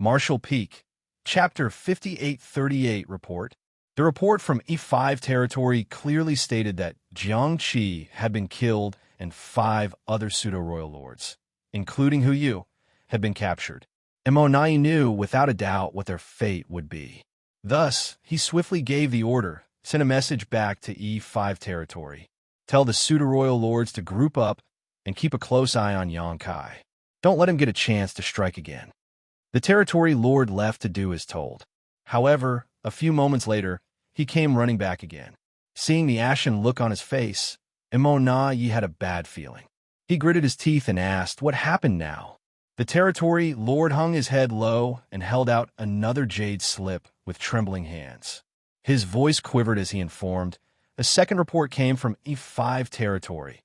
Marshall Peak, Chapter 5838 report. The report from E5 territory clearly stated that Xianxia had been killed and 5 other pseudo-royal lords, including Hu Yu, had been captured. Mo knew without a doubt what their fate would be. Thus, he swiftly gave the order, sent a message back to E5 territory. Tell the pseudo-royal lords to group up and keep a close eye on Xianxia. Don't let him get a chance to strike again. The territory lord left to do as told. However, a few moments later, he came running back again. Seeing the ashen look on his face, Mo had a bad feeling. He gritted his teeth and asked, "What happened now?" The territory lord hung his head low and held out another jade slip with trembling hands. His voice quivered as he informed, "A second report came from E5 territory."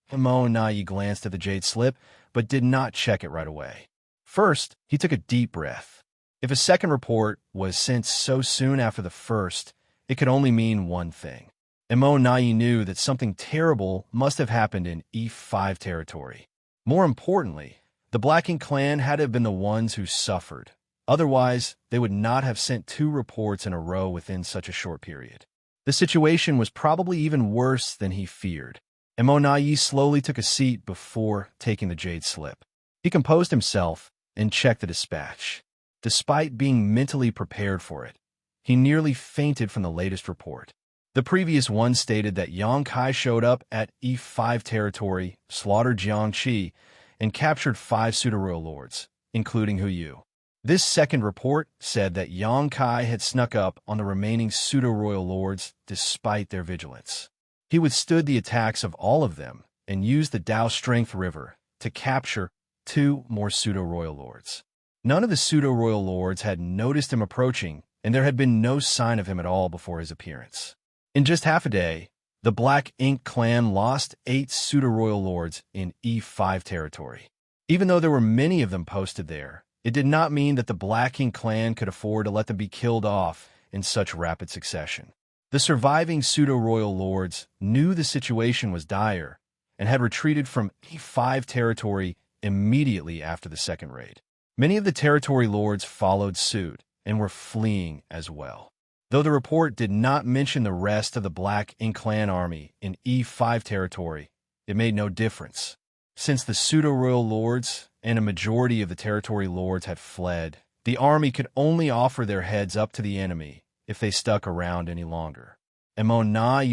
Mo glanced at the jade slip, but did not check it right away. First, he took a deep breath. If a second report was sent so soon after the first, it could only mean one thing. Mo knew that something terrible must have happened in E5 territory. More importantly, the Black Ink clan had to have been the ones who suffered. Otherwise, they would not have sent 2 reports in a row within such a short period. The situation was probably even worse than he feared. Mo slowly took a seat before taking the jade slip. He composed himself and checked the dispatch. Despite being mentally prepared for it, he nearly fainted from the latest report. The previous one stated that Xianxia showed up at E5 territory, slaughtered Xianxia, and captured 5 pseudo-royal lords, including Hu Yu. This second report said that Xianxia had snuck up on the remaining pseudo-royal lords despite their vigilance. He withstood the attacks of all of them and used the Dao Strength River to capture 2 more pseudo-royal lords. None of the pseudo-royal lords had noticed him approaching, and there had been no sign of him at all before his appearance. In just half a day, the Black Ink clan lost 8 pseudo-royal lords in E5 territory. Even though there were many of them posted there, it did not mean that the Black Ink clan could afford to let them be killed off in such rapid succession. The surviving pseudo-royal lords knew the situation was dire and had retreated from E5 territory immediately after the second raid. Many of the territory lords followed suit and were fleeing as well. Though the report did not mention the rest of the Black Ink clan army in E5 territory, it made no difference. Since the pseudo-royal lords and a majority of the territory lords had fled, the army could only offer their heads up to the enemy if they stuck around any longer. And Mo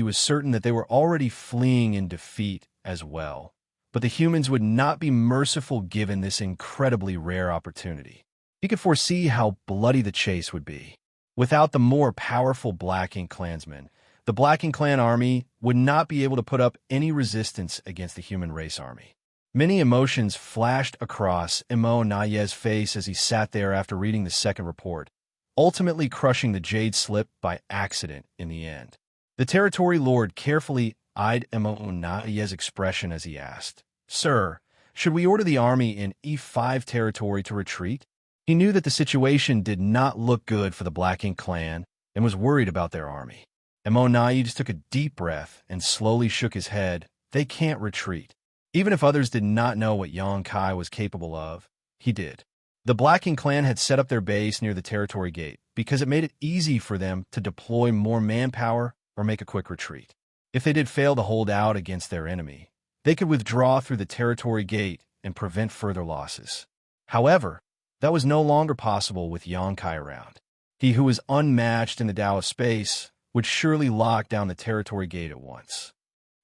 was certain that they were already fleeing in defeat as well. But the humans would not be merciful given this incredibly rare opportunity. He could foresee how bloody the chase would be. Without the more powerful Black Ink clansmen, the Black Ink clan army would not be able to put up any resistance against the human race army. Many emotions flashed across Mo's face as he sat there after reading the second report, ultimately crushing the jade slip by accident in the end. The territory lord carefully eyed Mo's expression as he asked, "Sir, should we order the army in E5 territory to retreat?" He knew that the situation did not look good for the Black Ink clan and was worried about their army. Mo just took a deep breath and slowly shook his head. They can't retreat. Even if others did not know what Xianxia was capable of, he did. The Black Ink clan had set up their base near the territory gate because it made it easy for them to deploy more manpower or make a quick retreat. If they did fail to hold out against their enemy, they could withdraw through the territory gate and prevent further losses. However, that was no longer possible with Xianxia around. He who was unmatched in the Tao of space would surely lock down the territory gate at once.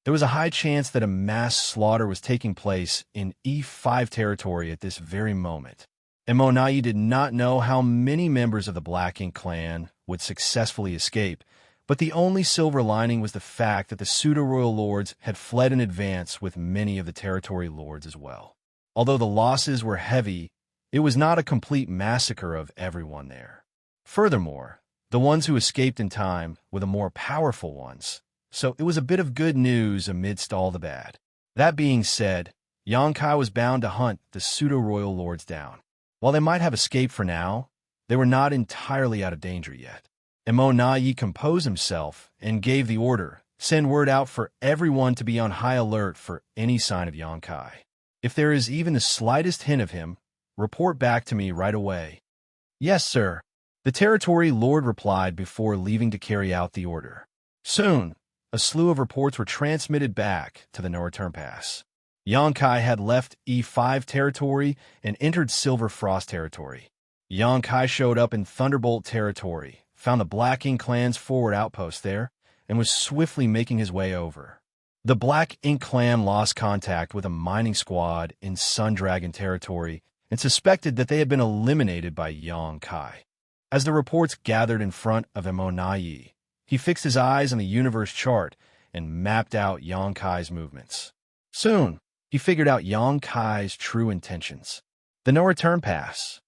There was a high chance that a mass slaughter was taking place in E5 territory at this very moment. And Mo did not know how many members of the Black Ink clan would successfully escape, but the only silver lining was the fact that the pseudo-royal lords had fled in advance with many of the territory lords as well. Although the losses were heavy, it was not a complete massacre of everyone there. Furthermore, the ones who escaped in time were the more powerful ones, so it was a bit of good news amidst all the bad. That being said, Xianxia was bound to hunt the pseudo-royal lords down. While they might have escaped for now, they were not entirely out of danger yet. And Mo composed himself and gave the order, "Send word out for everyone to be on high alert for any sign of Xianxia. If there is even the slightest hint of him, report back to me right away." Yes, sir. The territory lord replied before leaving to carry out the order. Soon, a slew of reports were transmitted back to the no return pass. Xianxia had left E5 territory and entered Silver Frost territory. Xianxia showed up in Thunderbolt territory, found the Black Ink clan's forward outpost there, and was swiftly making his way over. The Black Ink clan lost contact with a mining squad in Sun Dragon territory and suspected that they had been eliminated by Xianxia. As the reports gathered in front of Immortal, he fixed his eyes on the universe chart and mapped out Xianxia's movements. Soon, he figured out Xianxia's true intentions. The no-return pass.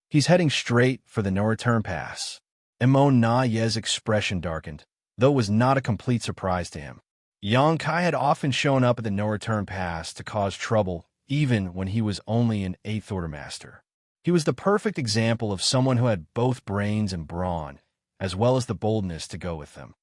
He's heading straight for the no-return pass. Immortal's expression darkened, though it was not a complete surprise to him. Xianxia had often shown up at the no-return pass to cause trouble, even when he was only an 8th Order Master. He was the perfect example of someone who had both brains and brawn, as well as the boldness to go with them.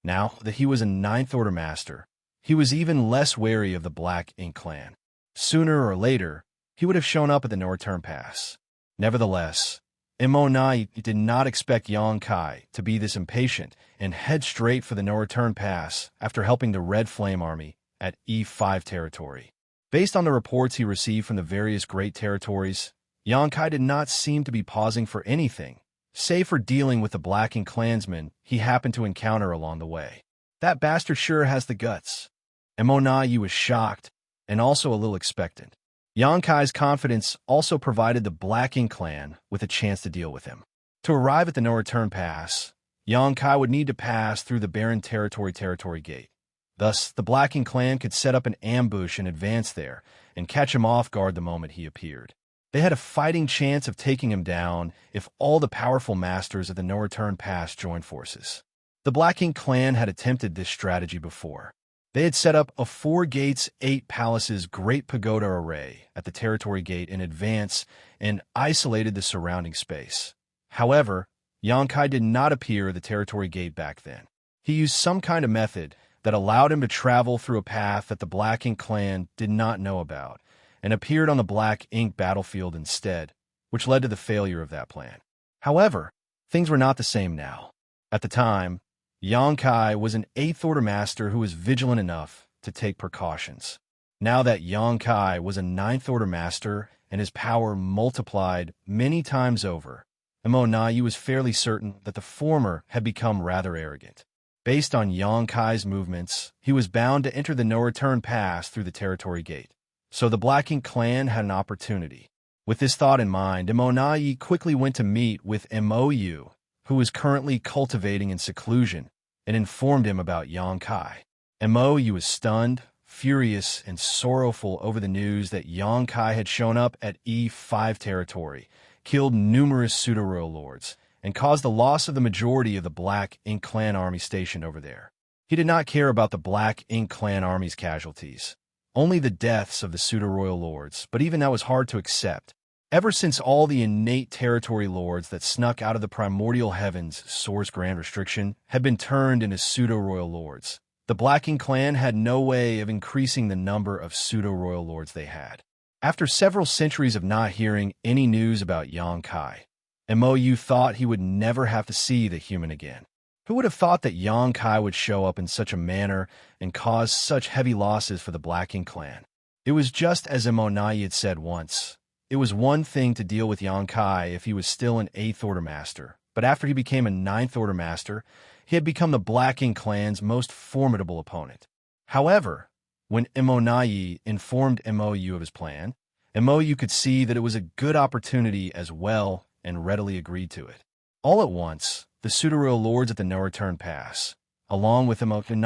Now that he was a 9th Order Master, he was even less wary of the Black Ink clan. Sooner or later, he would have shown up at the no-return pass. Nevertheless, Immortal did not expect Xianxia to be this impatient and head straight for the no-return pass after helping the Red Flame Army at E5 territory. Based on the reports he received from the various great territories, Xianxia did not seem to be pausing for anything, save for dealing with the Black Ink clansmen he happened to encounter along the way. That bastard sure has the guts. Immortal was shocked and also a little expectant. Xianxia's confidence also provided the Black Ink clan with a chance to deal with him. To arrive at the no-return pass, Xianxia would need to pass through the Barren Territory gate. Thus, the Black Ink clan could set up an ambush in advance there and catch him off guard the moment he appeared. They had a fighting chance of taking him down if all the powerful masters of the no-return pass joined forces. The Black Ink clan had attempted this strategy before. They had set up a 4 gates, 8 palaces great pagoda array at the territory gate in advance and isolated the surrounding space. However, Xianxia did not appear at the territory gate back then. He used some kind of method that allowed him to travel through a path that the Black Ink clan did not know about, and appeared on the Black Ink battlefield instead, which led to the failure of that plan. However, things were not the same now. At the time, Xianxia was an 8th Order Master who was vigilant enough to take precautions. Now that Xianxia was a 9th Order Master and his power multiplied many times over, Immortal was fairly certain that the former had become rather arrogant. Based on Xianxia's movements, he was bound to enter the no-return pass through the territory gate. So the Black Ink clan had an opportunity. With this thought in mind, Immortal quickly went to meet with Mou, who was currently cultivating in seclusion, and informed him about Xianxia. Mou was stunned, furious, and sorrowful over the news that Xianxia had shown up at E5 territory, killed numerous pseudo-royal lords, and caused the loss of the majority of the Black Ink clan army stationed over there. He did not care about the Black Ink clan army's casualties, only the deaths of the pseudo-royal lords, but even that was hard to accept. Ever since all the innate territory lords that snuck out of the primordial heavens Source Grand Restriction had been turned into pseudo-royal lords, the Black Ink clan had no way of increasing the number of pseudo-royal lords they had. After several centuries of not hearing any news about Xianxia, Mou thought he would never have to see the human again. Who would have thought that Xianxia would show up in such a manner and cause such heavy losses for the Black Ink clan? It was just as Immortal had said once. It was one thing to deal with Xianxia if he was still an 8th Order Master, but after he became a 9th Order Master, he had become the Black Ink clan's most formidable opponent. However, when Immortal informed Mou of his plan, Mou could see that it was a good opportunity as well and readily agreed to it. All at once, the pseudo-royal lords at the no-return pass, along with Immortal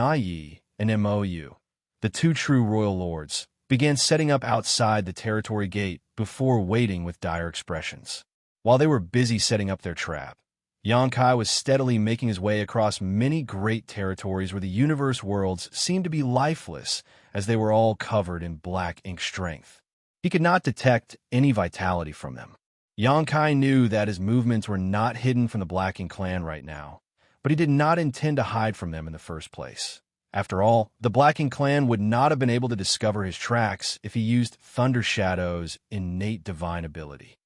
and Mou, the 2 true royal lords, began setting up outside the territory gate before waiting with dire expressions. While they were busy setting up their trap, Xianxia was steadily making his way across many great territories where the universe worlds seemed to be lifeless as they were all covered in Black Ink strength. He could not detect any vitality from them. Xianxia knew that his movements were not hidden from the Black Ink clan right now, but he did not intend to hide from them in the first place. After all, the Black Ink clan would not have been able to discover his tracks if he used Thunder Shadow's innate divine ability.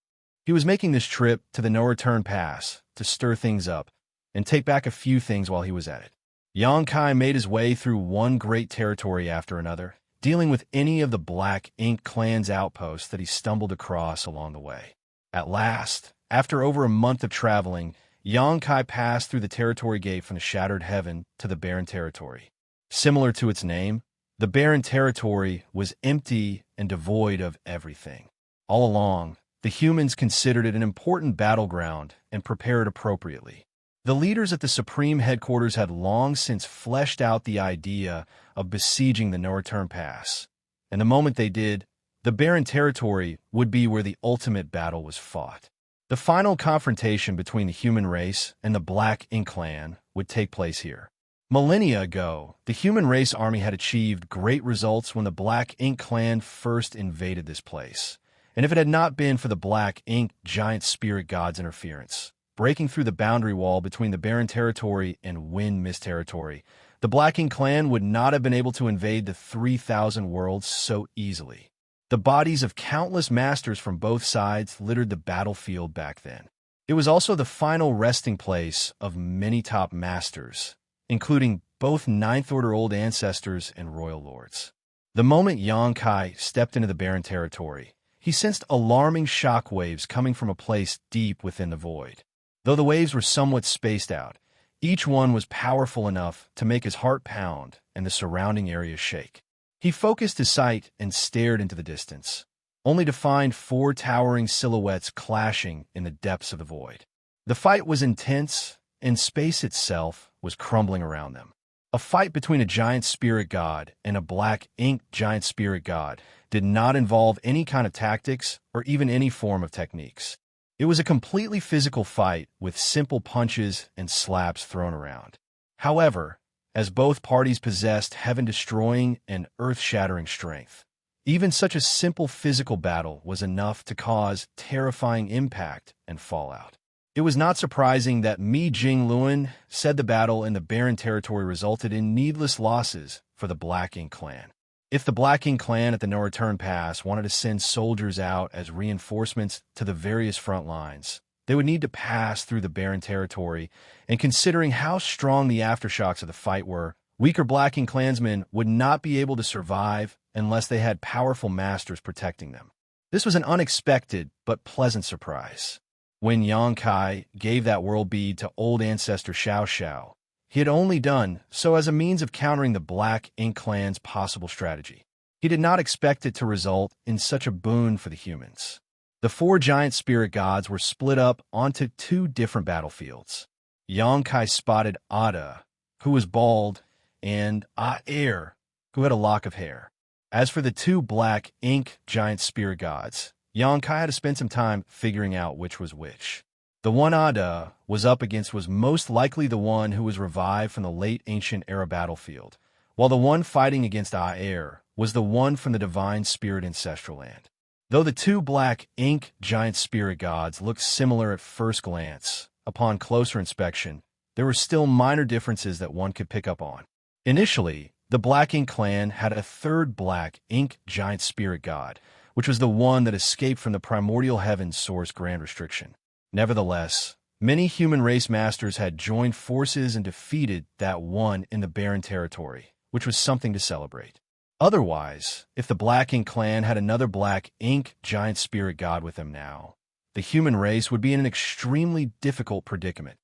He was making this trip to the no-return pass to stir things up and take back a few things while he was at it. Xianxia made his way through one great territory after another, dealing with any of the Black Ink clan's outposts that he stumbled across along the way. At last, after over a month of traveling, Xianxia passed through the territory gate from the Shattered Heaven to the Barren Territory. Similar to its name, the Barren Territory was empty and devoid of everything. All along, the humans considered it an important battleground and prepared appropriately. The leaders at the Supreme Headquarters had long since fleshed out the idea of besieging the no-return pass, and the moment they did, the Barren Territory would be where the ultimate battle was fought. The final confrontation between the human race and the Black Ink clan would take place here. Millennia ago, the human race army had achieved great results when the Black Ink clan first invaded this place, and if it had not been for the Black Ink giant spirit god's interference, breaking through the boundary wall between the Barren Territory and Wind Mist Territory, the Black Ink clan would not have been able to invade the 3,000 worlds so easily. The bodies of countless masters from both sides littered the battlefield back then. It was also the final resting place of many top masters, including both Ninth Order Old Ancestors and Royal Lords. The moment Xianxia stepped into the Barren Territory, he sensed alarming shock waves coming from a place deep within the void. Though the waves were somewhat spaced out, each one was powerful enough to make his heart pound and the surrounding area shake. He focused his sight and stared into the distance, only to find 4 towering silhouettes clashing in the depths of the void. The fight was intense, and space itself was crumbling around them. A fight between a giant spirit god and a Black Ink giant spirit god did not involve any kind of tactics or even any form of techniques. It was a completely physical fight with simple punches and slaps thrown around. However, as both parties possessed heaven-destroying and earth-shattering strength, even such a simple physical battle was enough to cause terrifying impact and fallout. It was not surprising that Mi Jingluan said the battle in the Barren Territory resulted in needless losses for the Black Ink clan. If the Black Ink clan at the No-Return Pass wanted to send soldiers out as reinforcements to the various front lines, they would need to pass through the Barren Territory, and considering how strong the aftershocks of the fight were, weaker Black Ink clansmen would not be able to survive unless they had powerful masters protecting them. This was an unexpected but pleasant surprise. When Xianxia gave that world bead to old ancestor Xiaoxiao, he had only done so as a means of countering the Black Ink clan's possible strategy. He did not expect it to result in such a boon for the humans. The 4 giant spirit gods were split up onto 2 different battlefields. Xianxia spotted Ada, who was bald, and Aer, who had a lock of hair. As for the 2 Black Ink giant spirit gods, Xianxia had to spend some time figuring out which was which. The one Ada was up against was most likely the one who was revived from the late ancient era battlefield, while the one fighting against Aer was the one from the divine spirit ancestral land. Though the 2 Black Ink giant spirit gods looked similar at first glance, upon closer inspection, there were still minor differences that one could pick up on. Initially, the Black Ink clan had a 3rd Black Ink giant spirit god, which was the one that escaped from the primordial heavens source grand restriction. Nevertheless, many human race masters had joined forces and defeated that one in the Barren Territory, which was something to celebrate. Otherwise, if the Black Ink clan had another Black Ink giant spirit god with them now, the human race would be in an extremely difficult predicament.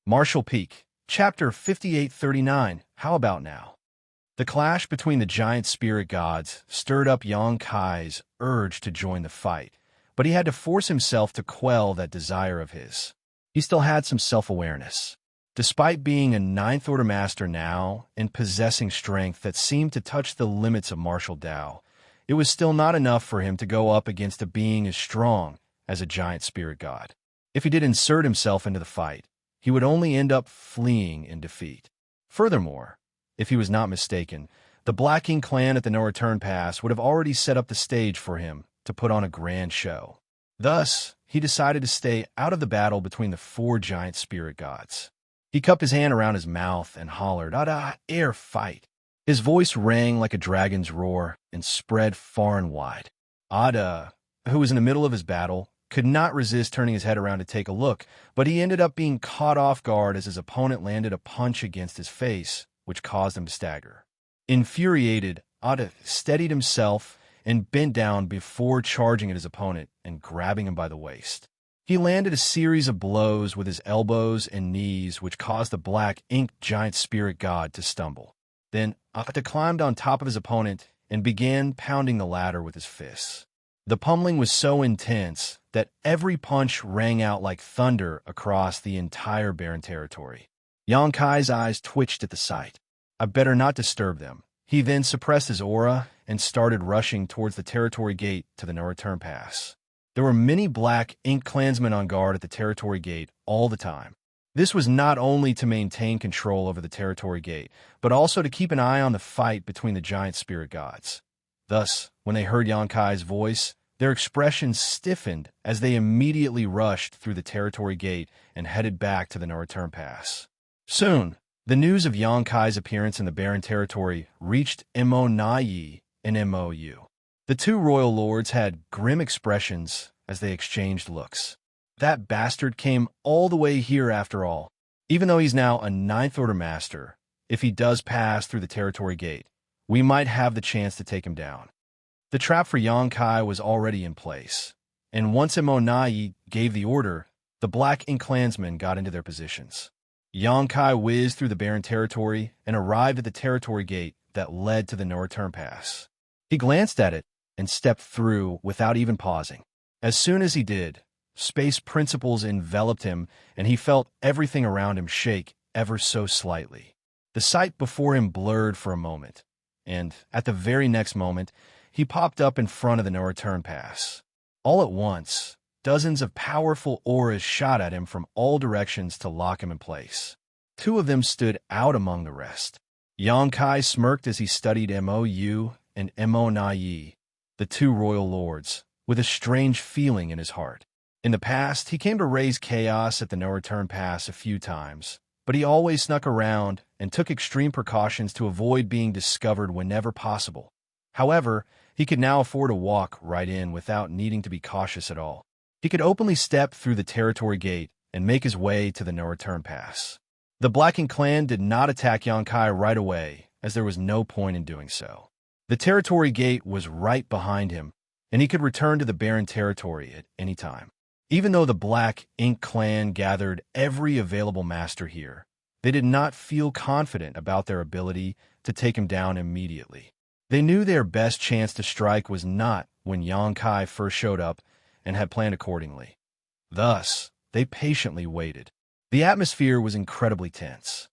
Martial Peak, Chapter 5839, How About Now? The clash between the giant spirit gods stirred up Xianxia's urge to join the fight, but he had to force himself to quell that desire of his. He still had some self-awareness. Despite being a Ninth Order Master now and possessing strength that seemed to touch the limits of martial Tao, it was still not enough for him to go up against a being as strong as a giant spirit god. If he did insert himself into the fight, he would only end up fleeing in defeat. Furthermore, if he was not mistaken, the Black Ink clan at the No-Return Pass would have already set up the stage for him to put on a grand show. Thus, he decided to stay out of the battle between the 4 giant spirit gods. He cupped his hand around his mouth and hollered, "Ada, air fight!" His voice rang like a dragon's roar and spread far and wide. Ada, who was in the middle of his battle, could not resist turning his head around to take a look, but he ended up being caught off guard as his opponent landed a punch against his face, which caused him to stagger. Infuriated, Ada steadied himself and bent down before charging at his opponent and grabbing him by the waist. He landed a series of blows with his elbows and knees, which caused the black-inked giant spirit god to stumble. Then Ada climbed on top of his opponent and began pounding the ladder with his fists. The pummeling was so intense that every punch rang out like thunder across the entire barren territory. Xianxia's eyes twitched at the sight. I better not disturb them. He then suppressed his aura and started rushing towards the territory gate to the no-return pass. There were many black ink clansmen on guard at the territory gate all the time. This was not only to maintain control over the territory gate, but also to keep an eye on the fight between the giant spirit gods. Thus, when they heard Xianxia's voice, their expressions stiffened as they immediately rushed through the territory gate and headed back to the no-return pass. Soon, the news of Xianxia's appearance in the barren territory reached Immonayi and Mou. The two royal lords had grim expressions as they exchanged looks. That bastard came all the way here after all. Even though he's now a ninth-order master, if he does pass through the territory gate, we might have the chance to take him down. The trap for Xianxia was already in place, and once Immonayi gave the order, the Black Ink clansmen got into their positions. Xianxia whizzed through the barren territory and arrived at the territory gate that led to the no-return pass. He glanced at it and stepped through without even pausing. As soon as he did, space principles enveloped him, and he felt everything around him shake ever so slightly. The sight before him blurred for a moment, and at the very next moment, he popped up in front of the no-return pass. All at once, dozens of powerful auras shot at him from all directions to lock him in place. Two of them stood out among the rest. Xianxia smirked as he studied Mou and Immonayi, the two royal lords, with a strange feeling in his heart. In the past, he came to raise chaos at the no-return pass a few times, but he always snuck around and took extreme precautions to avoid being discovered whenever possible. However, he could now afford to walk right in without needing to be cautious at all. He could openly step through the territory gate and make his way to the no-return pass. The Black Ink clan did not attack Xianxia right away, as there was no point in doing so. The territory gate was right behind him, and he could return to the barren territory at any time. Even though the Black Ink clan gathered every available master here, they did not feel confident about their ability to take him down immediately. They knew their best chance to strike was not when Xianxia first showed up and had planned accordingly. Thus, they patiently waited. The atmosphere was incredibly tense.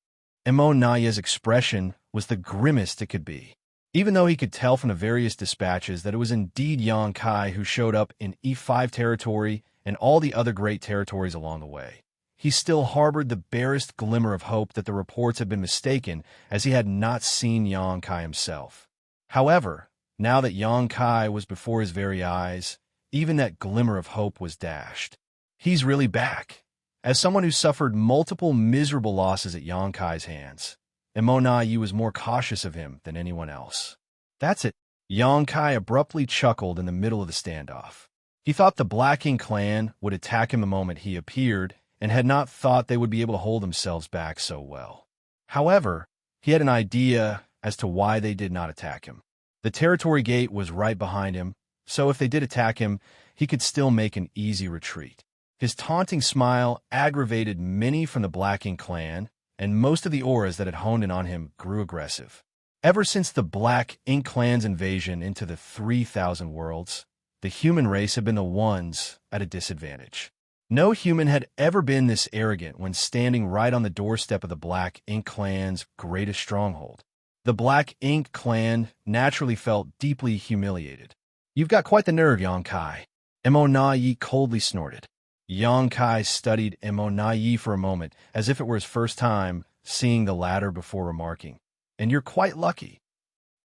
Immonayi's expression was the grimmest it could be. Even though he could tell from the various dispatches that it was indeed Xianxia who showed up in E5 territory and all the other great territories along the way, he still harbored the barest glimmer of hope that the reports had been mistaken, as he had not seen Xianxia himself. However, now that Xianxia was before his very eyes, even that glimmer of hope was dashed. He's really back. As someone who suffered multiple miserable losses at Xianxia's hands, Immonayi was more cautious of him than anyone else. That's it. Xianxia abruptly chuckled in the middle of the standoff. He thought the Black Ink clan would attack him the moment he appeared, and had not thought they would be able to hold themselves back so well. However, he had an idea as to why they did not attack him. The territory gate was right behind him, so if they did attack him, he could still make an easy retreat. His taunting smile aggravated many from the Black Ink clan, and most of the auras that had honed in on him grew aggressive. Ever since the Black Ink clan's invasion into the 3,000 worlds, the human race had been the ones at a disadvantage. No human had ever been this arrogant when standing right on the doorstep of the Black Ink clan's greatest stronghold. The Black Ink clan naturally felt deeply humiliated. "You've got quite the nerve, Xianxia," Immonayi coldly snorted. Xianxia studied Immonayi for a moment, as if it were his first time seeing the latter before remarking, "And you're quite lucky."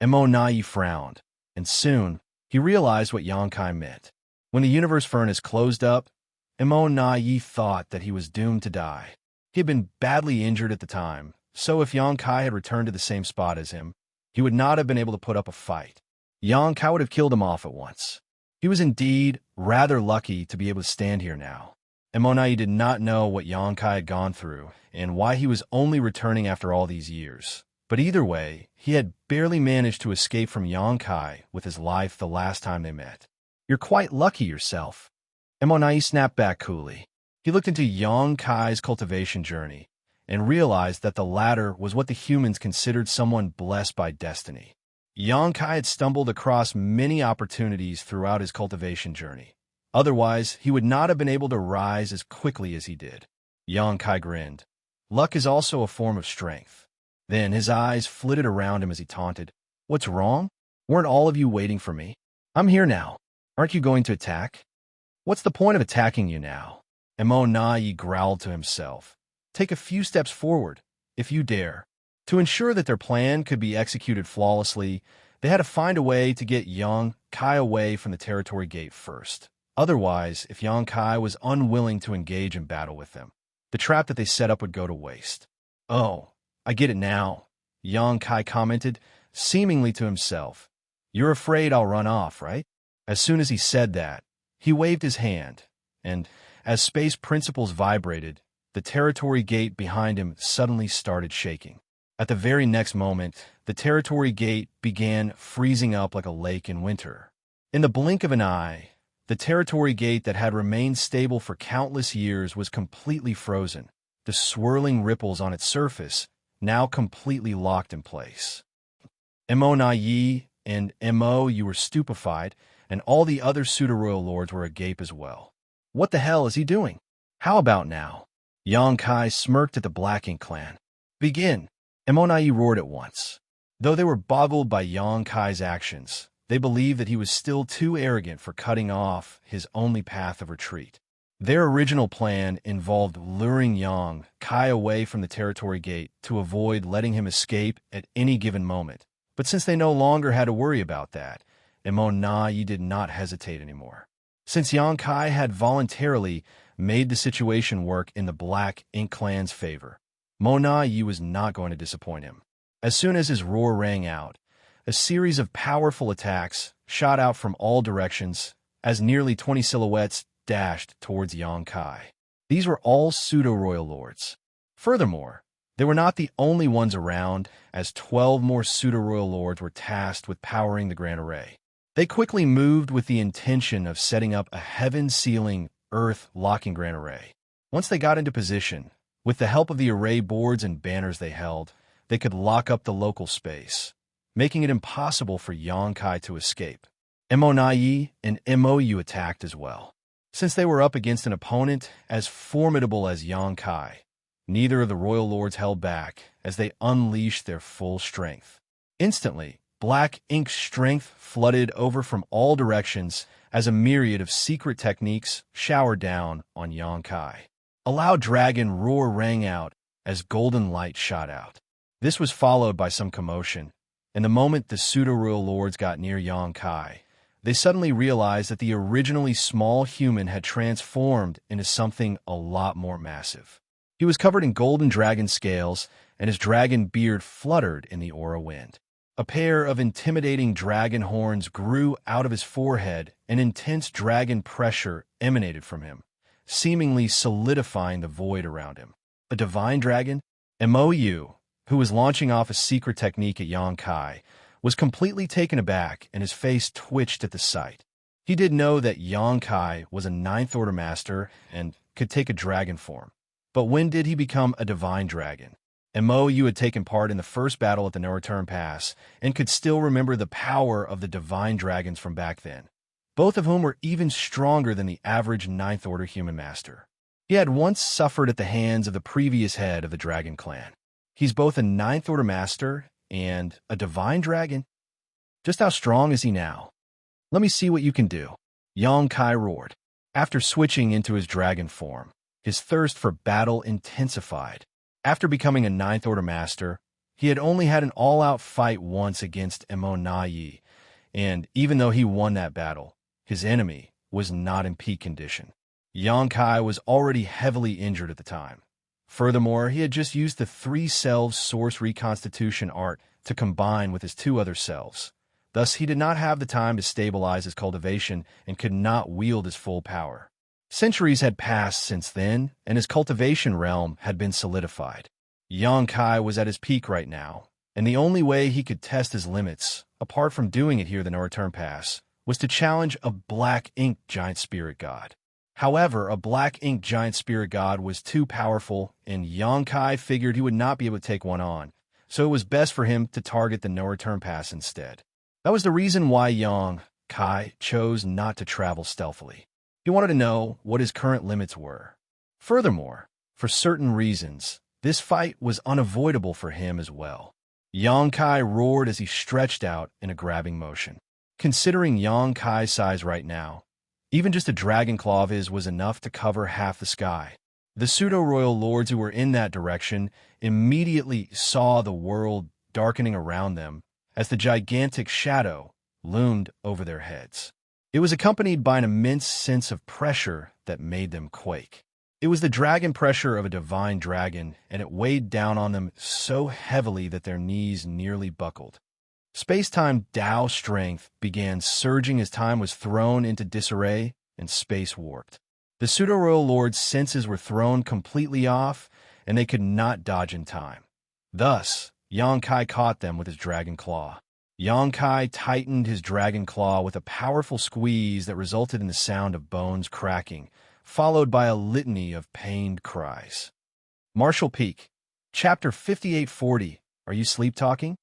Immonayi frowned, and soon he realized what Xianxia meant. When the universe furnace closed up, Immonayi thought that he was doomed to die. He had been badly injured at the time, so if Xianxia had returned to the same spot as him, he would not have been able to put up a fight. Xianxia would have killed him off at once. He was indeed rather lucky to be able to stand here now. Xianxia did not know what Xianxia had gone through and why he was only returning after all these years. But either way, he had barely managed to escape from Xianxia with his life the last time they met. "You're quite lucky yourself." Xianxia snapped back coolly. He looked into Xianxia's cultivation journey and realized that the latter was what the humans considered someone blessed by destiny. Xianxia had stumbled across many opportunities throughout his cultivation journey. Otherwise, he would not have been able to rise as quickly as he did. Xianxia grinned. Luck is also a form of strength. Then his eyes flitted around him as he taunted. "What's wrong? Weren't all of you waiting for me? I'm here now. Aren't you going to attack?" "What's the point of attacking you now?" Xianxia growled to himself. "Take a few steps forward, if you dare." To ensure that their plan could be executed flawlessly, they had to find a way to get Xianxia away from the territory gate first. Otherwise, if Xianxia was unwilling to engage in battle with them, the trap that they set up would go to waste. "Oh, I get it now," Xianxia commented, seemingly to himself. "You're afraid I'll run off, right?" As soon as he said that, he waved his hand, and as space principles vibrated, the territory gate behind him suddenly started shaking. At the very next moment, the territory gate began freezing up like a lake in winter. In the blink of an eye, the territory gate that had remained stable for countless years was completely frozen, the swirling ripples on its surface now completely locked in place. Xianxia and you were stupefied, and all the other pseudo-royal lords were agape as well. "What the hell is he doing? How about now?" Xianxia smirked at the Black Ink clan. "Begin!" Xianxia roared at once. Though they were boggled by Xianxia's actions, they believed that he was still too arrogant for cutting off his only path of retreat. Their original plan involved luring Xianxia away from the territory gate to avoid letting him escape at any given moment. But since they no longer had to worry about that, Xianxia did not hesitate anymore. Since Xianxia had voluntarily made the situation work in the Black Ink clan's favor, Xianxia was not going to disappoint him. As soon as his roar rang out, a series of powerful attacks shot out from all directions as nearly 20 silhouettes dashed towards Xianxia. These were all pseudo-royal lords. Furthermore, they were not the only ones around, as 12 more pseudo-royal lords were tasked with powering the Grand Array. They quickly moved with the intention of setting up a heaven-sealing, earth-locking Grand Array. Once they got into position, with the help of the array boards and banners they held, they could lock up the local space, making it impossible for Xianxia to escape. Xianxia and attacked as well. Since they were up against an opponent as formidable as Xianxia, neither of the royal lords held back as they unleashed their full strength. Instantly, Black Ink's strength flooded over from all directions as a myriad of secret techniques showered down on Xianxia. A loud dragon roar rang out as golden light shot out. This was followed by some commotion, and the moment the pseudo-royal lords got near Xianxia, they suddenly realized that the originally small human had transformed into something a lot more massive. He was covered in golden dragon scales, and his dragon beard fluttered in the aura wind. A pair of intimidating dragon horns grew out of his forehead, and intense dragon pressure emanated from him, seemingly solidifying the void around him. A divine dragon? Xianxia, who was launching off a secret technique at Xianxia, was completely taken aback, and his face twitched at the sight. He did know that Xianxia was a Ninth Order Master and could take a dragon form. But when did he become a divine dragon? Xianxia had taken part in the first battle at the No Return Pass and could still remember the power of the divine dragons from back then, both of whom were even stronger than the average Ninth Order human master. He had once suffered at the hands of the previous head of the Dragon Clan. He's both a Ninth Order Master and a divine dragon? Just how strong is he now? Let me see what you can do. Xianxia roared. After switching into his dragon form, his thirst for battle intensified. After becoming a Ninth Order Master, he had only had an all-out fight once against Xianxia, and even though he won that battle, his enemy was not in peak condition. Xianxia was already heavily injured at the time. Furthermore, he had just used the 3 selves source reconstitution art to combine with his 2 other selves, Thus, he did not have the time to stabilize his cultivation and could not wield his full power. Centuries had passed since then, and his cultivation realm had been solidified. Xianxia was at his peak right now, and the only way he could test his limits, apart from doing it here in the No-Return Pass, was to challenge a black ink giant spirit god. However, a black ink giant spirit god was too powerful, and Xianxia figured he would not be able to take one on, so it was best for him to target the No-Return Pass instead. That was the reason why Xianxia chose not to travel stealthily. He wanted to know what his current limits were. Furthermore, for certain reasons, this fight was unavoidable for him as well. Xianxia roared as he stretched out in a grabbing motion. Considering Xianxia's size right now, even just a dragon claw of his was enough to cover half the sky. The pseudo-royal lords who were in that direction immediately saw the world darkening around them as the gigantic shadow loomed over their heads. It was accompanied by an immense sense of pressure that made them quake. It was the dragon pressure of a divine dragon, and it weighed down on them so heavily that their knees nearly buckled. Space-time Tao strength began surging as time was thrown into disarray and space warped. The pseudo-royal lord's senses were thrown completely off, and they could not dodge in time. Thus, Xianxia caught them with his dragon claw. Xianxia tightened his dragon claw with a powerful squeeze that resulted in the sound of bones cracking, followed by a litany of pained cries. Martial Peak, Chapter 5840. Are you sleep-talking?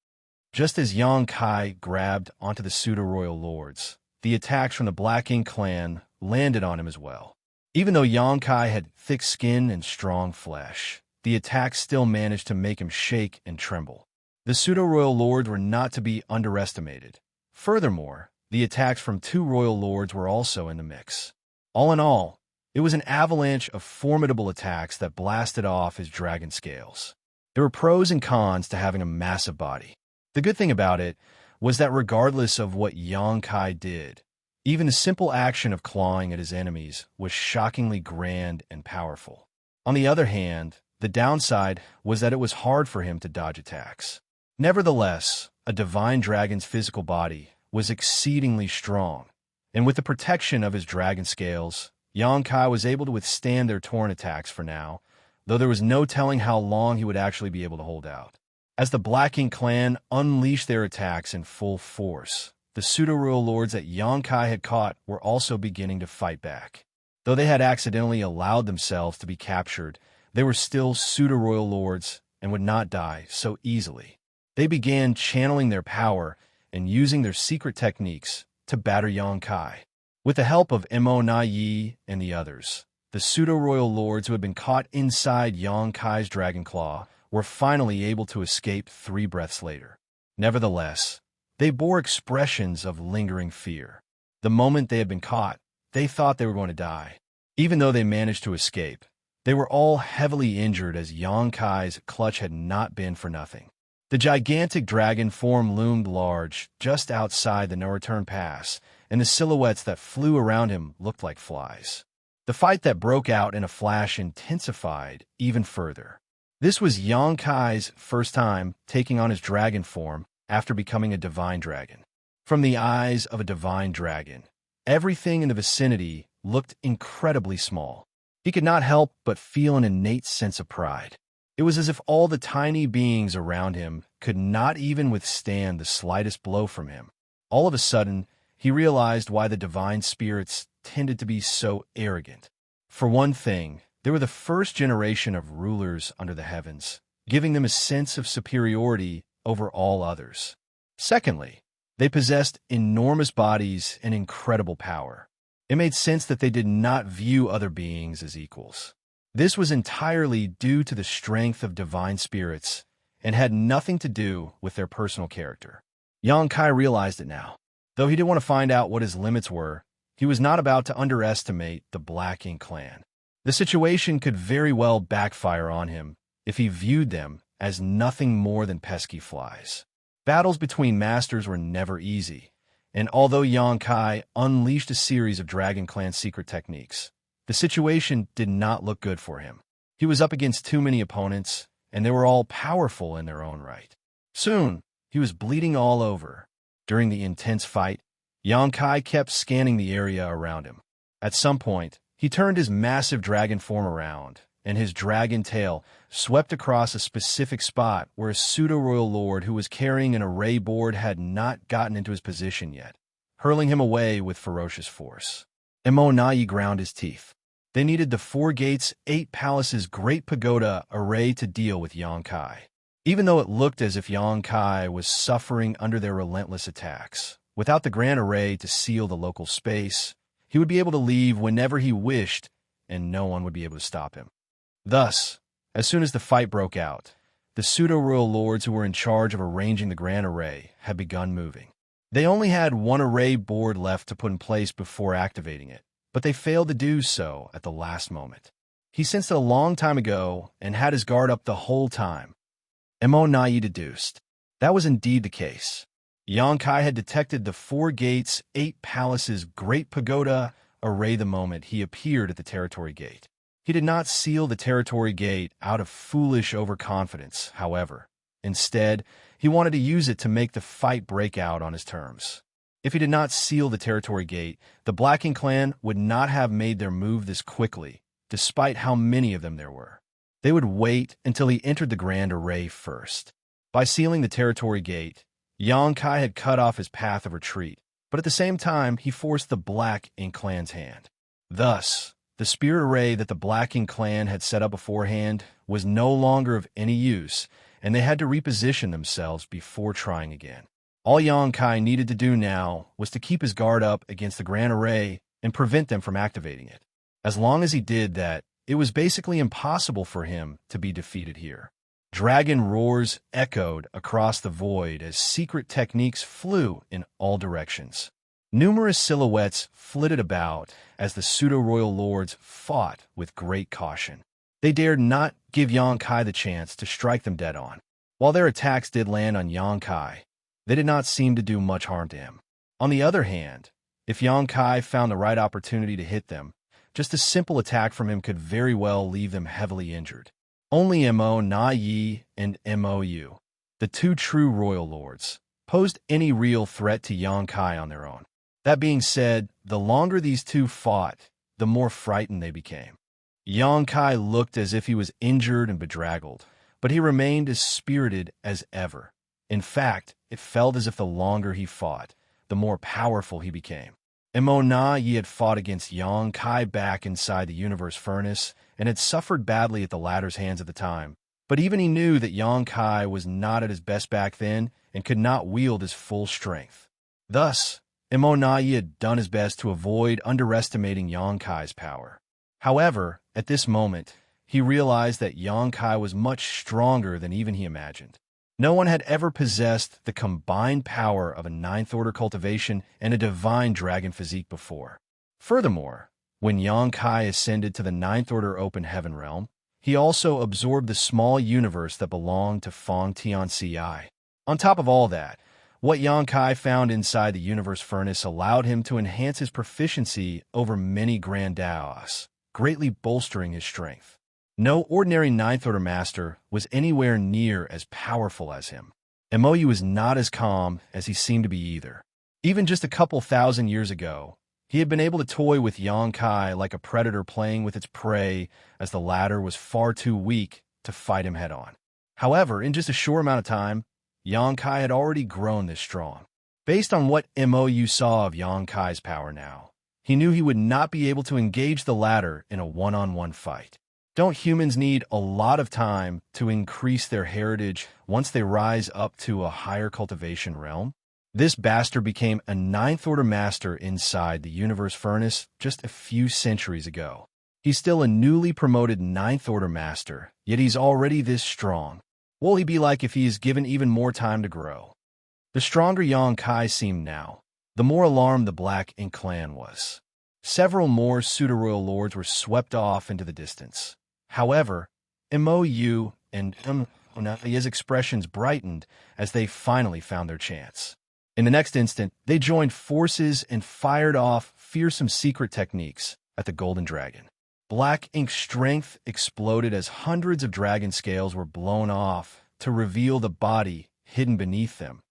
Just as Xianxia grabbed onto the pseudo-royal lords, the attacks from the Black Ink clan landed on him as well. Even though Xianxia had thick skin and strong flesh, the attacks still managed to make him shake and tremble. The pseudo-royal lords were not to be underestimated. Furthermore, the attacks from 2 royal lords were also in the mix. All in all, it was an avalanche of formidable attacks that blasted off his dragon scales. There were pros and cons to having a massive body. The good thing about it was that regardless of what Xianxia did, even the simple action of clawing at his enemies was shockingly grand and powerful. On the other hand, the downside was that it was hard for him to dodge attacks. Nevertheless, a divine dragon's physical body was exceedingly strong, and with the protection of his dragon scales, Xianxia was able to withstand their torn attacks for now, though there was no telling how long he would actually be able to hold out. As the Black Ink clan unleashed their attacks in full force, the pseudo-royal lords that Xianxia had caught were also beginning to fight back. Though they had accidentally allowed themselves to be captured, they were still pseudo-royal lords and would not die so easily. They began channeling their power and using their secret techniques to batter Xianxia. With the help of Mo Na Yi and the others, the pseudo-royal lords who had been caught inside Xianxia's dragon claw were finally able to escape 3 breaths later. Nevertheless, they bore expressions of lingering fear. The moment they had been caught, they thought they were going to die. Even though they managed to escape, they were all heavily injured as Xianxia's clutch had not been for nothing. The gigantic dragon form loomed large just outside the No-Return Pass, and the silhouettes that flew around him looked like flies. The fight that broke out in a flash intensified even further. This was Xianxia's first time taking on his dragon form after becoming a divine dragon. From the eyes of a divine dragon, everything in the vicinity looked incredibly small. He could not help but feel an innate sense of pride. It was as if all the tiny beings around him could not even withstand the slightest blow from him. All of a sudden, he realized why the divine spirits tended to be so arrogant. For one thing, they were the first generation of rulers under the heavens, giving them a sense of superiority over all others. Secondly, they possessed enormous bodies and incredible power. It made sense that they did not view other beings as equals. This was entirely due to the strength of divine spirits and had nothing to do with their personal character. Xianxia realized it now. Though he didn't want to find out what his limits were, he was not about to underestimate the Black Ink clan. The situation could very well backfire on him if he viewed them as nothing more than pesky flies. Battles between masters were never easy, and although Xianxia unleashed a series of Dragon Clan secret techniques, the situation did not look good for him. He was up against too many opponents, and they were all powerful in their own right. Soon, he was bleeding all over. During the intense fight, Xianxia kept scanning the area around him. At some point, he turned his massive dragon form around, and his dragon tail swept across a specific spot where a pseudo-royal lord who was carrying an array board had not gotten into his position yet, hurling him away with ferocious force. Immortal ground his teeth. They needed the 4 gates, 8 palaces, great pagoda array to deal with Xianxia. Even though it looked as if Xianxia was suffering under their relentless attacks, without the grand array to seal the local space, he would be able to leave whenever he wished, and no one would be able to stop him. Thus, as soon as the fight broke out, the pseudo-royal lords who were in charge of arranging the grand array had begun moving. They only had 1 array board left to put in place before activating it, but they failed to do so at the last moment. He sensed it a long time ago and had his guard up the whole time. Immortal deduced. That was indeed the case. Xianxia had detected the 4 gates, 8 palaces, great pagoda array the moment he appeared at the territory gate. He did not seal the territory gate out of foolish overconfidence, however. Instead, he wanted to use it to make the fight break out on his terms. If he did not seal the territory gate, the Blacking clan would not have made their move this quickly, despite how many of them there were. They would wait until he entered the grand array first. By sealing the territory gate, Xianxia had cut off his path of retreat, but at the same time he forced the Blacking clan's hand. Thus, the spirit array that the Blacking clan had set up beforehand was no longer of any use, and they had to reposition themselves before trying again. All Xianxia needed to do now was to keep his guard up against the grand array and prevent them from activating it. As long as he did that, it was basically impossible for him to be defeated here. Dragon roars echoed across the void as secret techniques flew in all directions. Numerous silhouettes flitted about as the pseudo-royal lords fought with great caution. They dared not give Xianxia the chance to strike them dead on. While their attacks did land on Xianxia, they did not seem to do much harm to him. On the other hand, if Xianxia found the right opportunity to hit them, just a simple attack from him could very well leave them heavily injured. Only Immortal and Mou, the 2 true royal lords, posed any real threat to Xianxia on their own. That being said, the longer these 2 fought, the more frightened they became. Xianxia looked as if he was injured and bedraggled, but he remained as spirited as ever. In fact, it felt as if the longer he fought, the more powerful he became. Immortal had fought against Xianxia back inside the universe furnace and had suffered badly at the latter's hands at the time, but even he knew that Xianxia was not at his best back then and could not wield his full strength. Thus, Immortal had done his best to avoid underestimating Xianxia's power. However, at this moment, he realized that Xianxia was much stronger than even he imagined. No one had ever possessed the combined power of a 9th Order cultivation and a divine dragon physique before. Furthermore, when Xianxia ascended to the 9th Order open heaven realm, he also absorbed the small universe that belonged to Feng Tianci. On top of all that, what Xianxia found inside the universe furnace allowed him to enhance his proficiency over many grand daos, greatly bolstering his strength. No ordinary 9th Order master was anywhere near as powerful as him. Mou was not as calm as he seemed to be either. Even just a couple thousand years ago, he had been able to toy with Xianxia like a predator playing with its prey, as the latter was far too weak to fight him head-on. However, in just a short amount of time, Xianxia had already grown this strong. Based on what Mou saw of Xianxia's power now, he knew he would not be able to engage the latter in a one-on-one fight. Don't humans need a lot of time to increase their heritage once they rise up to a higher cultivation realm? This bastard became a 9th Order master inside the universe furnace just a few centuries ago. He's still a newly promoted 9th Order master, yet he's already this strong. What will he be like if he is given even more time to grow? The stronger Xianxia seemed now, the more alarmed the Blacking clan was. Several more pseudo-royal lords were swept off into the distance. However, Mou and Immortal's expressions brightened as they finally found their chance. In the next instant, they joined forces and fired off fearsome secret techniques at the Golden Dragon. Black Ink's strength exploded as hundreds of dragon scales were blown off to reveal the body hidden beneath them,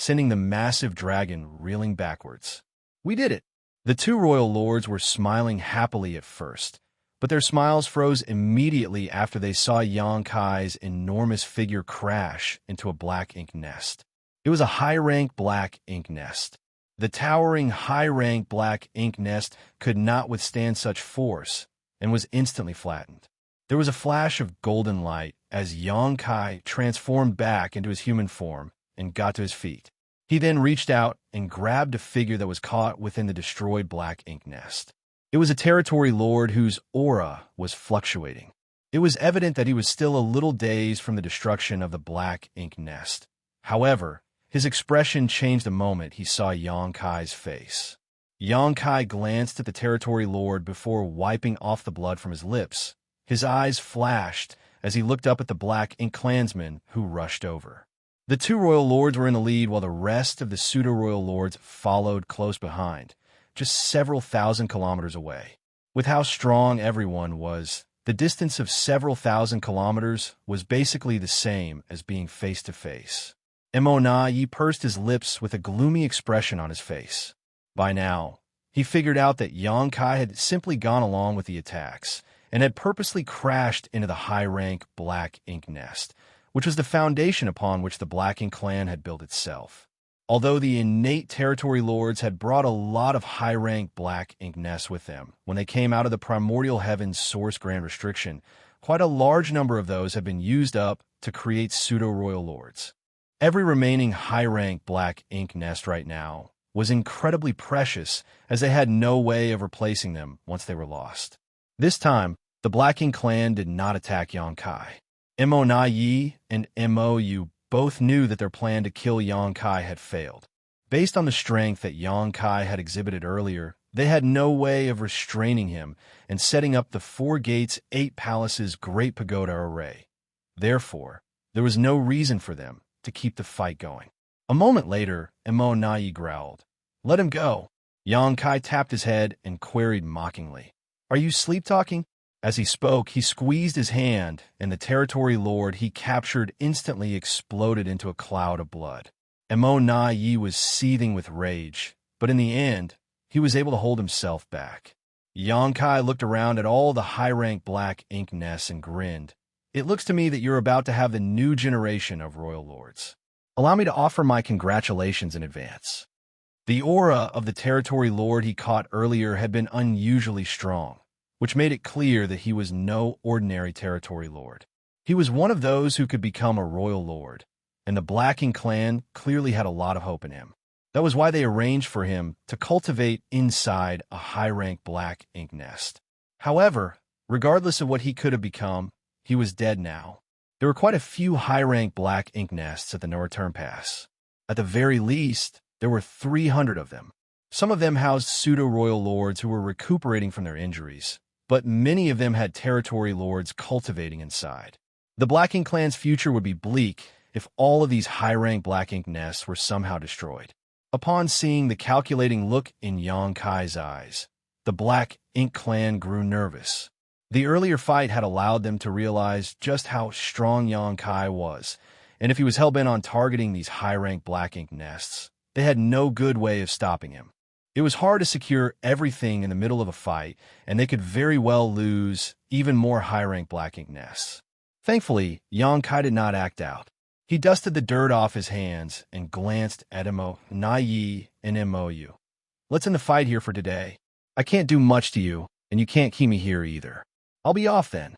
sending the massive dragon reeling backwards. We did it! The two royal lords were smiling happily at first, but their smiles froze immediately after they saw Xianxia's enormous figure crash into a black ink nest. It was a high-rank black ink nest. The towering high-rank black ink nest could not withstand such force and was instantly flattened. There was a flash of golden light as Xianxia transformed back into his human form and got to his feet. He then reached out and grabbed a figure that was caught within the destroyed black ink nest. It was a territory lord whose aura was fluctuating. It was evident that he was still a little dazed from the destruction of the black ink nest. However, his expression changed the moment he saw Xianxia's face. Xianxia glanced at the territory lord before wiping off the blood from his lips. His eyes flashed as he looked up at the black ink clansmen who rushed over. The two royal lords were in the lead while the rest of the pseudo-royal lords followed close behind, just several thousand kilometers away. With how strong everyone was, the distance of several thousand kilometers was basically the same as being face to face. Yi pursed his lips with a gloomy expression on his face. By now, he figured out that Xianxia had simply gone along with the attacks and had purposely crashed into the high-rank black ink nest, which was the foundation upon which the Black Ink clan had built itself. Although the innate territory lords had brought a lot of high-rank black ink nests with them when they came out of the primordial heavens source grand restriction, quite a large number of those have been used up to create pseudo-royal lords. Every remaining high-rank black ink nest right now was incredibly precious, as they had no way of replacing them once they were lost. This time, the Black Ink clan did not attack Xianxia. Yi and Mou both knew that their plan to kill Xianxia had failed. Based on the strength that Xianxia had exhibited earlier, they had no way of restraining him and setting up the 4 gates 8 palaces great pagoda array. Therefore, there was no reason for them to keep the fight going. A moment later, Yi growled, "Let him go." Xianxia tapped his head and queried mockingly, "Are you sleep-talking?" As he spoke, he squeezed his hand, and the territory lord he captured instantly exploded into a cloud of blood. Yi was seething with rage, but in the end, he was able to hold himself back. Xianxia looked around at all the high-rank black ink nests and grinned. "It looks to me that you're about to have the new generation of royal lords. Allow me to offer my congratulations in advance." The aura of the territory lord he caught earlier had been unusually strong, which made it clear that he was no ordinary territory lord. He was one of those who could become a royal lord, and the Black Ink clan clearly had a lot of hope in him. That was why they arranged for him to cultivate inside a high-rank black ink nest. However, regardless of what he could have become, he was dead now. There were quite a few high-rank black ink nests at the No-Return Pass. At the very least, there were 300 of them. Some of them housed pseudo-royal lords who were recuperating from their injuries, but many of them had territory lords cultivating inside. The Black Ink clan's future would be bleak if all of these high-rank black ink nests were somehow destroyed. Upon seeing the calculating look in Xianxia's eyes, the Black Ink clan grew nervous. The earlier fight had allowed them to realize just how strong Xianxia was, and if he was hell-bent on targeting these high-rank black ink nests, they had no good way of stopping him. It was hard to secure everything in the middle of a fight, and they could very well lose even more high-rank black ink nests. Thankfully, Xianxia did not act out. He dusted the dirt off his hands and glanced at Yi and Mou. "Let's end the fight here for today. I can't do much to you, and you can't keep me here either. I'll be off then."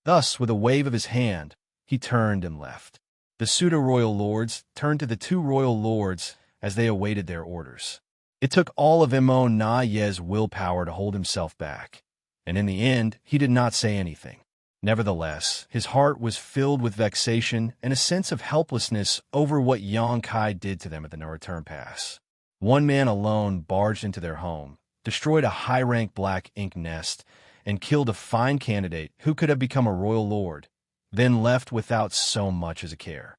Thus, with a wave of his hand, he turned and left. The pseudo-royal lords turned to the two royal lords as they awaited their orders. It took all of Yi's willpower to hold himself back, and in the end, he did not say anything. Nevertheless, his heart was filled with vexation and a sense of helplessness over what Xianxia did to them at the No-Return Pass. One man alone barged into their home, destroyed a high-rank black ink nest, and killed a fine candidate who could have become a royal lord, then left without so much as a care.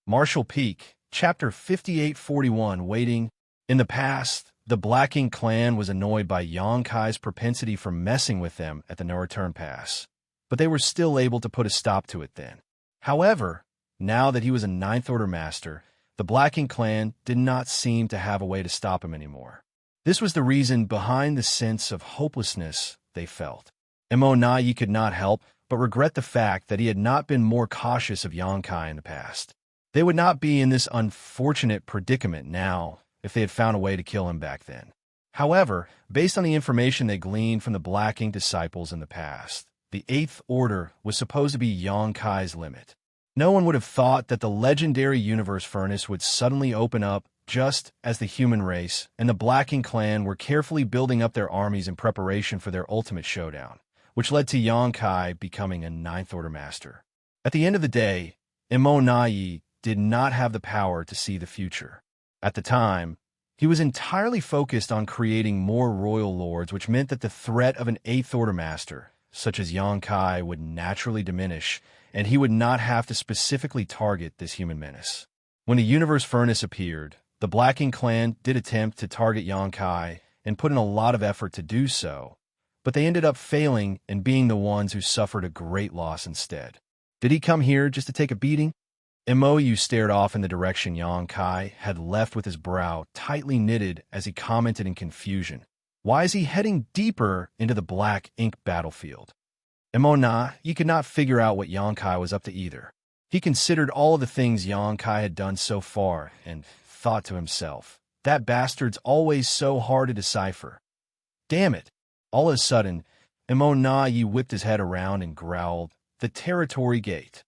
Martial Peak, Chapter 5841, Waiting. In the past, the Black Ink clan was annoyed by Xianxia's propensity for messing with them at the No-Return Pass, but they were still able to put a stop to it then. However, now that he was a Ninth Order Master, the Black Ink clan did not seem to have a way to stop him anymore. This was the reason behind the sense of hopelessness they felt. Xianxia could not help but regret the fact that he had not been more cautious of Xianxia in the past. They would not be in this unfortunate predicament now if they had found a way to kill him back then. However, based on the information they gleaned from the Black Ink disciples in the past, the Eighth Order was supposed to be Xianxia's limit. No one would have thought that the legendary universe furnace would suddenly open up just as the human race and the Black Ink clan were carefully building up their armies in preparation for their ultimate showdown, which led to Xianxia becoming a Ninth Order master. At the end of the day, Xianxia did not have the power to see the future. At the time, he was entirely focused on creating more royal lords, which meant that the threat of an Eighth Order master, such as Xianxia, would naturally diminish, and he would not have to specifically target this human menace. When the universe furnace appeared, the Black Ink clan did attempt to target Xianxia and put in a lot of effort to do so, but they ended up failing and being the ones who suffered a great loss instead. Did he come here just to take a beating? Xianxia stared off in the direction Xianxia had left with his brow tightly knitted as he commented in confusion. Why is he heading deeper into the Black Ink battlefield? Xianxia could not figure out what Xianxia was up to either. He considered all of the things Xianxia had done so far and thought to himself, that bastard's always so hard to decipher. Damn it! All of a sudden, Xianxia whipped his head around and growled, "The territory gate."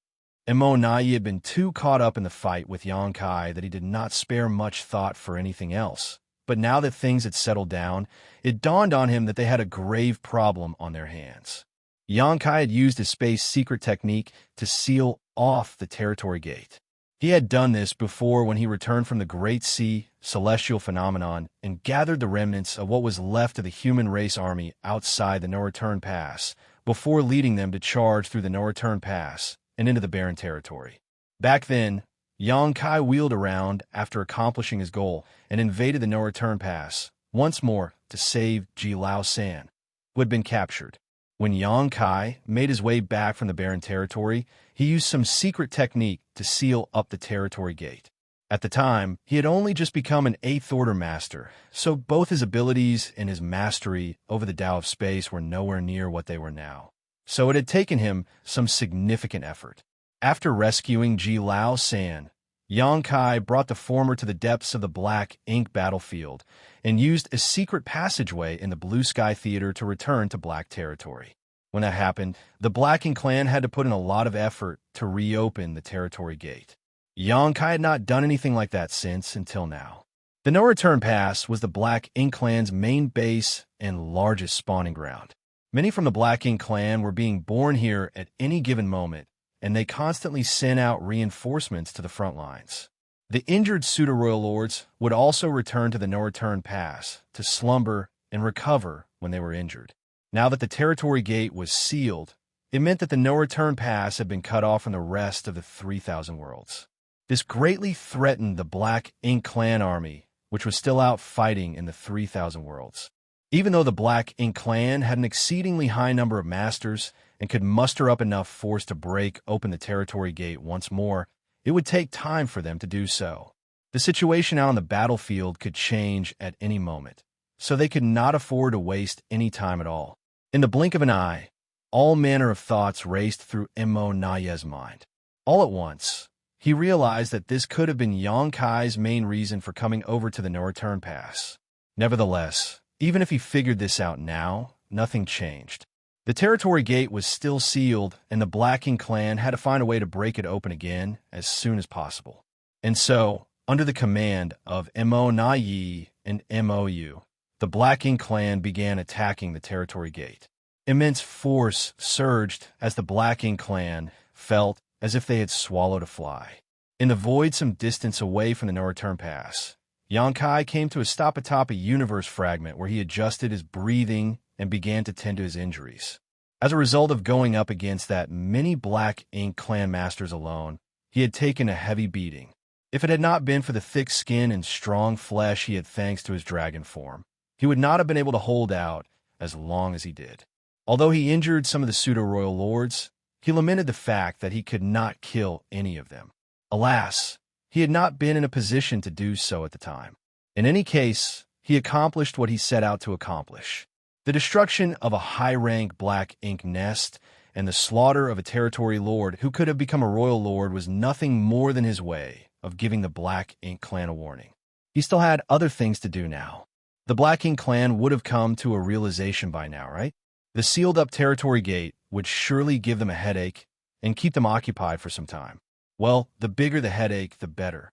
Xianxia had been too caught up in the fight with Xianxia that he did not spare much thought for anything else. But now that things had settled down, it dawned on him that they had a grave problem on their hands. Xianxia had used his space secret technique to seal off the territory gate. He had done this before when he returned from the Great Sea celestial phenomenon and gathered the remnants of what was left of the human race army outside the No-Return Pass before leading them to charge through the No-Return Pass and into the barren territory. Back then, Xianxia wheeled around after accomplishing his goal and invaded the No-Return Pass, once more to save Xianxia, who had been captured. When Xianxia made his way back from the barren territory, he used some secret technique to seal up the territory gate. At the time, he had only just become an Eighth Order master, so both his abilities and his mastery over the Tao of Space were nowhere near what they were now. So it had taken him some significant effort. After rescuing Xianxia, Xianxia brought the former to the depths of the Black Ink battlefield and used a secret passageway in the Blue Sky Theater to return to Black territory. When that happened, the Black Ink clan had to put in a lot of effort to reopen the territory gate. Xianxia had not done anything like that until now. The No-Return Pass was the Black Ink clan's main base and largest spawning ground. Many from the Black Ink clan were being born here at any given moment, and they constantly sent out reinforcements to the front lines. The injured pseudo-royal lords would also return to the No-Return Pass to slumber and recover when they were injured. Now that the territory gate was sealed, it meant that the No-Return Pass had been cut off from the rest of the 3,000 worlds. This greatly threatened the Black Ink clan army, which was still out fighting in the 3,000 worlds. Even though the Black Ink clan had an exceedingly high number of masters and could muster up enough force to break open the territory gate once more, it would take time for them to do so. The situation out on the battlefield could change at any moment, so they could not afford to waste any time at all. In the blink of an eye, all manner of thoughts raced through Xianxia's mind. All at once, he realized that this could have been Xianxia's main reason for coming over to the No-Return Pass. Nevertheless, even if he figured this out now, nothing changed. The territory gate was still sealed, and the Black Ink clan had to find a way to break it open again as soon as possible. And so, under the command of Xianxia and Mou, the Black Ink clan began attacking the territory gate. Immense force surged as the Black Ink clan felt as if they had swallowed a fly. In the void some distance away from the No-Return Pass, Xianxia came to a stop atop a universe fragment where he adjusted his breathing and began to tend to his injuries. As a result of going up against that many Black Ink clan masters alone, he had taken a heavy beating. If it had not been for the thick skin and strong flesh he had thanks to his dragon form, he would not have been able to hold out as long as he did. Although he injured some of the pseudo-royal lords, he lamented the fact that he could not kill any of them. Alas, he had not been in a position to do so at the time. In any case, he accomplished what he set out to accomplish. The destruction of a high-rank black ink nest and the slaughter of a territory lord who could have become a royal lord was nothing more than his way of giving the Black Ink clan a warning. He still had other things to do now. The Black Ink clan would have come to a realization by now, right? The sealed-up territory gate would surely give them a headache and keep them occupied for some time. Well, the bigger the headache, the better.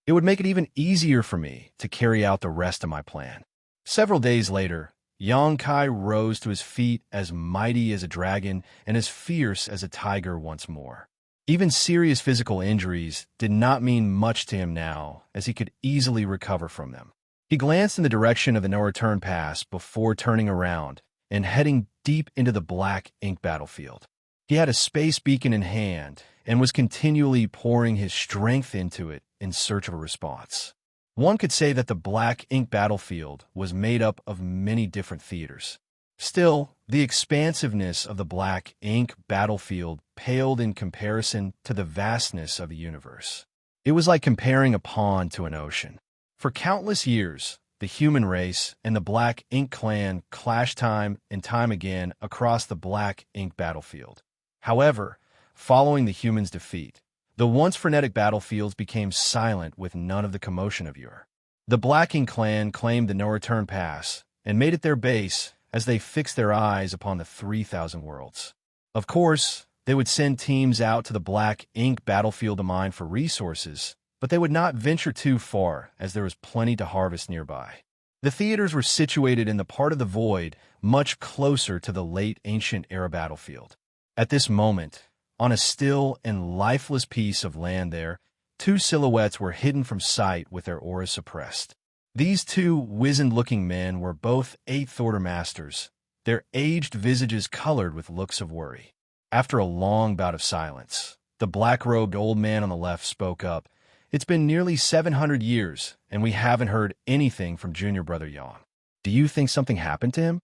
It would make it even easier for me to carry out the rest of my plan. Several days later, Xianxia rose to his feet as mighty as a dragon and as fierce as a tiger once more. Even serious physical injuries did not mean much to him now, as he could easily recover from them. He glanced in the direction of the no-return pass before turning around and heading deep into the Black Ink battlefield. He had a space beacon in hand and was continually pouring his strength into it in search of a response. One could say that the Black Ink battlefield was made up of many different theaters. Still, the expansiveness of the Black Ink battlefield paled in comparison to the vastness of the universe. It was like comparing a pond to an ocean. For countless years, the human race and the Black Ink clan clashed time and time again across the Black Ink battlefield. However, following the humans' defeat, the once frenetic battlefields became silent with none of the commotion of yore. The Black Ink clan claimed the no-return pass and made it their base as they fixed their eyes upon the 3,000 worlds. Of course, they would send teams out to the Black Ink battlefield to mine for resources, but they would not venture too far as there was plenty to harvest nearby. The theaters were situated in the part of the void much closer to the late ancient era battlefield. At this moment, on a still and lifeless piece of land there, two silhouettes were hidden from sight with their auras suppressed. These two wizened-looking men were both Eighth-Order masters, their aged visages colored with looks of worry. After a long bout of silence, the black-robed old man on the left spoke up. "It's been nearly 700 years, and we haven't heard anything from Junior Brother Yang. Do you think something happened to him?"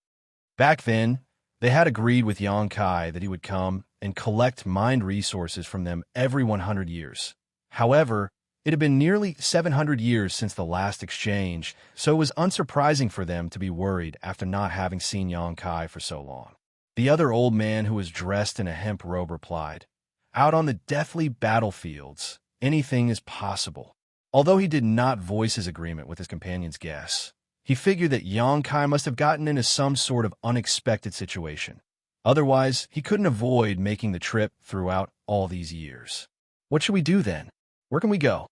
Back then, they had agreed with Xianxia that he would come and collect mined resources from them every 100 years. However, it had been nearly 700 years since the last exchange, so it was unsurprising for them to be worried after not having seen Xianxia for so long. The other old man, who was dressed in a hemp robe, replied, "Out on the deathly battlefields, anything is possible." Although he did not voice his agreement with his companion's guess, he figured that Xianxia must have gotten into some sort of unexpected situation. Otherwise, he couldn't avoid making the trip throughout all these years. What should we do then? Where can we go?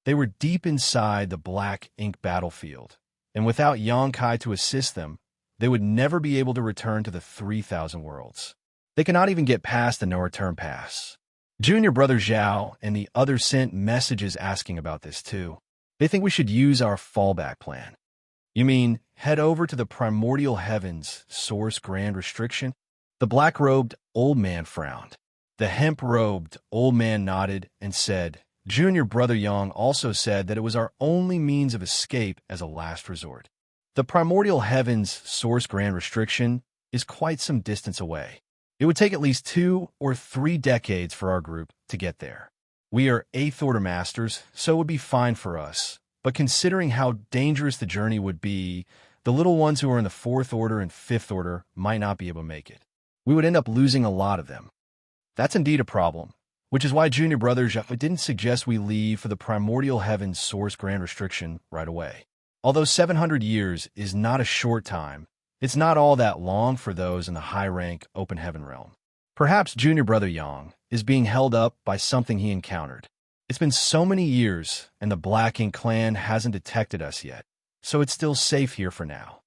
They were deep inside the Black Ink battlefield, and without Xianxia to assist them, they would never be able to return to the 3,000 worlds. They could not even get past the no-return pass. Junior Brother Zhao and the others sent messages asking about this too. They think we should use our fallback plan. You mean, head over to the primordial heavens source grand restriction? The black-robed old man frowned. The hemp-robed old man nodded and said, "Junior Brother Yang also said that it was our only means of escape as a last resort. The primordial heavens source grand restriction is quite some distance away. It would take at least 2 or 3 decades for our group to get there. We are Eighth-Order masters, so it would be fine for us. But considering how dangerous the journey would be, the little ones who are in the 4th Order and 5th Order might not be able to make it. We would end up losing a lot of them. That's indeed a problem, which is why Junior Brother Zhao didn't suggest we leave for the primordial heavens source grand restriction right away. Although 700 years is not a short time, it's not all that long for those in the high-rank open heaven realm. Perhaps Junior Brother Yang is being held up by something he encountered. It's been so many years, and the Black Ink clan hasn't detected us yet, so it's still safe here for now.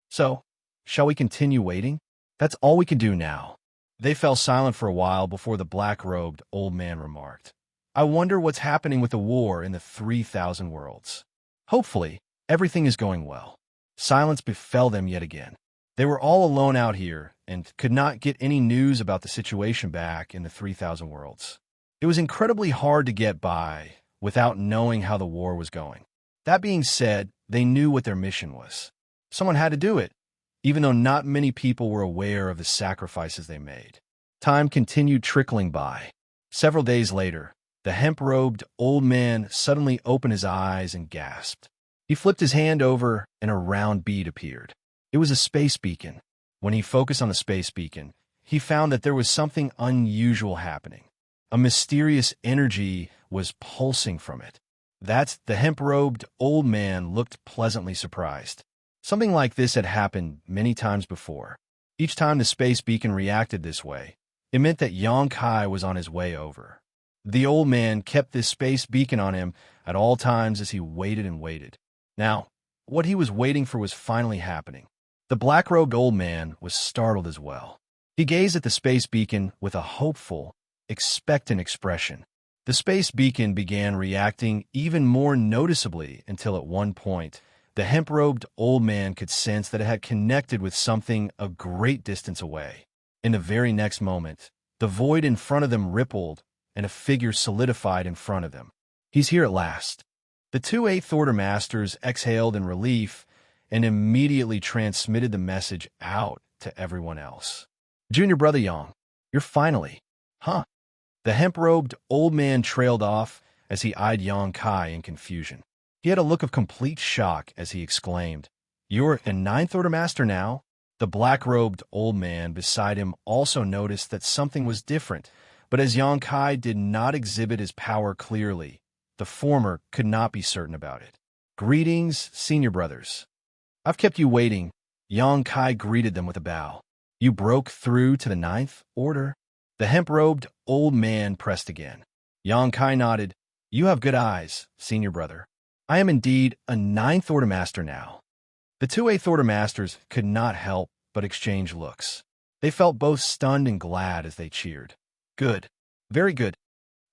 So, shall we continue waiting? That's all we can do now." They fell silent for a while before the black-robed old man remarked, "I wonder what's happening with the war in the 3,000 worlds. Hopefully, everything is going well." Silence befell them yet again. They were all alone out here and could not get any news about the situation back in the 3,000 worlds. It was incredibly hard to get by without knowing how the war was going. That being said, they knew what their mission was. Someone had to do it, even though not many people were aware of the sacrifices they made. Time continued trickling by. Several days later, The hemp-robed old man suddenly opened his eyes and gasped. He flipped his hand over, and a round bead appeared. It was a space beacon. When he focused on the space beacon, he found that there was something unusual happening. A mysterious energy was pulsing from it. The hemp-robed old man looked pleasantly surprised. Something like this had happened many times before. Each time the space beacon reacted this way, it meant that Xianxia was on his way over. The old man kept this space beacon on him at all times as he waited and waited. Now, what he was waiting for was finally happening. The black-robed old man was startled as well. He gazed at the space beacon with a hopeful, expectant expression. The space beacon began reacting even more noticeably until at one point, the hemp-robed old man could sense that it had connected with something a great distance away. In the very next moment, the void in front of them rippled, and a figure solidified in front of them. He's here at last. The two Eighth-Order Masters exhaled in relief and immediately transmitted the message out to everyone else. Junior Brother Yang, you're finally... Huh? The hemp-robed old man trailed off as he eyed Xianxia in confusion. He had a look of complete shock as he exclaimed, "You're a Ninth-Order Master now?" The black-robed old man beside him also noticed that something was different, but as Xianxia did not exhibit his power clearly, the former could not be certain about it. "Greetings, senior brothers. I've kept you waiting." Xianxia greeted them with a bow. "You broke through to the Ninth Order?" The hemp-robed old man pressed again. Xianxia nodded. "You have good eyes, senior brother. I am indeed a Ninth Order Master now." The two Eighth Order Masters could not help but exchange looks. They felt both stunned and glad as they cheered. "Good. Very good."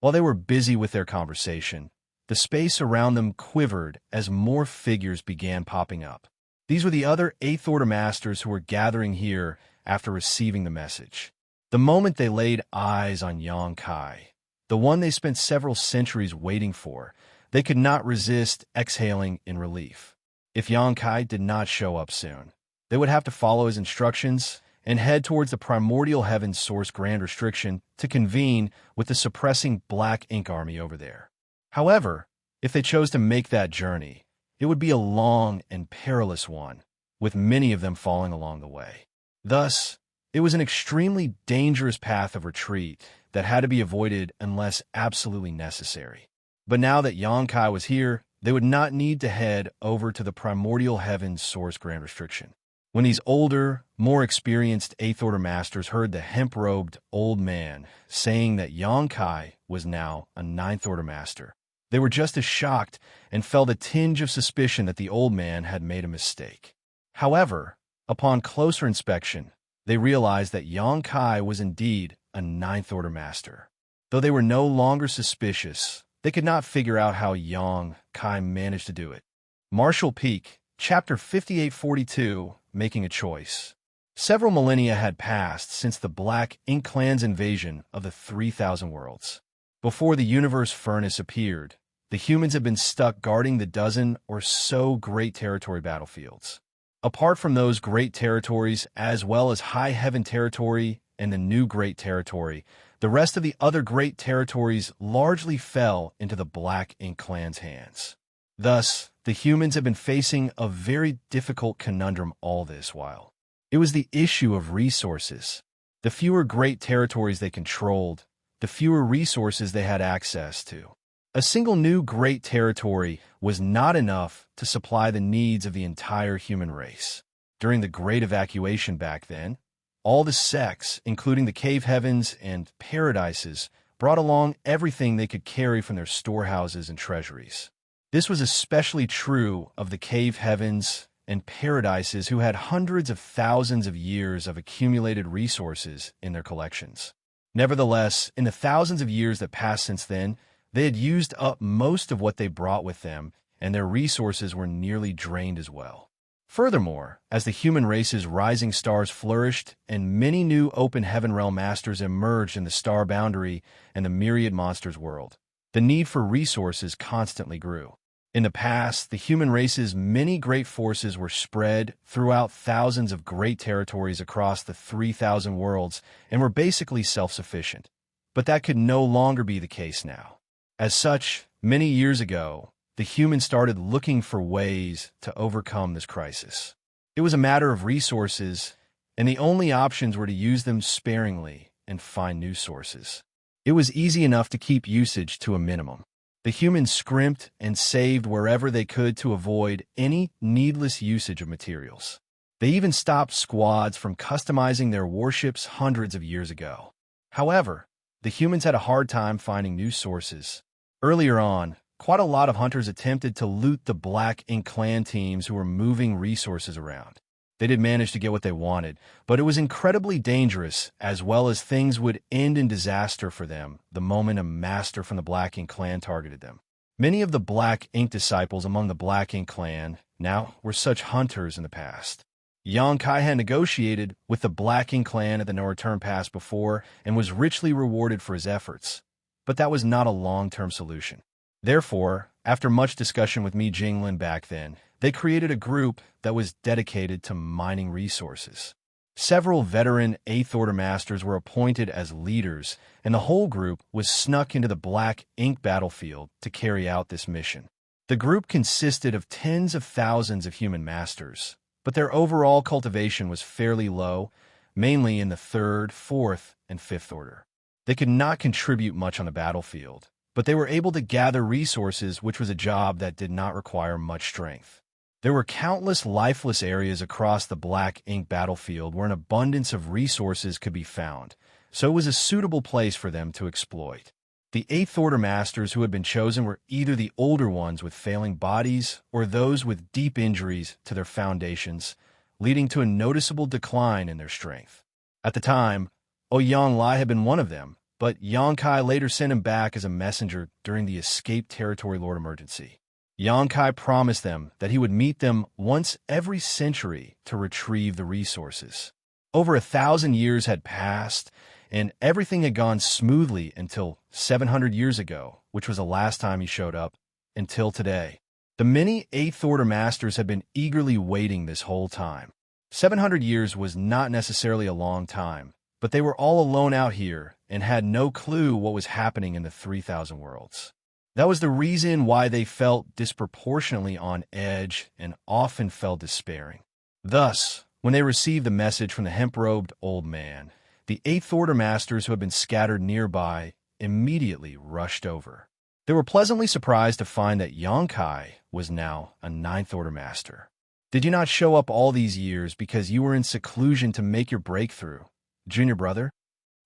While they were busy with their conversation, the space around them quivered as more figures began popping up. These were the other Eighth Order Masters who were gathering here after receiving the message. The moment they laid eyes on Xianxia, the one they spent several centuries waiting for, they could not resist exhaling in relief. If Xianxia did not show up soon, they would have to follow his instructions and head towards the primordial heaven's source Grand Restriction to convene with the suppressing Black Ink Army over there. However, if they chose to make that journey, it would be a long and perilous one, with many of them falling along the way. Thus, it was an extremely dangerous path of retreat that had to be avoided unless absolutely necessary. But now that Xianxia was here, they would not need to head over to the primordial heaven's source Grand Restriction. When these older, more experienced Eighth Order Masters heard the hemp-robed old man saying that Xianxia was now a Ninth Order Master, they were just as shocked and felt a tinge of suspicion that the old man had made a mistake. However, upon closer inspection, they realized that Xianxia was indeed a Ninth Order Master. Though they were no longer suspicious, they could not figure out how Xianxia managed to do it. Martial Peak, Chapter 5842, Making a Choice. Several millennia had passed since the Black Ink Clan's invasion of the 3,000 worlds. Before the universe furnace appeared, the humans had been stuck guarding the dozen or so great territory battlefields. Apart from those great territories, as well as High Heaven Territory and the New Great Territory, the rest of the other great territories largely fell into the Black Ink Clan's hands. Thus, the humans have been facing a very difficult conundrum all this while. It was the issue of resources. The fewer great territories they controlled, the fewer resources they had access to. A single new great territory was not enough to supply the needs of the entire human race. During the Great Evacuation back then, all the sects, including the cave heavens and paradises, brought along everything they could carry from their storehouses and treasuries. This was especially true of the cave heavens and paradises who had hundreds of thousands of years of accumulated resources in their collections. Nevertheless, in the thousands of years that passed since then, they had used up most of what they brought with them, and their resources were nearly drained as well. Furthermore, as the human race's rising stars flourished and many new open heaven realm masters emerged in the star boundary and the Myriad monsters world, the need for resources constantly grew. In the past, the human race's many great forces were spread throughout thousands of great territories across the 3,000 worlds and were basically self-sufficient. But that could no longer be the case now. As such, many years ago, the humans started looking for ways to overcome this crisis. It was a matter of resources, and the only options were to use them sparingly and find new sources. It was easy enough to keep usage to a minimum. The humans scrimped and saved wherever they could to avoid any needless usage of materials. They even stopped squads from customizing their warships hundreds of years ago. However, the humans had a hard time finding new sources. Earlier on, quite a lot of hunters attempted to loot the Black Ink clan teams who were moving resources around. They did manage to get what they wanted, but it was incredibly dangerous, as well as things would end in disaster for them the moment a master from the Black Ink clan targeted them. Many of the Black Ink disciples among the Black Ink clan now were such hunters in the past. Xianxia had negotiated with the Black Ink clan at the No Return Pass before and was richly rewarded for his efforts, but that was not a long-term solution. Therefore, after much discussion with Mi Jinglin back then, they created a group that was dedicated to mining resources. Several veteran 8th Order Masters were appointed as leaders, and the whole group was snuck into the Black Ink battlefield to carry out this mission. The group consisted of tens of thousands of human masters, but their overall cultivation was fairly low, mainly in the 3rd, 4th, and 5th Order. They could not contribute much on the battlefield, but they were able to gather resources, which was a job that did not require much strength. There were countless lifeless areas across the Black Ink battlefield where an abundance of resources could be found, so it was a suitable place for them to exploit. The 8th Order Masters who had been chosen were either the older ones with failing bodies or those with deep injuries to their foundations, leading to a noticeable decline in their strength. At the time, Ouyang had been one of them, but Xianxia later sent him back as a messenger during the Escape Territory Lord emergency. Xianxia promised them that he would meet them once every century to retrieve the resources. Over 1,000 years had passed, and everything had gone smoothly until 700 years ago, which was the last time he showed up, until today. The many 8th Order Masters had been eagerly waiting this whole time. 700 years was not necessarily a long time, but they were all alone out here and had no clue what was happening in the 3,000 worlds. That was the reason why they felt disproportionately on edge and often felt despairing. Thus, when they received the message from the hemp-robed old man, the 8th Order Masters who had been scattered nearby immediately rushed over. They were pleasantly surprised to find that Xianxia was now a 9th Order Master. Did you not show up all these years because you were in seclusion to make your breakthrough, junior brother?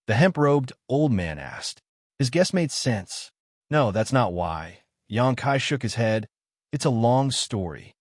The hemp-robed old man asked. His guess made sense. No, that's not why. Xianxia shook his head. It's a long story.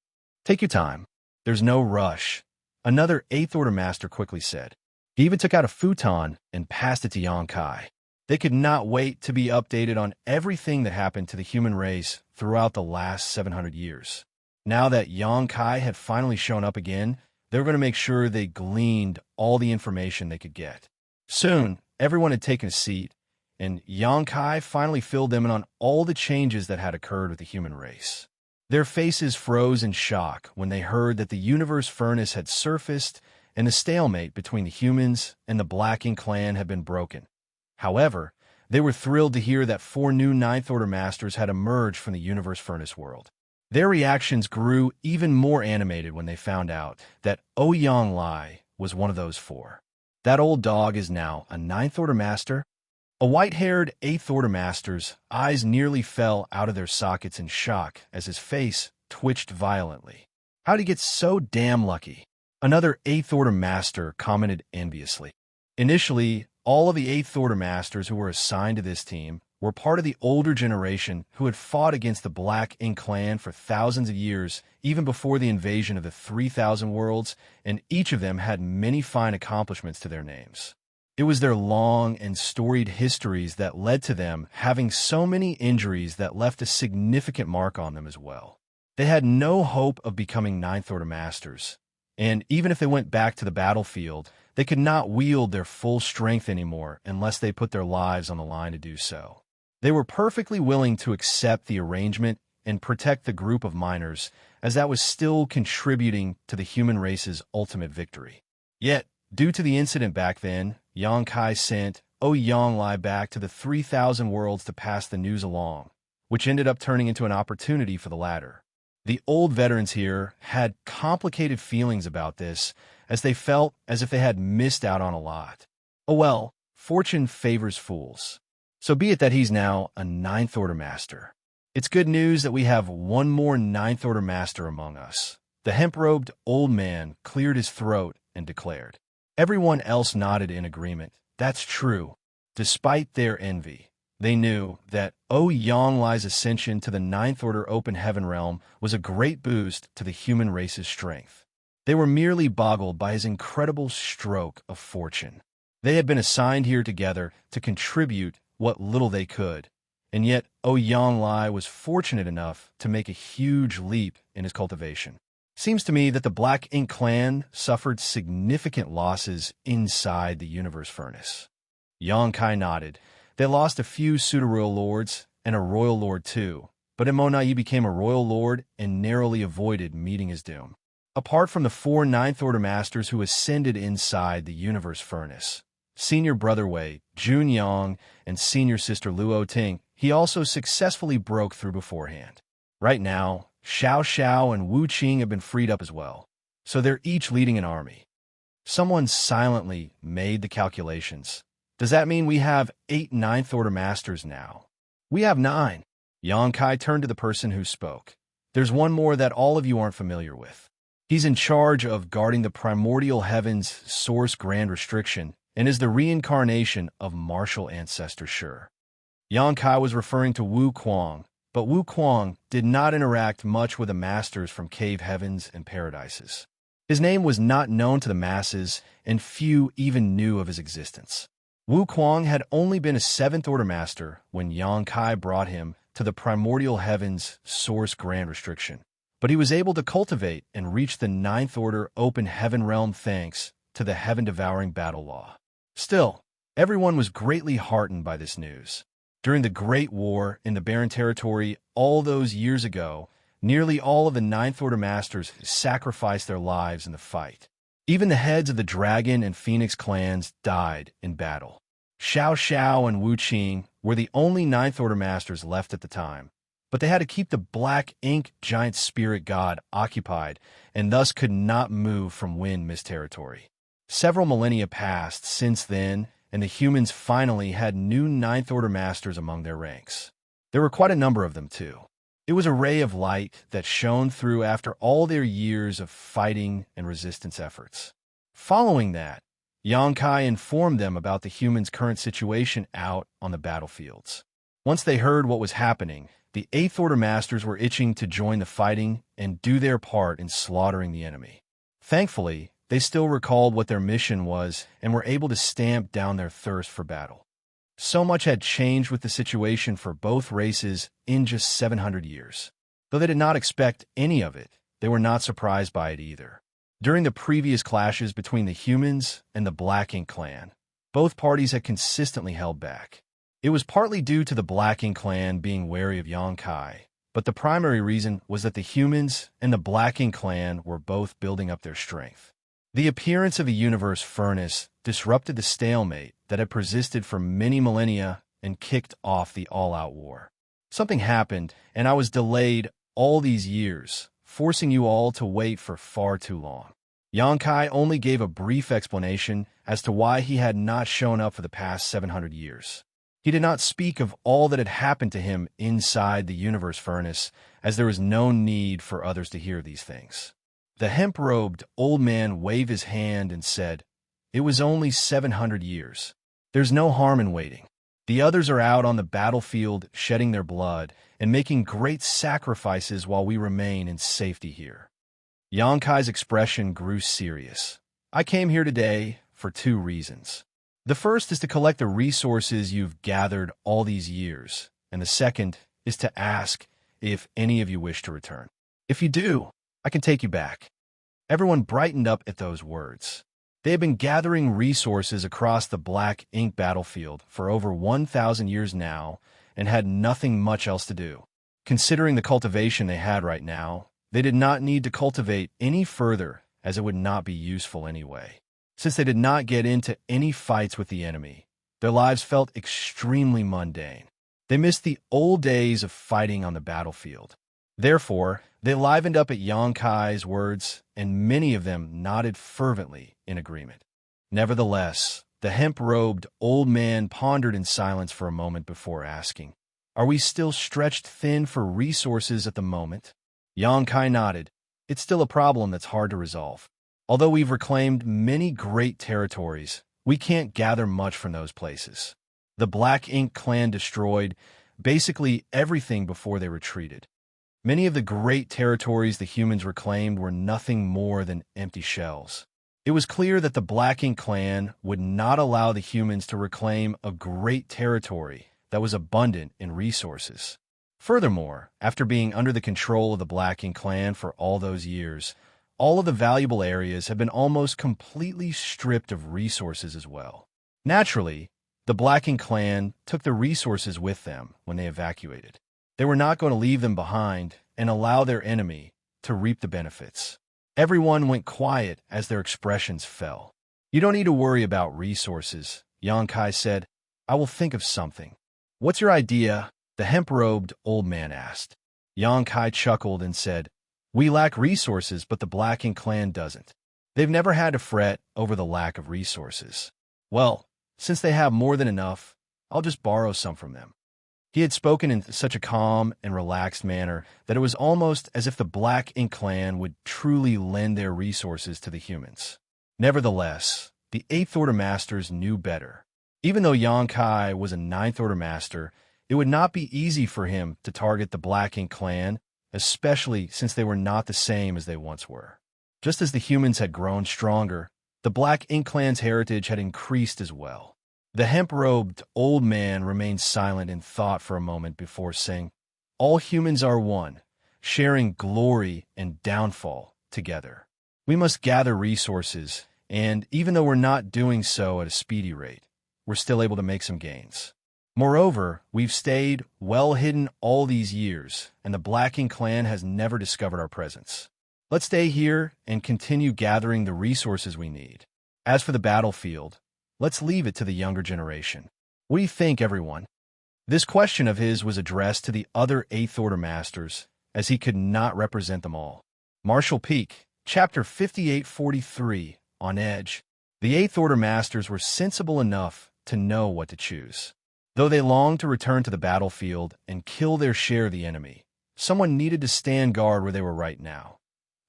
Take your time. There's no rush. Another 8th Order Master quickly said. He even took out a futon and passed it to Xianxia. They could not wait to be updated on everything that happened to the human race throughout the last 700 years. Now that Xianxia had finally shown up again, they were going to make sure they gleaned all the information they could get. Soon, everyone had taken a seat, and Xianxia finally filled them in on all the changes that had occurred with the human race. Their faces froze in shock when they heard that the universe furnace had surfaced and the stalemate between the humans and the Black Ink clan had been broken. However, they were thrilled to hear that 4 new 9th Order Masters had emerged from the universe furnace world. Their reactions grew even more animated when they found out that Ouyang was one of those 4. That old dog is now a 9th Order Master. A white-haired 8th Order Master's eyes nearly fell out of their sockets in shock as his face twitched violently. How'd he get so damn lucky? Another 8th Order Master commented enviously. Initially, all of the 8th Order Masters who were assigned to this team were part of the older generation who had fought against the Black Ink clan for thousands of years, even before the invasion of the 3,000 worlds, and each of them had many fine accomplishments to their names. It was their long and storied histories that led to them having so many injuries that left a significant mark on them as well. They had no hope of becoming 9th Order Masters, and even if they went back to the battlefield, they could not wield their full strength anymore unless they put their lives on the line to do so. They were perfectly willing to accept the arrangement and protect the group of miners, as that was still contributing to the human race's ultimate victory. Yet, due to the incident back then, Xianxia sent Ouyang back to the 3,000 worlds to pass the news along, which ended up turning into an opportunity for the latter. The old veterans here had complicated feelings about this, as they felt as if they had missed out on a lot. Oh well, fortune favors fools. So be it that he's now a Ninth Order Master. It's good news that we have one more Ninth Order Master among us. The hemp-robed old man cleared his throat and declared. Everyone else nodded in agreement. That's true. Despite their envy, they knew that Xianxia's ascension to the Ninth Order Open Heaven realm was a great boost to the human race's strength. They were merely boggled by his incredible stroke of fortune. They had been assigned here together to contribute what little they could, and yet Xianxia was fortunate enough to make a huge leap in his cultivation. Seems to me that the Black Ink clan suffered significant losses inside the universe furnace. Xianxia nodded. They lost a few pseudo-royal lords and a royal lord too, but Immortal became a royal lord and narrowly avoided meeting his doom. Apart from the 4 Ninth Order Masters who ascended inside the universe furnace, Senior Brother Wei, Jun Yang, and Senior Sister Luo Ting, he also successfully broke through beforehand. Right now, Xiao and Wu Qing have been freed up as well, so they're each leading an army. Someone silently made the calculations. Does that mean we have 8 Ninth Order Masters now? We have 9. Xianxia turned to the person who spoke. There's one more that all of you aren't familiar with. He's in charge of guarding the primordial heaven's source grand restriction and is the reincarnation of martial ancestor Sure. Xianxia was referring to Wu Kuang, but Wu Kuang did not interact much with the masters from cave heavens and paradises. His name was not known to the masses, and few even knew of his existence. Wu Kuang had only been a 7th Order Master when Xianxia brought him to the primordial heavens source grand restriction, but he was able to cultivate and reach the 9th Order open heaven realm thanks to the heaven-devouring battle law. Still, everyone was greatly heartened by this news. During the Great War in the Barren Territory all those years ago, nearly all of the 9th Order Masters sacrificed their lives in the fight. Even the heads of the Dragon and Phoenix clans died in battle. Xiao and Wu Qing were the only 9th Order Masters left at the time, but they had to keep the Black Ink giant spirit god occupied and thus could not move from Wind Mist territory. Several millennia passed since then, and the humans finally had new 9th Order Masters among their ranks. There were quite a number of them, too. It was a ray of light that shone through after all their years of fighting and resistance efforts. Following that, Xianxia informed them about the humans' current situation out on the battlefields. Once they heard what was happening, the 8th Order Masters were itching to join the fighting and do their part in slaughtering the enemy. Thankfully, they still recalled what their mission was and were able to stamp down their thirst for battle. So much had changed with the situation for both races in just 700 years. Though they did not expect any of it, they were not surprised by it either. During the previous clashes between the humans and the Black Ink clan, both parties had consistently held back. It was partly due to the Black Ink clan being wary of Xianxia, but the primary reason was that the humans and the Black Ink clan were both building up their strength. The appearance of a universe furnace disrupted the stalemate that had persisted for many millennia and kicked off the all-out war. Something happened, and I was delayed all these years, forcing you all to wait for far too long. Xianxia only gave a brief explanation as to why he had not shown up for the past 700 years. He did not speak of all that had happened to him inside the universe furnace, as there was no need for others to hear these things. The hemp-robed old man waved his hand and said, "It was only 700 years. There's no harm in waiting. The others are out on the battlefield shedding their blood and making great sacrifices while we remain in safety here." Xianxia's expression grew serious. "I came here today for 2 reasons. The first is to collect the resources you've gathered all these years, and the second is to ask if any of you wish to return. If you do, I can take you back." Everyone brightened up at those words. They had been gathering resources across the Black Ink battlefield for over 1,000 years now and had nothing much else to do. Considering the cultivation they had right now, they did not need to cultivate any further as it would not be useful anyway. Since they did not get into any fights with the enemy, their lives felt extremely mundane. They missed the old days of fighting on the battlefield. Therefore, they livened up at Xianxia's words, and many of them nodded fervently in agreement. Nevertheless, the hemp-robed old man pondered in silence for a moment before asking, "Are we still stretched thin for resources at the moment?" Xianxia nodded. "It's still a problem that's hard to resolve. Although we've reclaimed many great territories, we can't gather much from those places. The Black Ink clan destroyed basically everything before they retreated. Many of the great territories the humans reclaimed were nothing more than empty shells. It was clear that the Black Ink clan would not allow the humans to reclaim a great territory that was abundant in resources. Furthermore, after being under the control of the Black Ink clan for all those years, all of the valuable areas have been almost completely stripped of resources as well. Naturally, the Black Ink clan took the resources with them when they evacuated. They were not going to leave them behind and allow their enemy to reap the benefits. Everyone went quiet as their expressions fell. "You don't need to worry about resources," Xianxia said. "I will think of something." "What's your idea?" the hemp-robed old man asked. Xianxia chuckled and said, "We lack resources, but the Black Ink clan doesn't. They've never had to fret over the lack of resources. Well, since they have more than enough, I'll just borrow some from them." He had spoken in such a calm and relaxed manner that it was almost as if the Black Ink clan would truly lend their resources to the humans. Nevertheless, the 8th Order Masters knew better. Even though Xianxia was a 9th Order Master, it would not be easy for him to target the Black Ink clan, especially since they were not the same as they once were. Just as the humans had grown stronger, the Black Ink clan's heritage had increased as well. The hemp-robed old man remained silent in thought for a moment before saying, "All humans are one, sharing glory and downfall together. We must gather resources, and even though we're not doing so at a speedy rate, we're still able to make some gains. Moreover, we've stayed well hidden all these years, and the Black Ink clan has never discovered our presence. Let's stay here and continue gathering the resources we need. As for the battlefield, let's leave it to the younger generation. What do you think, everyone?" This question of his was addressed to the other 8th Order Masters, as he could not represent them all. Martial Peak, Chapter 5843, On Edge. The 8th Order Masters were sensible enough to know what to choose. Though they longed to return to the battlefield and kill their share of the enemy, someone needed to stand guard where they were right now.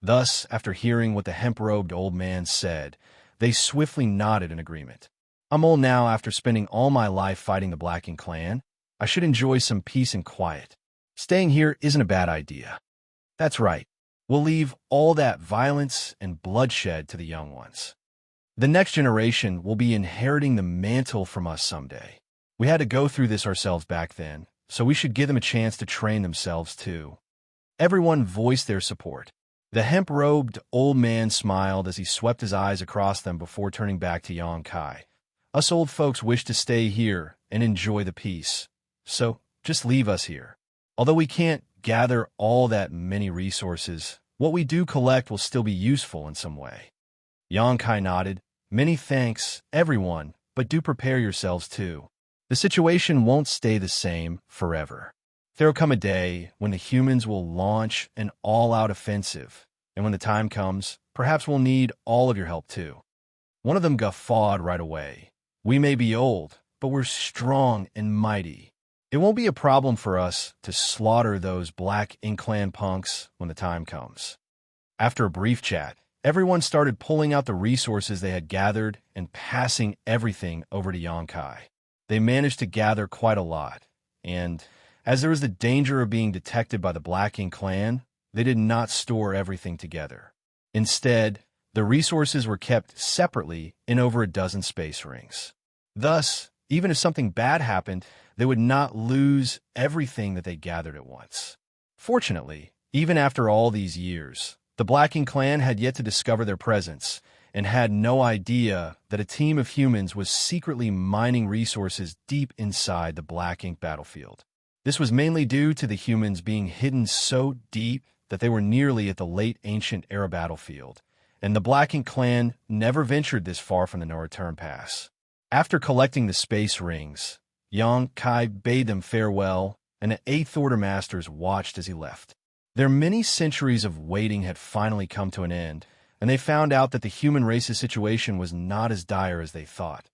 Thus, after hearing what the hemp-robed old man said, they swiftly nodded in agreement. "I'm old now after spending all my life fighting the Black Ink clan. I should enjoy some peace and quiet. Staying here isn't a bad idea." "That's right. We'll leave all that violence and bloodshed to the young ones. The next generation will be inheriting the mantle from us someday. We had to go through this ourselves back then, so we should give them a chance to train themselves too." Everyone voiced their support. The hemp-robed old man smiled as he swept his eyes across them before turning back to Xianxia. "Us old folks wish to stay here and enjoy the peace, so just leave us here. Although we can't gather all that many resources, what we do collect will still be useful in some way." Xianxia nodded. "Many thanks, everyone, but do prepare yourselves too. The situation won't stay the same forever. There will come a day when the humans will launch an all-out offensive, and when the time comes, perhaps we'll need all of your help too." One of them guffawed right away. "We may be old, but we're strong and mighty. It won't be a problem for us to slaughter those Black Ink clan punks when the time comes." After a brief chat, everyone started pulling out the resources they had gathered and passing everything over to Xianxia. They managed to gather quite a lot, and as there was the danger of being detected by the Black Ink clan, they did not store everything together. Instead, the resources were kept separately in over a dozen space rings. Thus, even if something bad happened, they would not lose everything that they gathered at once. Fortunately, even after all these years, the Black Ink clan had yet to discover their presence and had no idea that a team of humans was secretly mining resources deep inside the Black Ink battlefield. This was mainly due to the humans being hidden so deep that they were nearly at the late Ancient Era battlefield, and the Black Ink clan never ventured this far from the No Return Pass. After collecting the space rings, Xianxia bade them farewell, and the Eighth Order masters watched as he left. Their many centuries of waiting had finally come to an end, and they found out that the human race's situation was not as dire as they thought.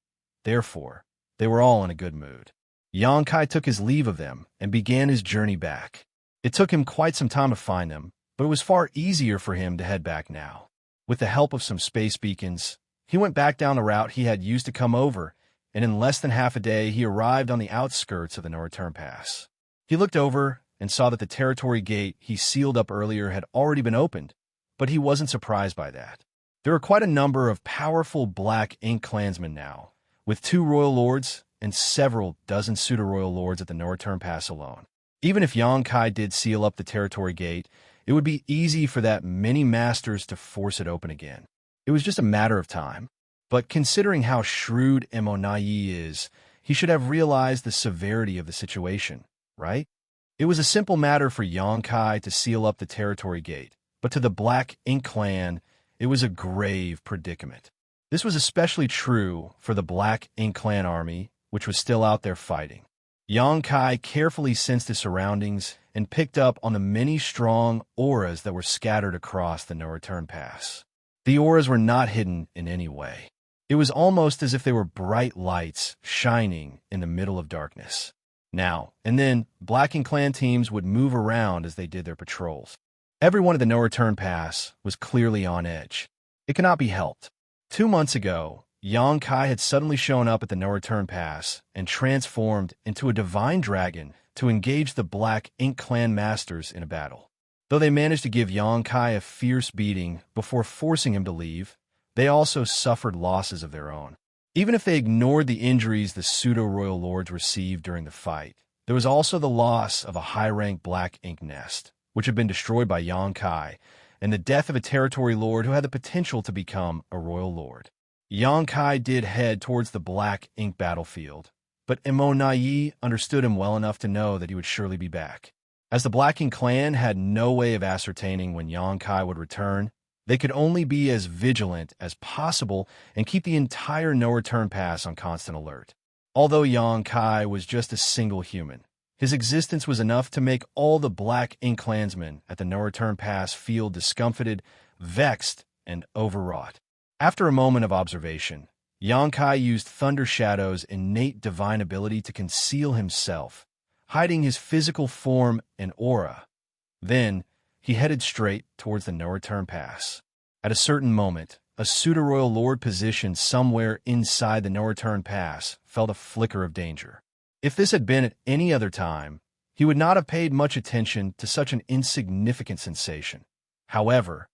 Therefore, they were all in a good mood. Xianxia took his leave of them and began his journey back. It took him quite some time to find them, but it was far easier for him to head back now. With the help of some space beacons, he went back down the route he had used to come over, and in less than half a day he arrived on the outskirts of the no-return pass. He looked over and saw that the territory gate he sealed up earlier had already been opened, but he wasn't surprised by that. There were quite a number of powerful Black Ink clansmen now, with 2 royal lords and several dozen pseudo-royal lords at the no-return pass alone. Even if Xianxia did seal up the territory gate, it would be easy for that many masters to force it open again. It was just a matter of time. But considering how shrewd Immortal is, he should have realized the severity of the situation, right? It was a simple matter for Xianxia to seal up the territory gate, but to the Black Ink clan, it was a grave predicament. This was especially true for the Black Ink clan army, which was still out there fighting. Xianxia carefully sensed his surroundings and picked up on the many strong auras that were scattered across the no-return pass. The auras were not hidden in any way. It was almost as if they were bright lights shining in the middle of darkness. Now and then, Black Ink clan teams would move around as they did their patrols. Everyone at the no-return pass was clearly on edge. It cannot be helped. 2 months ago, Xianxia had suddenly shown up at the no-return pass and transformed into a divine dragon to engage the Black Ink clan masters in a battle. Though they managed to give Xianxia a fierce beating before forcing him to leave, they also suffered losses of their own. Even if they ignored the injuries the pseudo-royal lords received during the fight, there was also the loss of a high-rank Black Ink nest, which had been destroyed by Xianxia, and the death of a territory lord who had the potential to become a royal lord. Xianxia did head towards the Black Ink battlefield, but Immortal understood him well enough to know that he would surely be back. As the Black Ink clan had no way of ascertaining when Xianxia would return, they could only be as vigilant as possible and keep the entire no-return pass on constant alert. Although Xianxia was just a single human, his existence was enough to make all the Black Ink clansmen at the no-return pass feel discomfited, vexed, and overwrought. After a moment of observation, Xianxia used Thunder Shadow's innate divine ability to conceal himself, hiding his physical form and aura. Then, he headed straight towards the no-return pass. At a certain moment, a pseudo-royal lord positioned somewhere inside the no-return pass felt a flicker of danger. If this had been at any other time, he would not have paid much attention to such an insignificant sensation. However,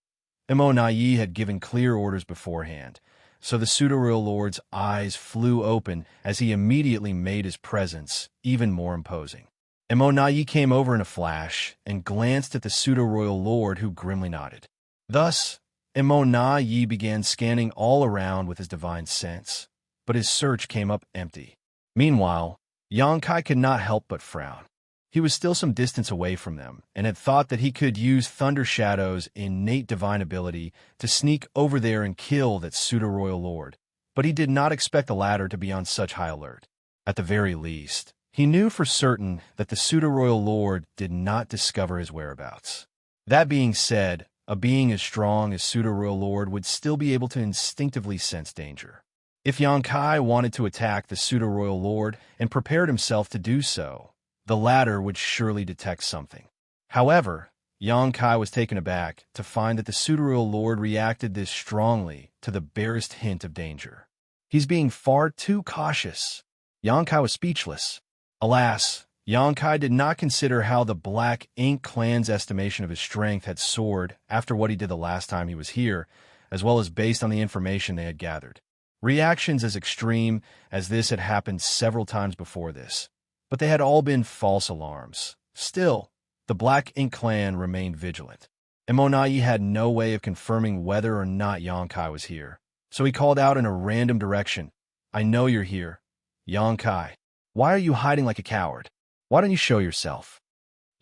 Immortal had given clear orders beforehand, so the pseudo-royal lord's eyes flew open as he immediately made his presence even more imposing. Immortal came over in a flash and glanced at the pseudo-royal lord, who grimly nodded. Thus, Immortal began scanning all around with his divine sense, but his search came up empty. Meanwhile, Xianxia could not help but frown. He was still some distance away from them, and had thought that he could use Thunder Shadow's innate divine ability to sneak over there and kill that pseudo-royal lord, but he did not expect the latter to be on such high alert. At the very least, he knew for certain that the pseudo-royal lord did not discover his whereabouts. That being said, a being as strong as pseudo-royal lord would still be able to instinctively sense danger. If Xianxia wanted to attack the pseudo-royal lord and prepared himself to do so, the latter would surely detect something. However, Xianxia was taken aback to find that the pseudo-royal lord reacted this strongly to the barest hint of danger. He's being far too cautious. Xianxia was speechless. Alas, Xianxia did not consider how the Black Ink clan's estimation of his strength had soared after what he did the last time he was here, as well as based on the information they had gathered. Reactions as extreme as this had happened several times before this, but they had all been false alarms. Still, the Black Ink clan remained vigilant. Immortal had no way of confirming whether or not Xianxia was here, so he called out in a random direction, "I know you're here. Xianxia, why are you hiding like a coward? Why don't you show yourself?"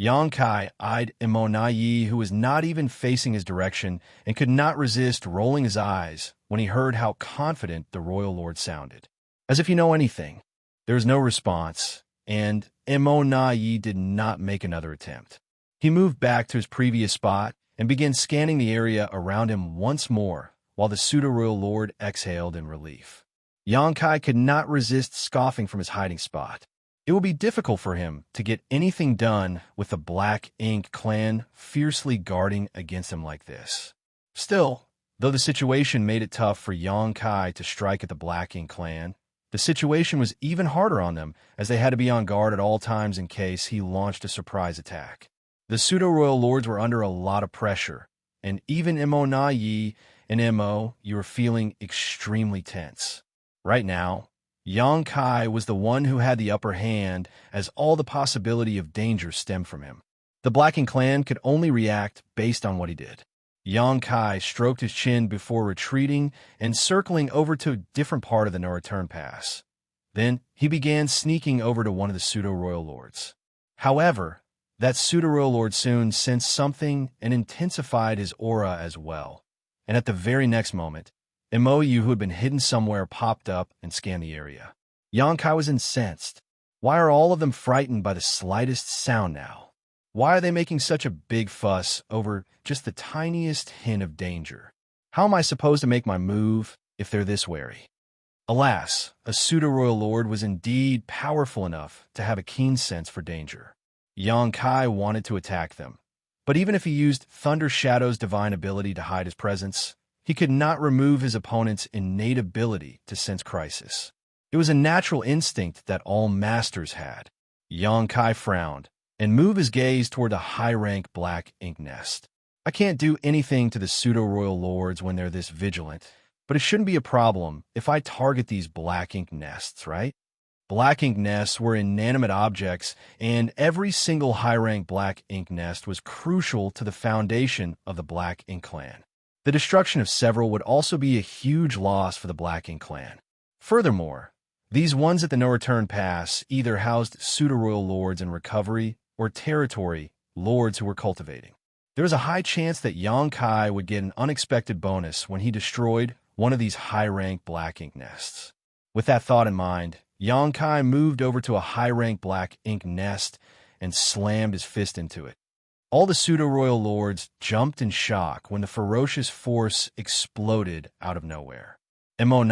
Xianxia eyed Immortal, who was not even facing his direction, and could not resist rolling his eyes when he heard how confident the royal lord sounded. "As if you know anything. There was no response, and Mo did not make another attempt. He moved back to his previous spot and began scanning the area around him once more, while the pseudo-royal lord exhaled in relief. Xianxia could not resist scoffing from his hiding spot. It would be difficult for him to get anything done with the Black Ink clan fiercely guarding against him like this. Still, though the situation made it tough for Xianxia to strike at the Black Ink clan, the situation was even harder on them as they had to be on guard at all times in case he launched a surprise attack. The pseudo-royal lords were under a lot of pressure, and even Mo and Mo, you were feeling extremely tense. Right now, Xianxia was the one who had the upper hand as all the possibility of danger stemmed from him. The Black Ink clan could only react based on what he did. Xianxia stroked his chin before retreating and circling over to a different part of the no-return pass. Then he began sneaking over to one of the pseudo-royal lords. However, that pseudo-royal lord soon sensed something and intensified his aura as well. And at the very next moment, Mo, who had been hidden somewhere, popped up and scanned the area. Xianxia was incensed. Why are all of them frightened by the slightest sound now? Why are they making such a big fuss over just the tiniest hint of danger? How am I supposed to make my move if they're this wary? Alas, a pseudo-royal lord was indeed powerful enough to have a keen sense for danger. Xianxia wanted to attack them, but even if he used Thunder Shadow's divine ability to hide his presence, he could not remove his opponent's innate ability to sense crisis. It was a natural instinct that all masters had. Xianxia frowned and moved his gaze toward the high-rank Black Ink nest. I can't do anything to the pseudo-royal lords when they're this vigilant, but it shouldn't be a problem if I target these Black Ink nests, right? Black Ink nests were inanimate objects, and every single high-rank Black Ink nest was crucial to the foundation of the Black Ink clan. The destruction of several would also be a huge loss for the Black Ink clan. Furthermore, these ones at the no-return pass either housed pseudo-royal lords in recovery or territory lords who were cultivating. There was a high chance that Xianxia would get an unexpected bonus when he destroyed one of these high-rank Black Ink nests. With that thought in mind, Xianxia moved over to a high-rank Black Ink nest and slammed his fist into it. All the pseudo-royal lords jumped in shock when the ferocious force exploded out of nowhere. Mo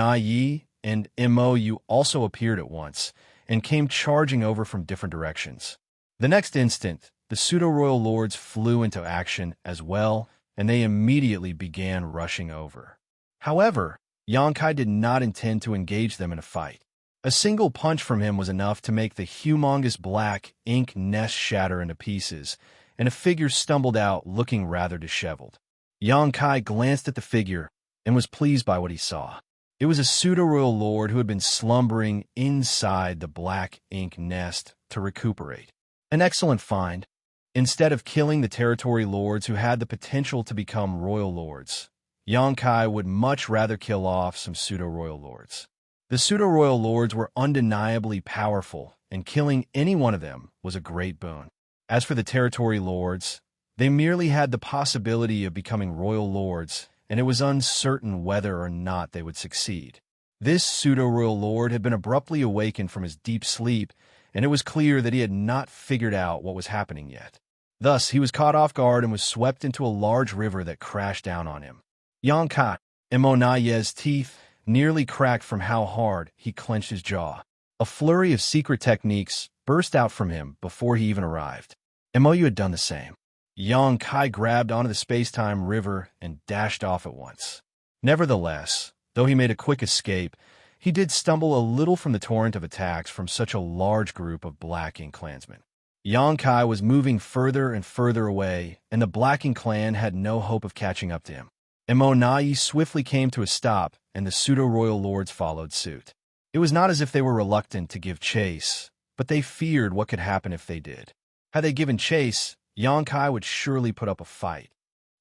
and Mo also appeared at once and came charging over from different directions. The next instant, the pseudo-royal lords flew into action as well, and they immediately began rushing over. However, Xianxia did not intend to engage them in a fight. A single punch from him was enough to make the humongous Black Ink nest shatter into pieces, and a figure stumbled out looking rather disheveled. Xianxia glanced at the figure and was pleased by what he saw. It was a pseudo-royal lord who had been slumbering inside the Black Ink nest to recuperate. An excellent find. Instead of killing the territory lords who had the potential to become royal lords, Xianxia would much rather kill off some pseudo-royal lords. The pseudo-royal lords were undeniably powerful, and killing any one of them was a great boon. As for the territory lords, they merely had the possibility of becoming royal lords, and it was uncertain whether or not they would succeed. This pseudo-royal lord had been abruptly awakened from his deep sleep, and it was clear that he had not figured out what was happening yet. Thus, he was caught off guard and was swept into a large river that crashed down on him. Mo's teeth nearly cracked from how hard he clenched his jaw. A flurry of secret techniques burst out from him before he even arrived. Mo had done the same. Xianxia grabbed onto the space-time river and dashed off at once. Nevertheless, though he made a quick escape, he did stumble a little from the torrent of attacks from such a large group of Black Ink clansmen. Xianxia was moving further and further away, and the Black Ink clan had no hope of catching up to him. Mo swiftly came to a stop, and the pseudo-royal lords followed suit. It was not as if they were reluctant to give chase, but they feared what could happen if they did. Had they given chase, Xianxia would surely put up a fight.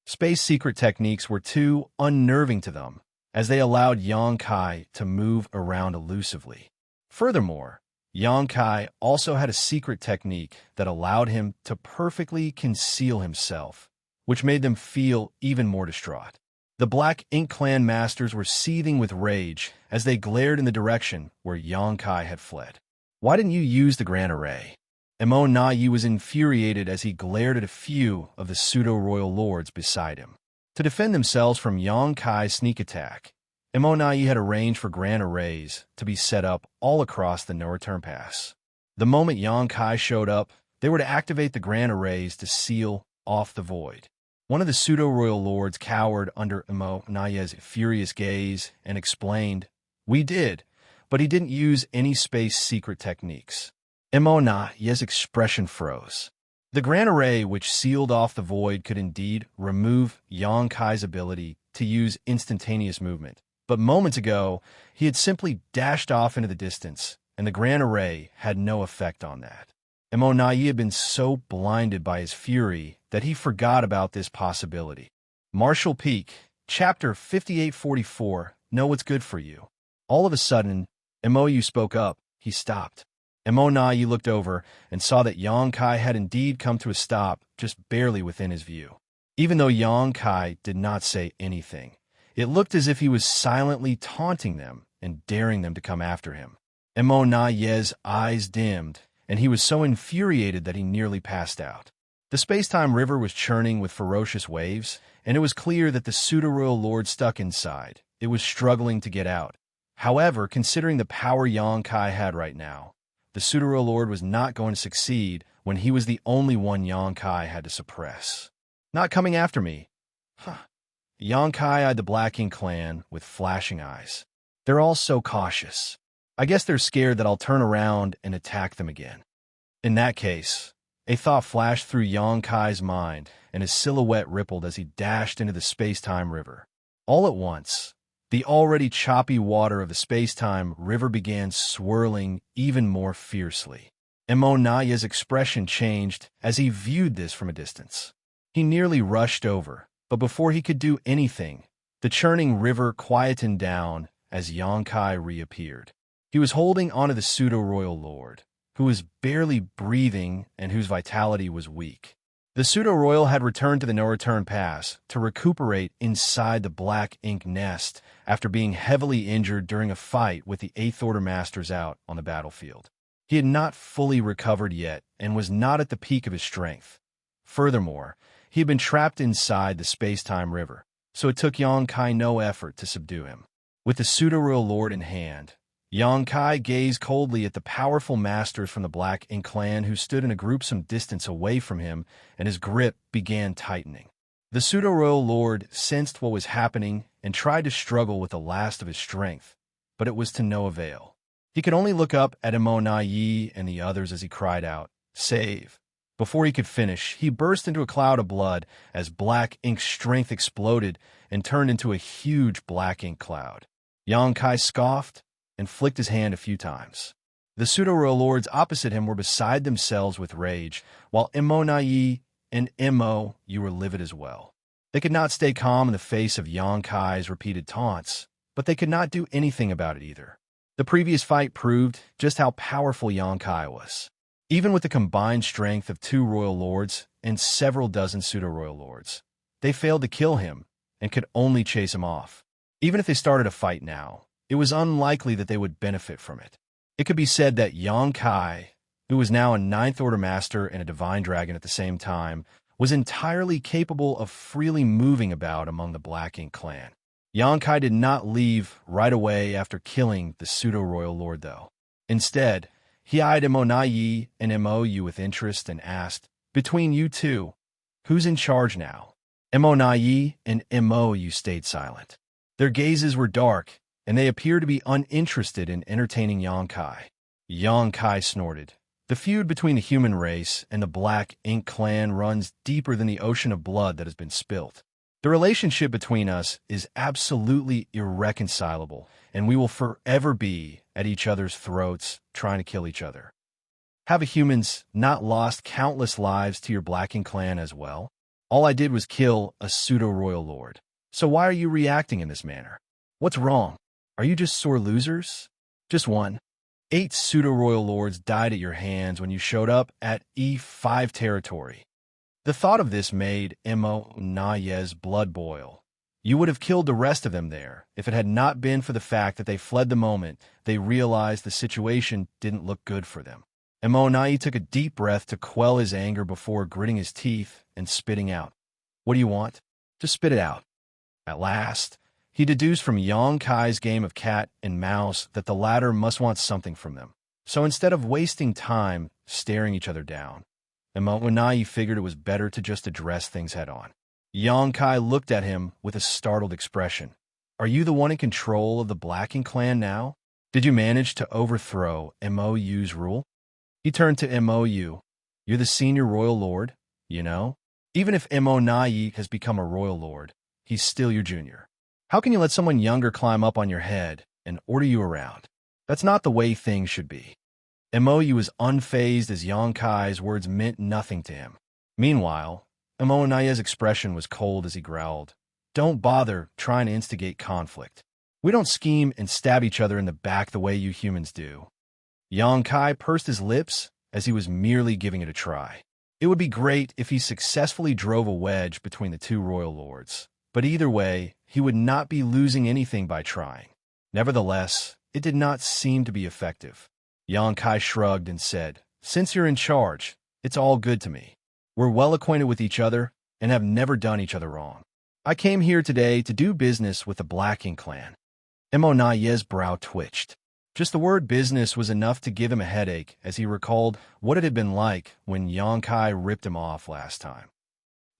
Space secret techniques were too unnerving to them, as they allowed Xianxia to move around elusively. Furthermore, Xianxia also had a secret technique that allowed him to perfectly conceal himself, which made them feel even more distraught. The Black Ink clan masters were seething with rage as they glared in the direction where Xianxia had fled. Why didn't you use the Grand Array? Imo Na was infuriated as he glared at a few of the pseudo-royal lords beside him. To defend themselves from Xianxia's sneak attack, Imo Na had arranged for Grand Arrays to be set up all across the no-return pass. The moment Xianxia showed up, they were to activate the Grand Arrays to seal off the void. One of the pseudo-royal lords cowered under Imo Na's furious gaze and explained, "We did, but he didn't use any space secret techniques." Imo Na's expression froze. The Grand Array which sealed off the void could indeed remove Xianxia's ability to use instantaneous movement, but moments ago he had simply dashed off into the distance, and the Grand Array had no effect on that. Imo Na had been so blinded by his fury that he forgot about this possibility. Martial Peak, Chapter 5844, Know What's Good for You. All of a sudden, Imo spoke up. He stopped. Imo Na looked over and saw that Xianxia had indeed come to a stop just barely within his view. Even though Xianxia did not say anything, it looked as if he was silently taunting them and daring them to come after him. Imo Na's eyes dimmed, and he was so infuriated that he nearly passed out. The space-time river was churning with ferocious waves, and it was clear that the pseudo-royal lord stuck inside. It was struggling to get out. However, considering the power Xianxia had right now, the pseudo-royal lord was not going to succeed when he was the only one Xianxia had to suppress. "Not coming after me." Xianxia eyed the Black Ink clan with flashing eyes. "They're all so cautious. I guess they're scared that I'll turn around and attack them again." In that case, a thought flashed through Xianxia's mind, and his silhouette rippled as he dashed into the space-time river. All at once, the already choppy water of the space-time river began swirling even more fiercely. Imo Na's expression changed as he viewed this from a distance. He nearly rushed over, but before he could do anything, the churning river quietened down as Xianxia reappeared. He was holding onto the pseudo-royal lord, who was barely breathing and whose vitality was weak. The pseudo-royal had returned to the no-return pass to recuperate inside the Black Ink nest after being heavily injured during a fight with the 8th Order Masters out on the battlefield. He had not fully recovered yet and was not at the peak of his strength. Furthermore, he had been trapped inside the space-time river, so it took Xianxia no effort to subdue him. With the pseudo-royal lord in hand, Xianxia gazed coldly at the powerful masters from the Black Ink clan who stood in a group some distance away from him, and his grip began tightening. The pseudo-royal lord sensed what was happening and tried to struggle with the last of his strength, but it was to no avail. He could only look up at Imo Na and the others as he cried out, "Save!" Before he could finish, he burst into a cloud of blood as Black Ink's strength exploded and turned into a huge Black Ink cloud. Xianxia scoffed and flicked his hand a few times. The pseudo-royal lords opposite him were beside themselves with rage, while Imo Na and Imo were livid as well. They could not stay calm in the face of Xianxia's repeated taunts, but they could not do anything about it either. The previous fight proved just how powerful Xianxia was. Even with the combined strength of 2 royal lords and several dozen pseudo-royal lords, they failed to kill him and could only chase him off. Even if they started a fight now, it was unlikely that they would benefit from it. It could be said that Xianxia, who was now a 9th Order Master and a Divine Dragon at the same time, was entirely capable of freely moving about among the Black Ink clan. Xianxia did not leave right away after killing the pseudo-royal lord, though. Instead, he eyed Imo Na and Imo with interest and asked, "Between you two, who's in charge now?" Imo Na and Imo stayed silent. Their gazes were dark, and they appeared to be uninterested in entertaining Xianxia. Xianxia snorted. "The feud between the human race and the Black Ink clan runs deeper than the ocean of blood that has been spilt. The relationship between us is absolutely irreconcilable, and we will forever be at each other's throats trying to kill each other. Have humans not lost countless lives to your Black Ink clan as well? All I did was kill a pseudo-royal lord. So why are you reacting in this manner? What's wrong? Are you just sore losers? Just one. 8 pseudo-royal lords died at your hands when you showed up at E5 territory." The thought of this made Imo Na's blood boil. You would have killed the rest of them there if it had not been for the fact that they fled the moment they realized the situation didn't look good for them. Emonai took a deep breath to quell his anger before gritting his teeth and spitting out. What do you want? Just spit it out. At last, he deduced from Xianxia's game of cat and mouse that the latter must want something from them. So instead of wasting time staring each other down, Emonai figured it was better to just address things head-on. Xianxia looked at him with a startled expression. Are you the one in control of the Blacking clan now? Did you manage to overthrow MOU's rule? He turned to MOU. You're the senior royal lord, you know? Even if Emonai has become a royal lord, he's still your junior. How can you let someone younger climb up on your head and order you around? That's not the way things should be. MOU was unfazed as Xianxia's words meant nothing to him. Meanwhile, Emonai's expression was cold as he growled, Don't bother trying to instigate conflict. We don't scheme and stab each other in the back the way you humans do. Xianxia pursed his lips as he was merely giving it a try. It would be great if he successfully drove a wedge between the two royal lords, but either way, he would not be losing anything by trying. Nevertheless, it did not seem to be effective. Xianxia shrugged and said, Since you're in charge, it's all good to me. We're well acquainted with each other and have never done each other wrong. I came here today to do business with the Blacking clan. Emonai's brow twitched. Just the word business was enough to give him a headache as he recalled what it had been like when Xianxia ripped him off last time.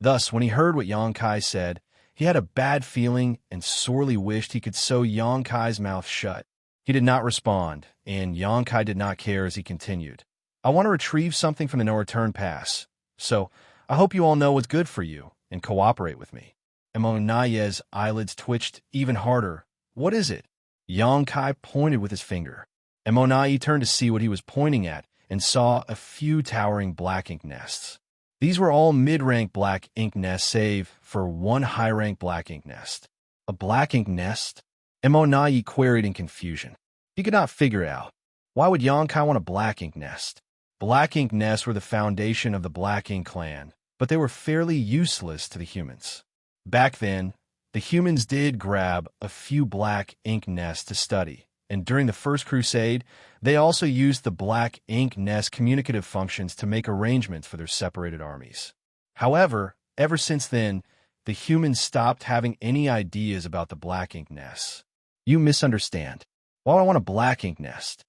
Thus, when he heard what Xianxia said, he had a bad feeling and sorely wished he could sew Xianxia's mouth shut. He did not respond, and Xianxia did not care as he continued. I want to retrieve something from the no-return pass. So, I hope you all know what's good for you and cooperate with me. Emonai's eyelids twitched even harder. What is it? Xianxia pointed with his finger. Emonai turned to see what he was pointing at and saw a few towering black ink nests. These were all mid-rank black ink nests save for one high-rank black ink nest. A black ink nest? Emonai queried in confusion. He could not figure it out. Why would Xianxia want a black ink nest? Black ink nests were the foundation of the Blacking clan, but they were fairly useless to the humans. Back then, the humans did grab a few black ink nests to study, and during the First Crusade, they also used the black ink nest communicative functions to make arrangements for their separated armies. However, ever since then, the humans stopped having any ideas about the black ink nests. You misunderstand. Why would I want a black ink nest?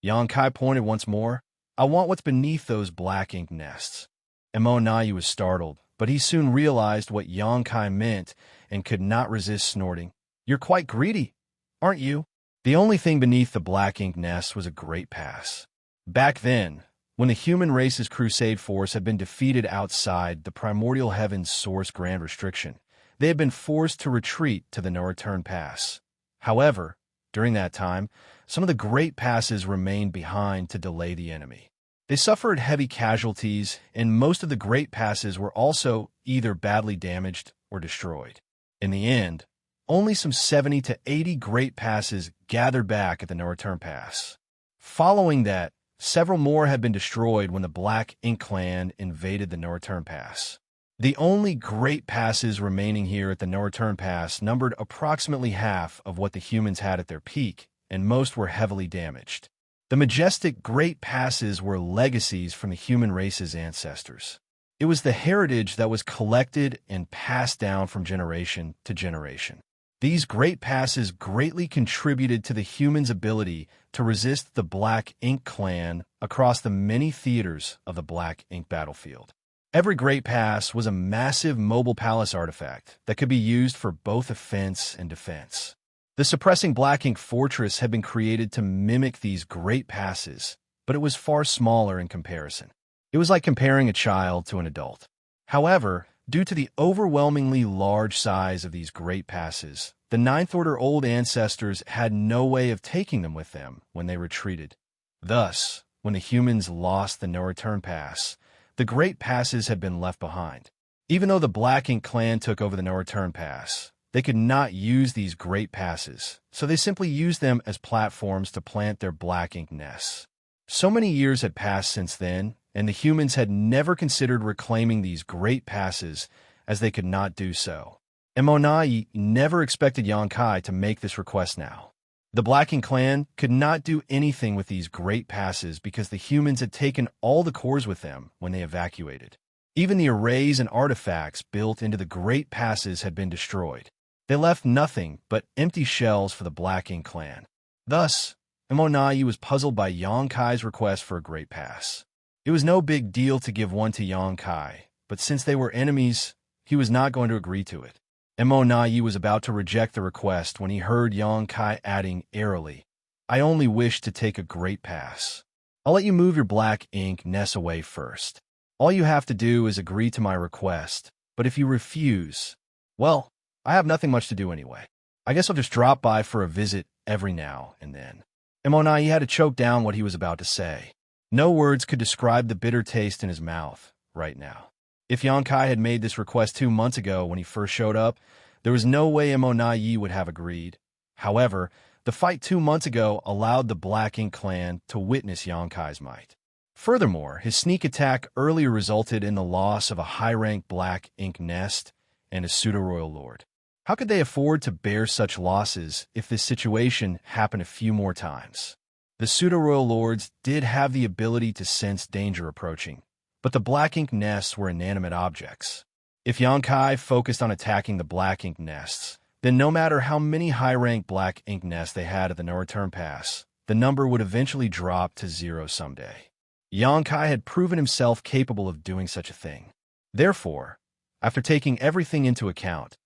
Xianxia pointed once more. I want what's beneath those black ink nests. Emonai was startled, but he soon realized what Xianxia meant and could not resist snorting. You're quite greedy, aren't you? The only thing beneath the black ink nest was a great pass. Back then, when the human race's crusade force had been defeated outside the primordial heaven's source grand restriction, they had been forced to retreat to the no-return pass. However, during that time, some of the great passes remained behind to delay the enemy. They suffered heavy casualties, and most of the great passes were also either badly damaged or destroyed. In the end, only some 70 to 80 great passes gathered back at the no-return pass. Following that, several more had been destroyed when the Black Ink clan invaded the no-return pass. The only great passes remaining here at the no-return pass numbered approximately half of what the humans had at their peak, and most were heavily damaged. The majestic great passes were legacies from the human race's ancestors. It was the heritage that was collected and passed down from generation to generation. These great passes greatly contributed to the humans' ability to resist the Black Ink clan across the many theaters of the Black Ink battlefield. Every great pass was a massive mobile palace artifact that could be used for both offense and defense. The suppressing Black Ink fortress had been created to mimic these great passes, but it was far smaller in comparison. It was like comparing a child to an adult. However, due to the overwhelmingly large size of these great passes, the Ninth Order old ancestors had no way of taking them with them when they retreated. Thus, when the humans lost the no-return pass, the great passes had been left behind. Even though the Black Ink clan took over the no-return pass, they could not use these great passes, so they simply used them as platforms to plant their Black Ink nests. So many years had passed since then, and the humans had never considered reclaiming these great passes as they could not do so. Emonai never expected Xianxia to make this request now. The Blacking clan could not do anything with these great passes because the humans had taken all the cores with them when they evacuated. Even the arrays and artifacts built into the great passes had been destroyed. They left nothing but empty shells for the Blacking clan. Thus, Emonai was puzzled by Xianxia's request for a great pass. It was no big deal to give one to Xianxia, but since they were enemies, he was not going to agree to it. Emonai was about to reject the request when he heard Xianxia adding airily, "I only wish to take a great pass. I'll let you move your black ink nest away first. All you have to do is agree to my request, but if you refuse, well, I have nothing much to do anyway. I guess I'll just drop by for a visit every now and then." Emonai had to choke down what he was about to say. No words could describe the bitter taste in his mouth right now. If Xianxia had made this request 2 months ago when he first showed up, there was no way Emonai would have agreed. However, the fight 2 months ago allowed the Black Ink clan to witness Xianxia's might. Furthermore, his sneak attack earlier resulted in the loss of a high-rank Black Ink nest and a pseudo-royal lord. How could they afford to bear such losses if this situation happened a few more times? The pseudo-royal lords did have the ability to sense danger approaching, but the Black Ink nests were inanimate objects. If Xianxia focused on attacking the Black Ink nests, then no matter how many high-rank Black Ink nests they had at the no-return pass, the number would eventually drop to 0 someday. Xianxia had proven himself capable of doing such a thing. Therefore, after taking everything into account,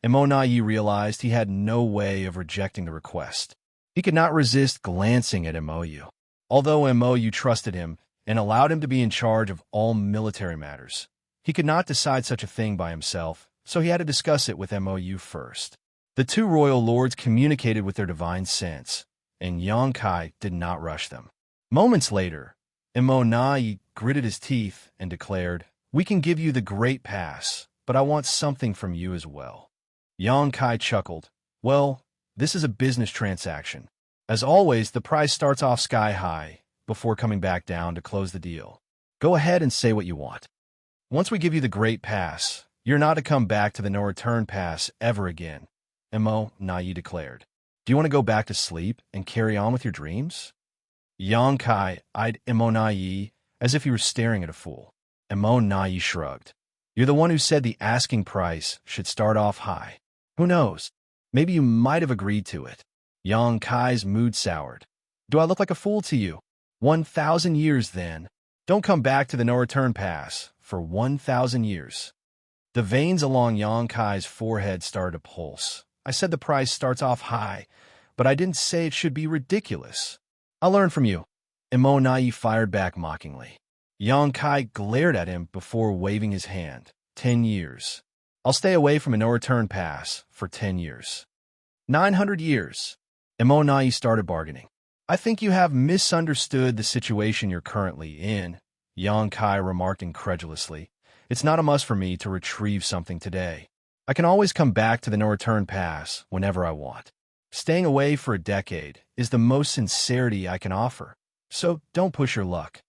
Emonai realized he had no way of rejecting the request. He could not resist glancing at Mou. Although Mou trusted him and allowed him to be in charge of all military matters, he could not decide such a thing by himself, so he had to discuss it with Mou first. The 2 royal lords communicated with their divine sense, and Xianxia did not rush them. Moments later, Emonai gritted his teeth and declared, "We can give you the great pass, but I want something from you as well." Xianxia chuckled. "Well, this is a business transaction. As always, the price starts off sky high before coming back down to close the deal. Go ahead and say what you want. Once we give you the great pass, you're not to come back to the no-return pass ever again," Emonai declared. "Do you want to go back to sleep and carry on with your dreams?" Xianxia eyed Emonai as if he were staring at a fool. Emonai shrugged. "You're the one who said the asking price should start off high. Who knows? Maybe you might have agreed to it." Xianxia's mood soured. "Do I look like a fool to you? 1,000 years, then. Don't come back to the no-return pass for 1,000 years." The veins along Xianxia's forehead started to pulse. "I said the price starts off high, but I didn't say it should be ridiculous." "I'll learn from you," Emonai fired back mockingly. Xianxia glared at him before waving his hand. 10 years. I'll stay away from a no-return pass for 10 years. 900 years. Emonai started bargaining. "I think you have misunderstood the situation you're currently in," Xianxia remarked incredulously. "It's not a must for me to retrieve something today. I can always come back to the no-return pass whenever I want. Staying away for a decade is the most sincerity I can offer, so don't push your luck."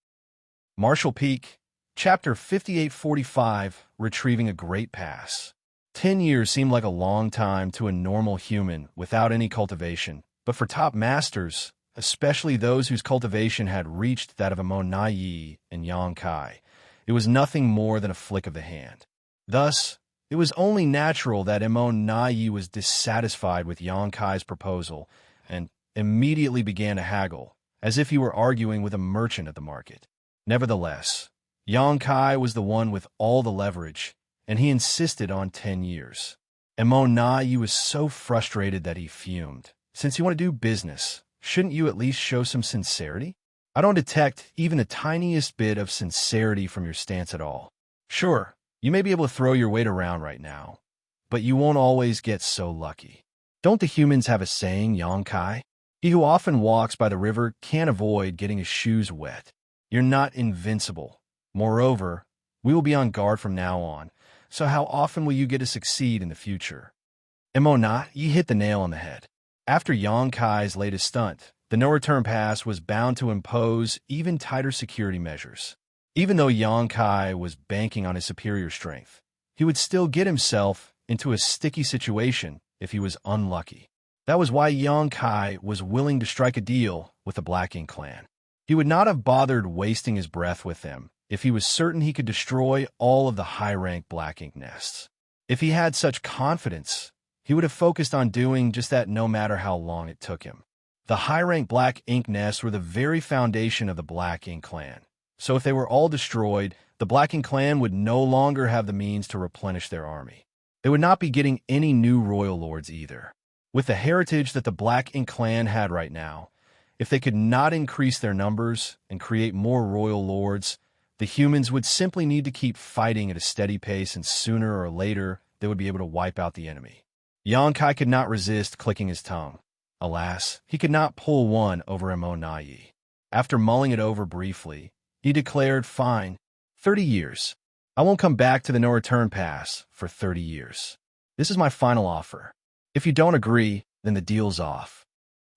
Marshall Peak, Chapter 5845, Retrieving a Great Pass. 10 years seemed like a long time to a normal human without any cultivation, but for top masters, especially those whose cultivation had reached that of Emonai and Xianxia, it was nothing more than a flick of the hand. Thus, it was only natural that Emonai was dissatisfied with Xianxia's proposal and immediately began to haggle, as if he were arguing with a merchant at the market. Nevertheless, Xianxia was the one with all the leverage, and he insisted on 10 years. Emonai was so frustrated that he fumed. "Since you want to do business, shouldn't you at least show some sincerity? I don't detect even the tiniest bit of sincerity from your stance at all. Sure, you may be able to throw your weight around right now, but you won't always get so lucky. Don't the humans have a saying, Xianxia? He who often walks by the river can't avoid getting his shoes wet. You're not invincible. Moreover, we will be on guard from now on, so how often will you get to succeed in the future?" Emonai hit the nail on the head. After Xianxia's latest stunt, the no-return pass was bound to impose even tighter security measures. Even though Xianxia was banking on his superior strength, he would still get himself into a sticky situation if he was unlucky. That was why Xianxia was willing to strike a deal with the Black Ink clan. He would not have bothered wasting his breath with them if he was certain he could destroy all of the high-rank Black Ink nests. If he had such confidence, he would have focused on doing just that no matter how long it took him. The high-rank Black Ink nests were the very foundation of the Black Ink clan, so if they were all destroyed, the Black Ink clan would no longer have the means to replenish their army. They would not be getting any new royal lords either. With the heritage that the Black Ink clan had right now, if they could not increase their numbers and create more royal lords, the humans would simply need to keep fighting at a steady pace, and sooner or later they would be able to wipe out the enemy. Xianxia could not resist clicking his tongue. Alas, he could not pull one over Immortal. After mulling it over briefly, he declared, "Fine, 30 years. I won't come back to the no-return pass for 30 years. This is my final offer. If you don't agree, then the deal's off."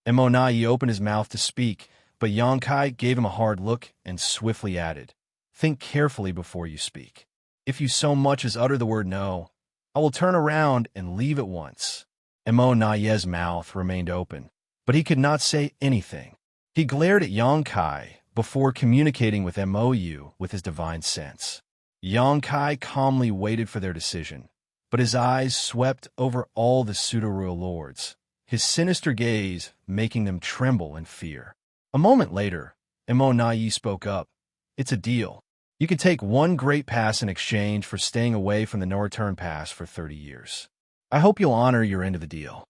Immortal opened his mouth to speak, but Xianxia gave him a hard look and swiftly added, "Think carefully before you speak. If you so much as utter the word no, I will turn around and leave at once." Immortal's mouth remained open, but he could not say anything. He glared at Xianxia before communicating with Mou with his divine sense. Xianxia calmly waited for their decision, but his eyes swept over all the pseudo-royal lords, his sinister gaze making them tremble in fear. A moment later, Immortal spoke up. "It's a deal. You can take one great pass in exchange for staying away from the no-return pass for 30 years. I hope you'll honor your end of the deal."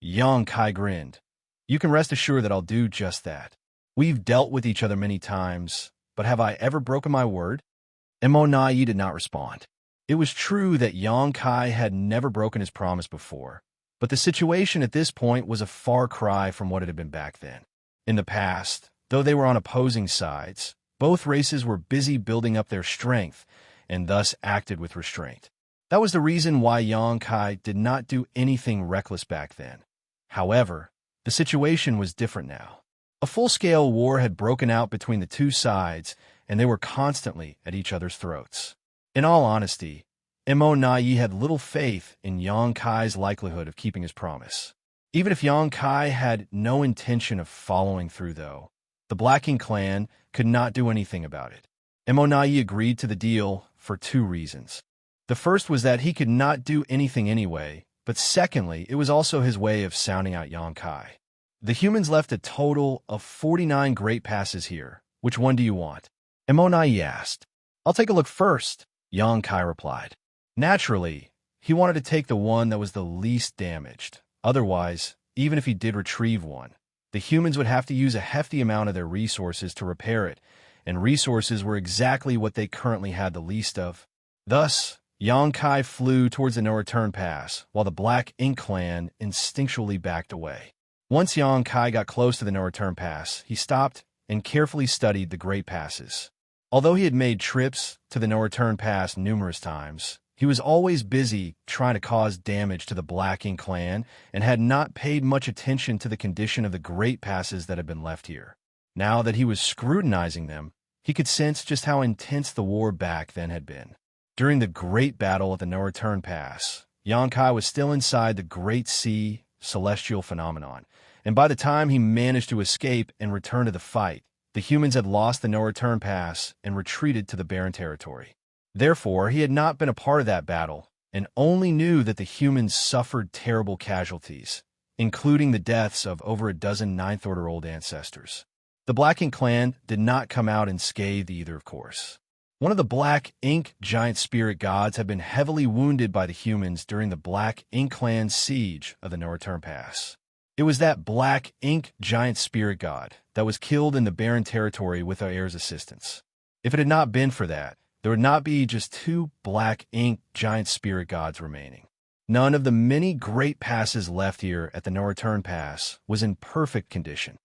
Xianxia grinned. "You can rest assured that I'll do just that. We've dealt with each other many times, but have I ever broken my word?" Immortal did not respond. It was true that Xianxia had never broken his promise before, but the situation at this point was a far cry from what it had been back then. In the past, though they were on opposing sides, both races were busy building up their strength and thus acted with restraint. That was the reason why Xianxia did not do anything reckless back then. However, the situation was different now. A full-scale war had broken out between the two sides, and they were constantly at each other's throats. In all honesty, Immortal had little faith in Xianxia's likelihood of keeping his promise. Even if Xianxia had no intention of following through, though, the Black Ink clan could not do anything about it. Immortal agreed to the deal for two reasons. The first was that he could not do anything anyway, but secondly, it was also his way of sounding out Xianxia. The humans left a total of 49 great passes here. Which one do you want? Immortal asked. "I'll take a look first," Xianxia replied. Naturally, he wanted to take the one that was the least damaged. Otherwise, even if he did retrieve one, the humans would have to use a hefty amount of their resources to repair it, and resources were exactly what they currently had the least of. Thus, Xianxia flew towards the no-return pass, while the Black Ink clan instinctually backed away. Once Xianxia got close to the no-return pass, he stopped and carefully studied the great passes. Although he had made trips to the no-return pass numerous times, he was always busy trying to cause damage to the Black Ink clan and had not paid much attention to the condition of the great passes that had been left here. Now that he was scrutinizing them, he could sense just how intense the war back then had been. During the great battle at the no-return pass, Xianxia was still inside the Great Sea celestial phenomenon, and by the time he managed to escape and return to the fight, the humans had lost the no-return pass and retreated to the barren territory. Therefore, he had not been a part of that battle, and only knew that the humans suffered terrible casualties, including the deaths of over a dozen Ninth-Order old ancestors. The Black Ink clan did not come out unscathed either, of course. One of the Black Ink giant spirit gods had been heavily wounded by the humans during the Black Ink clan's siege of the no-return pass. It was that Black Ink giant spirit god that was killed in the barren territory with our heir's assistance. If it had not been for that, there would not be just two Black Ink giant spirit gods remaining. None of the many great passes left here at the no-return pass was in perfect condition.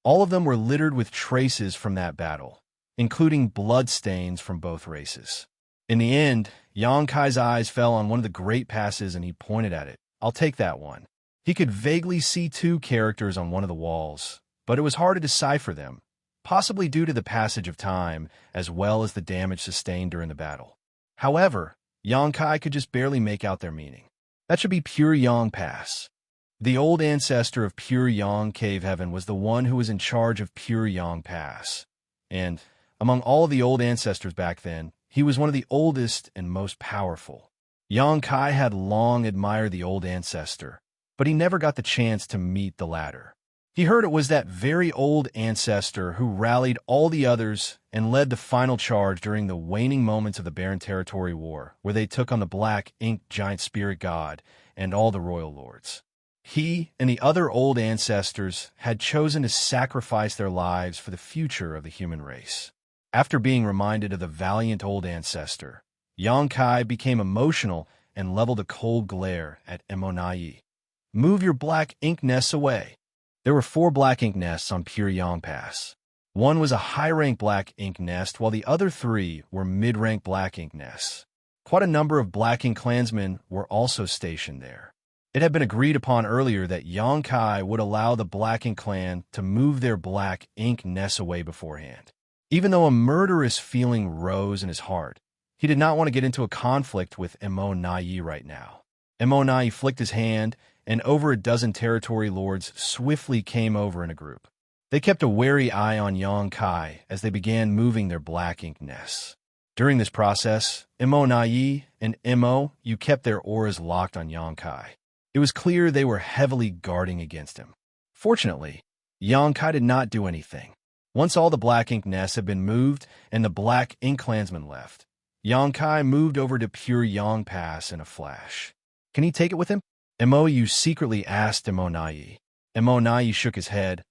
All of them were littered with traces from that battle, including bloodstains from both races. In the end, Xianxia's eyes fell on one of the great passes and he pointed at it. "I'll take that one." He could vaguely see two characters on one of the walls, but it was hard to decipher them, possibly due to the passage of time as well as the damage sustained during the battle. However, Xianxia could just barely make out their meaning. That should be Pure Yang Pass. The old ancestor of Pure Yang Cave Heaven was the one who was in charge of Pure Yang Pass. And, among all the old ancestors back then, he was one of the oldest and most powerful. Yang Kai had long admired the old ancestor, but he never got the chance to meet the latter. He heard it was that very old ancestor who rallied all the others and led the final charge during the waning moments of the Barren Territory War, where they took on the Black Ink Giant Spirit God and all the Royal Lords. He and the other old ancestors had chosen to sacrifice their lives for the future of the human race. After being reminded of the valiant old ancestor, Yang Kai became emotional and leveled a cold glare at Emonai. "Move your black ink nests away." There were 4 black ink nests on Pure Yang Pass. One was a high-rank black ink nest, while the other 3 were mid-rank black ink nests. Quite a number of black ink clansmen were also stationed there. It had been agreed upon earlier that Yang Kai would allow the Black Ink clan to move their black ink nests away beforehand. Even though a murderous feeling rose in his heart, he did not want to get into a conflict with Emonai right now. Emonai flicked his hand, and over a dozen territory lords swiftly came over in a group. They kept a wary eye on Yang Kai as they began moving their black ink nests. During this process, Emonai and Emo, you kept their auras locked on Yang Kai. It was clear they were heavily guarding against him. Fortunately, Yang Kai did not do anything. Once all the black ink nests had been moved and the black ink clansmen left, Yang Kai moved over to Pure Yang Pass in a flash. Can he take it with him? Emo secretly asked Emonai. Emonai shook his head.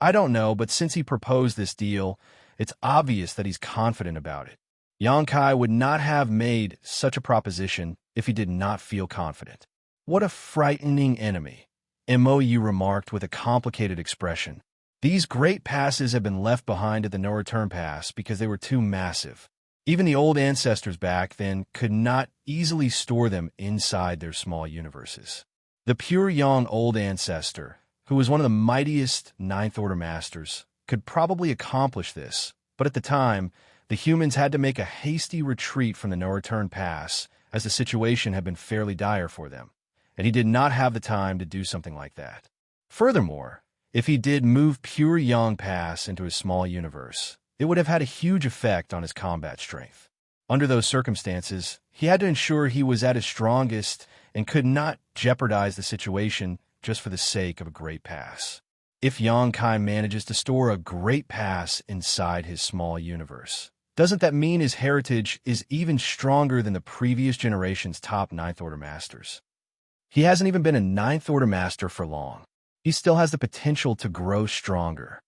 I don't know, but since he proposed this deal, it's obvious that he's confident about it. Yang Kai would not have made such a proposition if he did not feel confident. What a frightening enemy, Emo remarked with a complicated expression. These great passes have been left behind at the no-return pass because they were too massive. Even the old ancestors back then could not easily store them inside their small universes. The Pure Yang Old Ancestor, who was one of the mightiest Ninth Order Masters, could probably accomplish this, but at the time, the humans had to make a hasty retreat from the no-return pass as the situation had been fairly dire for them, and he did not have the time to do something like that. Furthermore, if he did move Pure Yang Pass into his small universe, it would have had a huge effect on his combat strength. Under those circumstances, he had to ensure he was at his strongest and could not jeopardize the situation just for the sake of a great pass. If Yang Kai manages to store a great pass inside his small universe, doesn't that mean his heritage is even stronger than the previous generation's top Ninth Order Masters? He hasn't even been a Ninth Order Master for long. He still has the potential to grow stronger.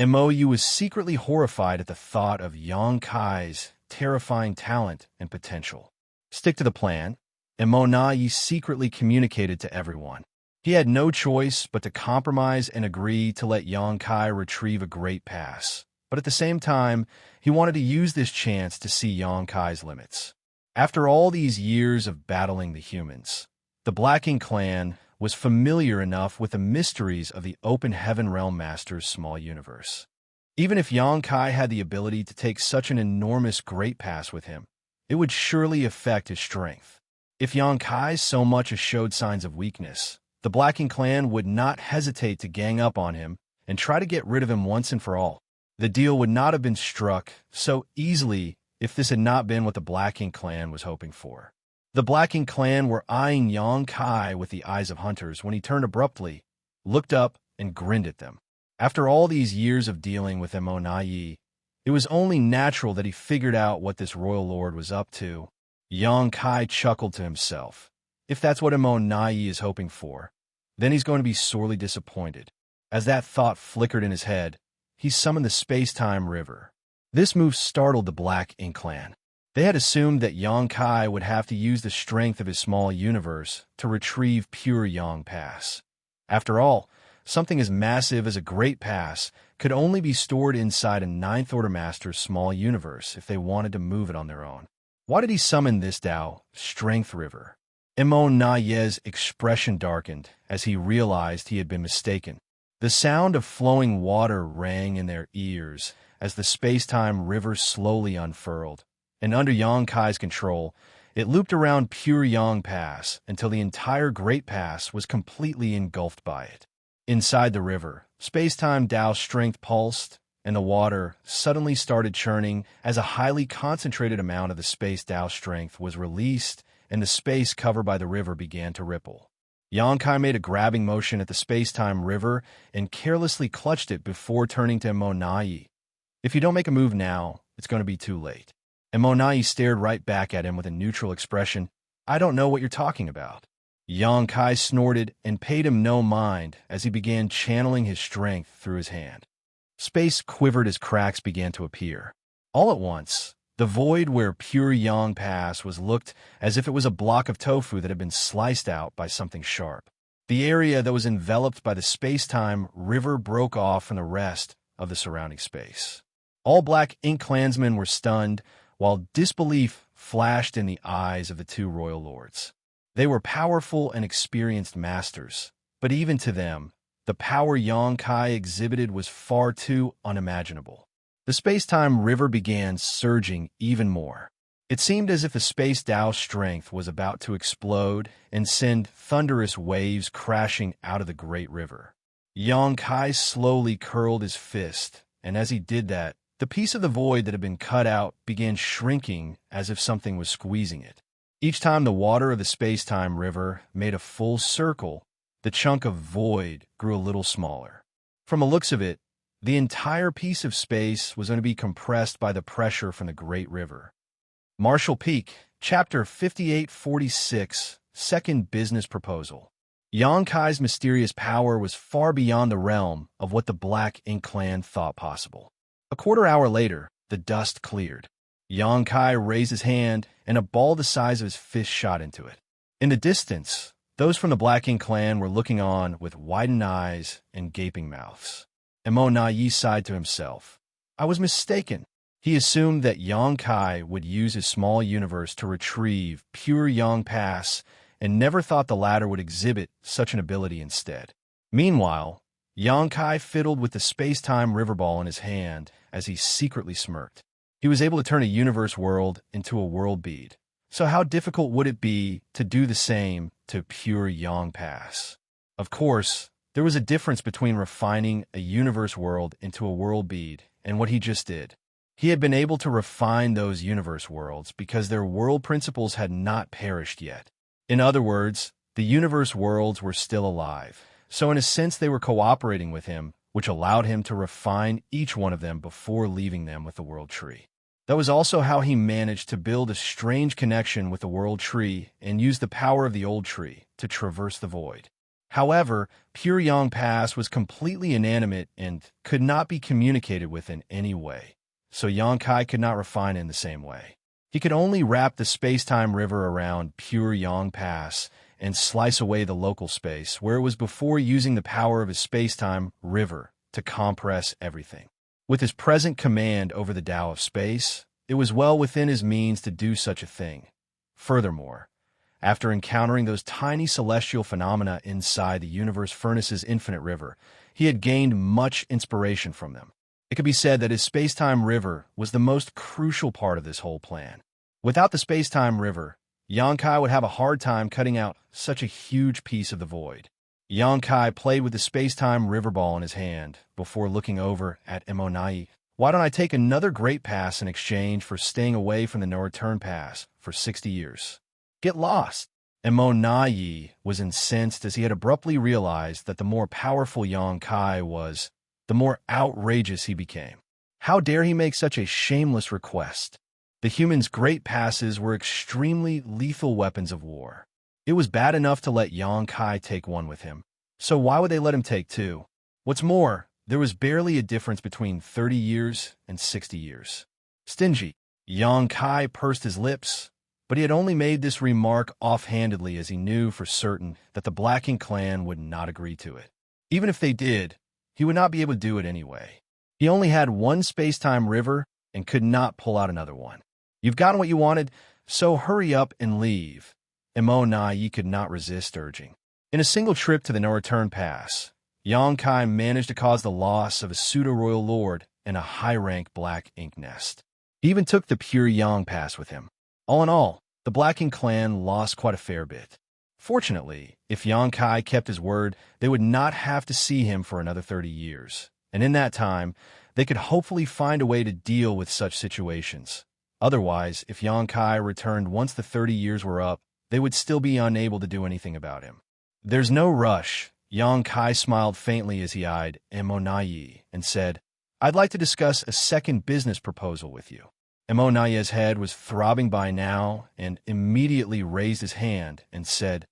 Emo was secretly horrified at the thought of Yang Kai's terrifying talent and potential. Stick to the plan, Emonai secretly communicated to everyone. He had no choice but to compromise and agree to let Yang Kai retrieve a great pass. But at the same time, he wanted to use this chance to see Yang Kai's limits. After all these years of battling the humans, the Black Ink clan was familiar enough with the mysteries of the Open Heaven Realm Master's small universe. Even if Yang Kai had the ability to take such an enormous great pass with him, it would surely affect his strength. If Yang Kai so much as showed signs of weakness, the Black Ink clan would not hesitate to gang up on him and try to get rid of him once and for all. The deal would not have been struck so easily if this had not been what the Black Ink clan was hoping for. The Black Ink clan were eyeing Yang Kai with the eyes of hunters when he turned abruptly, looked up, and grinned at them. After all these years of dealing with Emonai, it was only natural that he figured out what this royal lord was up to. Yang Kai chuckled to himself. If that's what Emonai is hoping for, then he's going to be sorely disappointed. As that thought flickered in his head, he summoned the space-time river. This move startled the Black Ink clan. They had assumed that Yang Kai would have to use the strength of his small universe to retrieve Pure Yang Pass. After all, something as massive as a Great Pass could only be stored inside a Ninth Order Master's small universe if they wanted to move it on their own. Why did he summon this Tao, Strength River? Emonai's expression darkened as he realized he had been mistaken. The sound of flowing water rang in their ears as the space-time river slowly unfurled, and under Yang Kai's control, It looped around Pure Yang Pass until the entire Great Pass was completely engulfed by it. Inside the river, space-time Tao strength pulsed, and the water suddenly started churning as a highly concentrated amount of the space Tao strength was released and the space covered by the river began to ripple. Xianxia made a grabbing motion at the space-time river and carelessly clutched it before turning to Immortal. If you don't make a move now, it's going to be too late. Immortal stared right back at him with a neutral expression. I don't know what you're talking about. Xianxia snorted and paid him no mind as he began channeling his strength through his hand. Space quivered as cracks began to appear. All at once, the void where Pure Yang Pass was looked as if it was a block of tofu that had been sliced out by something sharp. The area that was enveloped by the space-time river broke off from the rest of the surrounding space. All Black Ink clansmen were stunned, while disbelief flashed in the eyes of the two royal lords. They were powerful and experienced masters, but even to them, the power Xianxia exhibited was far too unimaginable. The space-time river began surging even more. It seemed as if the space Tao strength was about to explode and send thunderous waves crashing out of the great river. Xianxia slowly curled his fist, and as he did that, the piece of the void that had been cut out began shrinking as if something was squeezing it. Each time the water of the space-time river made a full circle, the chunk of void grew a little smaller. From the looks of it, the entire piece of space was going to be compressed by the pressure from the great river. Marshall Peak, Chapter 5846, Second Business Proposal. Xianxia's mysterious power was far beyond the realm of what the Black Ink clan thought possible. A quarter-hour later, the dust cleared. Xianxia raised his hand, and a ball the size of his fist shot into it. In the distance, those from the Black Ink clan were looking on with widened eyes and gaping mouths. Immortal sighed to himself. I was mistaken. He assumed that Xianxia would use his small universe to retrieve Pure Yang Pass, and never thought the latter would exhibit such an ability instead. Meanwhile, Xianxia fiddled with the space-time river ball in his hand as he secretly smirked. He was able to turn a universe world into a world bead. So how difficult would it be to do the same to Pure Yang Pass? Of course, there was a difference between refining a universe world into a world bead and what he just did. He had been able to refine those universe worlds because their world principles had not perished yet. In other words, the universe worlds were still alive. So in a sense, they were cooperating with him, which allowed him to refine each one of them before leaving them with the world tree. That was also how he managed to build a strange connection with the world tree and use the power of the old tree to traverse the void. However, Pure Yang Pass was completely inanimate and could not be communicated with in any way. So Xianxia could not refine it in the same way. He could only wrap the space-time river around Pure Yang Pass and slice away the local space where it was before using the power of his space-time river to compress everything. With his present command over the Tao of space, it was well within his means to do such a thing. Furthermore, after encountering those tiny celestial phenomena inside the universe furnace's infinite river, he had gained much inspiration from them. It could be said that his space-time river was the most crucial part of this whole plan. Without the space-time river, Xianxia would have a hard time cutting out such a huge piece of the void. Xianxia played with the space-time river ball in his hand before looking over at Immortal. Why don't I take another great pass in exchange for staying away from the no-return pass for 60 years? Get lost! Immortal was incensed as he had abruptly realized that the more powerful Xianxia was, the more outrageous he became. How dare he make such a shameless request? The humans' great passes were extremely lethal weapons of war. It was bad enough to let Xianxia take one with him, so why would they let him take two? What's more, there was barely a difference between 30 years and 60 years. Stingy. Xianxia pursed his lips, but he had only made this remark offhandedly as he knew for certain that the Black Ink clan would not agree to it. Even if they did, he would not be able to do it anyway. He only had one space-time river and could not pull out another one. You've gotten what you wanted, so hurry up and leave. Immortal could not resist urging. In a single trip to the no-return pass, Xianxia managed to cause the loss of a pseudo-royal lord and a high-rank Black Ink nest. He even took the Pure Yang Pass with him. All in all, the Black Ink clan lost quite a fair bit. Fortunately, if Xianxia kept his word, they would not have to see him for another 30 years, and in that time, they could hopefully find a way to deal with such situations. Otherwise, if Xianxia returned once the 30 years were up, they would still be unable to do anything about him. "There's no rush." Xianxia smiled faintly as he eyed Immonayi and said, "I'd like to discuss a second business proposal with you." Immonayi's head was throbbing by now and immediately raised his hand and said,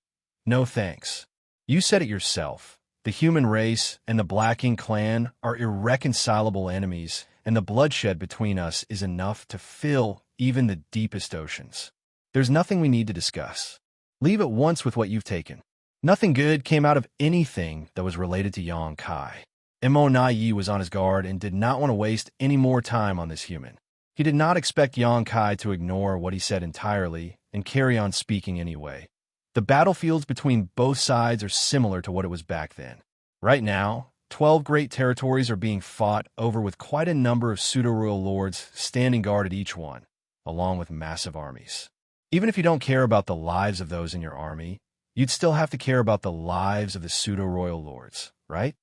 "No thanks. You said it yourself. The human race and the Black Ink clan are irreconcilable enemies, and the bloodshed between us is enough to fill even the deepest oceans. There's nothing we need to discuss. Leave at once with what you've taken." Nothing good came out of anything that was related to Xianxia. Immonayi was on his guard and did not want to waste any more time on this human. He did not expect Xianxia to ignore what he said entirely and carry on speaking anyway. The battlefields between both sides are similar to what it was back then. Right now, 12 great territories are being fought over with quite a number of pseudo-royal lords standing guard at each one, along with massive armies. Even if you don't care about the lives of those in your army, you'd still have to care about the lives of the pseudo-royal lords, right?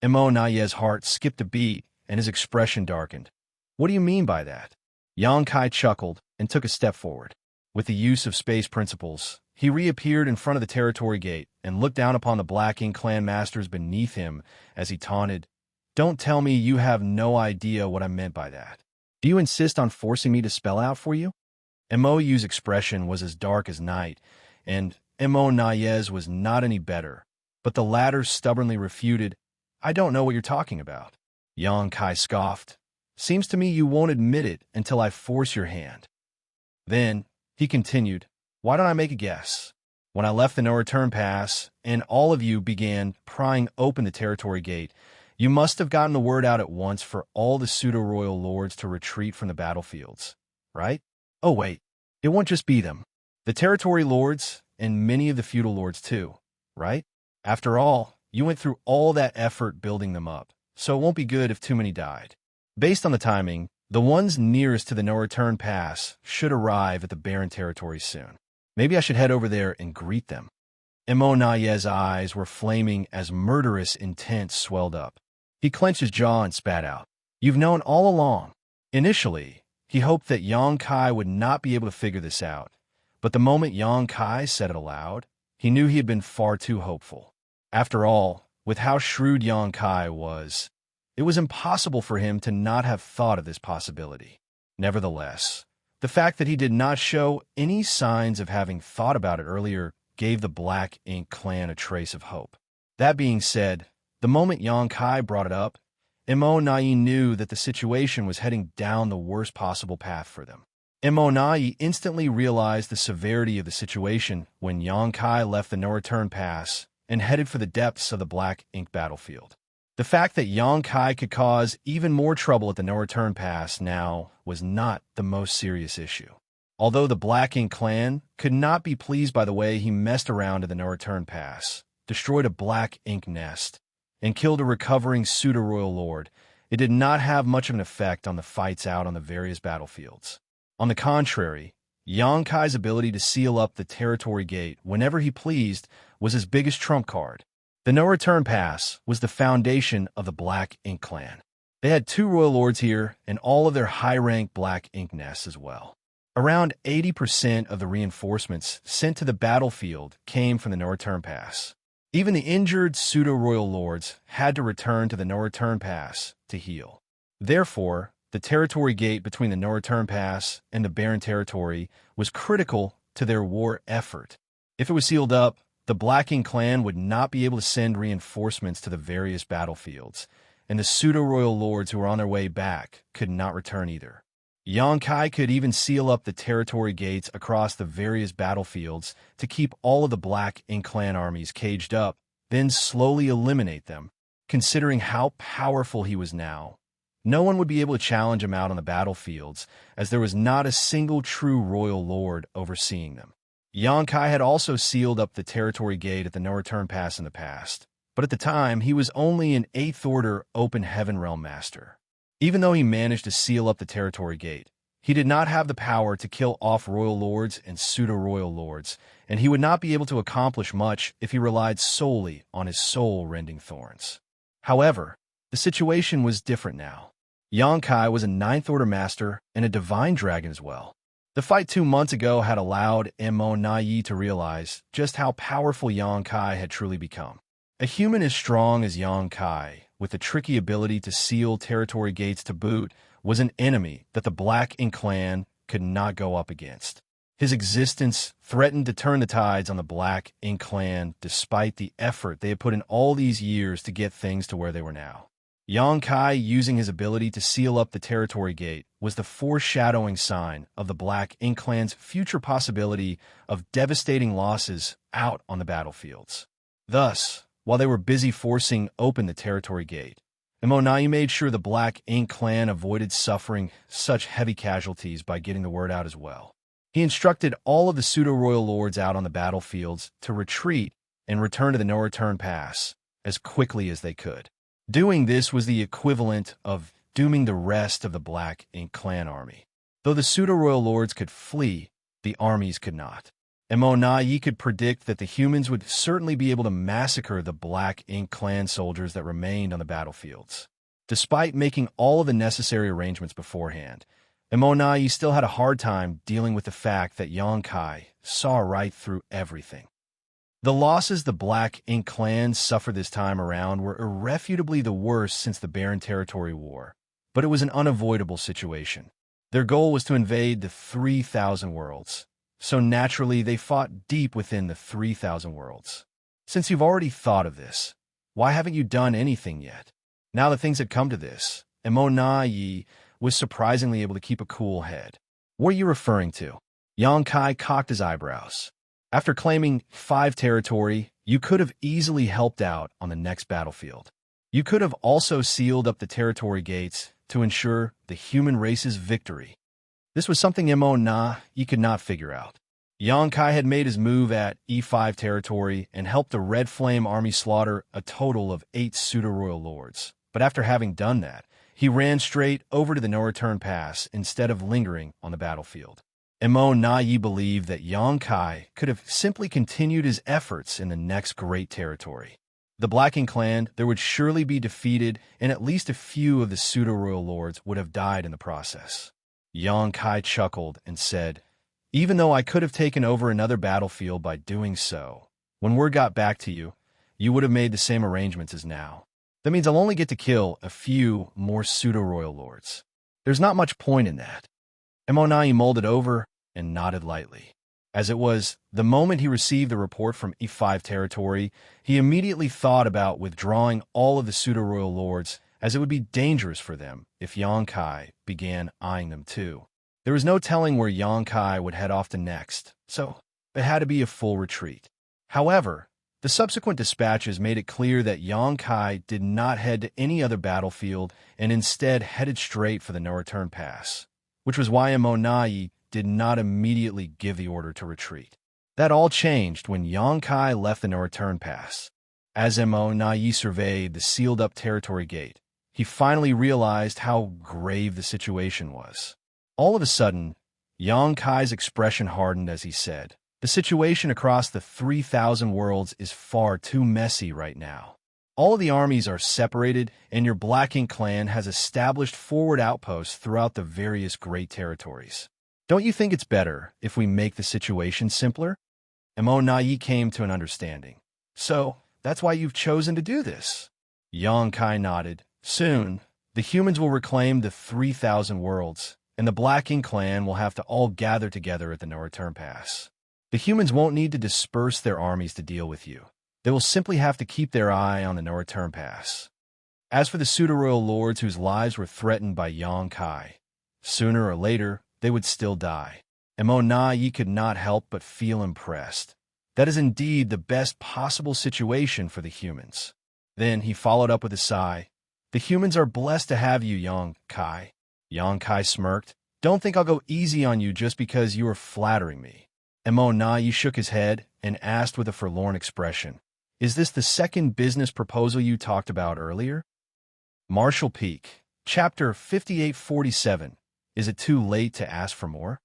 Immonayi's heart skipped a beat, and his expression darkened. "What do you mean by that?" Xianxia chuckled and took a step forward. With the use of space principles, he reappeared in front of the territory gate and looked down upon the Black Ink clan masters beneath him as he taunted, "Don't tell me you have no idea what I meant by that. Do you insist on forcing me to spell out for you?" Immonayi's expression was as dark as night, and Immonayi's was not any better, but the latter stubbornly refuted, "I don't know what you're talking about." Xianxia scoffed, "Seems to me you won't admit it until I force your hand." Then, he continued, "Why don't I make a guess? When I left the no-return pass, and all of you began prying open the territory gate, you must have gotten the word out at once for all the pseudo-royal lords to retreat from the battlefields, right? Oh wait, it won't just be them. The territory lords, and many of the feudal lords too, right? After all, you went through all that effort building them up, so it won't be good if too many died. Based on the timing, the ones nearest to the no-return pass should arrive at the barren territory soon. Maybe I should head over there and greet them." Immonayi's eyes were flaming as murderous intent swelled up. He clenched his jaw and spat out, "You've known all along." Initially, he hoped that Xianxia would not be able to figure this out, but the moment Xianxia said it aloud, he knew he had been far too hopeful. After all, with how shrewd Xianxia was, it was impossible for him to not have thought of this possibility. Nevertheless, the fact that he did not show any signs of having thought about it earlier gave the Black Ink clan a trace of hope. That being said, the moment Xianxia brought it up, Immonayi knew that the situation was heading down the worst possible path for them. Immonayi instantly realized the severity of the situation when Xianxia left the no-return pass and headed for the depths of the Black Ink battlefield. The fact that Xianxia could cause even more trouble at the no-return pass now was not the most serious issue. Although the Black Ink clan could not be pleased by the way he messed around at the no-return pass, destroyed a Black Ink nest, and killed a recovering pseudo-royal lord, it did not have much of an effect on the fights out on the various battlefields. On the contrary, Xianxia's ability to seal up the territory gate whenever he pleased was his biggest trump card. The no-return pass was the foundation of the Black Ink clan. They had 2 royal lords here and all of their high-rank Black Ink nests as well. Around 80% of the reinforcements sent to the battlefield came from the no-return pass. Even the injured pseudo-royal lords had to return to the no-return pass to heal. Therefore, the territory gate between the no-return pass and the barren territory was critical to their war effort. If it was sealed up, the Black Ink clan would not be able to send reinforcements to the various battlefields, and the pseudo-royal lords who were on their way back could not return either. Xianxia could even seal up the territory gates across the various battlefields to keep all of the Black Ink clan armies caged up, then slowly eliminate them. Considering how powerful he was now, no one would be able to challenge him out on the battlefields, as there was not a single true royal lord overseeing them. Xianxia had also sealed up the territory gate at the no-return pass in the past, but at the time he was only an 8th Order Open Heaven Realm Master. Even though he managed to seal up the territory gate, He did not have the power to kill off royal lords and pseudo-royal lords, and he would not be able to accomplish much if he relied solely on his soul-rending thorns. However, the situation was different now. Xianxia was a Ninth Order Master and a Divine Dragon as well. The fight 2 months ago had allowed Immortal to realize just how powerful Xianxia had truly become. A human as strong as Xianxia, with the tricky ability to seal territory gates to boot, was an enemy that the Black Ink clan could not go up against. His existence threatened to turn the tides on the Black Ink clan despite the effort they had put in all these years to get things to where they were now. Xianxia, using his ability to seal up the territory gate, was the foreshadowing sign of the Black Ink clan's future possibility of devastating losses out on the battlefields. Thus, while they were busy forcing open the territory gate, Immortal made sure the Black Ink clan avoided suffering such heavy casualties by getting the word out as well. He instructed all of the pseudo-royal lords out on the battlefields to retreat and return to the no-return pass as quickly as they could. Doing this was the equivalent of dooming the rest of the Black Ink clan army. Though the pseudo-royal lords could flee, the armies could not. Immortal could predict that the humans would certainly be able to massacre the Black Ink clan soldiers that remained on the battlefields. Despite making all of the necessary arrangements beforehand, Immortal still had a hard time dealing with the fact that Xianxia saw right through everything. The losses the Black Ink clan suffered this time around were irrefutably the worst since the Barren Territory War, but it was an unavoidable situation. Their goal was to invade the 3,000 worlds, so naturally they fought deep within the 3,000 worlds. Since you've already thought of this, why haven't you done anything yet? Now that things had come to this, Immortal was surprisingly able to keep a cool head. What are you referring to? Xianxia cocked his eyebrows. After claiming 5 territory, you could have easily helped out on the next battlefield. You could have also sealed up the territory gates to ensure the human race's victory. This was something Immortal could not figure out. Xianxia had made his move at E5 territory and helped the Red Flame army slaughter a total of 8 pseudo-royal lords. But after having done that, he ran straight over to the no-return pass instead of lingering on the battlefield. Immortal believed that Xianxia could have simply continued his efforts in the next great territory. The Black Ink clan there would surely be defeated, and at least a few of the pseudo-royal lords would have died in the process. Xianxia chuckled and said, "Even though I could have taken over another battlefield by doing so, when word got back to you, you would have made the same arrangements as now. That means I'll only get to kill a few more pseudo-royal lords. There's not much point in that." Immortal mulled it over and nodded lightly. As it was, the moment he received the report from E5 territory, he immediately thought about withdrawing all of the pseudo-royal lords, as it would be dangerous for them if Xianxia began eyeing them too. There was no telling where Xianxia would head off to next, so it had to be a full retreat. However, the subsequent dispatches made it clear that Xianxia did not head to any other battlefield and instead headed straight for the no-return pass, which was why Immortal did not immediately give the order to retreat. That all changed when Xianxia left the no-return pass. As Immortal surveyed the sealed-up territory gate, he finally realized how grave the situation was. All of a sudden, Xianxia's expression hardened as he said, "The situation across the 3,000 worlds is far too messy right now. All of the armies are separated, and your Black Ink clan has established forward outposts throughout the various great territories. Don't you think it's better if we make the situation simpler?" Immortal came to an understanding. "So, that's why you've chosen to do this?" Xianxia nodded. "Soon, the humans will reclaim the 3,000 worlds, and the Black Ink clan will have to all gather together at the no-return pass. The humans won't need to disperse their armies to deal with you. They will simply have to keep their eye on the no-return pass. As for the pseudo-royal lords whose lives were threatened by Xianxia, sooner or later, they would still die." Immortal could not help but feel impressed. That is indeed the best possible situation for the humans. Then he followed up with a sigh. "The humans are blessed to have you, Xianxia." Xianxia smirked. "Don't think I'll go easy on you just because you are flattering me." Immortal shook his head and asked with a forlorn expression, "Is this the second business proposal you talked about earlier?" Marshall Peak, Chapter 5847, Is it too late to ask for more?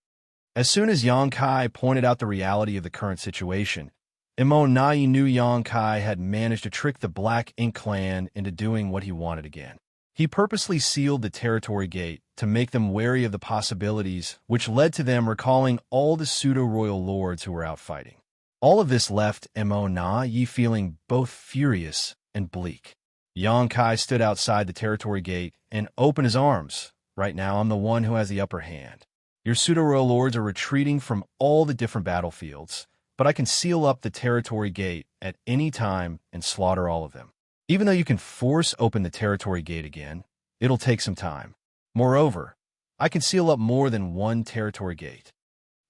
As soon as Xianxia pointed out the reality of the current situation, Immortal knew Xianxia had managed to trick the Black Ink clan into doing what he wanted again. He purposely sealed the territory gate to make them wary of the possibilities, which led to them recalling all the pseudo-royal lords who were out fighting. All of this left Immortal feeling both furious and bleak. Xianxia stood outside the territory gate and opened his arms. Right now, I'm the one who has the upper hand. Your pseudo-royal lords are retreating from all the different battlefields, but I can seal up the territory gate at any time and slaughter all of them. Even though you can force open the territory gate again, it'll take some time. Moreover, I can seal up more than one territory gate.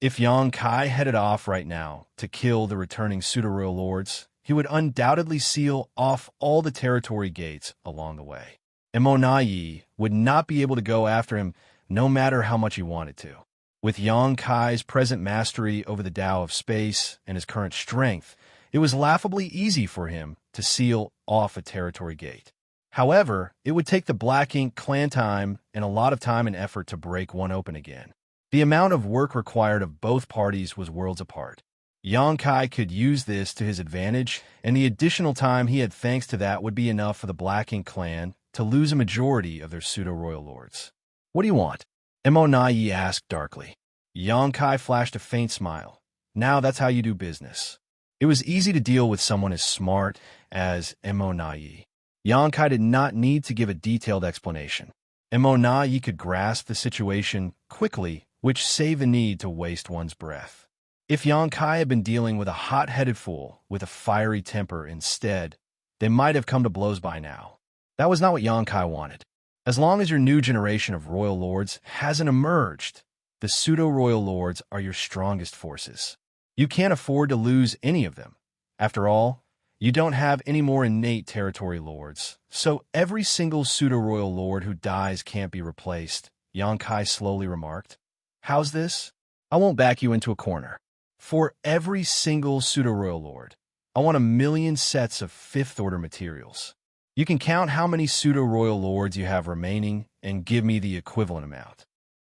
If Xianxia headed off right now to kill the returning pseudo-royal lords, he would undoubtedly seal off all the territory gates along the way. Immortal would not be able to go after him no matter how much he wanted to. With Xianxia's present mastery over the Tao of space and his current strength, it was laughably easy for him to seal off a territory gate. However, it would take the Black Ink clan time and a lot of time and effort to break one open again. The amount of work required of both parties was worlds apart. Xianxia could use this to his advantage, and the additional time he had thanks to that would be enough for the Black Ink clan to lose a majority of their pseudo-royal lords. What do you want? Immortal asked darkly. Xianxia flashed a faint smile. Now that's how you do business. It was easy to deal with someone as smart as Immortal. Xianxia did not need to give a detailed explanation. Immortal could grasp the situation quickly, which saved the need to waste one's breath. If Xianxia had been dealing with a hot-headed fool with a fiery temper instead, they might have come to blows by now. That was not what Xianxia wanted. As long as your new generation of royal lords hasn't emerged, the pseudo-royal lords are your strongest forces. You can't afford to lose any of them. After all, you don't have any more innate territory lords, so every single pseudo-royal lord who dies can't be replaced, Xianxia slowly remarked. How's this? I won't back you into a corner. For every single pseudo-royal lord, I want 1,000,000 sets of fifth-order materials. You can count how many pseudo-royal lords you have remaining and give me the equivalent amount.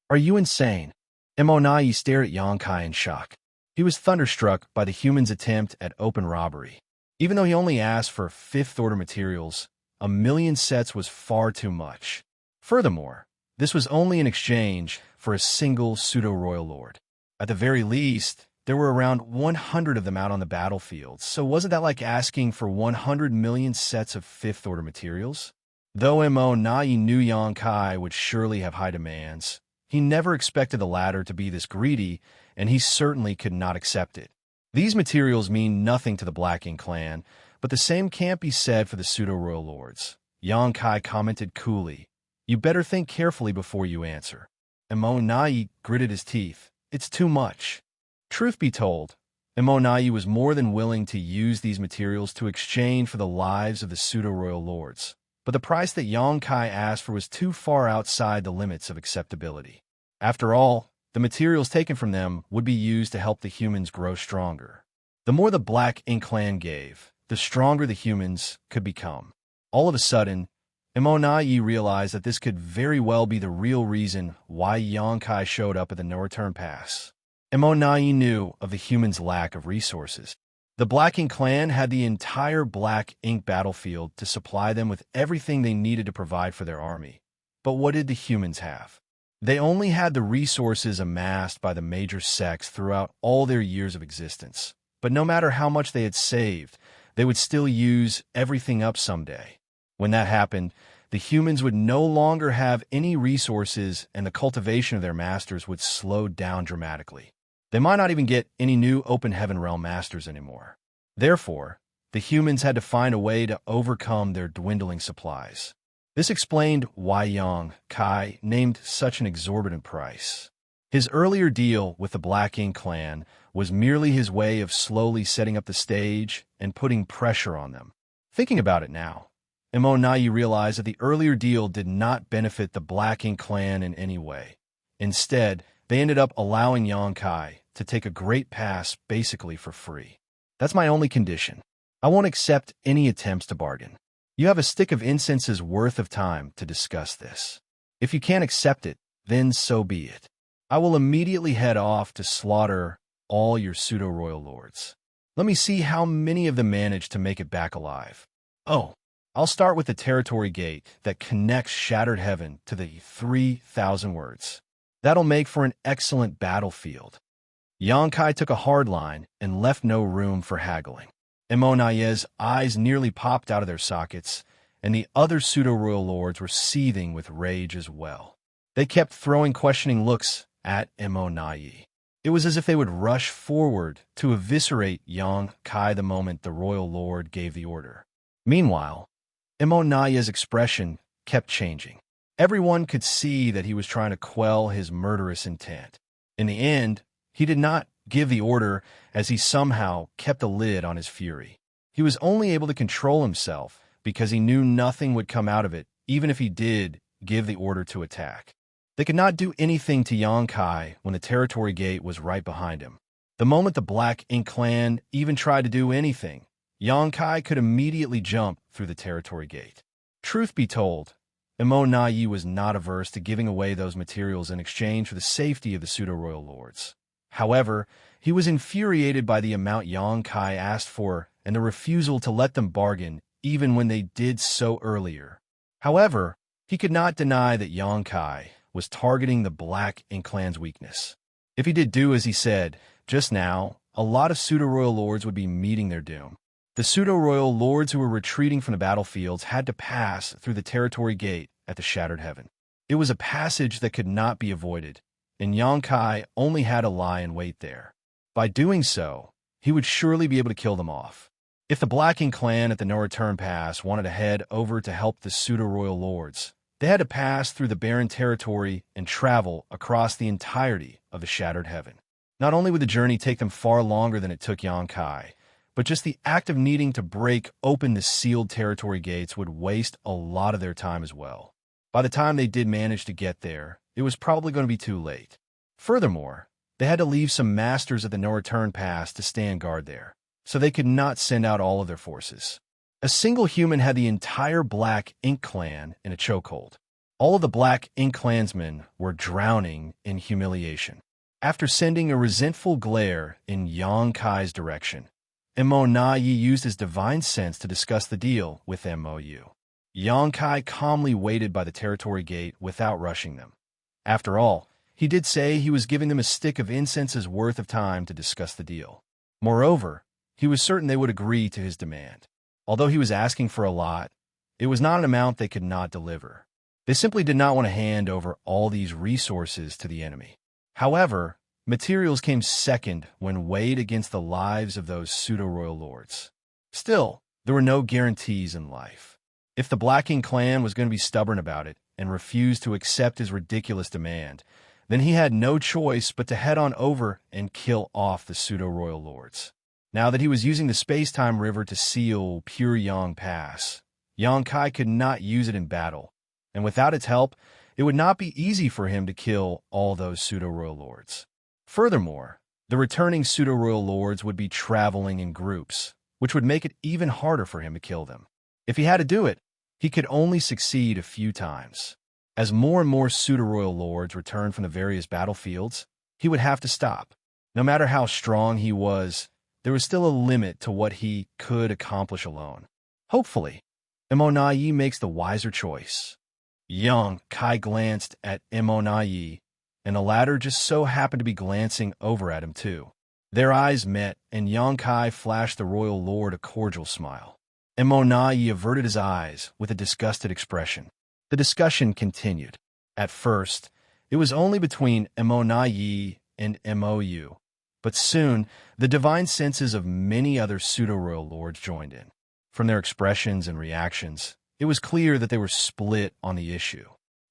Are you insane? Immortal stared at Xianxia in shock. He was thunderstruck by the human's attempt at open robbery. Even though he only asked for fifth-order materials, 1,000,000 sets was far too much. Furthermore, this was only in exchange for a single pseudo-royal lord. At the very least, there were around 100 of them out on the battlefield, so wasn't that like asking for 100 million sets of fifth-order materials? Though Immortal knew Xianxia would surely have high demands, he never expected the latter to be this greedy, and he certainly could not accept it. These materials mean nothing to the Black Ink clan, but the same can't be said for the pseudo-royal lords. Xianxia commented coolly, You better think carefully before you answer. Immortal gritted his teeth. It's too much. Truth be told, Immortal was more than willing to use these materials to exchange for the lives of the pseudo-royal lords, but the price that Xianxia asked for was too far outside the limits of acceptability. After all, the materials taken from them would be used to help the humans grow stronger. The more the Black Ink clan gave, the stronger the humans could become. All of a sudden, Immortal realized that this could very well be the real reason why Xianxia showed up at the No-Return Pass. Immortal knew of the humans' lack of resources. The Black Ink clan had the entire Black Ink battlefield to supply them with everything they needed to provide for their army. But what did the humans have? They only had the resources amassed by the major sects throughout all their years of existence. But no matter how much they had saved, they would still use everything up someday. When that happened, the humans would no longer have any resources and the cultivation of their masters would slow down dramatically. They might not even get any new Open Heaven Realm masters anymore. Therefore, the humans had to find a way to overcome their dwindling supplies. This explained why Xianxia named such an exorbitant price. His earlier deal with the Black Ink clan was merely his way of slowly setting up the stage and putting pressure on them. Thinking about it now, Immortal realized that the earlier deal did not benefit the Black Ink clan in any way. Instead, they ended up allowing Xianxia to take a great pass basically for free. That's my only condition. I won't accept any attempts to bargain. You have a stick of incense's worth of time to discuss this. If you can't accept it, then so be it. I will immediately head off to slaughter all your pseudo-royal lords. Let me see how many of them manage to make it back alive. Oh, I'll start with the territory gate that connects Shattered Heaven to the 3,000 words. That'll make for an excellent battlefield. Xianxia took a hard line and left no room for haggling. Immonaye's eyes nearly popped out of their sockets, and the other pseudo-royal lords were seething with rage as well. They kept throwing questioning looks at Immonaye. It was as if they would rush forward to eviscerate Xianxia the moment the royal lord gave the order. Meanwhile, Immonaye's expression kept changing. Everyone could see that he was trying to quell his murderous intent. In the end, he did not give the order, as he somehow kept a lid on his fury. He was only able to control himself because he knew nothing would come out of it, even if he did give the order to attack. They could not do anything to Xianxia when the territory gate was right behind him. The moment the Black Ink clan even tried to do anything, Xianxia could immediately jump through the territory gate. Truth be told, Immonaye was not averse to giving away those materials in exchange for the safety of the pseudo-royal lords. However, he was infuriated by the amount Xianxia asked for and the refusal to let them bargain even when they did so earlier. However, he could not deny that Xianxia was targeting the Black Ink clan's weakness. If he did do as he said just now, a lot of pseudo-royal lords would be meeting their doom. The pseudo-royal lords who were retreating from the battlefields had to pass through the territory gate at the Shattered Heaven. It was a passage that could not be avoided, and Xianxia only had to lie in wait there. By doing so, he would surely be able to kill them off. If the Black Ink clan at the No Return Pass wanted to head over to help the pseudo-royal lords, they had to pass through the barren territory and travel across the entirety of the Shattered Heaven. Not only would the journey take them far longer than it took Xianxia, but just the act of needing to break open the sealed territory gates would waste a lot of their time as well. By the time they did manage to get there, it was probably going to be too late. Furthermore, they had to leave some masters at the No Return Pass to stand guard there, so they could not send out all of their forces. A single human had the entire Black Ink clan in a chokehold. All of the Black Ink clansmen were drowning in humiliation. After sending a resentful glare in Xianxia's direction, Immonaye used his divine sense to discuss the deal with MOU. Xianxia calmly waited by the territory gate without rushing them. After all, he did say he was giving them a stick of incense's worth of time to discuss the deal. Moreover, he was certain they would agree to his demand. Although he was asking for a lot, it was not an amount they could not deliver. They simply did not want to hand over all these resources to the enemy. However, materials came second when weighed against the lives of those pseudo-royal lords. Still, there were no guarantees in life. If the Black Ink clan was going to be stubborn about it and refuse to accept his ridiculous demand, then he had no choice but to head on over and kill off the pseudo-royal lords. Now that he was using the space-time river to seal Pure Yang Pass, Xianxia could not use it in battle, and without its help, it would not be easy for him to kill all those pseudo-royal lords. Furthermore, the returning pseudo-royal lords would be traveling in groups, which would make it even harder for him to kill them. If he had to do it, he could only succeed a few times. As more and more pseudo-royal lords returned from the various battlefields, he would have to stop. No matter how strong he was, there was still a limit to what he could accomplish alone. Hopefully, Immonaye makes the wiser choice. Xianxia glanced at Immonaye, and the latter just so happened to be glancing over at him too. Their eyes met, and Xianxia flashed the royal lord a cordial smile. Immonaye averted his eyes with a disgusted expression. The discussion continued. At first, it was only between Immonaye and MOU, but soon the divine senses of many other pseudo-royal lords joined in. From their expressions and reactions, it was clear that they were split on the issue.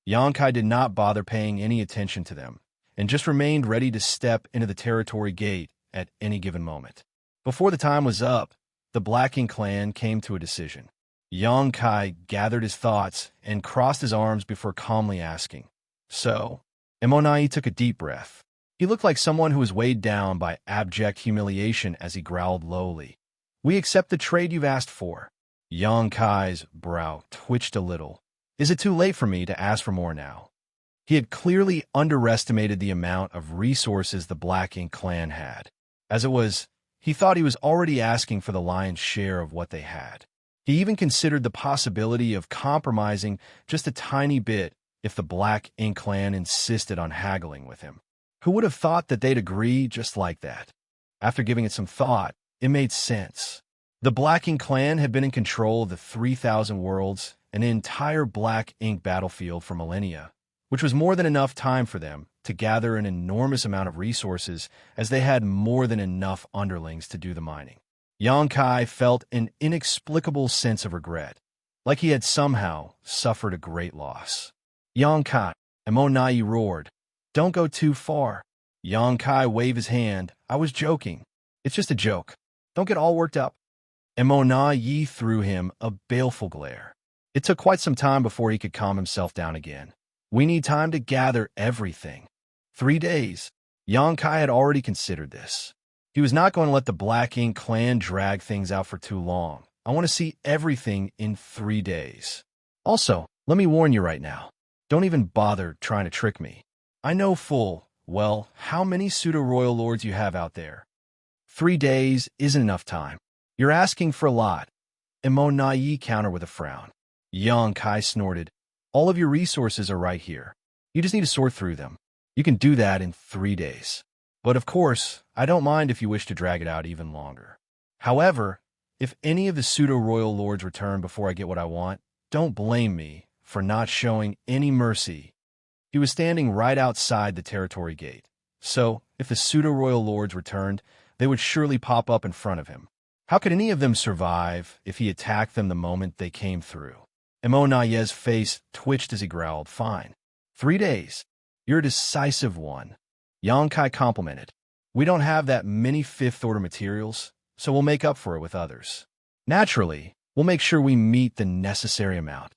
Xianxia did not bother paying any attention to them, and just remained ready to step into the territory gate at any given moment. Before the time was up, the Black Ink clan came to a decision. Xianxia gathered his thoughts and crossed his arms before calmly asking, "So?" Immonaye took a deep breath. He looked like someone who was weighed down by abject humiliation as he growled lowly, "We accept the trade you've asked for." Xianxia's brow twitched a little. "Is it too late for me to ask for more now?" He had clearly underestimated the amount of resources the Black Ink clan had. As it was, he thought he was already asking for the lion's share of what they had. He even considered the possibility of compromising just a tiny bit if the Black Ink clan insisted on haggling with him. Who would have thought that they'd agree just like that? After giving it some thought, it made sense. The Black Ink clan had been in control of the 3,000 worlds and the entire Black Ink battlefield for millennia, which was more than enough time for them to gather an enormous amount of resources, as they had more than enough underlings to do the mining. Xianxia felt an inexplicable sense of regret, like he had somehow suffered a great loss. Xianxia, Immortal roared, "Don't go too far." Xianxia waved his hand. "I was joking. It's just a joke. Don't get all worked up." Immortal threw him a baleful glare. It took quite some time before he could calm himself down again. "We need time to gather everything." 3 days. Xianxia had already considered this. He was not going to let the Black Ink clan drag things out for too long. "I want to see everything in 3 days. Also, let me warn you right now. Don't even bother trying to trick me. I know full well how many pseudo-royal lords you have out there. 3 days isn't enough time. You're asking for a lot." Immortal countered with a frown. Xianxia snorted, "All of your resources are right here. You just need to sort through them. You can do that in 3 days. But of course, I don't mind if you wish to drag it out even longer. However, if any of the pseudo-royal lords return before I get what I want, don't blame me for not showing any mercy." He was standing right outside the territory gate, so if the pseudo-royal lords returned, they would surely pop up in front of him. How could any of them survive if he attacked them the moment they came through? Immortal's face twitched as he growled, "Fine. 3 days. You're a decisive one." Xianxia complimented. "We don't have that many fifth-order materials, so we'll make up for it with others. Naturally, we'll make sure we meet the necessary amount,"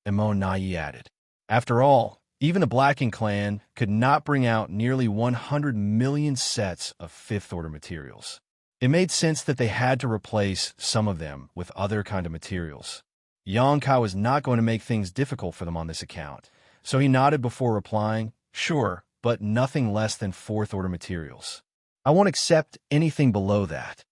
Immortal added. After all, even the Black Ink clan could not bring out nearly 100 million sets of fifth-order materials. It made sense that they had to replace some of them with other kind of materials. Xianxia was not going to make things difficult for them on this account, so he nodded before replying, "Sure, but nothing less than fourth-order materials. I won't accept anything below that."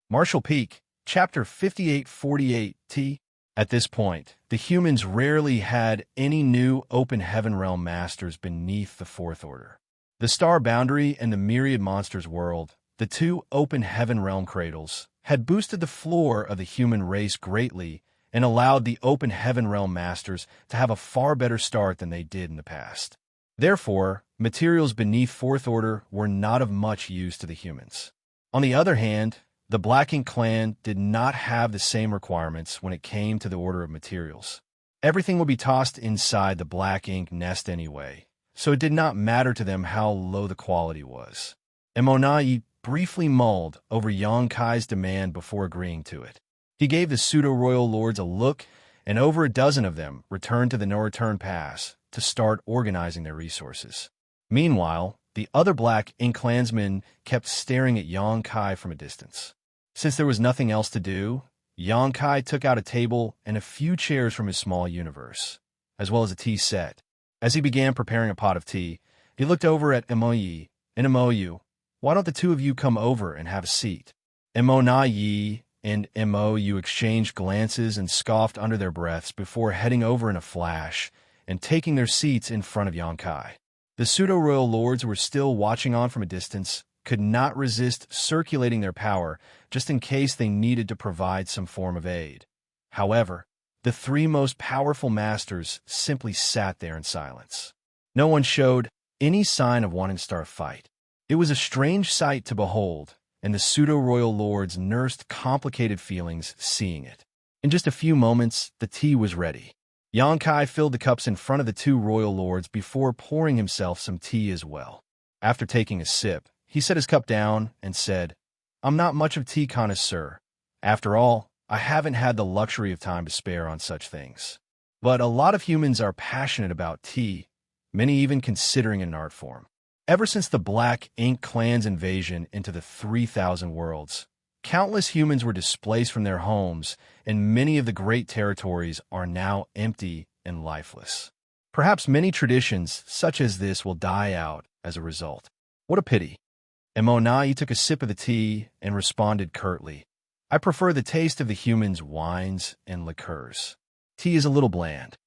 Martial Peak, Chapter 5848T. At this point, the humans rarely had any new Open Heaven Realm masters beneath the Fourth Order. The Star Boundary and the Myriad Monsters world, the two Open Heaven Realm cradles, had boosted the floor of the human race greatly and allowed the Open Heaven Realm masters to have a far better start than they did in the past. Therefore, materials beneath Fourth Order were not of much use to the humans. On the other hand, the Black Ink clan did not have the same requirements when it came to the order of materials. Everything would be tossed inside the Black Ink nest anyway, so it did not matter to them how low the quality was. Immortal briefly mulled over Xianxia's demand before agreeing to it. He gave the pseudo-royal lords a look, and over a dozen of them returned to the no-return pass to start organizing their resources. Meanwhile, the other Black Ink clansmen kept staring at Xianxia from a distance. Since there was nothing else to do, Xianxia took out a table and a few chairs from his small universe, as well as a tea set. As he began preparing a pot of tea, he looked over at Imoyi. And Imoyu, "Why don't the two of you come over and have a seat?" Imoyi and Imoyu exchanged glances and scoffed under their breaths before heading over in a flash and taking their seats in front of Xianxia. The pseudo-royal lords who were still watching on from a distance could not resist circulating their power just in case they needed to provide some form of aid. However, the three most powerful masters simply sat there in silence. No one showed any sign of wanting to start a fight. It was a strange sight to behold, and the pseudo-royal lords nursed complicated feelings seeing it. In just a few moments, the tea was ready. Xianxia filled the cups in front of the two royal lords before pouring himself some tea as well. After taking a sip, he set his cup down and said, "I'm not much of a tea connoisseur. After all, I haven't had the luxury of time to spare on such things. But a lot of humans are passionate about tea, many even considering it an art form. Ever since the Black Ink clan's invasion into the 3,000 worlds, countless humans were displaced from their homes, and many of the great territories are now empty and lifeless. Perhaps many traditions such as this will die out as a result. What a pity. Emonai took a sip of the tea and responded curtly. I prefer the taste of the humans' wines and liqueurs. Tea is a little bland.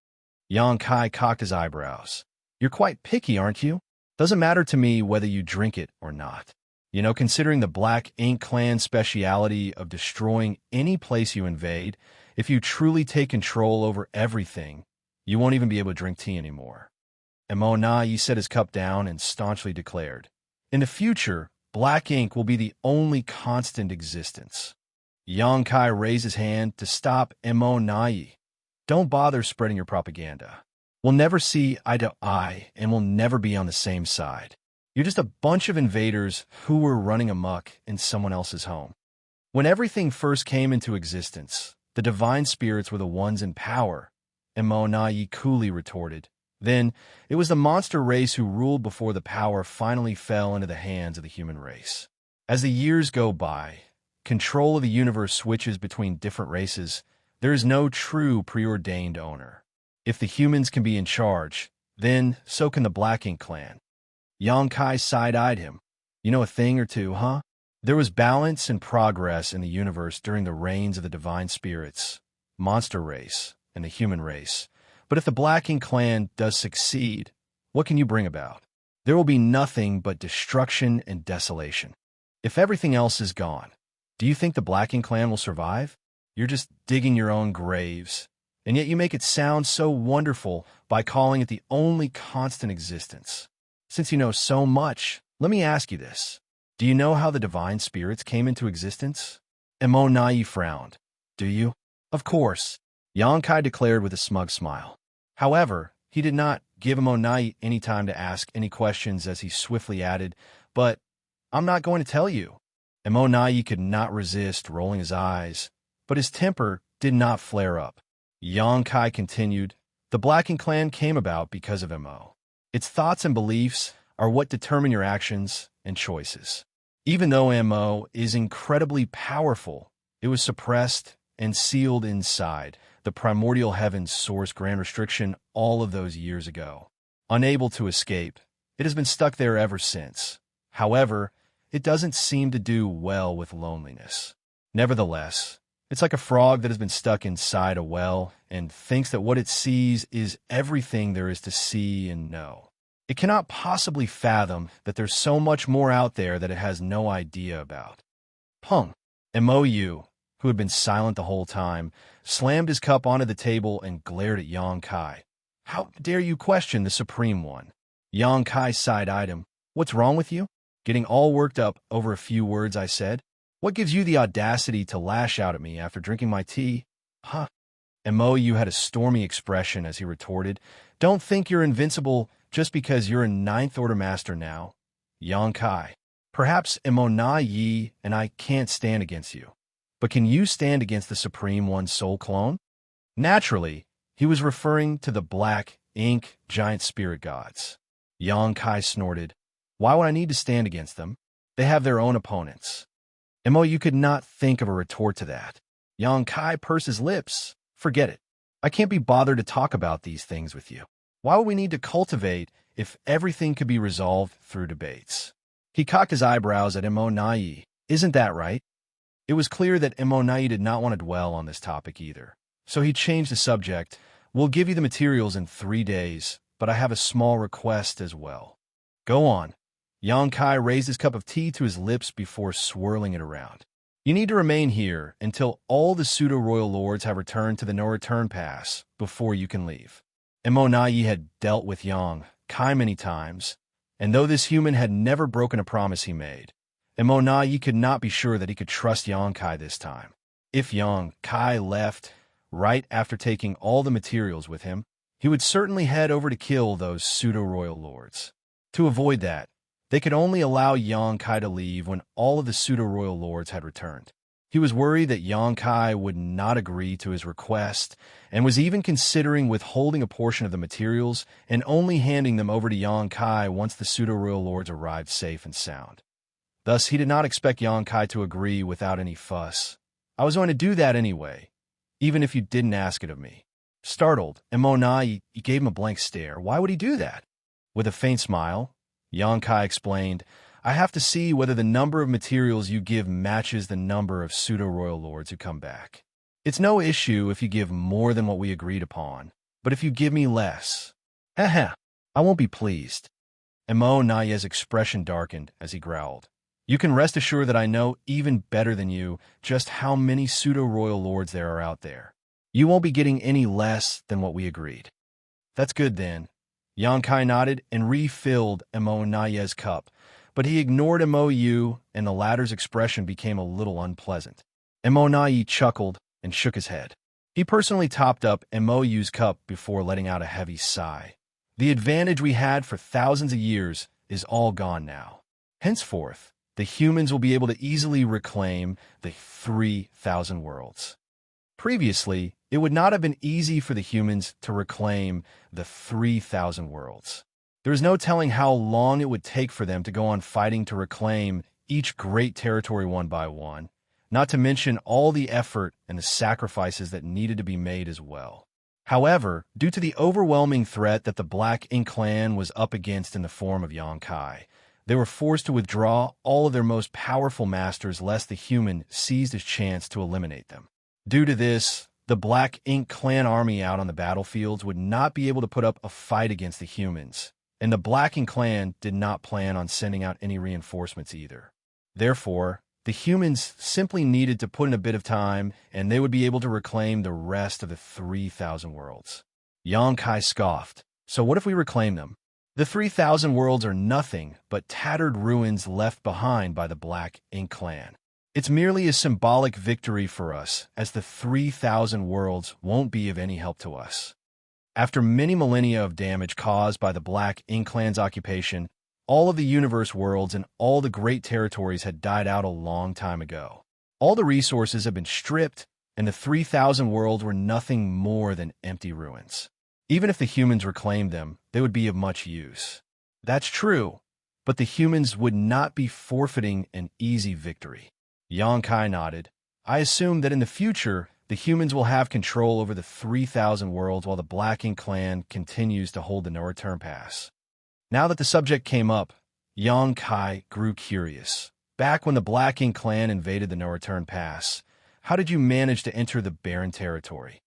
Xianxia cocked his eyebrows. You're quite picky, aren't you? Doesn't matter to me whether you drink it or not. You know, considering the Black Ink Clan's speciality of destroying any place you invade, if you truly take control over everything, you won't even be able to drink tea anymore. Emonai set his cup down and staunchly declared, in the future, black ink will be the only constant existence. Xianxia raised his hand to stop Emonai. Don't bother spreading your propaganda. We'll never see eye to eye, and we'll never be on the same side. You're just a bunch of invaders who were running amok in someone else's home. When everything first came into existence, the divine spirits were the ones in power, Emonai coolly retorted. Then, it was the monster race who ruled before the power finally fell into the hands of the human race. As the years go by, control of the universe switches between different races. There is no true preordained owner. If the humans can be in charge, then so can the Black Ink Clan. Xianxia side-eyed him. You know a thing or two, huh? There was balance and progress in the universe during the reigns of the divine spirits, monster race, and the human race. But if the Black Ink Clan does succeed, what can you bring about? There will be nothing but destruction and desolation. If everything else is gone, do you think the Black Ink Clan will survive? You're just digging your own graves, and yet you make it sound so wonderful by calling it the only constant existence. Since you know so much, let me ask you this. Do you know how the divine spirits came into existence? Emonai frowned. Do you? Of course, Xianxia declared with a smug smile. However, he did not give Emonai any time to ask any questions as he swiftly added, but I'm not going to tell you. Emonai could not resist rolling his eyes, but his temper did not flare up. Xianxia continued, the Black Ink Clan came about because of Mo. Its thoughts and beliefs are what determine your actions and choices. Even though Mo is incredibly powerful, it was suppressed and sealed inside the primordial heavens source grand restriction all of those years ago. Unable to escape, it has been stuck there ever since. However, it doesn't seem to do well with loneliness. Nevertheless, it's like a frog that has been stuck inside a well and thinks that what it sees is everything there is to see and know. It cannot possibly fathom that there's so much more out there that it has no idea about. Pung. Mou, who had been silent the whole time, slammed his cup onto the table and glared at Xianxia. How dare you question the Supreme One? Xianxia side-eyed him. What's wrong with you? Getting all worked up over a few words I said? What gives you the audacity to lash out at me after drinking my tea? Huh? Mou had a stormy expression as he retorted, Don't think you're invincible just because you're a Ninth Order Master now. Xianxia. Perhaps Emonai and I can't stand against you. But can you stand against the Supreme One's soul clone? Naturally, he was referring to the Black Ink giant spirit gods. Xianxia snorted. Why would I need to stand against them? They have their own opponents. Mou could not think of a retort to that. Xianxia pursed his lips. Forget it. I can't be bothered to talk about these things with you. Why would we need to cultivate if everything could be resolved through debates? He cocked his eyebrows at Emonai. Isn't that right? It was clear that Emonai did not want to dwell on this topic either. So he changed the subject. We'll give you the materials in 3 days, but I have a small request as well. Go on. Xianxia raised his cup of tea to his lips before swirling it around. You need to remain here until all the pseudo-royal lords have returned to the no-return pass before you can leave. Emonai had dealt with Xianxia many times, and though this human had never broken a promise he made, Emonai could not be sure that he could trust Xianxia this time. If Xianxia left right after taking all the materials with him, he would certainly head over to kill those pseudo-royal lords. To avoid that, they could only allow Xianxia to leave when all of the pseudo-royal lords had returned. He was worried that Xianxia would not agree to his request and was even considering withholding a portion of the materials and only handing them over to Xianxia once the pseudo-royal lords arrived safe and sound. Thus, he did not expect Xianxia to agree without any fuss. I was going to do that anyway, even if you didn't ask it of me. Startled, Xianxia gave him a blank stare. Why would he do that? With a faint smile, Xianxia explained, I have to see whether the number of materials you give matches the number of pseudo-royal lords who come back. It's no issue if you give more than what we agreed upon, but if you give me less, I won't be pleased. Xianxia's expression darkened as he growled. You can rest assured that I know even better than you just how many pseudo-royal lords there are out there. You won't be getting any less than what we agreed. That's good then. Xianxia nodded and refilled Xianxia's cup, but he ignored Mo, and the latter's expression became a little unpleasant. Xianxia chuckled and shook his head. He personally topped up Mo's cup before letting out a heavy sigh. The advantage we had for thousands of years is all gone now. Henceforth, the humans will be able to easily reclaim the 3,000 worlds. Previously, it would not have been easy for the humans to reclaim the 3,000 worlds. There is no telling how long it would take for them to go on fighting to reclaim each great territory one by one, not to mention all the effort and the sacrifices that needed to be made as well. However, due to the overwhelming threat that the Black Ink clan was up against in the form of Xianxia, they were forced to withdraw all of their most powerful masters lest the human seized his chance to eliminate them. Due to this, the Black Ink clan army out on the battlefields would not be able to put up a fight against the humans, and the Black Ink clan did not plan on sending out any reinforcements either. Therefore, the humans simply needed to put in a bit of time, and they would be able to reclaim the rest of the 3,000 worlds. Xianxia scoffed. So what if we reclaim them? The 3,000 worlds are nothing but tattered ruins left behind by the Black Ink clan. It's merely a symbolic victory for us, as the 3,000 worlds won't be of any help to us. After many millennia of damage caused by the Black Ink clan's occupation, all of the universe worlds and all the great territories had died out a long time ago. All the resources had been stripped, and the 3,000 worlds were nothing more than empty ruins. Even if the humans reclaimed them, they would be of much use. That's true, but the humans would not be forfeiting an easy victory. Xianxia nodded. I assume that in the future, the humans will have control over the 3,000 worlds while the Black Ink clan continues to hold the no-return pass. Now that the subject came up, Xianxia grew curious. Back when the Black Ink clan invaded the no-return pass, how did you manage to enter the barren territory?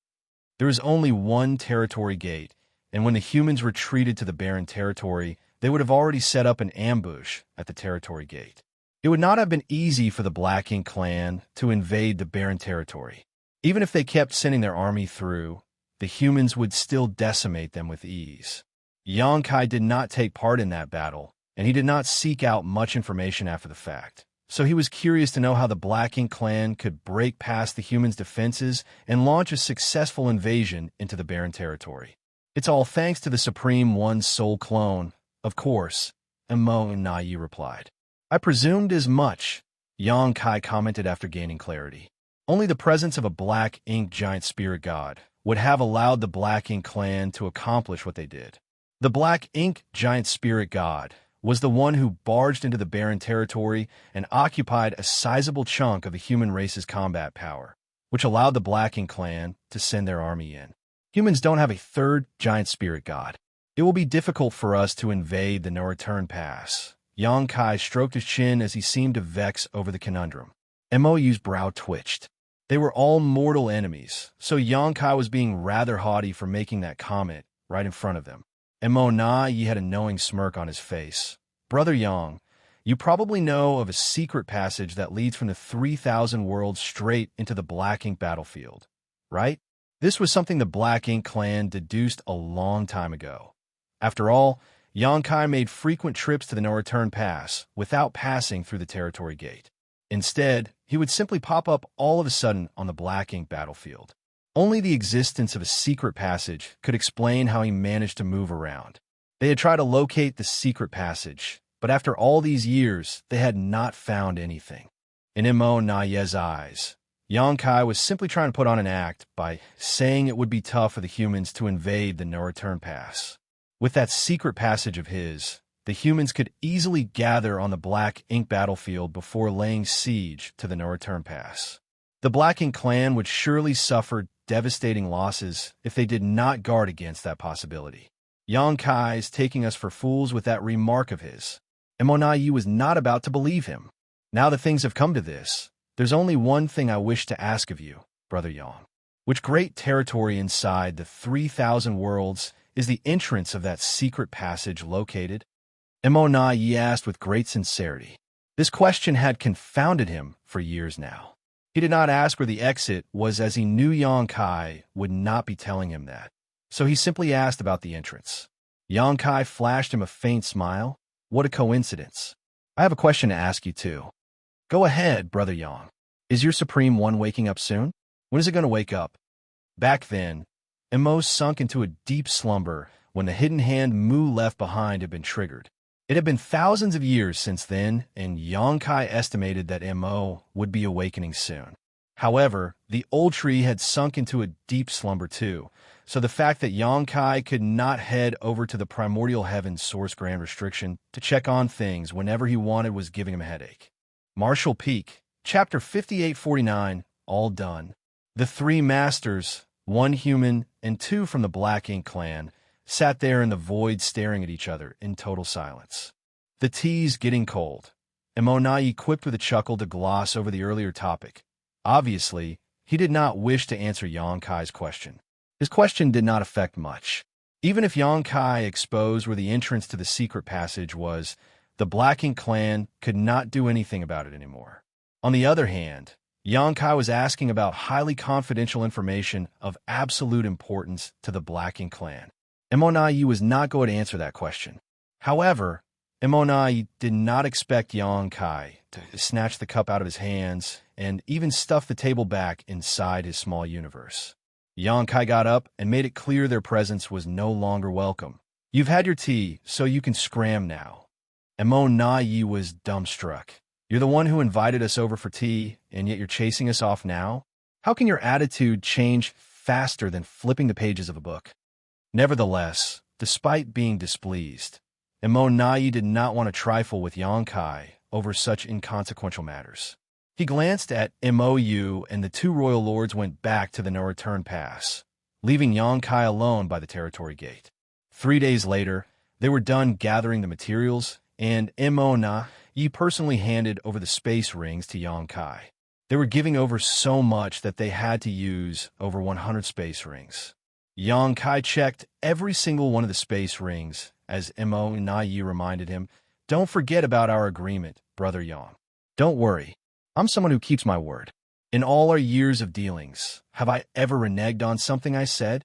There is only one territory gate, and when the humans retreated to the barren territory, they would have already set up an ambush at the territory gate. It would not have been easy for the Black Ink clan to invade the barren territory. Even if they kept sending their army through, the humans would still decimate them with ease. Xianxia did not take part in that battle, and he did not seek out much information after the fact. So he was curious to know how the Black Ink clan could break past the humans' defenses and launch a successful invasion into the barren territory. It's all thanks to the Supreme One's soul clone, of course, Xianxia replied. I presumed as much, Xianxia commented after gaining clarity. Only the presence of a Black Ink giant spirit god would have allowed the Black Ink clan to accomplish what they did. The Black Ink giant spirit god was the one who barged into the barren territory and occupied a sizable chunk of the human race's combat power, which allowed the Black Ink clan to send their army in. Humans don't have a third giant spirit god. It will be difficult for us to invade the no-return pass. Xianxia stroked his chin as he seemed to vex over the conundrum. Mo's brow twitched. They were all mortal enemies, so Xianxia was being rather haughty for making that comment right in front of them. Xianxia had a knowing smirk on his face. Brother Yang, you probably know of a secret passage that leads from the 3,000 worlds straight into the Black Ink battlefield, right? This was something the Black Ink clan deduced a long time ago. After all, Xianxia made frequent trips to the no-return pass without passing through the territory gate. Instead, he would simply pop up all of a sudden on the Black Ink battlefield. Only the existence of a secret passage could explain how he managed to move around. They had tried to locate the secret passage, but after all these years, they had not found anything. In Xianxia's eyes, Xianxia was simply trying to put on an act by saying it would be tough for the humans to invade the no-return pass. With that secret passage of his, the humans could easily gather on the Black Ink battlefield before laying siege to the no-return pass. The Black Ink clan would surely suffer devastating losses if they did not guard against that possibility. Xianxia's taking us for fools with that remark of his. Imonayi was not about to believe him. Now that things have come to this, there's only one thing I wish to ask of you, Brother Yang. Which great territory inside the 3,000 worlds is the entrance of that secret passage located? Imonayi asked with great sincerity. This question had confounded him for years now. He did not ask where the exit was as he knew Xianxia would not be telling him that. So he simply asked about the entrance. Xianxia flashed him a faint smile. What a coincidence. I have a question to ask you too. Go ahead, Brother Yang. Is your Supreme One waking up soon? When is it going to wake up? Back then, Imo sunk into a deep slumber when the hidden hand Mu left behind had been triggered. It had been thousands of years since then, and Xianxia estimated that Imo would be awakening soon. However, the old tree had sunk into a deep slumber too, so the fact that Xianxia could not head over to the primordial heaven's source grand restriction to check on things whenever he wanted was giving him a headache. Martial Peak, Chapter 5849, all done. The three masters, one human and two from the Black Ink clan, sat there in the void staring at each other in total silence. The tea's getting cold. Imonayi quipped with a chuckle to gloss over the earlier topic. Obviously, he did not wish to answer Xianxia's question. His question did not affect much. Even if Xianxia exposed where the entrance to the secret passage was, the Black Ink clan could not do anything about it anymore. On the other hand, Xianxia was asking about highly confidential information of absolute importance to the Black Ink clan. Imonayi was not going to answer that question. However, Imonayi did not expect Xianxia to snatch the cup out of his hands and even stuff the table back inside his small universe. Xianxia got up and made it clear their presence was no longer welcome. You've had your tea, so you can scram now. Imonayi was dumbstruck. You're the one who invited us over for tea, and yet you're chasing us off now? How can your attitude change faster than flipping the pages of a book? Nevertheless, despite being displeased, Imonayi did not want to trifle with Xianxia over such inconsequential matters. He glanced at Mou, and the two royal lords went back to the no-return pass, leaving Xianxia alone by the territory gate. 3 days later, they were done gathering the materials, and Imonayi personally handed over the space rings to Xianxia. They were giving over so much that they had to use over 100 space rings. Xianxia checked every single one of the space rings, as Imonayi reminded him, "Don't forget about our agreement, Brother Yang. Don't worry, I'm someone who keeps my word. In all our years of dealings, have I ever reneged on something I said?"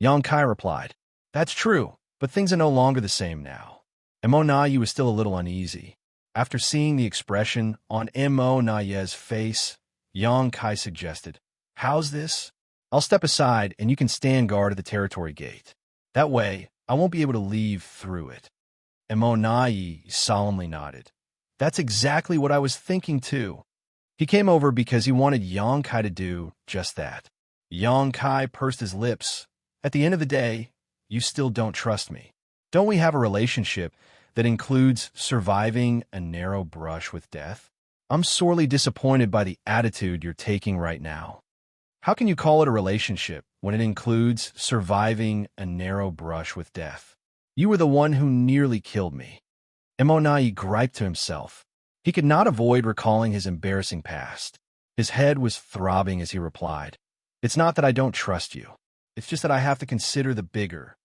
Xianxia replied, "That's true, but things are no longer the same now." Imonayi was still a little uneasy. After seeing the expression on Imonayi's face, Xianxia suggested, "How's this? I'll step aside and you can stand guard at the territory gate. That way, I won't be able to leave through it." Imonayi solemnly nodded. "That's exactly what I was thinking too." He came over because he wanted Xianxia to do just that. Xianxia pursed his lips. "At the end of the day, you still don't trust me. Don't we have a relationship that includes surviving a narrow brush with death? I'm sorely disappointed by the attitude you're taking right now. How can you call it a relationship when it includes surviving a narrow brush with death? You were the one who nearly killed me." Imonayi griped to himself. He could not avoid recalling his embarrassing past. His head was throbbing as he replied, "It's not that I don't trust you. It's just that I have to consider the bigger."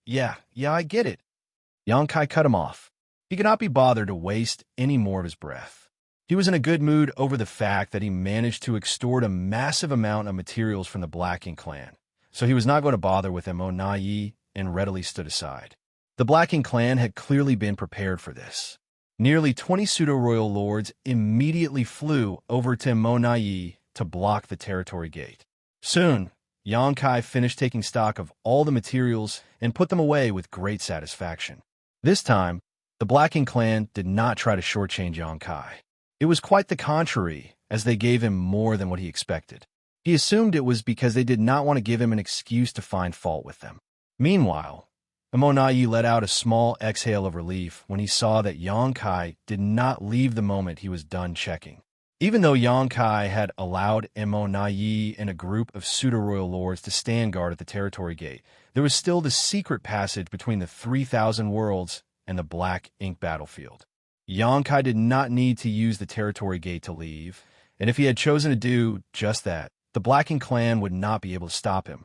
Yeah, I get it." Xianxia cut him off. He could not be bothered to waste any more of his breath. He was in a good mood over the fact that he managed to extort a massive amount of materials from the Black Ink clan, so he was not going to bother with Imonayi and readily stood aside. The Black Ink clan had clearly been prepared for this. Nearly 20 pseudo-royal lords immediately flew over to Imonayi to block the territory gate. Soon, Xianxia finished taking stock of all the materials and put them away with great satisfaction. This time, the Black Ink clan did not try to shortchange Xianxia. It was quite the contrary, as they gave him more than what he expected. He assumed it was because they did not want to give him an excuse to find fault with them. Meanwhile, Imonayi let out a small exhale of relief when he saw that Xianxia did not leave the moment he was done checking. Even though Yonkai had allowed Imo and a group of pseudo-royal lords to stand guard at the territory gate, there was still the secret passage between the 3,000 worlds and the black ink battlefield. Yonkai did not need to use the territory gate to leave, and if he had chosen to do just that, the Blacking clan would not be able to stop him.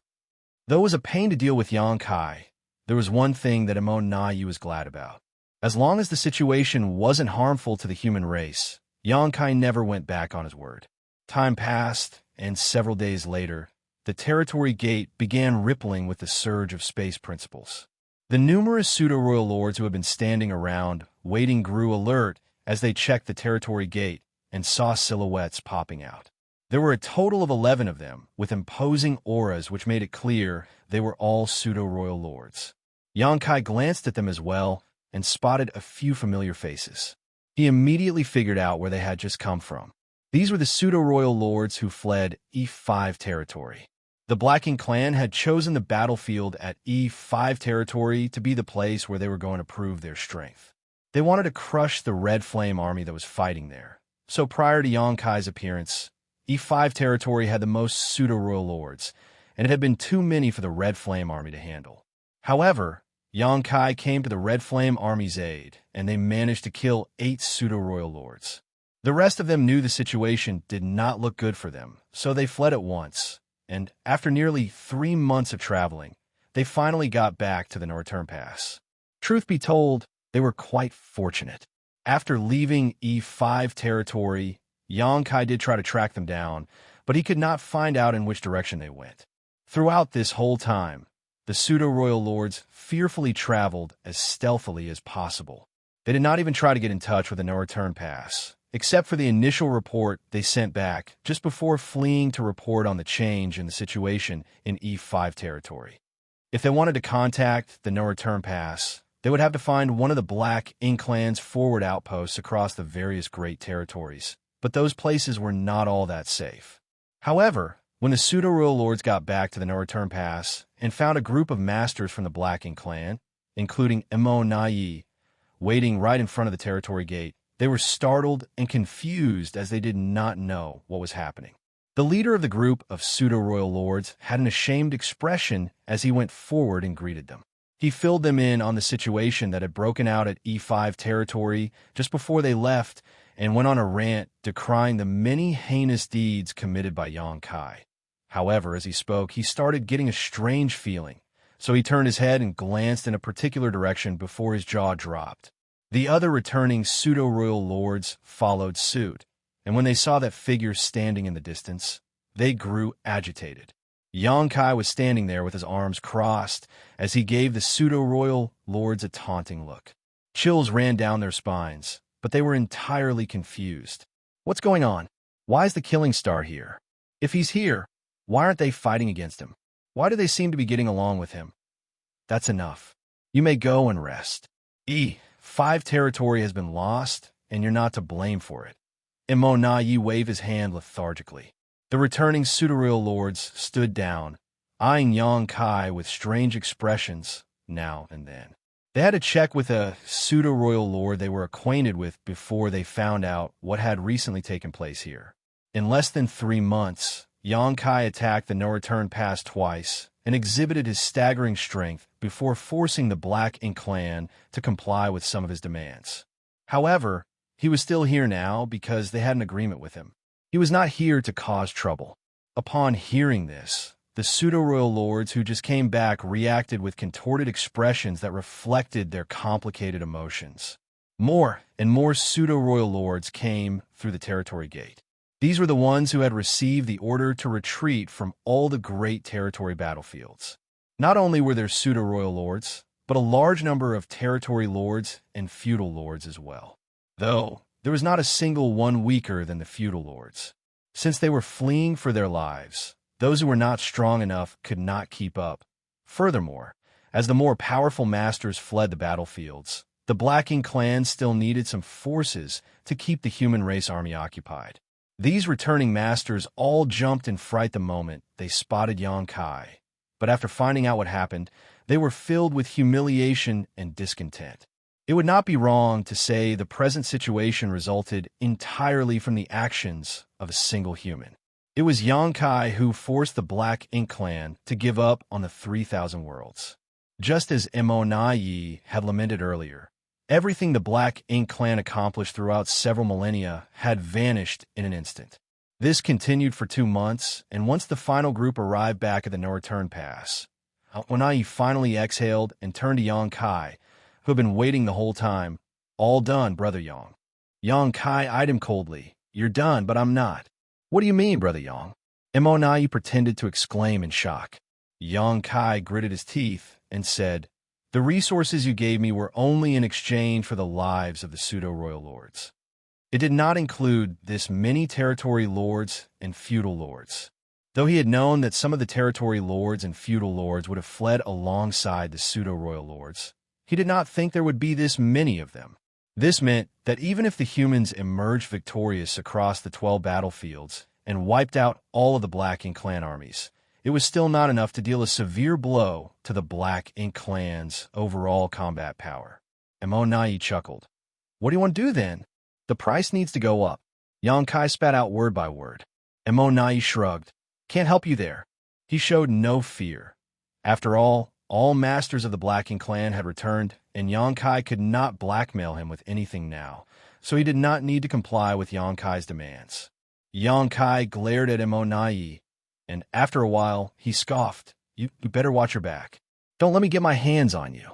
Though it was a pain to deal with Yonkai, there was one thing that Imo was glad about. As long as the situation wasn't harmful to the human race, Yonkai never went back on his word. Time passed, and several days later, the territory gate began rippling with the surge of space principles. The numerous pseudo-royal lords who had been standing around, waiting, grew alert as they checked the territory gate and saw silhouettes popping out. There were a total of 11 of them, with imposing auras which made it clear they were all pseudo-royal lords. Yonkai glanced at them as well and spotted a few familiar faces. He immediately figured out where they had just come from. These were the pseudo-royal lords who fled E5 territory. The Blacking clan had chosen the battlefield at E5 territory to be the place where they were going to prove their strength. They wanted to crush the Red Flame army that was fighting there. So prior to Yonkai's appearance, E5 territory had the most pseudo-royal lords, and it had been too many for the Red Flame army to handle. However, Yonkai came to the Red Flame army's aid, and they managed to kill 8 pseudo-royal lords. The rest of them knew the situation did not look good for them, so they fled at once, and after nearly 3 months of traveling, they finally got back to the Northern Pass. Truth be told, they were quite fortunate. After leaving E5 territory, Yonkai did try to track them down, but he could not find out in which direction they went. Throughout this whole time, the pseudo-royal lords fearfully traveled as stealthily as possible. They did not even try to get in touch with the no-return pass, except for the initial report they sent back just before fleeing to report on the change in the situation in E5 territory. If they wanted to contact the no-return pass, they would have to find one of the Black Ink clan's forward outposts across the various great territories, but those places were not all that safe. However, when the pseudo-royal lords got back to the no-return pass and found a group of masters from the Blacking clan, including Imo waiting right in front of the territory gate, they were startled and confused as they did not know what was happening. The leader of the group of pseudo-royal lords had an ashamed expression as he went forward and greeted them. He filled them in on the situation that had broken out at E5 territory just before they left and went on a rant decrying the many heinous deeds committed by Yonkai. However, as he spoke, he started getting a strange feeling, so he turned his head and glanced in a particular direction before his jaw dropped. The other returning pseudo-royal lords followed suit, and when they saw that figure standing in the distance, they grew agitated. Yonkai was standing there with his arms crossed as he gave the pseudo-royal lords a taunting look. Chills ran down their spines, but they were entirely confused. What's going on? Why is the Killing Star here? If he's here, why aren't they fighting against him? Why do they seem to be getting along with him? That's enough. You may go and rest. E5 territory has been lost, and you're not to blame for it. Imo waved his hand lethargically. The returning pseudo-royal lords stood down, eyeing Yonkai with strange expressions now and then. They had to check with a pseudo-royal lord they were acquainted with before they found out what had recently taken place here. In less than 3 months, Yonkai attacked the no-return pass twice and exhibited his staggering strength before forcing the Black Ink clan to comply with some of his demands. However, he was still here now because they had an agreement with him. He was not here to cause trouble. Upon hearing this, the pseudo-royal lords who just came back reacted with contorted expressions that reflected their complicated emotions. More and more pseudo-royal lords came through the territory gate. These were the ones who had received the order to retreat from all the great territory battlefields. Not only were there pseudo-royal lords, but a large number of territory lords and feudal lords as well. Though, there was not a single one weaker than the feudal lords. Since they were fleeing for their lives, those who were not strong enough could not keep up. Furthermore, as the more powerful masters fled the battlefields, the Blacking clan still needed some forces to keep the human race army occupied. These returning masters all jumped in fright the moment they spotted Yonkai, but after finding out what happened, they were filled with humiliation and discontent. It would not be wrong to say the present situation resulted entirely from the actions of a single human. It was Xianxia who forced the Black Ink clan to give up on the 3,000 worlds. Just as Yi had lamented earlier, everything the Black Ink clan accomplished throughout several millennia had vanished in an instant. This continued for 2 months, and once the final group arrived back at the no-return pass, Yi finally exhaled and turned to Xianxia, who had been waiting the whole time. "All done, Brother Yang." Xianxia eyed him coldly. "You're done, but I'm not." "What do you mean, Brother Yang?" Yi pretended to exclaim in shock. Xianxia gritted his teeth and said, "The resources you gave me were only in exchange for the lives of the pseudo-royal lords. It did not include this many territory lords and feudal lords." Though he had known that some of the territory lords and feudal lords would have fled alongside the pseudo-royal lords, he did not think there would be this many of them. This meant that even if the humans emerged victorious across the 12 battlefields and wiped out all of the Black Ink clan armies, it was still not enough to deal a severe blow to the Black Ink clan's overall combat power. Yi chuckled. "What do you want to do then?" "The price needs to go up." Xianxia spat out word by word. Yi shrugged. "Can't help you there." He showed no fear. After all masters of the Black Ink clan had returned, and Xianxia could not blackmail him with anything now, so he did not need to comply with Xianxia's demands. Xianxia glared at Yi, and after a while, he scoffed. You better watch your back. Don't let me get my hands on you."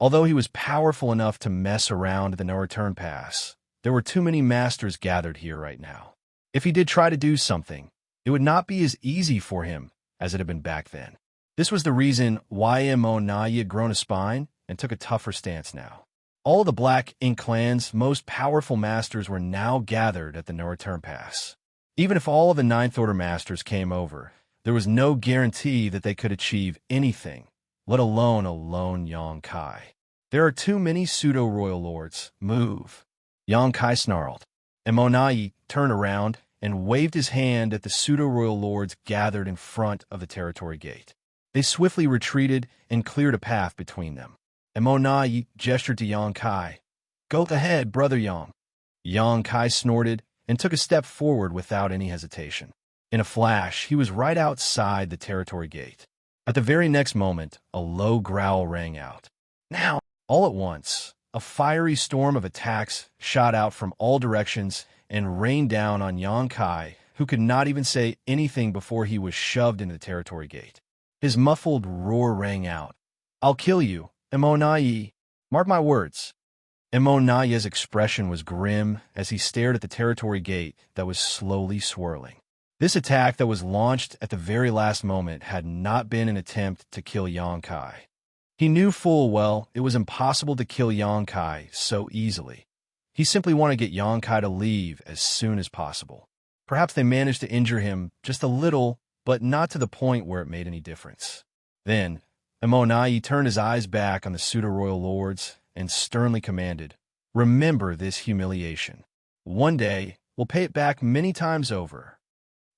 Although he was powerful enough to mess around at the no-return pass, there were too many masters gathered here right now. If he did try to do something, it would not be as easy for him as it had been back then. This was the reason why Yi had grown a spine and took a tougher stance now. All of the Black Ink clan's most powerful masters were now gathered at the no-return pass. Even if all of the Ninth Order masters came over, there was no guarantee that they could achieve anything, let alone a lone Xianxia. "There are too many pseudo-royal lords. Move." Xianxia snarled. Yi turned around and waved his hand at the pseudo-royal lords gathered in front of the territory gate. They swiftly retreated and cleared a path between them. Yi gestured to Xianxia. "Go ahead, Brother Yang." Xianxia snorted and took a step forward without any hesitation. In a flash, he was right outside the territory gate. At the very next moment, a low growl rang out. Now, all at once, a fiery storm of attacks shot out from all directions and rained down on Xianxia, who could not even say anything before he was shoved into the territory gate. His muffled roar rang out. "I'll kill you, Yi. Mark my words." Yi's expression was grim as he stared at the territory gate that was slowly swirling. This attack that was launched at the very last moment had not been an attempt to kill Xianxia. He knew full well it was impossible to kill Xianxia so easily. He simply wanted to get Xianxia to leave as soon as possible. Perhaps they managed to injure him just a little, but not to the point where it made any difference. Then, Yi turned his eyes back on the pseudo-royal lords and sternly commanded, "Remember this humiliation. One day, we'll pay it back many times over."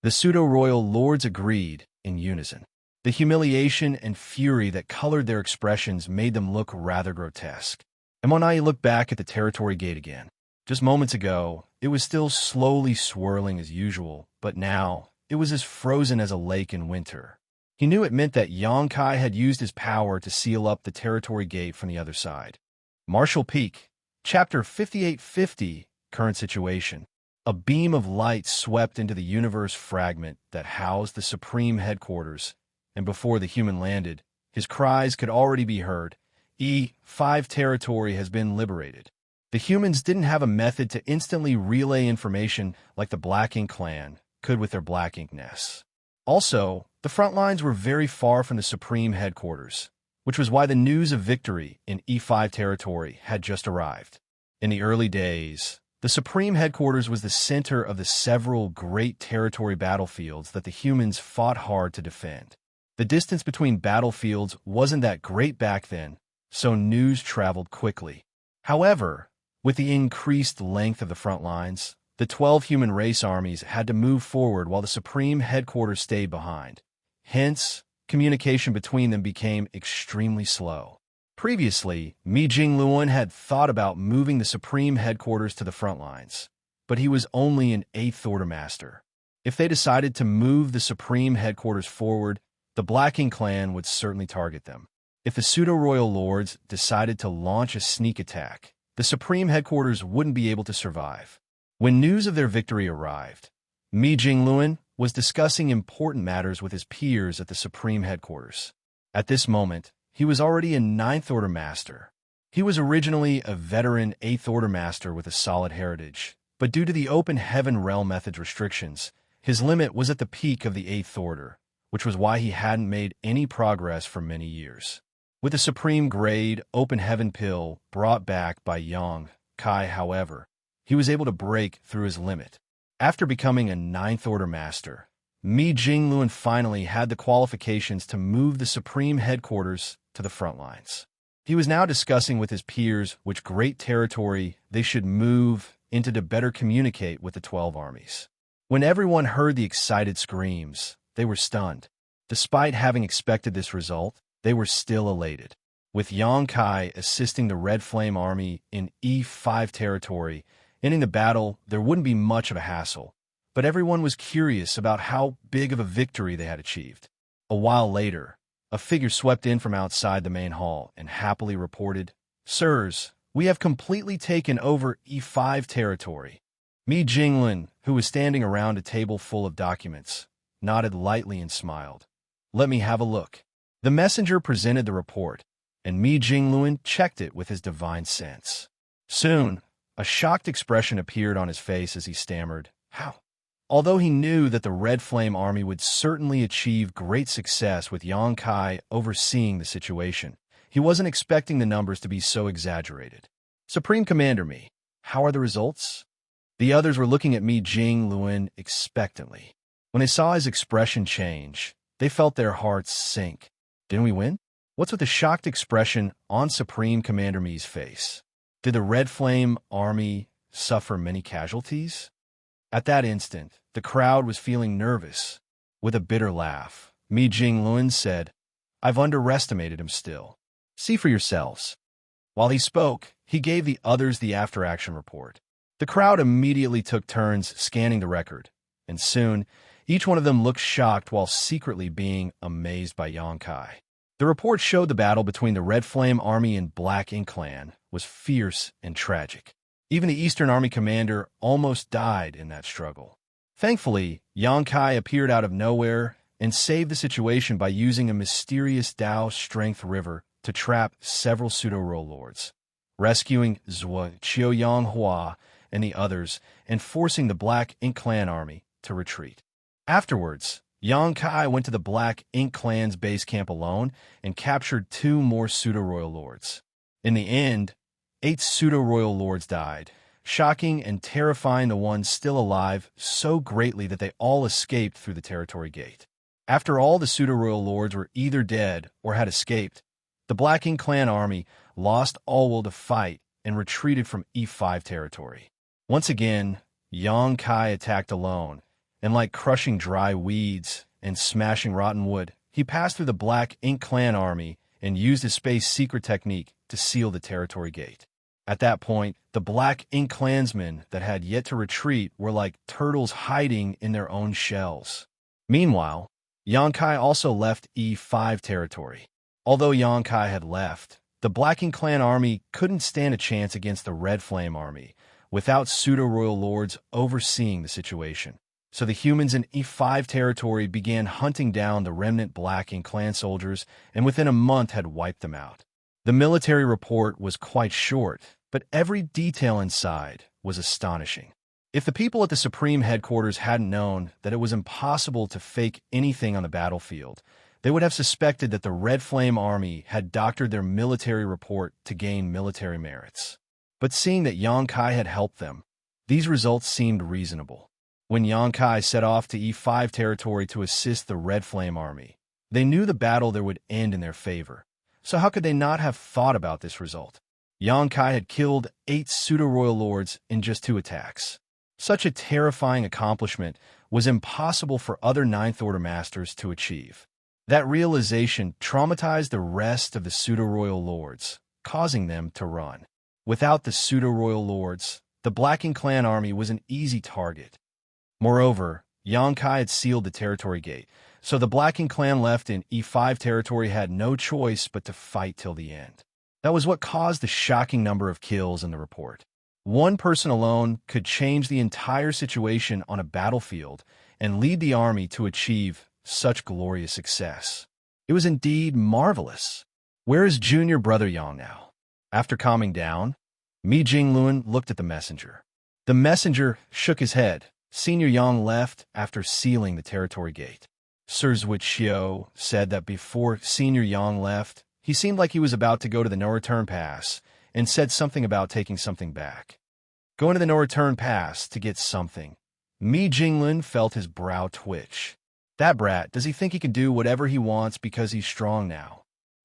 The pseudo-royal lords agreed in unison. The humiliation and fury that colored their expressions made them look rather grotesque. Yi looked back at the territory gate again. Just moments ago, it was still slowly swirling as usual, but now, it was as frozen as a lake in winter. He knew it meant that Xianxia had used his power to seal up the territory gate from the other side. Martial Peak, Chapter 5850, Current Situation. A beam of light swept into the universe fragment that housed the Supreme Headquarters, and before the human landed, his cries could already be heard. E5 territory has been liberated. The humans didn't have a method to instantly relay information like the Black Ink clan could with their Black Ink nests. Also, the front lines were very far from the Supreme Headquarters, which was why the news of victory in E5 territory had just arrived. In the early days, the Supreme Headquarters was the center of the several great territory battlefields that the humans fought hard to defend. The distance between battlefields wasn't that great back then, so news traveled quickly. However, with the increased length of the front lines, the 12 human race armies had to move forward while the Supreme Headquarters stayed behind. Hence, communication between them became extremely slow. Previously, Mi Jingluan had thought about moving the Supreme headquarters to the front lines, but he was only an 8th Order Master. If they decided to move the Supreme headquarters forward, the Black Ink clan would certainly target them. If the Pseudo-Royal Lords decided to launch a sneak attack, the Supreme headquarters wouldn't be able to survive. When news of their victory arrived, Mi Jingluan was discussing important matters with his peers at the Supreme headquarters. At this moment, he was already a 9th Order Master. He was originally a veteran 8th Order Master with a solid heritage, but due to the Open Heaven Realm Method's restrictions, his limit was at the peak of the 8th Order, which was why he hadn't made any progress for many years. With the Supreme Grade Open Heaven Pill brought back by Xianxia, however, he was able to break through his limit. After becoming a 9th Order Master, Mi Jingluan finally had the qualifications to move the Supreme headquarters to the front lines. He was now discussing with his peers which great territory they should move into to better communicate with the 12 armies. When everyone heard the excited screams, they were stunned. Despite having expected this result, they were still elated. With Xianxia assisting the Red Flame Army in E5 territory, ending the battle, there wouldn't be much of a hassle, but everyone was curious about how big of a victory they had achieved. A while later, a figure swept in from outside the main hall and happily reported, "Sirs, we have completely taken over E5 territory." Mi Jingluan, who was standing around a table full of documents, nodded lightly and smiled. "Let me have a look." The messenger presented the report, and Mi Jingluan checked it with his divine sense. Soon, a shocked expression appeared on his face as he stammered, "How?" Although he knew that the Red Flame Army would certainly achieve great success with Xianxia overseeing the situation, he wasn't expecting the numbers to be so exaggerated. "Supreme Commander Mi, how are the results?" The others were looking at Mi Jingluan expectantly. When they saw his expression change, they felt their hearts sink. "Didn't we win?" What's with the shocked expression on Supreme Commander Mi's face? Did the Red Flame Army suffer many casualties? At that instant, the crowd was feeling nervous. With a bitter laugh, Mi Jingluan said, "I've underestimated him still. See for yourselves." While he spoke, he gave the others the after-action report. The crowd immediately took turns scanning the record, and soon, each one of them looked shocked while secretly being amazed by Xianxia. The report showed the battle between the Red Flame Army and Black Ink clan was fierce and tragic. Even the Eastern Army commander almost died in that struggle. Thankfully, Xianxia appeared out of nowhere and saved the situation by using a mysterious Dao Strength River to trap several Pseudo-Royal Lords, rescuing Zhuo Qiuyang and the others and forcing the Black Ink clan army to retreat. Afterwards, Xianxia went to the Black Ink clan's base camp alone and captured 2 more Pseudo-Royal Lords. In the end, 8 Pseudo-Royal Lords died, shocking and terrifying the ones still alive so greatly that they all escaped through the territory gate. After all the Pseudo-Royal Lords were either dead or had escaped, the Black Ink clan army lost all will to fight and retreated from E5 territory. Once again, Xianxia attacked alone, and like crushing dry weeds and smashing rotten wood, he passed through the Black Ink clan army and used his space secret technique to seal the territory gate. At that point, the Black Ink clansmen that had yet to retreat were like turtles hiding in their own shells. Meanwhile, Xianxia also left E5 territory. Although Xianxia had left, the Black Ink clan army couldn't stand a chance against the Red Flame army without Pseudo-Royal Lords overseeing the situation. So the humans in E5 territory began hunting down the remnant Black Ink clan soldiers and within a month had wiped them out. The military report was quite short, but every detail inside was astonishing. If the people at the Supreme headquarters hadn't known that it was impossible to fake anything on the battlefield, they would have suspected that the Red Flame Army had doctored their military report to gain military merits. But seeing that Xianxia had helped them, these results seemed reasonable. When Xianxia set off to E5 territory to assist the Red Flame Army, they knew the battle there would end in their favor. So how could they not have thought about this result? Xianxia had killed 8 Pseudo-Royal Lords in just 2 attacks. Such a terrifying accomplishment was impossible for other 9th Order Masters to achieve. That realization traumatized the rest of the pseudo-royal lords, causing them to run. Without the pseudo-royal lords, the Blacking clan army was an easy target. Moreover, Xianxia had sealed the territory gate, so the Blacking clan left in E5 territory had no choice but to fight till the end. That was what caused the shocking number of kills in the report. One person alone could change the entire situation on a battlefield and lead the army to achieve such glorious success. It was indeed marvelous. Where is junior brother Yang now? After calming down, Mi Jingluan looked at the messenger. The messenger shook his head. Senior Yang left after sealing the territory gate. Sir Xianxia said that before Senior Yang left, he seemed like he was about to go to the no-return pass and said something about taking something back. Going to the no-return pass to get something. Mi Jingluan felt his brow twitch. That brat, does he think he can do whatever he wants because he's strong now?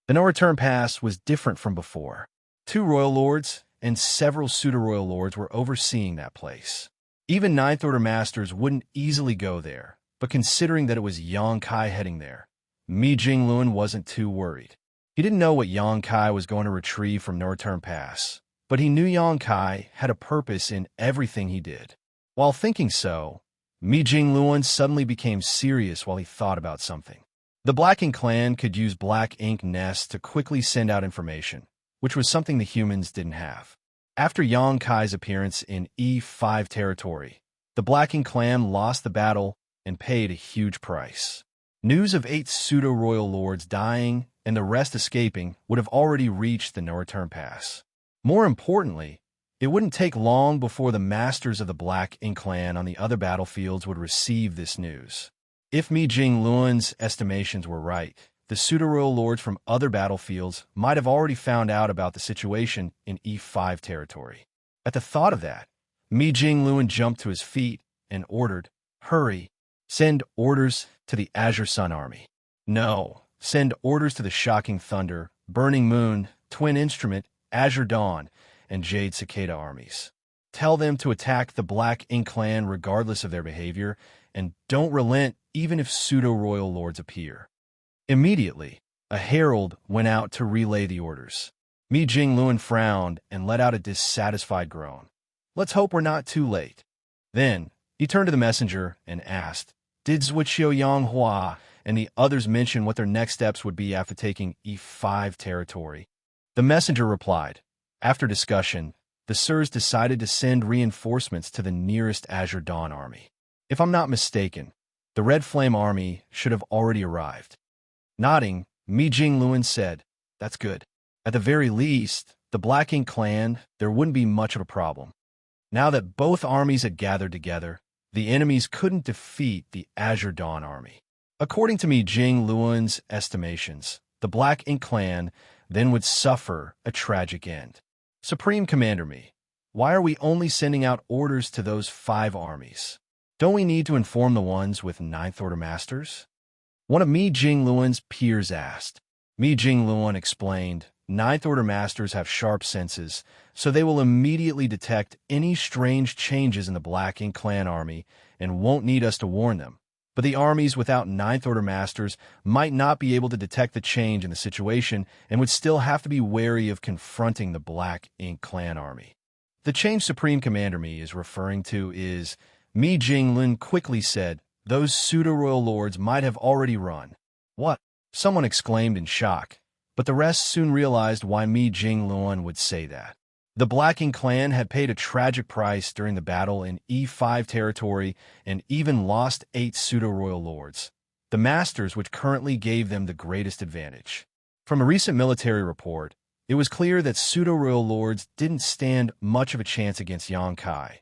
The no-return pass was different from before. 2 royal lords and several pseudo-royal lords were overseeing that place. Even Ninth Order Masters wouldn't easily go there, but considering that it was Xianxia heading there, Mi Jingluan wasn't too worried. He didn't know what Xianxia was going to retrieve from No Return Pass, but he knew Xianxia had a purpose in everything he did. While thinking so, Mi Jingluan suddenly became serious while he thought about something. The Blacking clan could use black ink nests to quickly send out information, which was something the humans didn't have. After Xianxia's appearance in E5 territory, the Blacking clan lost the battle and paid a huge price. News of 8 pseudo-royal lords dying and the rest escaping would have already reached the no-return pass. More importantly, it wouldn't take long before the masters of the Blacking clan on the other battlefields would receive this news. If Mi Jingluan's estimations were right, the pseudo-royal lords from other battlefields might have already found out about the situation in E5 territory. At the thought of that, Mi Jingluan jumped to his feet and ordered, "Hurry! Send orders to the Azure Sun Army. No, send orders to the Shocking Thunder, Burning Moon, Twin Instrument, Azure Dawn, and Jade Cicada armies. Tell them to attack the Black Ink clan regardless of their behavior, and don't relent even if pseudo-royal lords appear." Immediately, a herald went out to relay the orders. Mi Jingluan frowned and let out a dissatisfied groan. "Let's hope we're not too late." Then, he turned to the messenger and asked, "Did Zhuqiu Yanghua and the others mention what their next steps would be after taking E5 territory?" The messenger replied, "After discussion, the Sirs decided to send reinforcements to the nearest Azure Dawn army. If I'm not mistaken, the Red Flame army should have already arrived." Nodding, Mi Jingluan said, "That's good. At the very least, the Black Ink clan, there wouldn't be much of a problem." Now that both armies had gathered together, the enemies couldn't defeat the Azure Dawn army. According to Mi Jingluan's estimations, the Black Ink clan then would suffer a tragic end. "Supreme Commander Mi, why are we only sending out orders to those 5 armies? Don't we need to inform the ones with Ninth Order Masters?" One of Mi Jingluan's peers asked. Mi Jingluan explained, "Ninth Order Masters have sharp senses, so they will immediately detect any strange changes in the Black Ink clan army and won't need us to warn them. But the armies without Ninth Order Masters might not be able to detect the change in the situation and would still have to be wary of confronting the Black Ink clan army." The change Supreme Commander Mi is referring to is, Mi Jingluan quickly said, "Those pseudo-royal lords might have already run." "What?" someone exclaimed in shock, but the rest soon realized why Mi Jingluan would say that. The Blacking clan had paid a tragic price during the battle in E5 territory and even lost 8 pseudo-royal lords, the masters which currently gave them the greatest advantage. From a recent military report, it was clear that pseudo-royal lords didn't stand much of a chance against Xianxia,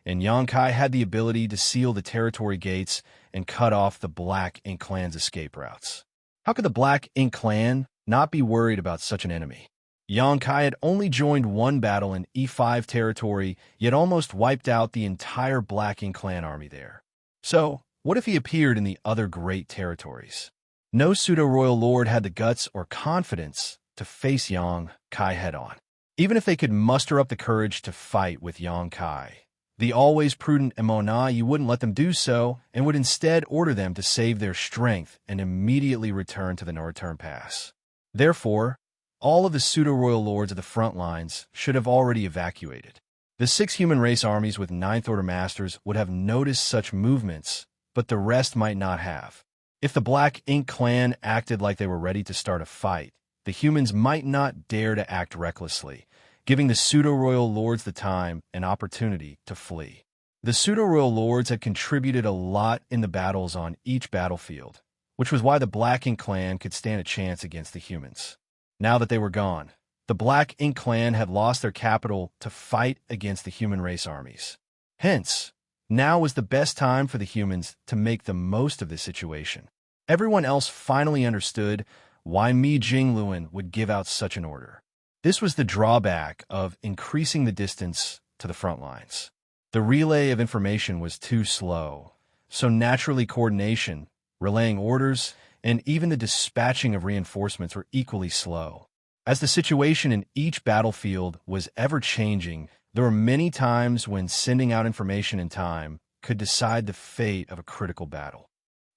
and Xianxia had the ability to seal the territory gates and cut off the Black Ink clan's escape routes. How could the Black Ink clan not be worried about such an enemy? Xianxia had only joined one battle in E5 territory, yet almost wiped out the entire Black Ink clan army there. So, what if he appeared in the other great territories? No pseudo-royal lord had the guts or confidence to face Xianxia head-on. Even if they could muster up the courage to fight with Xianxia, The always prudent Emona wouldn't let them do so and would instead order them to save their strength and immediately return to the Northern Pass. Therefore, all of the pseudo-royal lords of the front lines should have already evacuated. The 6 human race armies with Ninth Order Masters would have noticed such movements, but the rest might not have. If the Black Ink clan acted like they were ready to start a fight, the humans might not dare to act recklessly, giving the pseudo-royal lords the time and opportunity to flee. The pseudo-royal lords had contributed a lot in the battles on each battlefield, which was why the Black Ink clan could stand a chance against the humans. Now that they were gone, the Black Ink clan had lost their capital to fight against the human race armies. Hence, now was the best time for the humans to make the most of this situation. Everyone else finally understood why Mi Jingluan would give out such an order. This was the drawback of increasing the distance to the front lines. The relay of information was too slow, so naturally coordination, relaying orders, and even the dispatching of reinforcements were equally slow. As the situation in each battlefield was ever-changing, there were many times when sending out information in time could decide the fate of a critical battle.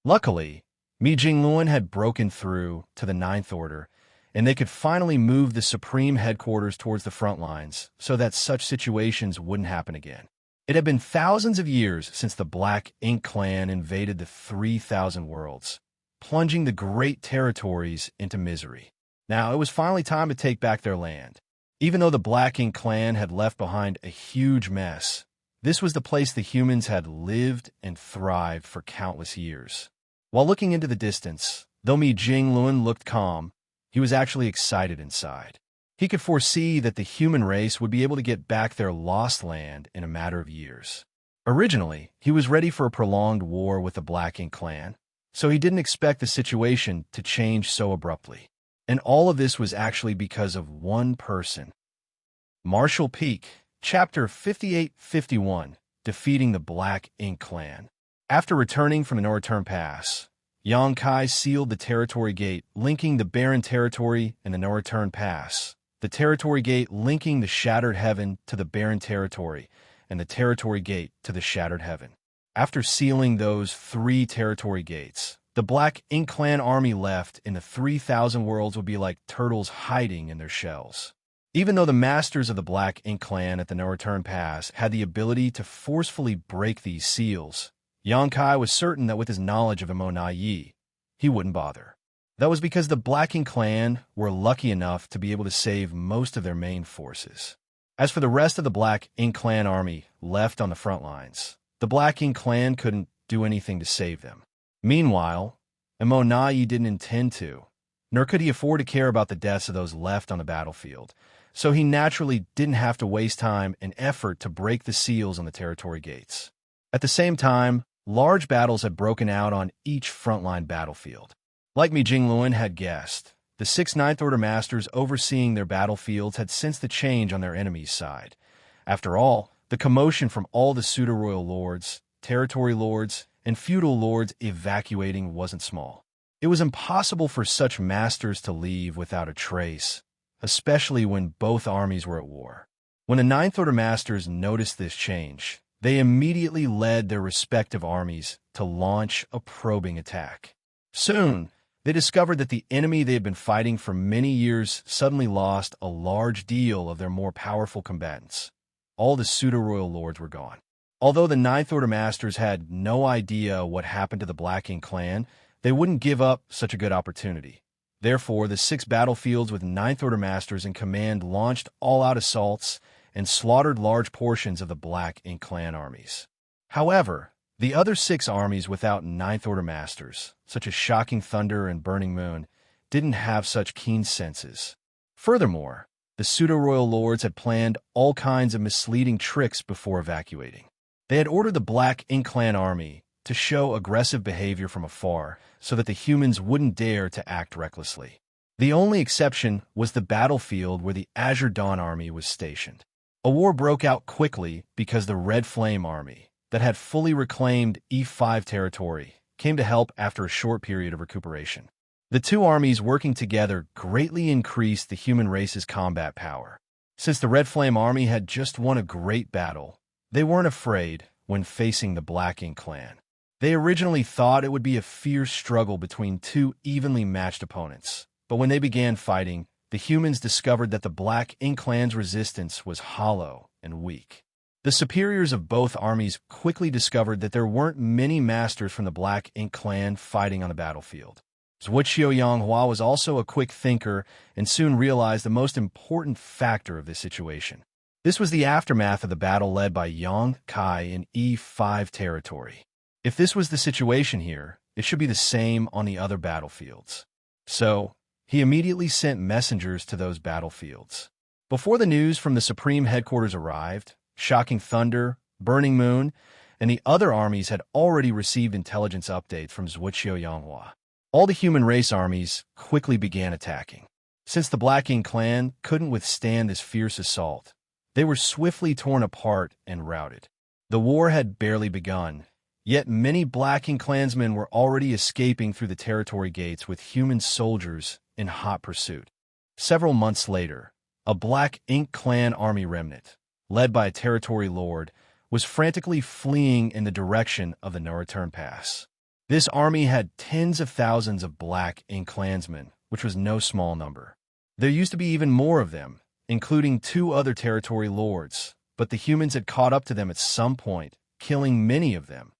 Luckily, Mi Jingluan had broken through to the Ninth Order, and they could finally move the Supreme Headquarters towards the front lines so that such situations wouldn't happen again. It had been thousands of years since the Black Ink clan invaded the 3,000 worlds, plunging the great territories into misery. Now, it was finally time to take back their land. Even though the Black Ink clan had left behind a huge mess, this was the place the humans had lived and thrived for countless years. While looking into the distance, though Mi Jingluan looked calm, he was actually excited inside. He could foresee that the human race would be able to get back their lost land in a matter of years. Originally, he was ready for a prolonged war with the Black Ink clan, so he didn't expect the situation to change so abruptly. And all of this was actually because of one person. Marshall Peak, Chapter 58-51, Defeating the Black Ink clan. After returning from the Northern Pass, Xianxia sealed the territory gate linking the barren territory and the Northern Pass, the territory gate linking the Shattered Heaven to the barren territory, and the territory gate to the Shattered Heaven. After sealing those 3 territory gates, the Black Ink clan army left in the 3,000 worlds would be like turtles hiding in their shells. Even though the masters of the Black Ink clan at the Northern Pass had the ability to forcefully break these seals, Xianxia was certain that with his knowledge of Emona, he wouldn't bother. That was because the Black Ink clan were lucky enough to be able to save most of their main forces. As for the rest of the Black Ink clan army left on the front lines, the Black Ink clan couldn't do anything to save them. Meanwhile, Emona didn't intend to, nor could he afford to care about the deaths of those left on the battlefield, so he naturally didn't have to waste time and effort to break the seals on the territory gates. At the same time, large battles had broken out on each frontline battlefield. Like Mi Jingluan had guessed, the 6 Ninth Order Masters overseeing their battlefields had sensed the change on their enemy's side. After all, the commotion from all the pseudo-royal lords, territory lords, and feudal lords evacuating wasn't small. It was impossible for such masters to leave without a trace, especially when both armies were at war. When the Ninth Order Masters noticed this change, they immediately led their respective armies to launch a probing attack. Soon, they discovered that the enemy they had been fighting for many years suddenly lost a large deal of their more powerful combatants. All the pseudo-royal lords were gone. Although the Ninth Order Masters had no idea what happened to the Black Ink clan, they wouldn't give up such a good opportunity. Therefore, the 6 battlefields with Ninth Order Masters in command launched all-out assaults and slaughtered large portions of the Black Ink clan armies. However, the other 6 armies without Ninth Order Masters, such as Shocking Thunder and Burning Moon, didn't have such keen senses. Furthermore, the pseudo-royal lords had planned all kinds of misleading tricks before evacuating. They had ordered the Black Ink clan army to show aggressive behavior from afar so that the humans wouldn't dare to act recklessly. The only exception was the battlefield where the Azure Dawn army was stationed. A war broke out quickly because the Red Flame army, that had fully reclaimed E5 territory, came to help after a short period of recuperation. The 2 armies working together greatly increased the human race's combat power. Since the Red Flame army had just won a great battle, They weren't afraid when facing the Black Ink clan. They originally thought it would be a fierce struggle between two evenly matched opponents, but when they began fighting, the humans discovered that the Black Ink clan's resistance was hollow and weak. The superiors of both armies quickly discovered that there weren't many masters from the Black Ink clan fighting on the battlefield. Xianxia was also a quick thinker and soon realized the most important factor of this situation. This was the aftermath of the battle led by Xianxia in E5 territory. If this was the situation here, it should be the same on the other battlefields. So, he immediately sent messengers to those battlefields. Before the news from the Supreme Headquarters arrived, Shocking Thunder, Burning Moon, and the other armies had already received intelligence updates from Xianxia. All the human race armies quickly began attacking. Since the Black Ink clan couldn't withstand this fierce assault, they were swiftly torn apart and routed. The war had barely begun, yet many Black Ink clansmen were already escaping through the territory gates with human soldiers in hot pursuit. Several months later, a Black Ink clan army remnant, led by a territory lord, was frantically fleeing in the direction of the no-return pass. This army had tens of thousands of Black Ink clansmen, which was no small number. There used to be even more of them, including 2 other territory lords, but the humans had caught up to them at some point, killing many of them.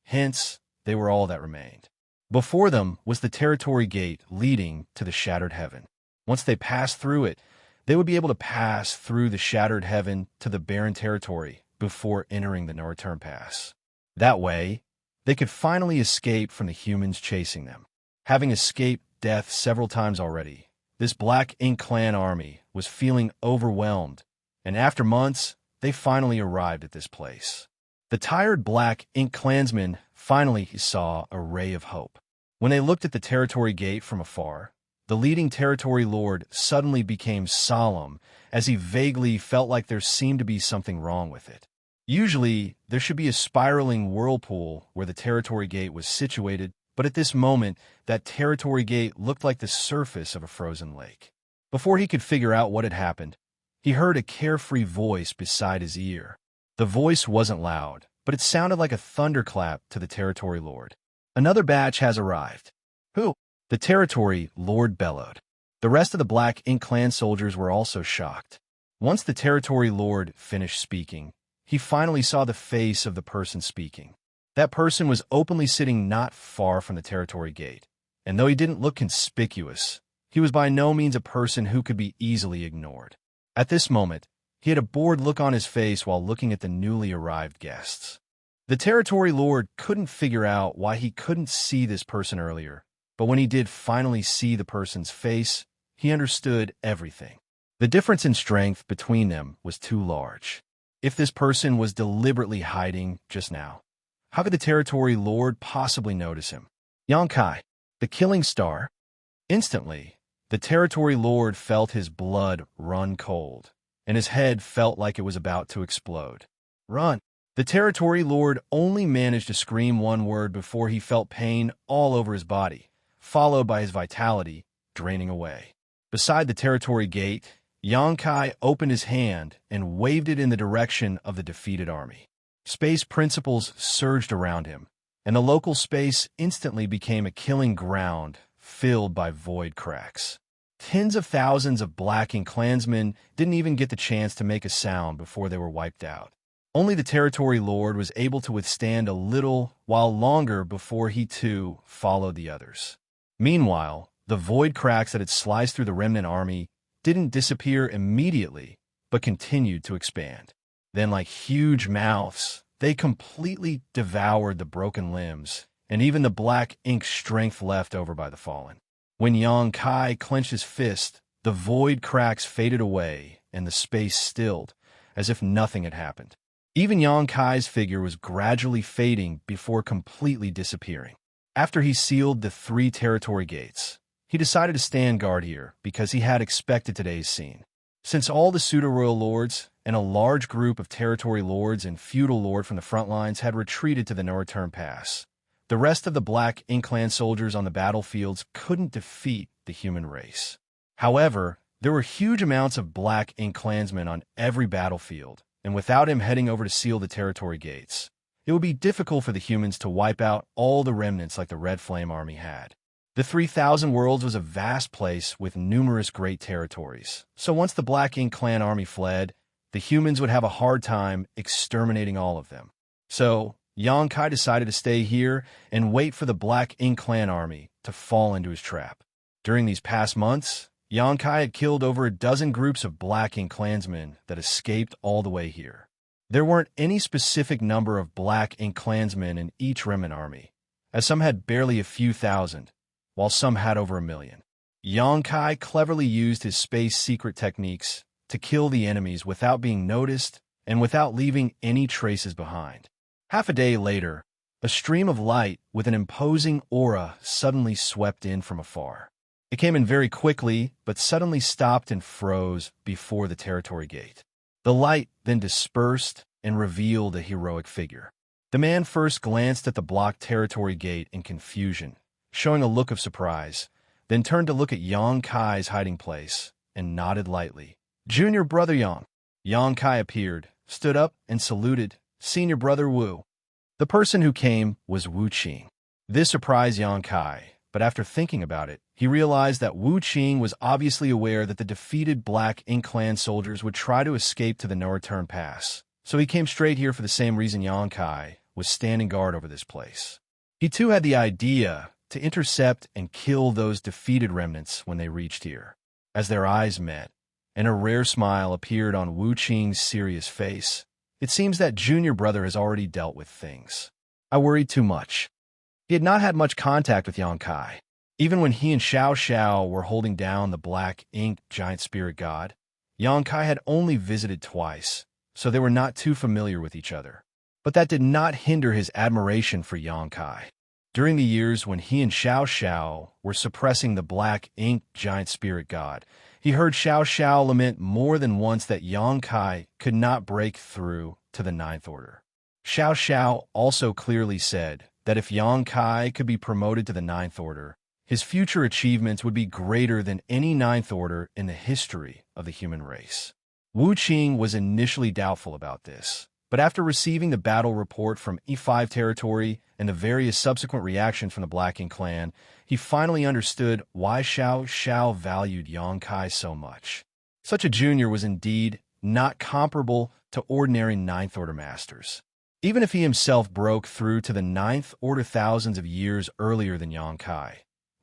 Hence, they were all that remained. Before them was the territory gate leading to the Shattered Heaven. Once they passed through it, they would be able to pass through the Shattered Heaven to the barren territory before entering the no-return pass. That way, they could finally escape from the humans chasing them. Having escaped death several times already, this Black Ink clan army was feeling overwhelmed, and after months, they finally arrived at this place. The tired Black Ink clansmen finally saw a ray of hope. When they looked at the territory gate from afar, the leading territory lord suddenly became solemn as he vaguely felt like there seemed to be something wrong with it. Usually, there should be a spiraling whirlpool where the territory gate was situated, but at this moment, that territory gate looked like the surface of a frozen lake. Before he could figure out what had happened, he heard a carefree voice beside his ear. The voice wasn't loud, but it sounded like a thunderclap to the territory lord. "Another batch has arrived." "Who?" The territory lord bellowed. The rest of the Black Ink clan soldiers were also shocked. Once the territory lord finished speaking, he finally saw the face of the person speaking. That person was openly sitting not far from the territory gate, and though he didn't look conspicuous, he was by no means a person who could be easily ignored. At this moment, he had a bored look on his face while looking at the newly arrived guests. The territory lord couldn't figure out why he couldn't see this person earlier, but when he did finally see the person's face, he understood everything. The difference in strength between them was too large. If this person was deliberately hiding just now, how could the territory lord possibly notice him? Xianxia, the killing star. Instantly, the territory lord felt his blood run cold, and his head felt like it was about to explode. "Run!" The territory lord only managed to scream one word before he felt pain all over his body, followed by his vitality draining away. Beside the territory gate, Xianxia opened his hand and waved it in the direction of the defeated army. Space principles surged around him, and the local space instantly became a killing ground filled by void cracks. Tens of thousands of Black Ink clansmen didn't even get the chance to make a sound before they were wiped out. Only the territory lord was able to withstand a little while longer before he too followed the others. Meanwhile, the void cracks that had sliced through the remnant army didn't disappear immediately, but continued to expand. Then, like huge mouths, they completely devoured the broken limbs, and even the Black Ink strength left over by the fallen. When Xianxia clenched his fist, the void cracks faded away, and the space stilled, as if nothing had happened. Even Xianxia's figure was gradually fading before completely disappearing. After he sealed the 3 territory gates, he decided to stand guard here because he had expected today's scene. Since all the pseudo-royal lords and a large group of territory lords and feudal lord from the front lines had retreated to the no-return pass, the rest of the Black Ink clan soldiers on the battlefields couldn't defeat the human race. However, there were huge amounts of Black Ink clansmen on every battlefield, and without him heading over to seal the territory gates, it would be difficult for the humans to wipe out all the remnants like the Red Flame Army had. The 3,000 Worlds was a vast place with numerous great territories, so once the Black Ink Clan army fled, the humans would have a hard time exterminating all of them. So, Xianxia decided to stay here and wait for the Black Ink Clan army to fall into his trap. During these past months, Xianxia had killed over a dozen groups of Black Ink clansmen that escaped all the way here. There weren't any specific number of Black Ink clansmen in each remnant army, as some had barely a few thousand, while some had over 1 million. Xianxia cleverly used his space secret techniques to kill the enemies without being noticed and without leaving any traces behind. Half a day later, a stream of light with an imposing aura suddenly swept in from afar. It came in very quickly, but suddenly stopped and froze before the territory gate. The light then dispersed and revealed a heroic figure. The man first glanced at the blocked territory gate in confusion, showing a look of surprise, then turned to look at Xianxia's hiding place and nodded lightly. "Junior brother Yang." Xianxia appeared, stood up, and saluted, "Senior brother Wu." The person who came was Wu Qing. This surprised Xianxia, but after thinking about it, he realized that Wu Qing was obviously aware that the defeated Black Ink Clan soldiers would try to escape to the No Return Pass, so he came straight here for the same reason Xianxia was standing guard over this place. He too had the idea to intercept and kill those defeated remnants when they reached here. As their eyes met, and a rare smile appeared on Wu Qing's serious face, it seems that junior brother has already dealt with things. I worried too much. He had not had much contact with Xianxia. Even when he and Xiao were holding down the Black Ink Giant Spirit God, Xianxia had only visited twice, so they were not too familiar with each other. But that did not hinder his admiration for Xianxia. During the years when he and Xiao were suppressing the Black Ink Giant Spirit God, he heard Xiao lament more than once that Xianxia could not break through to the Ninth Order. Xiao also clearly said that if Xianxia could be promoted to the Ninth Order, his future achievements would be greater than any Ninth Order in the history of the human race. Wu Qing was initially doubtful about this, but after receiving the battle report from E5 territory and the various subsequent reactions from the Black Ink Clan, he finally understood why Xiao valued Xianxia so much. Such a junior was indeed not comparable to ordinary Ninth Order masters. Even if he himself broke through to the Ninth Order thousands of years earlier than Xianxia,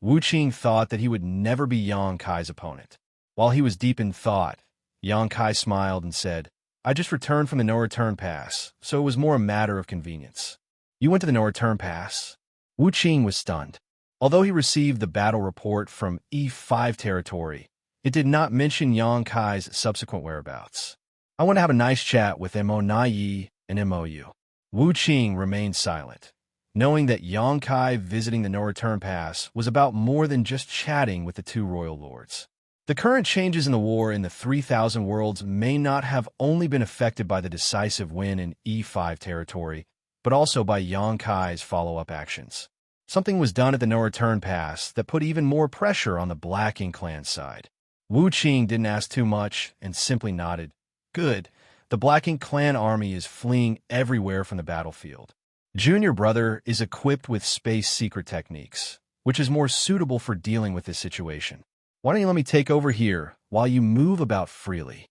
Wu Qing thought that he would never be Xianxia's opponent. While he was deep in thought, Xianxia smiled and said, "I just returned from the No Return Pass, so it was more a matter of convenience." "You went to the No Return Pass?" Wu Qing was stunned. Although he received the battle report from E5 territory, it did not mention Xianxia's subsequent whereabouts. "I want to have a nice chat with Mo Naiyi and Mou." Wu Qing remained silent, knowing that Xianxia visiting the No Return Pass was about more than just chatting with the two royal lords. The current changes in the war in the 3,000 Worlds may not have only been affected by the decisive win in E5 territory, but also by Xianxia's follow-up actions. Something was done at the No Return Pass that put even more pressure on the Black Ink Clan side. Wu Qing didn't ask too much and simply nodded. "Good. The Black Ink Clan army is fleeing everywhere from the battlefield. Junior brother is equipped with space secret techniques, which is more suitable for dealing with this situation. Why don't you let me take over here while you move about freely?"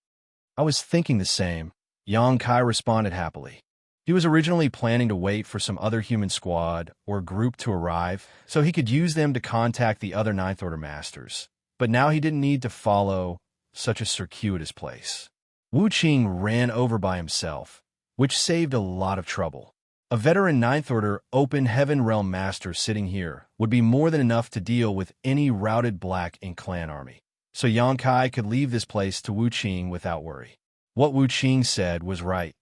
"I was thinking the same," Xianxia responded happily. He was originally planning to wait for some other human squad or group to arrive so he could use them to contact the other Ninth Order Masters, but now he didn't need to follow such a circuitous place. Wu Qing ran over by himself, which saved a lot of trouble. A veteran Ninth Order Open Heaven Realm Master sitting here would be more than enough to deal with any routed Black Ink Clan army, so Xianxia could leave this place to Wu Qing without worry. What Wu Qing said was right.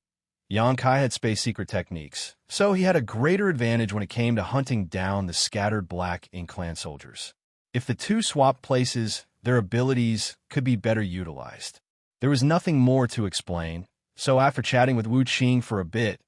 Xianxia had space secret techniques, so he had a greater advantage when it came to hunting down the scattered Black Ink Clan soldiers. If the two swapped places, their abilities could be better utilized. There was nothing more to explain, so after chatting with Wu Qing for a bit,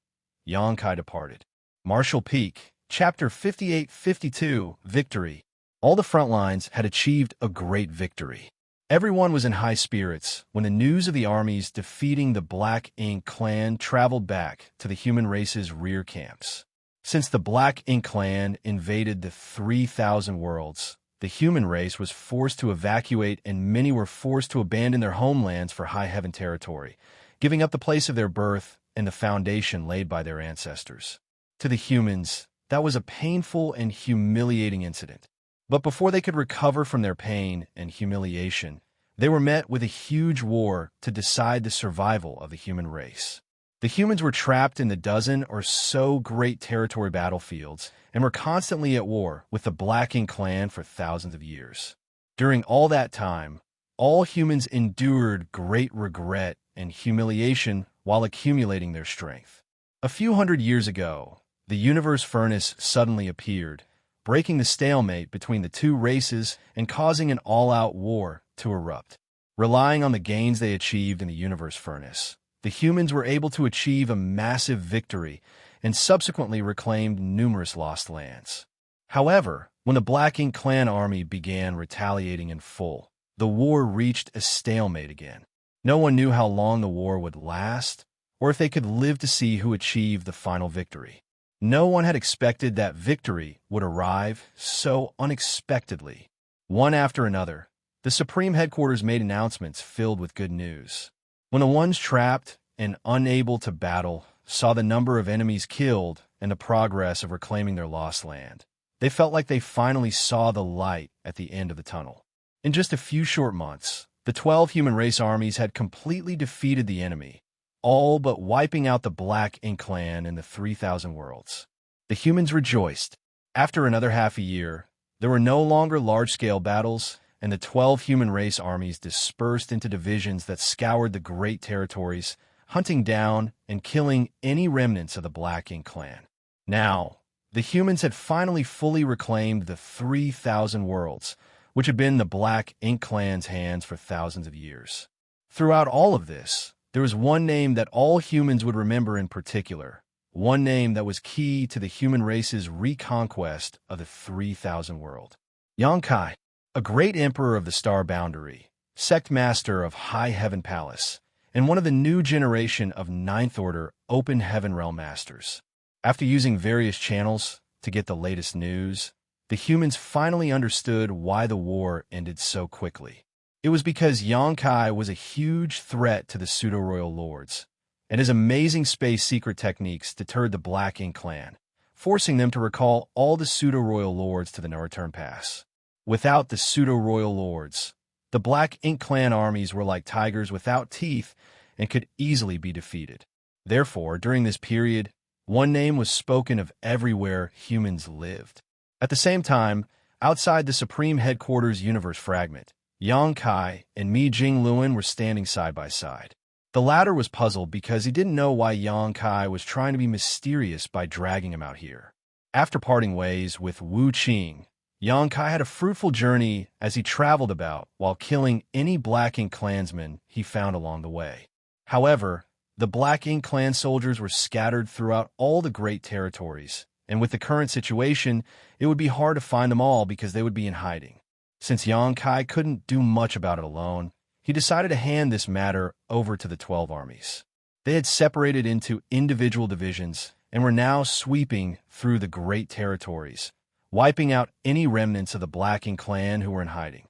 Xianxia departed. Martial Peak, Chapter 58-52, Victory. All the front lines had achieved a great victory. Everyone was in high spirits when the news of the armies defeating the Black Ink clan traveled back to the human race's rear camps. Since the Black Ink clan invaded the 3,000 worlds, the human race was forced to evacuate and many were forced to abandon their homelands for high heaven territory, giving up the place of their birth and the foundation laid by their ancestors. To the humans, that was a painful and humiliating incident. But before they could recover from their pain and humiliation, they were met with a huge war to decide the survival of the human race. The humans were trapped in the dozen or so great territory battlefields and were constantly at war with the Black Ink clan for thousands of years. During all that time, all humans endured great regret and humiliation while accumulating their strength. A few hundred years ago, the universe furnace suddenly appeared, breaking the stalemate between the two races and causing an all-out war to erupt. Relying on the gains they achieved in the universe furnace, the humans were able to achieve a massive victory and subsequently reclaimed numerous lost lands. However, when the Black Ink clan army began retaliating in full, the war reached a stalemate again. No one knew how long the war would last or if they could live to see who achieved the final victory. No one had expected that victory would arrive so unexpectedly. One after another, the Supreme Headquarters made announcements filled with good news. When the ones trapped and unable to battle saw the number of enemies killed and the progress of reclaiming their lost land, they felt like they finally saw the light at the end of the tunnel. In just a few short months, the 12 human race armies had completely defeated the enemy, all but wiping out the Black Ink clan in the 3,000 worlds. The humans rejoiced. After another half a year, there were no longer large-scale battles, and the 12 human race armies dispersed into divisions that scoured the great territories, hunting down and killing any remnants of the Black Ink clan. Now, the humans had finally fully reclaimed the 3,000 worlds, which had been the Black Ink clan's hands for thousands of years. Throughout all of this, there was one name that all humans would remember in particular, one name that was key to the human race's reconquest of the 3,000 world. Xianxia, a great emperor of the Star Boundary, sect master of High Heaven Palace, and one of the new generation of Ninth Order Open Heaven Realm Masters. After using various channels to get the latest news, the humans finally understood why the war ended so quickly. It was because Xianxia was a huge threat to the pseudo-royal lords, and his amazing space secret techniques deterred the Black Ink clan, forcing them to recall all the pseudo-royal lords to the no-return pass. Without the pseudo-royal lords, the Black Ink clan armies were like tigers without teeth and could easily be defeated. Therefore, during this period, one name was spoken of everywhere humans lived. At the same time, outside the Supreme Headquarters Universe Fragment, Xianxia and Mi Jingluan were standing side by side. The latter was puzzled because he didn't know why Xianxia was trying to be mysterious by dragging him out here. After parting ways with Wu Qing, Xianxia had a fruitful journey as he traveled about while killing any Black Ink clansmen he found along the way. However, the Black Ink clan soldiers were scattered throughout all the great territories, and with the current situation, it would be hard to find them all because they would be in hiding. Since Xianxia couldn't do much about it alone, he decided to hand this matter over to the 12 armies. They had separated into individual divisions and were now sweeping through the great territories, wiping out any remnants of the Black Ink clan who were in hiding.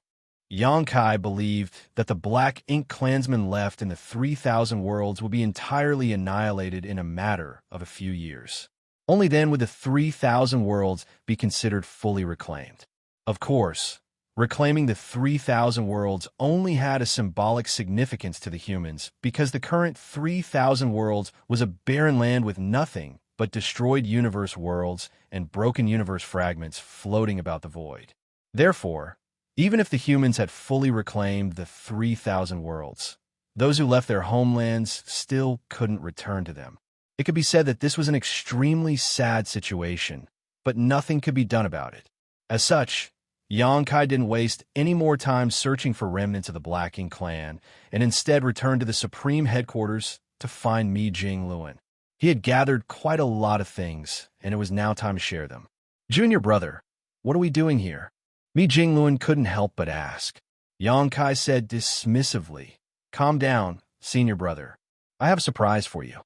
Xianxia believed that the Black Ink clansmen left in the 3,000 worlds would be entirely annihilated in a matter of a few years. Only then would the 3,000 worlds be considered fully reclaimed. Of course, reclaiming the 3,000 worlds only had a symbolic significance to the humans because the current 3,000 worlds was a barren land with nothing but destroyed universe worlds and broken universe fragments floating about the void. Therefore, even if the humans had fully reclaimed the 3,000 worlds, those who left their homelands still couldn't return to them. It could be said that this was an extremely sad situation, but nothing could be done about it. As such, Xianxia didn't waste any more time searching for remnants of the Black Ink clan, and instead returned to the Supreme Headquarters to find Mi Jingluan. He had gathered quite a lot of things, and it was now time to share them. "Junior brother, what are we doing here?" Mi Jingluan couldn't help but ask. Xianxia said dismissively. Calm down, senior brother. I have a surprise for you.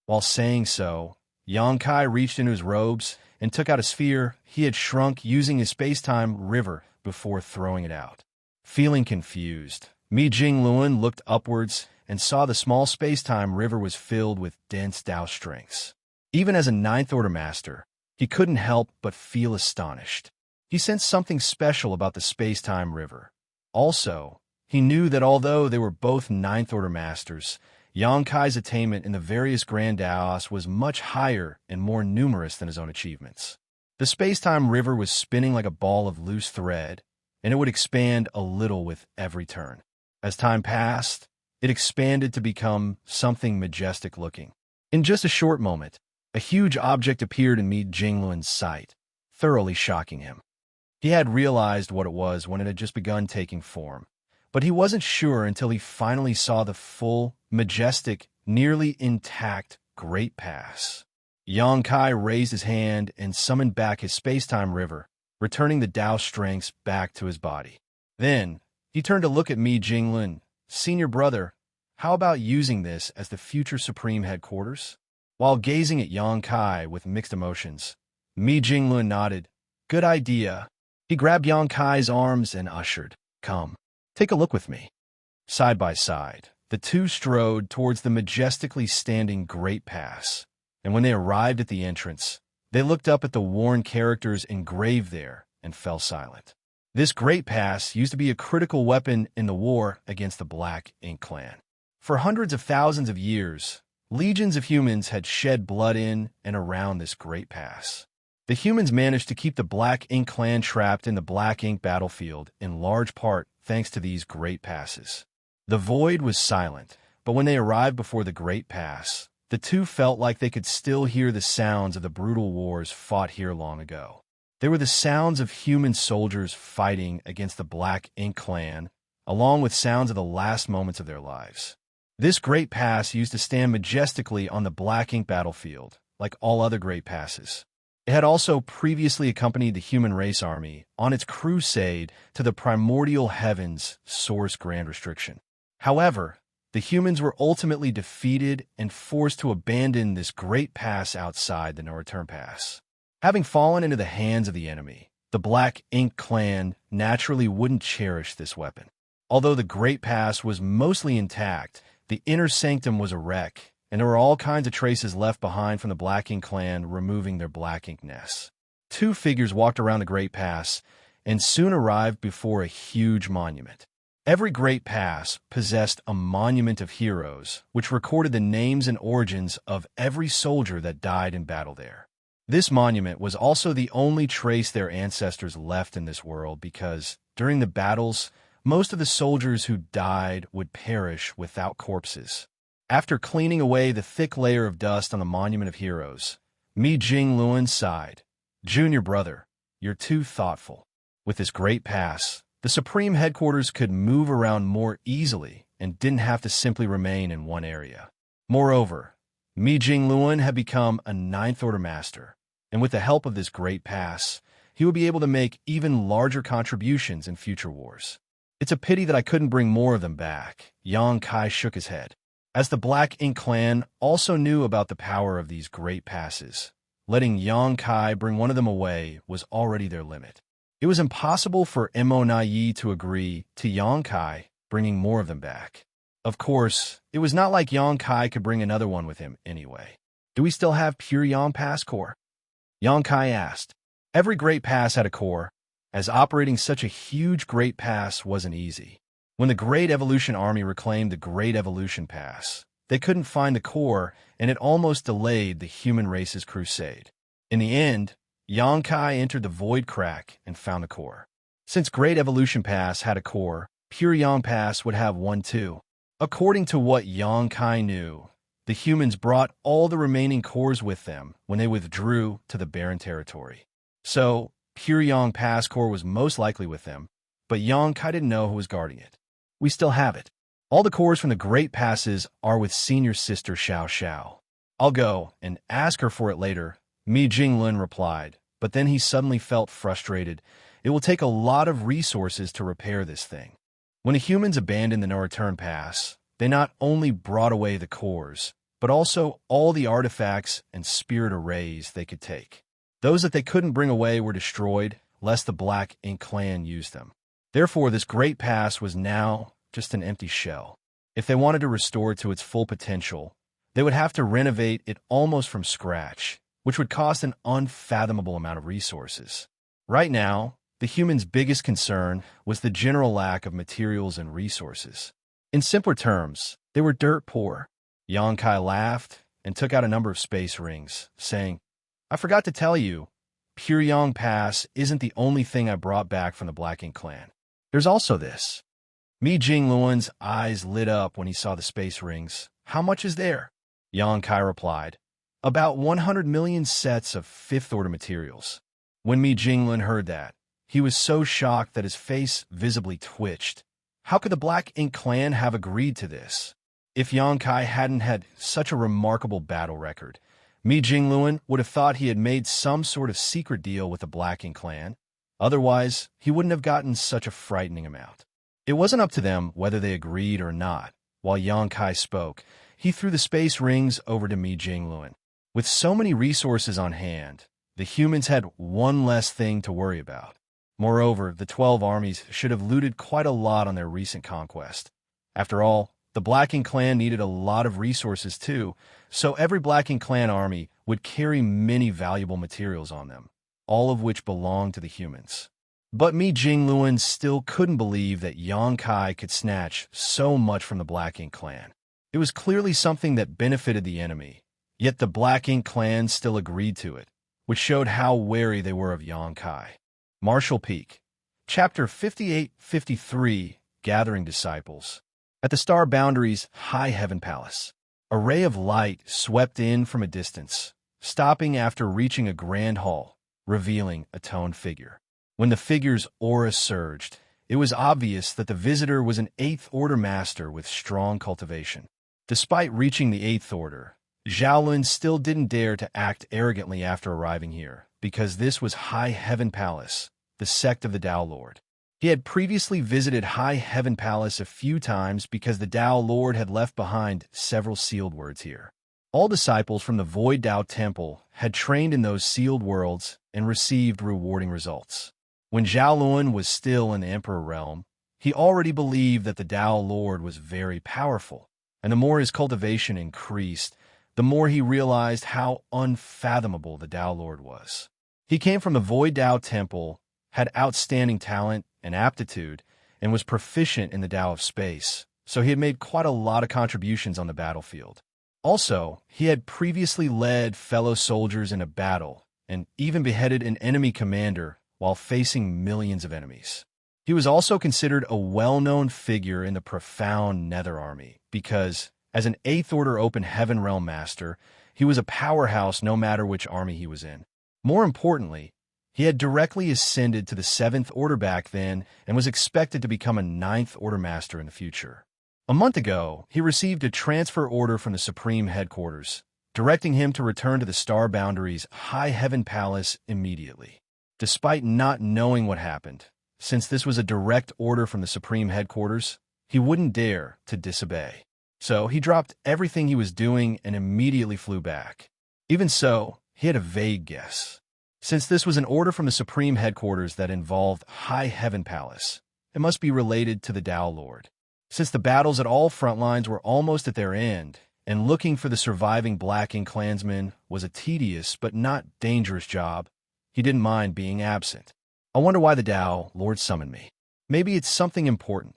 While saying so, Xianxia reached into his robes and took out a sphere he had shrunk using his space-time river before throwing it out. Feeling confused, Mi Jingluan looked upwards and saw the small space-time river was filled with dense Tao strengths. Even as a ninth-order master, he couldn't help but feel astonished. He sensed something special about the space-time river. Also, he knew that although they were both ninth-order masters, Xianxia's attainment in the various Grand Daos was much higher and more numerous than his own achievements. The space-time river was spinning like a ball of loose thread, and it would expand a little with every turn. As time passed, it expanded to become something majestic-looking. In just a short moment, a huge object appeared in Mi Jingluan's sight, thoroughly shocking him. He had realized what it was when it had just begun taking form, but he wasn't sure until he finally saw the full, majestic, nearly intact Great Pass. Xianxia raised his hand and summoned back his space-time river, returning the Tao strengths back to his body. Then, he turned to look at Mi Jingluan. Senior brother, how about using this as the future Supreme Headquarters? While gazing at Xianxia with mixed emotions, Mi Jingluan nodded. Good idea. He grabbed Xianxia's arms and ushered. Come, take a look with me. Side by side, the two strode towards the majestically standing Great Pass, and when they arrived at the entrance, they looked up at the worn characters engraved there and fell silent. This Great Pass used to be a critical weapon in the war against the Black Ink Clan. For hundreds of thousands of years, legions of humans had shed blood in and around this Great Pass. The humans managed to keep the Black Ink Clan trapped in the Black Ink battlefield in large part thanks to these Great Passes. The void was silent, but when they arrived before the Great Pass, the two felt like they could still hear the sounds of the brutal wars fought here long ago. They were the sounds of human soldiers fighting against the Black Ink Clan, along with sounds of the last moments of their lives. This Great Pass used to stand majestically on the Black Ink battlefield, like all other Great Passes. It had also previously accompanied the human race army on its crusade to the primordial heavens source Grand Restriction. However, the humans were ultimately defeated and forced to abandon this Great Pass outside the no-return pass. Having fallen into the hands of the enemy, the Black Ink Clan naturally wouldn't cherish this weapon. Although the Great Pass was mostly intact, the inner sanctum was a wreck, and there were all kinds of traces left behind from the Black Ink Clan removing their black ink nests. Two figures walked around the Great Pass and soon arrived before a huge monument. Every Great Pass possessed a monument of heroes, which recorded the names and origins of every soldier that died in battle there. This monument was also the only trace their ancestors left in this world because, during the battles, most of the soldiers who died would perish without corpses. After cleaning away the thick layer of dust on the Monument of Heroes, Mi Jingluan sighed. Junior brother, you're too thoughtful. With this Great Pass, the Supreme Headquarters could move around more easily and didn't have to simply remain in one area. Moreover, Mi Jingluan had become a ninth-order master, and with the help of this Great Pass, he would be able to make even larger contributions in future wars. It's a pity that I couldn't bring more of them back. Xianxia shook his head. As the Black Ink Clan also knew about the power of these Great Passes, letting Xianxia bring one of them away was already their limit. It was impossible for Mo to agree to Xianxia bringing more of them back. Of course, it was not like Xianxia could bring another one with him anyway. Do we still have pure Yang Pass core? Xianxia asked. Every Great Pass had a core, as operating such a huge Great Pass wasn't easy. When the Great Evolution Army reclaimed the Great Evolution Pass, they couldn't find the core, and it almost delayed the human race's crusade. In the end, Xianxia entered the Void Crack and found the core. Since Great Evolution Pass had a core, Pure Yang Pass would have one too. According to what Xianxia knew, the humans brought all the remaining cores with them when they withdrew to the Barren Territory. So, Pure Yang Pass core was most likely with them, but Xianxia didn't know who was guarding it. We still have it. All the cores from the Great Passes are with senior sister Xiao. I'll go and ask her for it later, Mi Jingluan replied, but then he suddenly felt frustrated. It will take a lot of resources to repair this thing. When the humans abandoned the no-return pass, they not only brought away the cores, but also all the artifacts and spirit arrays they could take. Those that they couldn't bring away were destroyed, lest the Black Ink clan use them. Therefore, this great pass was now just an empty shell. If they wanted to restore it to its full potential, they would have to renovate it almost from scratch, which would cost an unfathomable amount of resources. Right now, the humans' biggest concern was the general lack of materials and resources. In simpler terms, they were dirt poor. Xianxia laughed and took out a number of space rings, saying, "I forgot to tell you, Pyongyang Pass isn't the only thing I brought back from the Black Ink clan. There's also this." Mi Jingluan's eyes lit up when he saw the space rings. "How much is there?" Xianxia replied, "About 100 million sets of fifth-order materials." When Mi Jingluan heard that, he was so shocked that his face visibly twitched. How could the Black Ink clan have agreed to this? If Xianxia hadn't had such a remarkable battle record, Mi Jingluan would have thought he had made some sort of secret deal with the Black Ink clan. Otherwise, he wouldn't have gotten such a frightening amount. It wasn't up to them whether they agreed or not. While Xianxia spoke, he threw the space rings over to Mi Jingluan. With so many resources on hand, the humans had one less thing to worry about. Moreover, the 12 armies should have looted quite a lot on their recent conquest. After all, the Black Ink clan needed a lot of resources too, so every Black Ink clan army would carry many valuable materials on them, all of which belonged to the humans. But Mi Jingluan still couldn't believe that Xianxia could snatch so much from the Black Ink clan. It was clearly something that benefited the enemy, yet the Black Ink clan still agreed to it, which showed how wary they were of Xianxia. Marshall Peak, Chapter 58-53, Gathering Disciples. At the Star Boundary's High Heaven Palace, a ray of light swept in from a distance, stopping after reaching a grand hall, revealing a toned figure. When the figure's aura surged, it was obvious that the visitor was an 8th Order master with strong cultivation. Despite reaching the 8th Order, Xiaolun still didn't dare to act arrogantly after arriving here, because this was High Heaven Palace, the sect of the Tao Lord. He had previously visited High Heaven Palace a few times because the Tao Lord had left behind several sealed words here. All disciples from the Void Tao Temple had trained in those sealed worlds and received rewarding results. When Xiaolun was still in the Emperor realm, he already believed that the Tao Lord was very powerful, and the more his cultivation increased, the more he realized how unfathomable the Tao Lord was. He came from the Void Tao Temple, had outstanding talent and aptitude, and was proficient in the Tao of space, so he had made quite a lot of contributions on the battlefield. Also, he had previously led fellow soldiers in a battle and even beheaded an enemy commander while facing millions of enemies. He was also considered a well-known figure in the profound Nether Army because, as an 8th Order Open Heaven Realm Master, he was a powerhouse no matter which army he was in. More importantly, he had directly ascended to the 7th Order back then and was expected to become a 9th Order Master in the future. A month ago, he received a transfer order from the Supreme Headquarters, directing him to return to the Star Boundary's High Heaven Palace immediately. Despite not knowing what happened, since this was a direct order from the Supreme Headquarters, he wouldn't dare to disobey. So he dropped everything he was doing and immediately flew back. Even so, he had a vague guess. Since this was an order from the Supreme Headquarters that involved High Heaven Palace, it must be related to the Tao Lord. Since the battles at all front lines were almost at their end, and looking for the surviving Black Ink clansmen was a tedious but not dangerous job, he didn't mind being absent. I wonder why the Tao Lord summoned me. Maybe it's something important.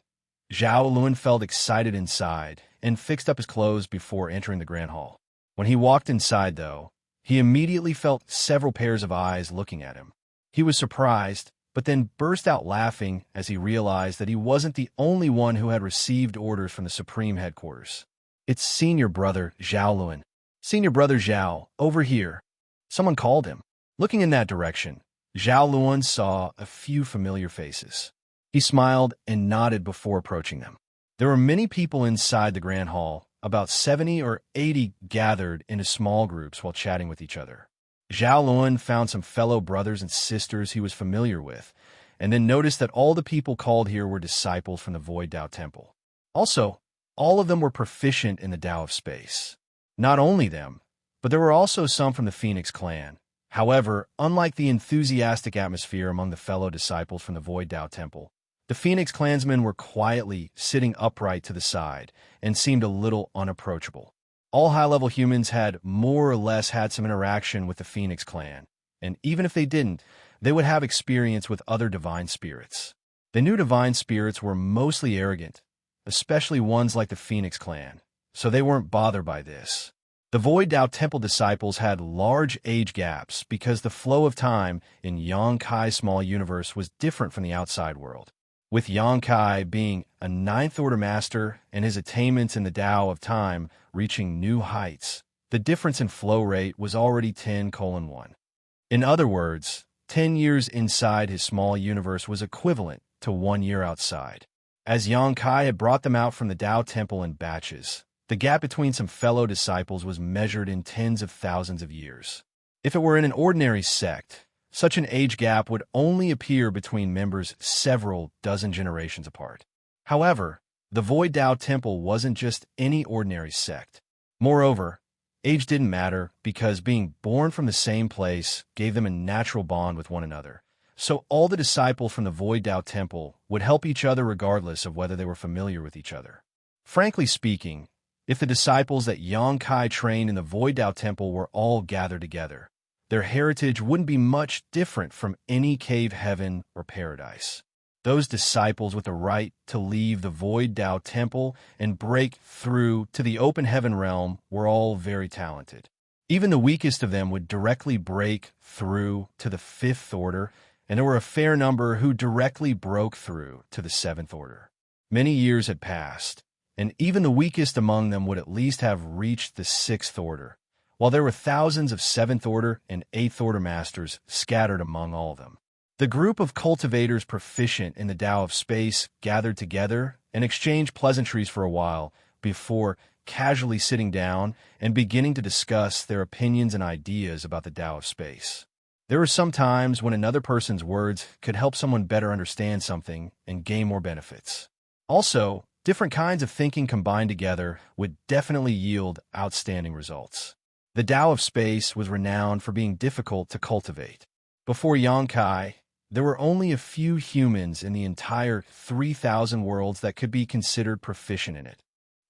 Xiaolun felt excited inside and fixed up his clothes before entering the Grand Hall. When he walked inside, though, he immediately felt several pairs of eyes looking at him. He was surprised, but then burst out laughing as he realized that he wasn't the only one who had received orders from the Supreme Headquarters. "It's Senior Brother Xiaolun. Senior Brother Xiao, over here." Someone called him. Looking in that direction, Xiaolun saw a few familiar faces. He smiled and nodded before approaching them. There were many people inside the Grand Hall, about 70 or 80 gathered into small groups while chatting with each other. Xiaolun found some fellow brothers and sisters he was familiar with, and then noticed that all the people called here were disciples from the Void Tao Temple. Also, all of them were proficient in the Tao of Space. Not only them, but there were also some from the Phoenix clan. However, unlike the enthusiastic atmosphere among the fellow disciples from the Void Tao Temple, the Phoenix clansmen were quietly sitting upright to the side and seemed a little unapproachable. All high-level humans had more or less had some interaction with the Phoenix clan, and even if they didn't, they would have experience with other divine spirits. The new divine spirits were mostly arrogant, especially ones like the Phoenix clan, so they weren't bothered by this. The Void Tao Temple disciples had large age gaps because the flow of time in Xianxia's small universe was different from the outside world. With Xianxia being a ninth-order master and his attainments in the Tao of Time reaching new heights, the difference in flow rate was already 10:1. In other words, 10 years inside his small universe was equivalent to 1 year outside. As Xianxia had brought them out from the Tao Temple in batches, the gap between some fellow disciples was measured in tens of thousands of years. If it were in an ordinary sect, such an age gap would only appear between members several dozen generations apart. However, the Void Tao Temple wasn't just any ordinary sect. Moreover, age didn't matter because being born from the same place gave them a natural bond with one another. So all the disciples from the Void Tao Temple would help each other regardless of whether they were familiar with each other. Frankly speaking, if the disciples that Xianxia trained in the Void Tao Temple were all gathered together, their heritage wouldn't be much different from any cave heaven or paradise. Those disciples with the right to leave the Void Tao Temple and break through to the open heaven realm were all very talented. Even the weakest of them would directly break through to the 5th order, and there were a fair number who directly broke through to the 7th order. Many years had passed, and even the weakest among them would at least have reached the 6th order, while there were thousands of 7th order and 8th order masters scattered among all of them. The group of cultivators proficient in the Tao of Space gathered together and exchanged pleasantries for a while before casually sitting down and beginning to discuss their opinions and ideas about the Tao of Space. There were some times when another person's words could help someone better understand something and gain more benefits. Also, different kinds of thinking combined together would definitely yield outstanding results. The Tao of Space was renowned for being difficult to cultivate. Before Xianxia, there were only a few humans in the entire 3,000 worlds that could be considered proficient in it.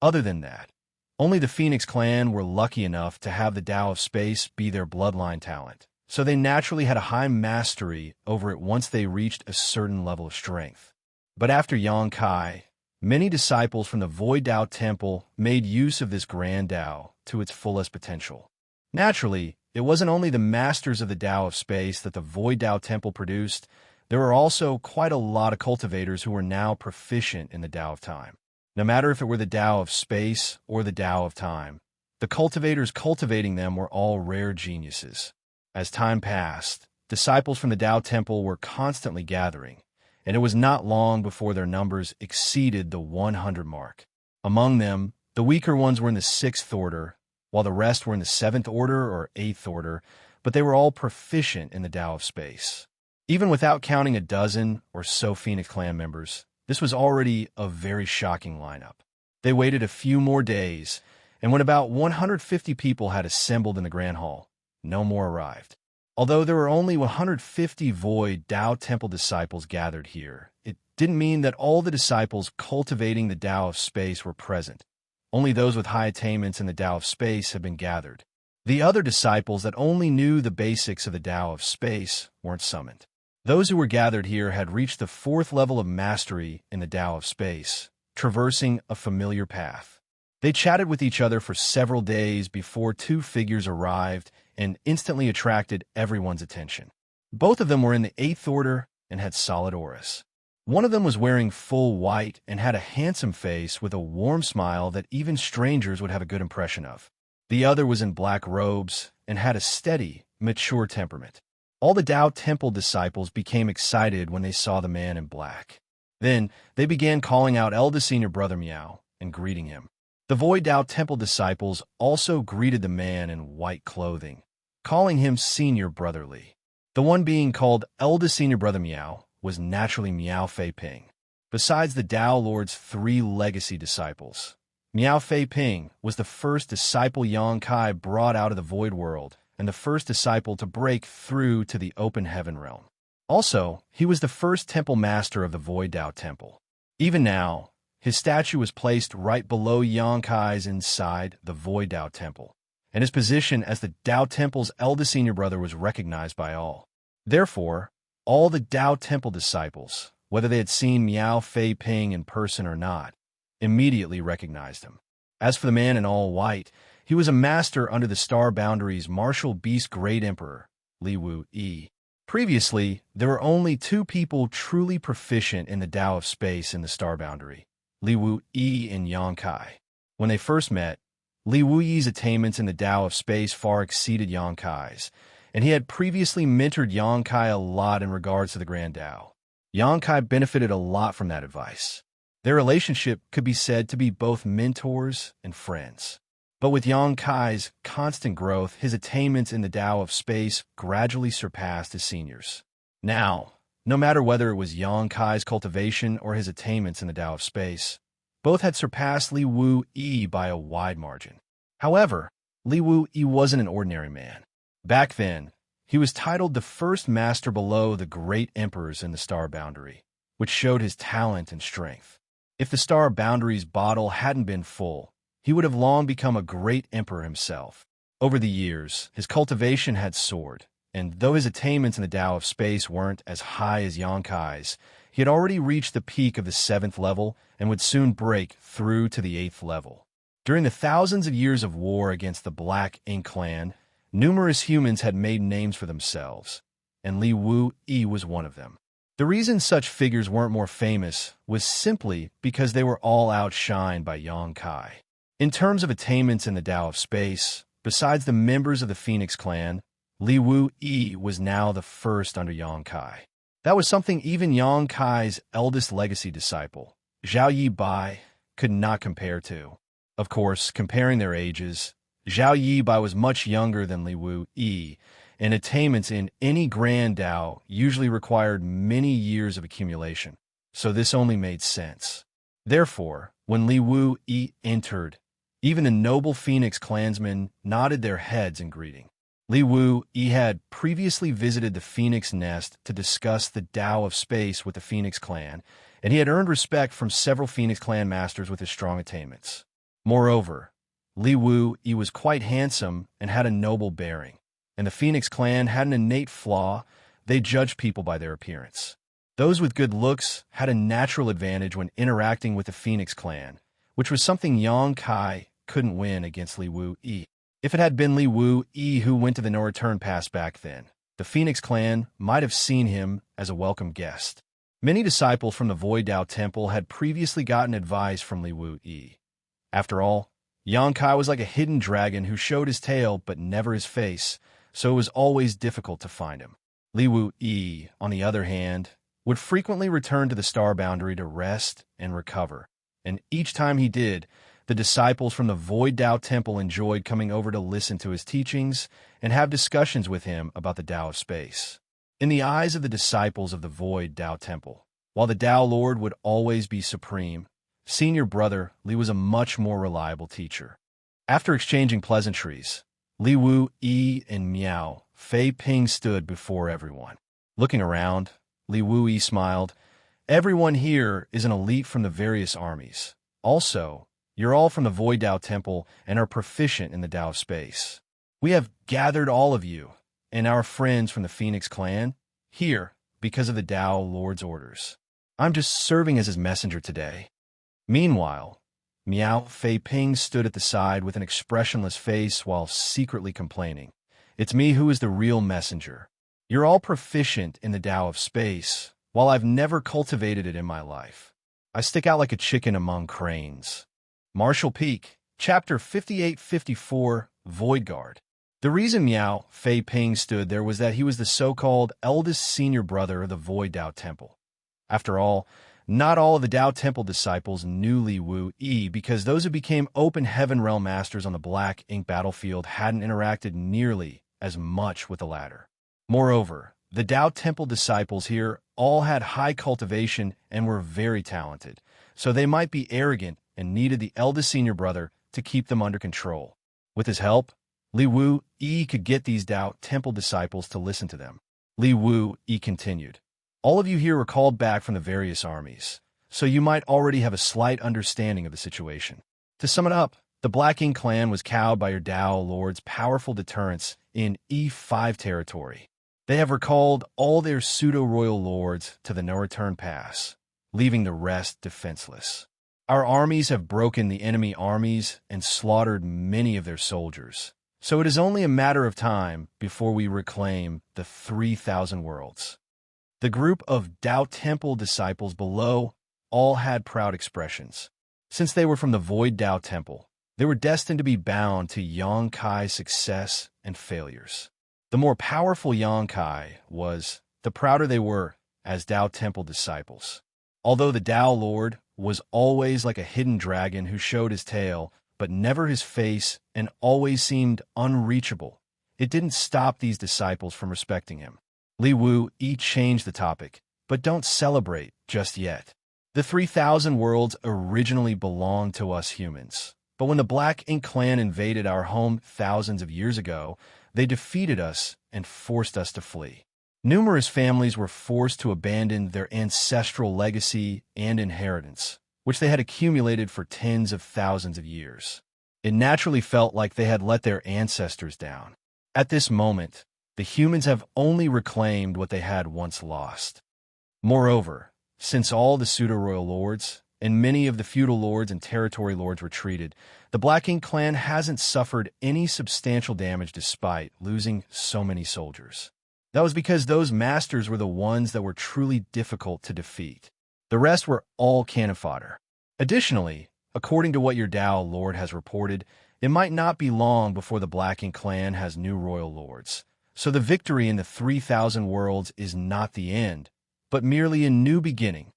Other than that, only the Phoenix clan were lucky enough to have the Tao of Space be their bloodline talent, so they naturally had a high mastery over it once they reached a certain level of strength. But after Xianxia, many disciples from the Void Tao Temple made use of this grand Tao to its fullest potential. Naturally, it wasn't only the masters of the Tao of Space that the Void Tao Temple produced, there were also quite a lot of cultivators who were now proficient in the Tao of Time. No matter if it were the Tao of Space or the Tao of Time, the cultivators cultivating them were all rare geniuses. As time passed, disciples from the Tao Temple were constantly gathering, and it was not long before their numbers exceeded the 100 mark. Among them, the weaker ones were in the 6th order, while the rest were in the 7th order or 8th order, but they were all proficient in the Tao of Space. Even without counting a dozen or so Phoenix clan members, this was already a very shocking lineup. They waited a few more days, and when about 150 people had assembled in the Grand Hall, no more arrived. Although there were only 150 Void Tao Temple disciples gathered here, it didn't mean that all the disciples cultivating the Tao of Space were present. Only those with high attainments in the Tao of Space had been gathered. The other disciples that only knew the basics of the Tao of Space weren't summoned. Those who were gathered here had reached the 4th level of mastery in the Tao of Space, traversing a familiar path. They chatted with each other for several days before 2 figures arrived and instantly attracted everyone's attention. Both of them were in the 8th order and had solid auras. One of them was wearing full white and had a handsome face with a warm smile that even strangers would have a good impression of. The other was in black robes and had a steady, mature temperament. All the Tao Temple disciples became excited when they saw the man in black. Then they began calling out eldest senior brother Miao and greeting him. The Void Tao Temple disciples also greeted the man in white clothing, calling him Senior Brother Li. The one being called eldest senior brother Miao was naturally Miao Fei Ping. Besides the Dao Lord's 3 legacy disciples, Miao Fei Ping was the first disciple Yang Kai brought out of the void world and the first disciple to break through to the open heaven realm. Also, he was the first temple master of the Void Dao Temple. Even now, his statue was placed right below Yang Kai's inside the Void Dao Temple, and his position as the Dao Temple's eldest senior brother was recognized by all. Therefore, all the Dao Temple disciples, whether they had seen Miao Fei Ping in person or not, immediately recognized him. As for the man in all white, he was a master under the Star Boundary's martial beast Great Emperor, Li Wu Yi. Previously, there were only 2 people truly proficient in the Tao of Space in the Star Boundary, Li Wu Yi and Yang Kai. When they first met, Li Wu Yi's attainments in the Tao of Space far exceeded Yang Kai's, and he had previously mentored Yang Kai a lot in regards to the Grand Tao. Yang Kai benefited a lot from that advice. Their relationship could be said to be both mentors and friends. But with Yang Kai's constant growth, his attainments in the Tao of Space gradually surpassed his seniors. Now, no matter whether it was Yang Kai's cultivation or his attainments in the Tao of Space, both had surpassed Li Wu Yi by a wide margin. However, Li Wu Yi wasn't an ordinary man. Back then, he was titled the first master below the great emperors in the Star Boundary, which showed his talent and strength. If the Star Boundary's bottle hadn't been full, he would have long become a great emperor himself. Over the years, his cultivation had soared, and though his attainments in the Tao of Space weren't as high as Yang Kai's, he had already reached the peak of the 7th level and would soon break through to the 8th level. During the thousands of years of war against the Black Ink clan, numerous humans had made names for themselves, and Li Wu Yi was one of them. The reason such figures weren't more famous was simply because they were all outshined by Yang Kai. In terms of attainments in the Tao of Space, besides the members of the Phoenix clan, Li Wu Yi was now the first under Yang Kai. That was something even Yang Kai's eldest legacy disciple, Zhao Yi Bai, could not compare to. Of course, comparing their ages, Zhao Yi Bai was much younger than Li Wu Yi, and attainments in any Grand Tao usually required many years of accumulation, so this only made sense. Therefore, when Li Wu Yi entered, even the noble Phoenix clansmen nodded their heads in greeting. Li Wu Yi had previously visited the Phoenix Nest to discuss the Tao of Space with the Phoenix clan, and he had earned respect from several Phoenix clan masters with his strong attainments. Moreover, Li Wu Yi was quite handsome and had a noble bearing, and the Phoenix clan had an innate flaw: they judged people by their appearance. Those with good looks had a natural advantage when interacting with the Phoenix clan, which was something Yang Kai couldn't win against Li Wu Yi. If it had been Li Wu Yi who went to the no-return pass back then, the Phoenix clan might have seen him as a welcome guest. Many disciples from the Void Dao Temple had previously gotten advice from Li Wu Yi. After all, Yang Kai was like a hidden dragon who showed his tail but never his face, so it was always difficult to find him. Li Wu Yi, on the other hand, would frequently return to the Star Boundary to rest and recover, and each time he did, the disciples from the Void Dao Temple enjoyed coming over to listen to his teachings and have discussions with him about the Tao of Space. In the eyes of the disciples of the Void Dao Temple, while the Tao Lord would always be supreme, senior brother Li was a much more reliable teacher. After exchanging pleasantries, Li Wu Yi and Miao Fei Ping stood before everyone. Looking around, Li Wu Yi smiled. "Everyone here is an elite from the various armies. Also, you're all from the Void Dao Temple and are proficient in the Tao of Space. We have gathered all of you and our friends from the Phoenix clan here because of the Tao Lord's orders. I'm just serving as his messenger today." Meanwhile, Miao Fei Ping stood at the side with an expressionless face while secretly complaining. "It's me who is the real messenger. You're all proficient in the Tao of Space, while I've never cultivated it in my life. I stick out like a chicken among cranes." Martial Peak, Chapter 5854, Void Guard. The reason Miao Fei Ping stood there was that he was the so-called eldest senior brother of the Void Dao Temple. After all, not all of the Dao Temple disciples knew Li Wu Yi because those who became open heaven realm masters on the Black Ink battlefield hadn't interacted nearly as much with the latter. Moreover, The Tao Temple disciples here all had high cultivation and were very talented, so they might be arrogant and needed the eldest senior brother to keep them under control. With his help, Li Wu Yi could get these Tao Temple disciples to listen to them. Li Wu Yi continued, "All of you here were called back from the various armies, so you might already have a slight understanding of the situation. To sum it up, the Black Ink clan was cowed by your Dao Lord's powerful deterrence in E5 territory. They have recalled all their pseudo-royal lords to the no-return pass, leaving the rest defenseless. Our armies have broken the enemy armies and slaughtered many of their soldiers, so it is only a matter of time before we reclaim the 3,000 worlds." The group of Tao Temple disciples below all had proud expressions. Since they were from the Void Tao Temple, they were destined to be bound to Xianxia's success and failures. The more powerful Xianxia was, the prouder they were as Tao Temple disciples. Although the Tao Lord was always like a hidden dragon who showed his tail, but never his face, and always seemed unreachable, it didn't stop these disciples from respecting him. Li Wu Yi changed the topic, but don't celebrate just yet. The 3,000 worlds originally belonged to us humans, but when the Black Ink clan invaded our home thousands of years ago, they defeated us and forced us to flee. Numerous families were forced to abandon their ancestral legacy and inheritance, which they had accumulated for tens of thousands of years. It naturally felt like they had let their ancestors down. At this moment, the humans have only reclaimed what they had once lost. Moreover, since all the pseudo-royal lords and many of the feudal lords and territory lords retreated, the Black Ink clan hasn't suffered any substantial damage despite losing so many soldiers. That was because those masters were the ones that were truly difficult to defeat. The rest were all cannon fodder. Additionally, according to what your Tao Lord has reported, it might not be long before the Black Ink clan has new royal lords. So the victory in the 3,000 worlds is not the end, but merely a new beginning.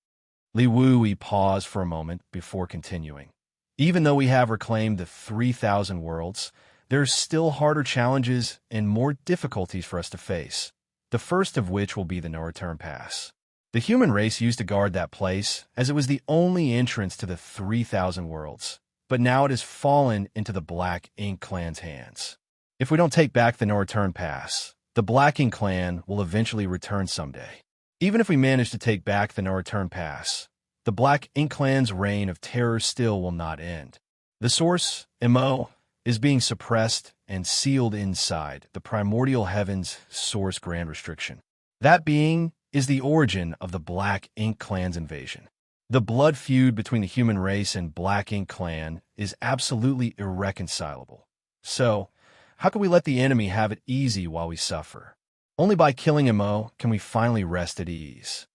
Li Wu Yi paused for a moment before continuing. Even though we have reclaimed the 3,000 worlds, there are still harder challenges and more difficulties for us to face, the first of which will be the no-return pass. The human race used to guard that place as it was the only entrance to the 3,000 worlds, but now it has fallen into the Black Ink clan's hands. If we don't take back the no-return pass, the Black Ink clan will eventually return someday. Even if we manage to take back the no-return pass, the Black Ink clan's reign of terror still will not end. The source, MO, is being suppressed and sealed inside the primordial heavens source grand restriction. That being is the origin of the Black Ink clan's invasion. The blood feud between the human race and Black Ink clan is absolutely irreconcilable. So, how can we let the enemy have it easy while we suffer? Only by killing MO can we finally rest at ease.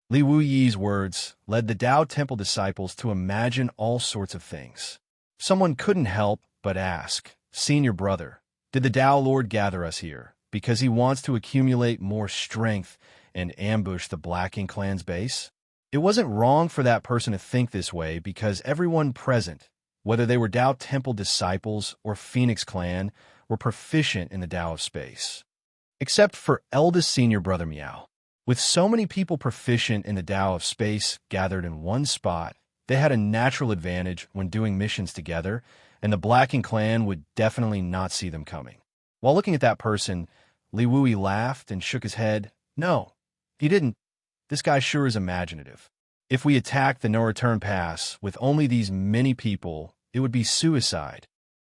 Li Wu Yi's words led the Tao Temple disciples to imagine all sorts of things. Someone couldn't help but ask, "Senior brother, did the Tao Lord gather us here because he wants to accumulate more strength and ambush the Black Ink clan's base?" It wasn't wrong for that person to think this way because everyone present, whether they were Tao Temple disciples or Phoenix clan, were proficient in the Tao of space. Except for eldest senior brother Meow. With so many people proficient in the Tao of space gathered in one spot, they had a natural advantage when doing missions together, and the Black Ink clan would definitely not see them coming. While looking at that person, Li Wu Yi laughed and shook his head. "No, he didn't. This guy sure is imaginative. If we attack the no-return pass with only these many people, it would be suicide."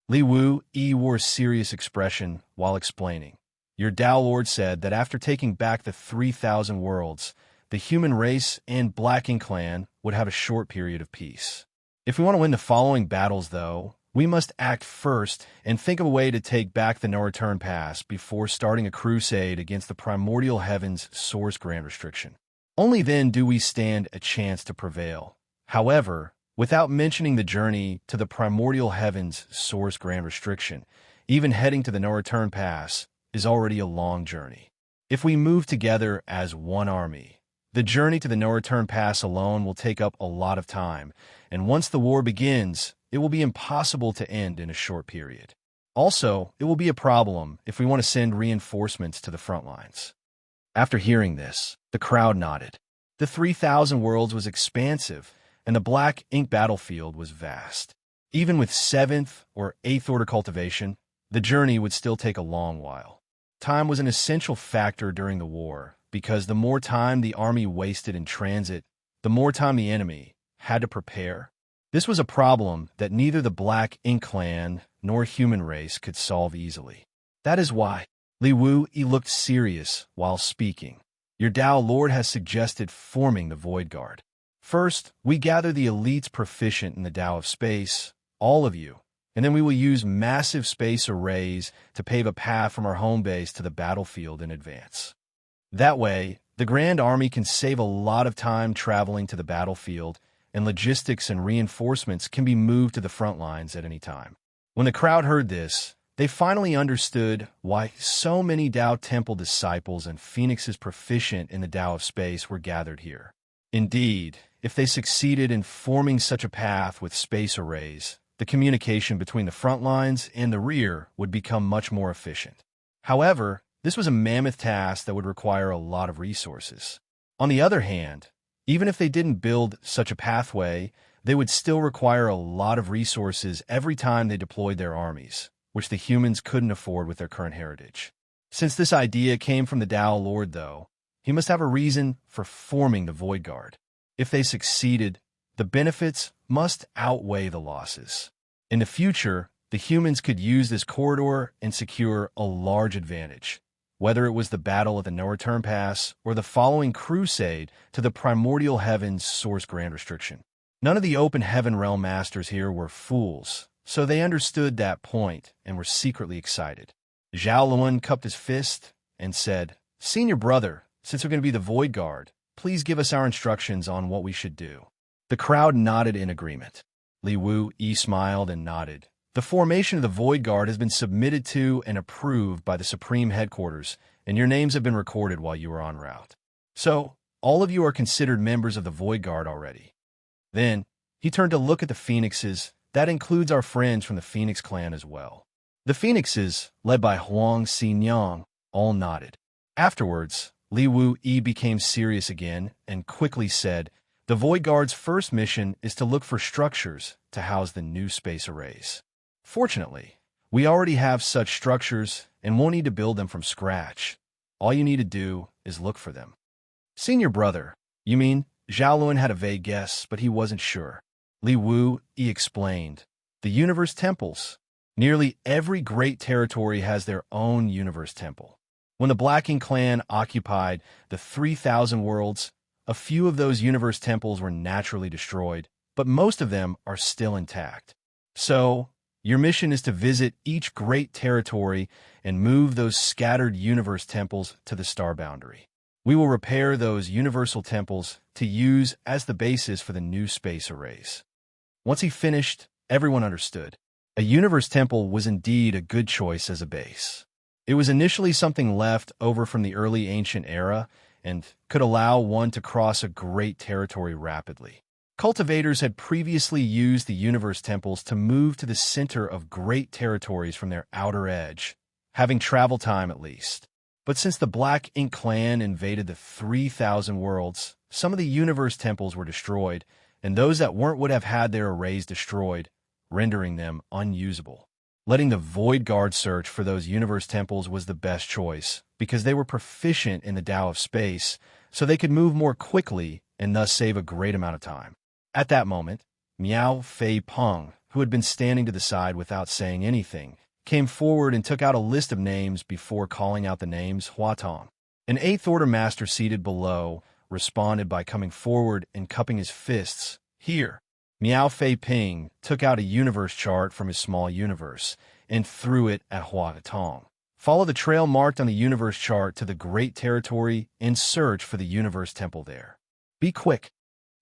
Li Wu Yi wore a serious expression while explaining. "Your Tao Lord said that after taking back the 3,000 worlds, the human race and Black Ink clan would have a short period of peace. If we want to win the following battles, though, we must act first and think of a way to take back the no-return pass before starting a crusade against the primordial heavens source grand restriction. Only then do we stand a chance to prevail. However, without mentioning the journey to the primordial heavens source grand restriction, even heading to the no-return pass is already a long journey. If we move together as one army, the journey to the no-return pass alone will take up a lot of time, and once the war begins, it will be impossible to end in a short period. Also, it will be a problem if we want to send reinforcements to the front lines. After hearing this, the crowd nodded. The 3,000 worlds was expansive, and the black ink battlefield was vast. Even with 7th or 8th order cultivation, the journey would still take a long while. Time was an essential factor during the war, because the more time the army wasted in transit, the more time the enemy had to prepare. This was a problem that neither the Black Ink clan nor human race could solve easily. That is why Li Wu looked serious while speaking. Your Dao Lord has suggested forming the Void Guard. First, we gather the elites proficient in the Dao of space, all of you, and then we will use massive space arrays to pave a path from our home base to the battlefield in advance. That way, the Grand Army can save a lot of time traveling to the battlefield, and logistics and reinforcements can be moved to the front lines at any time. When the crowd heard this, they finally understood why so many Dao Temple disciples and phoenixes proficient in the Dao of space were gathered here. Indeed, if they succeeded in forming such a path with space arrays, the communication between the front lines and the rear would become much more efficient. However, this was a mammoth task that would require a lot of resources. On the other hand, even if they didn't build such a pathway, they would still require a lot of resources every time they deployed their armies, which the humans couldn't afford with their current heritage. Since this idea came from the Dao Lord, though, he must have a reason for forming the Void Guard. If they succeeded, the benefits must outweigh the losses. In the future, the humans could use this corridor and secure a large advantage, whether it was the battle at the No Return Pass or the following crusade to the Primordial Heavens Source Grand Restriction. None of the Open Heaven Realm Masters here were fools, so they understood that point and were secretly excited. Zhao Luan cupped his fist and said, "Senior brother, since we're going to be the Void Guard, please give us our instructions on what we should do." The crowd nodded in agreement. Li Wu smiled and nodded. The formation of the Void Guard has been submitted to and approved by the Supreme Headquarters, and your names have been recorded while you were en route. So, all of you are considered members of the Void Guard already. Then, he turned to look at the Phoenixes. That includes our friends from the Phoenix clan as well. The Phoenixes, led by Huang Xinyang, all nodded. Afterwards, Li Wu became serious again and quickly said, "The Void Guard's first mission is to look for structures to house the new space arrays. Fortunately, we already have such structures and won't need to build them from scratch. All you need to do is look for them." "Senior brother, you mean?" Zhao Luan had a vague guess, but he wasn't sure. Li Wu explained, "The universe temples. Nearly every great territory has their own universe temple. When the Black Ink clan occupied the 3,000 worlds, a few of those universe temples were naturally destroyed, but most of them are still intact. So, your mission is to visit each great territory and move those scattered universe temples to the star boundary. We will repair those universal temples to use as the basis for the new space arrays." Once he finished, everyone understood. A universe temple was indeed a good choice as a base. It was initially something left over from the early ancient era and could allow one to cross a great territory rapidly. Cultivators had previously used the universe temples to move to the center of great territories from their outer edge, having travel time at least. But since the Black Ink clan invaded the 3,000 worlds, some of the universe temples were destroyed, and those that weren't would have had their arrays destroyed, rendering them unusable. Letting the Void Guard search for those universe temples was the best choice, because they were proficient in the Dao of space, so they could move more quickly and thus save a great amount of time. At that moment, Miao Fei Peng, who had been standing to the side without saying anything, came forward and took out a list of names before calling out the names Hua Tong. An 8th Order Master seated below responded by coming forward and cupping his fists. "Here." Miao Fei Ping took out a universe chart from his small universe and threw it at Hua Tong. "Follow the trail marked on the universe chart to the great territory and search for the universe temple there. Be quick."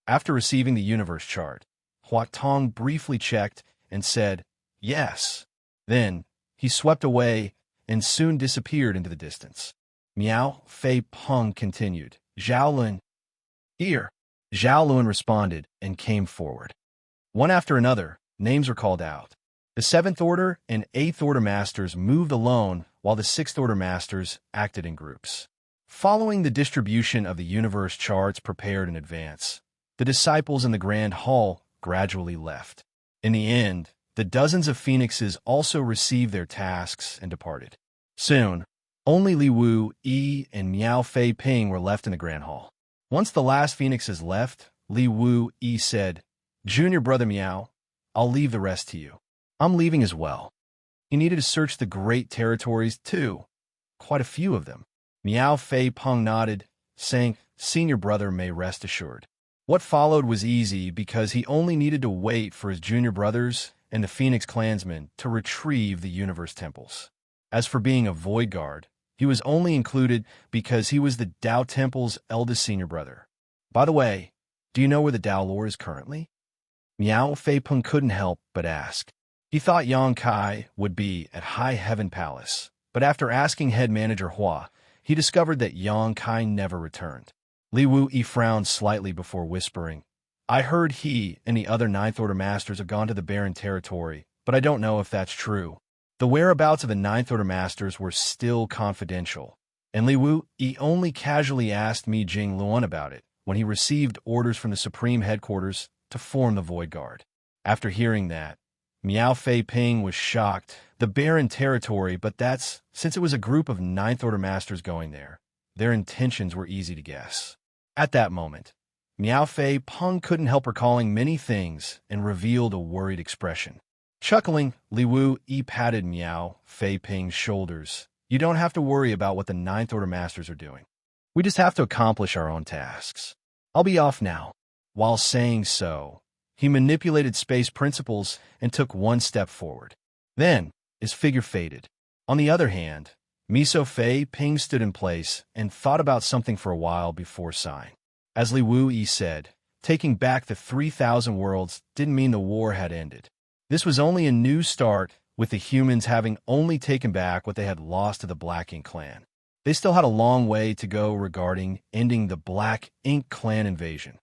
After receiving the universe chart, Hua Tong briefly checked and said, "Yes." Then, he swept away and soon disappeared into the distance. Miao Fei Peng continued, "Zhao Lun." "Here." Zhao Lun responded and came forward. One after another, names were called out. The 7th Order and 8th Order Masters moved alone while the 6th Order Masters acted in groups. Following the distribution of the universe charts prepared in advance, the disciples in the Grand Hall gradually left. In the end, the dozens of phoenixes also received their tasks and departed. Soon, only Li Wu, Yi, and Miao Fei Ping were left in the Grand Hall. Once the last phoenixes left, Li Wu, Yi said, "Junior brother Miao, I'll leave the rest to you. I'm leaving as well." He needed to search the great territories too, quite a few of them. Miao Fei Peng nodded, saying, "Senior brother may rest assured." What followed was easy because he only needed to wait for his junior brothers and the Phoenix clansmen to retrieve the universe temples. As for being a Void Guard, he was only included because he was the Dao Temple's eldest senior brother. By the way, do you know where the Dao Lord is currently? Miao Fei Peng couldn't help but ask. He thought Yang Kai would be at High Heaven Palace, but after asking head manager Hua, he discovered that Yang Kai never returned. Li Wu Yi frowned slightly before whispering, "I heard he and the other Ninth Order Masters have gone to the Barren Territory, but I don't know if that's true." The whereabouts of the Ninth Order Masters were still confidential, and Li Wu Yi only casually asked Mi Jing Luan about it when he received orders from the Supreme Headquarters to form the Void Guard. After hearing that, Miao Fei Ping was shocked. The Barren Territory, but that's since it was a group of Ninth Order Masters going there. Their intentions were easy to guess. At that moment, Miao Fei Peng couldn't help recalling many things and revealed a worried expression. Chuckling, Li Wu Yi patted Miao Fei Ping's shoulders. "You don't have to worry about what the Ninth Order Masters are doing. We just have to accomplish our own tasks. I'll be off now." While saying so, he manipulated space principles and took one step forward. Then, his figure faded. On the other hand, Miso Fei Ping stood in place and thought about something for a while before sighing. As Li Wu Yi said, taking back the 3,000 worlds didn't mean the war had ended. This was only a new start, with the humans having only taken back what they had lost to the Black Ink clan. They still had a long way to go regarding ending the Black Ink clan invasion.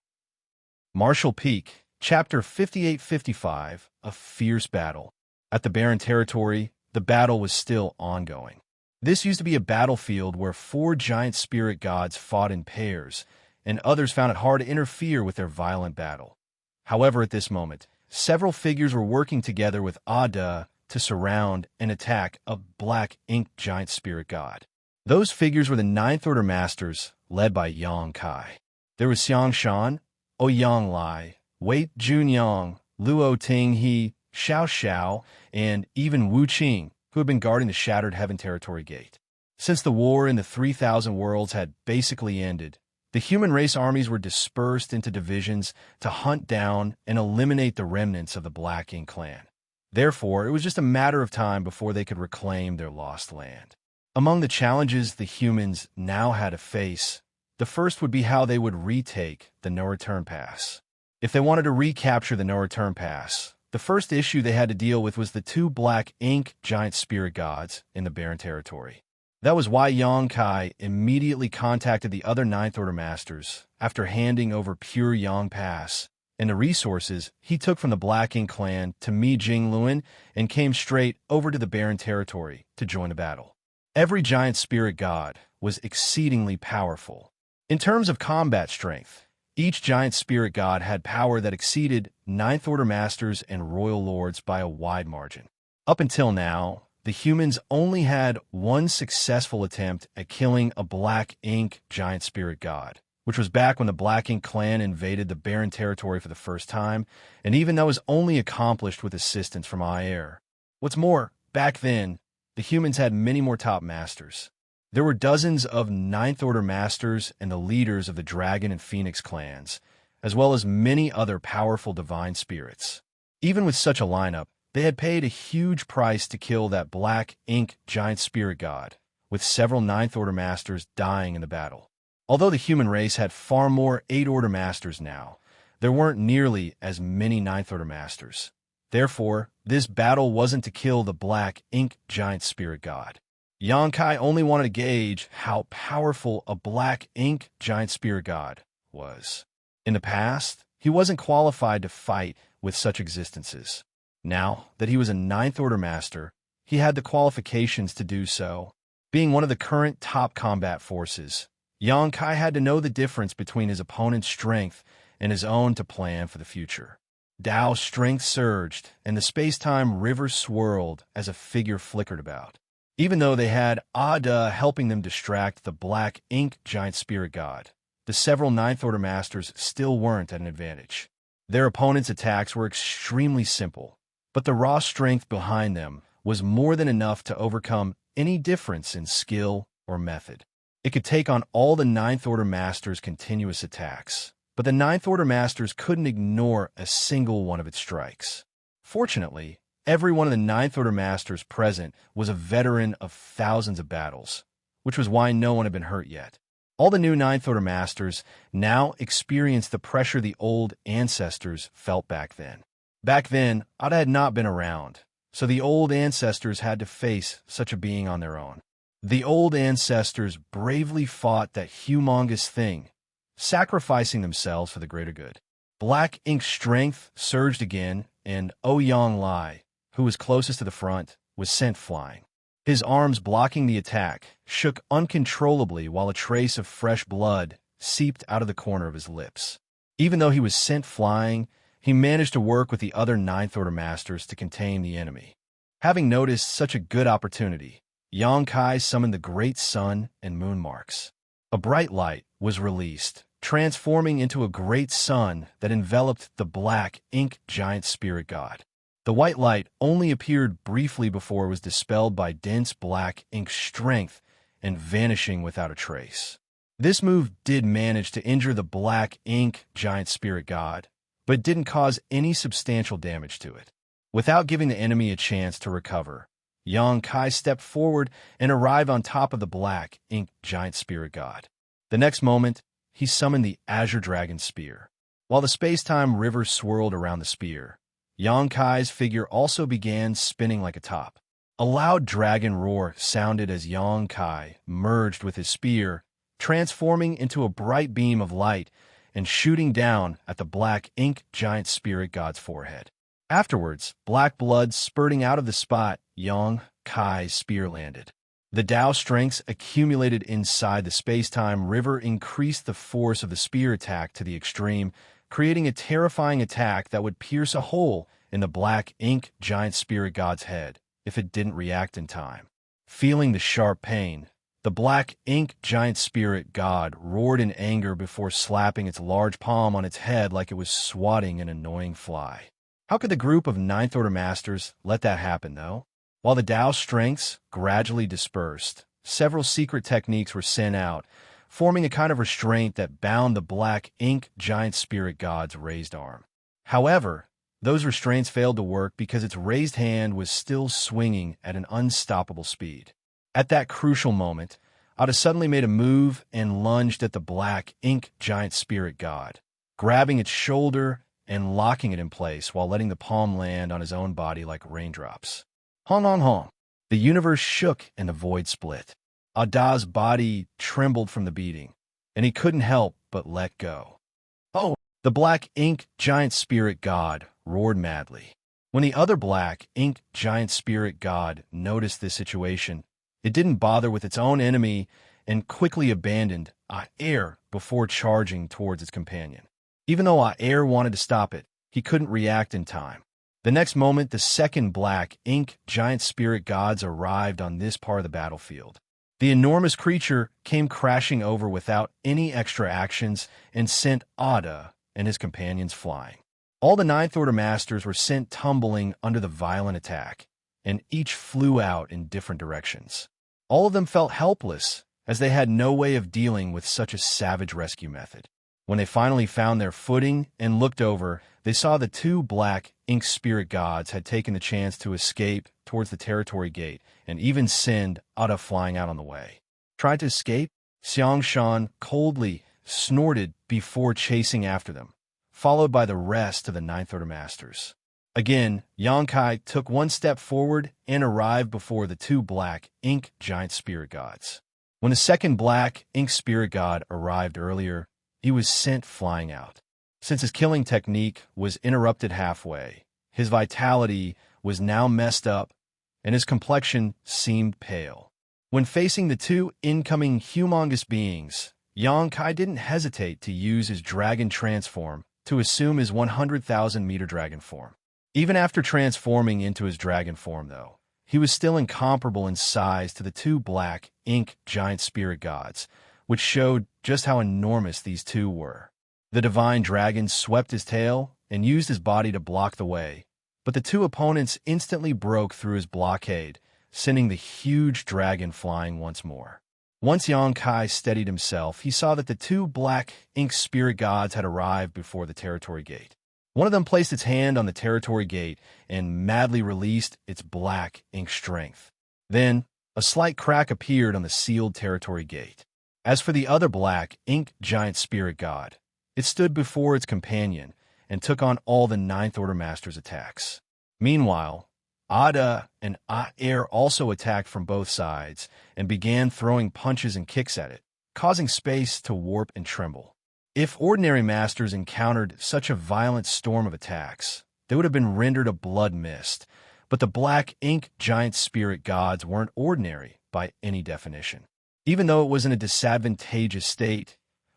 Marshall Peak, Chapter 58-55, A Fierce Battle. At the Barren Territory, the battle was still ongoing. This used to be a battlefield where 4 giant spirit gods fought in pairs, and others found it hard to interfere with their violent battle. However, at this moment, several figures were working together with Ada to surround and attack a Black Ink giant spirit god. Those figures were the Ninth Order Masters, led by Yang Kai. There was Xianxia, Ouyang Lai, Wei Junyang, Luo Ting He, Xiao Xiao, and even Wu Qing, who had been guarding the Shattered Heaven Territory Gate. Since the war in the 3,000 worlds had basically ended, the human race armies were dispersed into divisions to hunt down and eliminate the remnants of the Black Ink clan. Therefore, it was just a matter of time before they could reclaim their lost land. Among the challenges the humans now had to face, the first would be how they would retake the No-Return Pass. If they wanted to recapture the No-Return Pass, the first issue they had to deal with was the 2 Black Ink giant spirit gods in the Barren Territory. That was why Yang Kai immediately contacted the other Ninth Order Masters after handing over Pure Yang Pass and the resources he took from the Black Ink clan to Mi Jing Luan and came straight over to the Barren Territory to join the battle. Every giant spirit god was exceedingly powerful. In terms of combat strength, each giant spirit god had power that exceeded Ninth Order Masters and Royal Lords by a wide margin. Up until now, the humans only had one successful attempt at killing a Black Ink giant spirit god, which was back when the Black Ink clan invaded the Barren Territory for the first time, and even that was only accomplished with assistance from Air. What's more, back then, the humans had many more top masters. There were dozens of Ninth Order Masters and the leaders of the Dragon and Phoenix clans, as well as many other powerful divine spirits. Even with such a lineup, they had paid a huge price to kill that Black Ink giant spirit god, with several Ninth Order Masters dying in the battle. Although the human race had far more 8 Order Masters now, there weren't nearly as many Ninth Order Masters. Therefore, this battle wasn't to kill the Black Ink giant spirit god. Yang Kai only wanted to gauge how powerful a Black Ink giant spirit god was. In the past, he wasn't qualified to fight with such existences. Now that he was a Ninth Order Master, he had the qualifications to do so. Being one of the current top combat forces, Xianxia had to know the difference between his opponent's strength and his own to plan for the future. Dao's strength surged, and the space-time river swirled as a figure flickered about. Even though they had Ada helping them distract the black ink giant spirit god, the several Ninth Order Masters still weren't at an advantage. Their opponents' attacks were extremely simple, but the raw strength behind them was more than enough to overcome any difference in skill or method. It could take on all the Ninth Order Masters' continuous attacks, but the Ninth Order Masters couldn't ignore a single one of its strikes. Fortunately, every one of the Ninth Order Masters present was a veteran of thousands of battles, which was why no one had been hurt yet. All the new Ninth Order Masters now experienced the pressure the old ancestors felt back then. Back then, Ada had not been around, so the old ancestors had to face such a being on their own. The old ancestors bravely fought that humongous thing, sacrificing themselves for the greater good. Black Ink's strength surged again, and Ouyang Lai, who was closest to the front, was sent flying. His arms blocking the attack shook uncontrollably while a trace of fresh blood seeped out of the corner of his lips. Even though he was sent flying, he managed to work with the other Ninth Order Masters to contain the enemy. Having noticed such a good opportunity, Xianxia summoned the Great Sun and Moon Marks. A bright light was released, transforming into a great sun that enveloped the black ink giant spirit god. The white light only appeared briefly before it was dispelled by dense black ink strength and vanishing without a trace. This move did manage to injure the black ink giant spirit god, but didn't cause any substantial damage to it. Without giving the enemy a chance to recover, Xianxia stepped forward and arrived on top of the black ink giant spirit god. The next moment, he summoned the Azure Dragon Spear. While the space-time river swirled around the spear, Xianxia's figure also began spinning like a top. A loud dragon roar sounded as Xianxia merged with his spear, transforming into a bright beam of light and shooting down at the black ink giant spirit god's forehead. Afterwards, black blood spurting out of the spot Xianxia's spear landed. The Dao strengths accumulated inside the space-time river increased the force of the spear attack to the extreme, creating a terrifying attack that would pierce a hole in the black ink giant spirit god's head if it didn't react in time. Feeling the sharp pain, the black ink giant spirit god roared in anger before slapping its large palm on its head like it was swatting an annoying fly. How could the group of Ninth Order Masters let that happen, though? While the Dao strengths gradually dispersed, several secret techniques were sent out, forming a kind of restraint that bound the black ink giant spirit god's raised arm. However, those restraints failed to work because its raised hand was still swinging at an unstoppable speed. At that crucial moment, Ada suddenly made a move and lunged at the black ink giant spirit god, grabbing its shoulder and locking it in place while letting the palm land on his own body like raindrops. Hong hong hong. The universe shook and the void split. Ada's body trembled from the beating, and he couldn't help but let go. Oh! The black ink giant spirit god roared madly. When the other black ink giant spirit god noticed this situation, it didn't bother with its own enemy and quickly abandoned Air before charging towards its companion. Even though Air wanted to stop it, he couldn't react in time. The next moment, the second black ink giant spirit gods arrived on this part of the battlefield. The enormous creature came crashing over without any extra actions and sent Ada and his companions flying. All the Ninth Order Masters were sent tumbling under the violent attack, and each flew out in different directions. All of them felt helpless, as they had no way of dealing with such a savage rescue method. When they finally found their footing and looked over, they saw the two black ink spirit gods had taken the chance to escape towards the territory gate and even send Ada flying out on the way. Tried to escape? Xianxia coldly snorted before chasing after them, followed by the rest of the Ninth Order Masters. Again, Xianxia took one step forward and arrived before the two black ink giant spirit gods. When the second black ink spirit god arrived earlier, he was sent flying out. Since his killing technique was interrupted halfway, his vitality was now messed up, and his complexion seemed pale. When facing the two incoming humongous beings, Yang Kai didn't hesitate to use his dragon transform to assume his 100,000-meter dragon form. Even after transforming into his dragon form, though, he was still incomparable in size to the two black ink giant spirit gods, which showed just how enormous these two were. The divine dragon swept his tail and used his body to block the way, but the two opponents instantly broke through his blockade, sending the huge dragon flying once more. Once Yang Kai steadied himself, he saw that the two black ink spirit gods had arrived before the territory gate. One of them placed its hand on the territory gate and madly released its black ink strength. Then, a slight crack appeared on the sealed territory gate. As for the other black ink giant spirit god, it stood before its companion and took on all the Ninth Order Master's attacks. Meanwhile, Ada and Air also attacked from both sides and began throwing punches and kicks at it, causing space to warp and tremble. If ordinary masters encountered such a violent storm of attacks, they would have been rendered a blood mist, but the black ink giant spirit gods weren't ordinary by any definition. Even though it was in a disadvantageous state,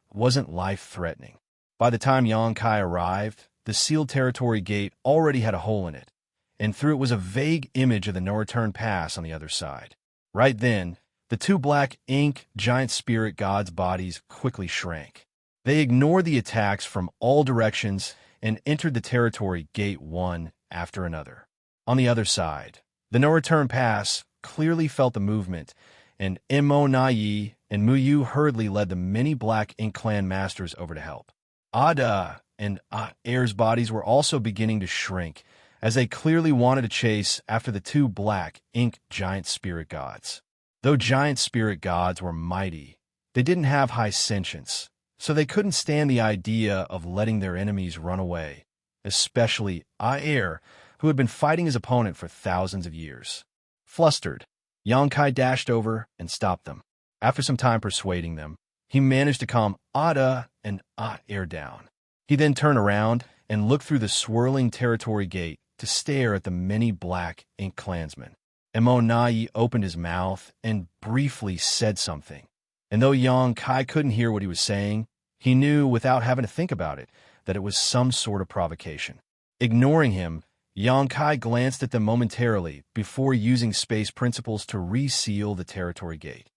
it wasn't life-threatening. By the time Yang Kai arrived, the sealed territory gate already had a hole in it, and through it was a vague image of the no-return pass on the other side. Right then, the two black ink giant spirit gods' bodies quickly shrank. They ignored the attacks from all directions and entered the territory gate one after another. On the other side, the no-return pass clearly felt the movement, and Mo Nai and Muyu hurriedly led the many black ink clan masters over to help. Ada and Air's bodies were also beginning to shrink, as they clearly wanted to chase after the two black ink giant spirit gods. Though giant spirit gods were mighty, they didn't have high sentience, so they couldn't stand the idea of letting their enemies run away, especially Air, who had been fighting his opponent for thousands of years. Flustered, Yang Kai dashed over and stopped them. After some time persuading them, he managed to calm Ada and Air down. He then turned around and looked through the swirling territory gate to stare at the many black ink clansmen. Mo Nai opened his mouth and briefly said something, and though Yang Kai couldn't hear what he was saying, he knew without having to think about it that it was some sort of provocation. Ignoring him, Yang Kai glanced at them momentarily before using space principles to reseal the territory gate.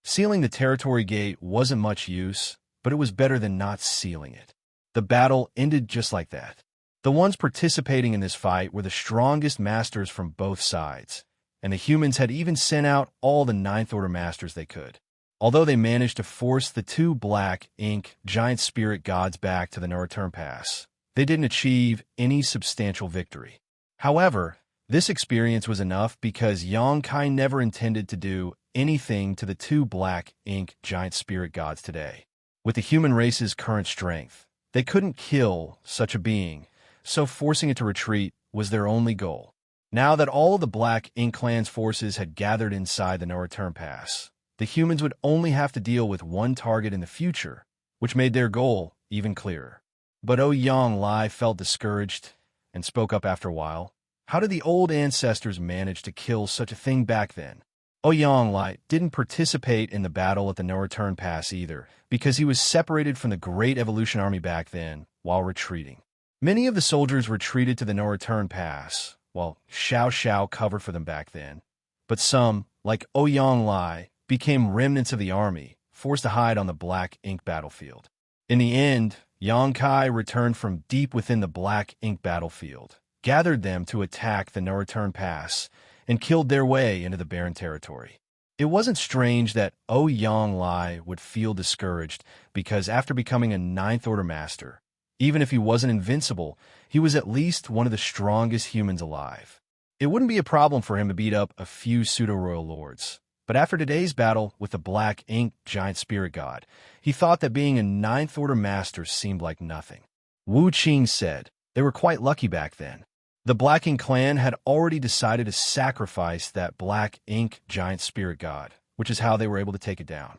Sealing the territory gate wasn't much use, but it was better than not sealing it. The battle ended just like that. The ones participating in this fight were the strongest masters from both sides, and the humans had even sent out all the Ninth Order Masters they could. Although they managed to force the two black ink giant spirit gods back to the no-return pass, they didn't achieve any substantial victory. However, this experience was enough because Yang Kai never intended to do anything to the two black ink giant spirit gods today. With the human race's current strength, they couldn't kill such a being, so forcing it to retreat was their only goal. Now that all of the Black Ink Clan's forces had gathered inside the no-return pass, the humans would only have to deal with one target in the future, which made their goal even clearer. But Yang Lai felt discouraged and spoke up after a while. How did the old ancestors manage to kill such a thing back then? Yang Lai didn't participate in the battle at the no-return pass either, because he was separated from the Great Evolution Army back then while retreating. Many of the soldiers retreated to the no-return pass, while Xiao covered for them back then. But some, like Yang Lai, became remnants of the army, forced to hide on the Black Ink battlefield. In the end, Yang Kai returned from deep within the Black Ink battlefield, gathered them to attack the no-return pass, and killed their way into the barren territory. It wasn't strange that Yang Lai would feel discouraged, because after becoming a Ninth Order Master, even if he wasn't invincible, he was at least one of the strongest humans alive. It wouldn't be a problem for him to beat up a few pseudo-royal lords, but after today's battle with the Black Ink giant spirit god, he thought that being a Ninth Order Master seemed like nothing. Wu Qing said they were quite lucky back then. The Black Ink clan had already decided to sacrifice that Black Ink giant spirit god, which is how they were able to take it down.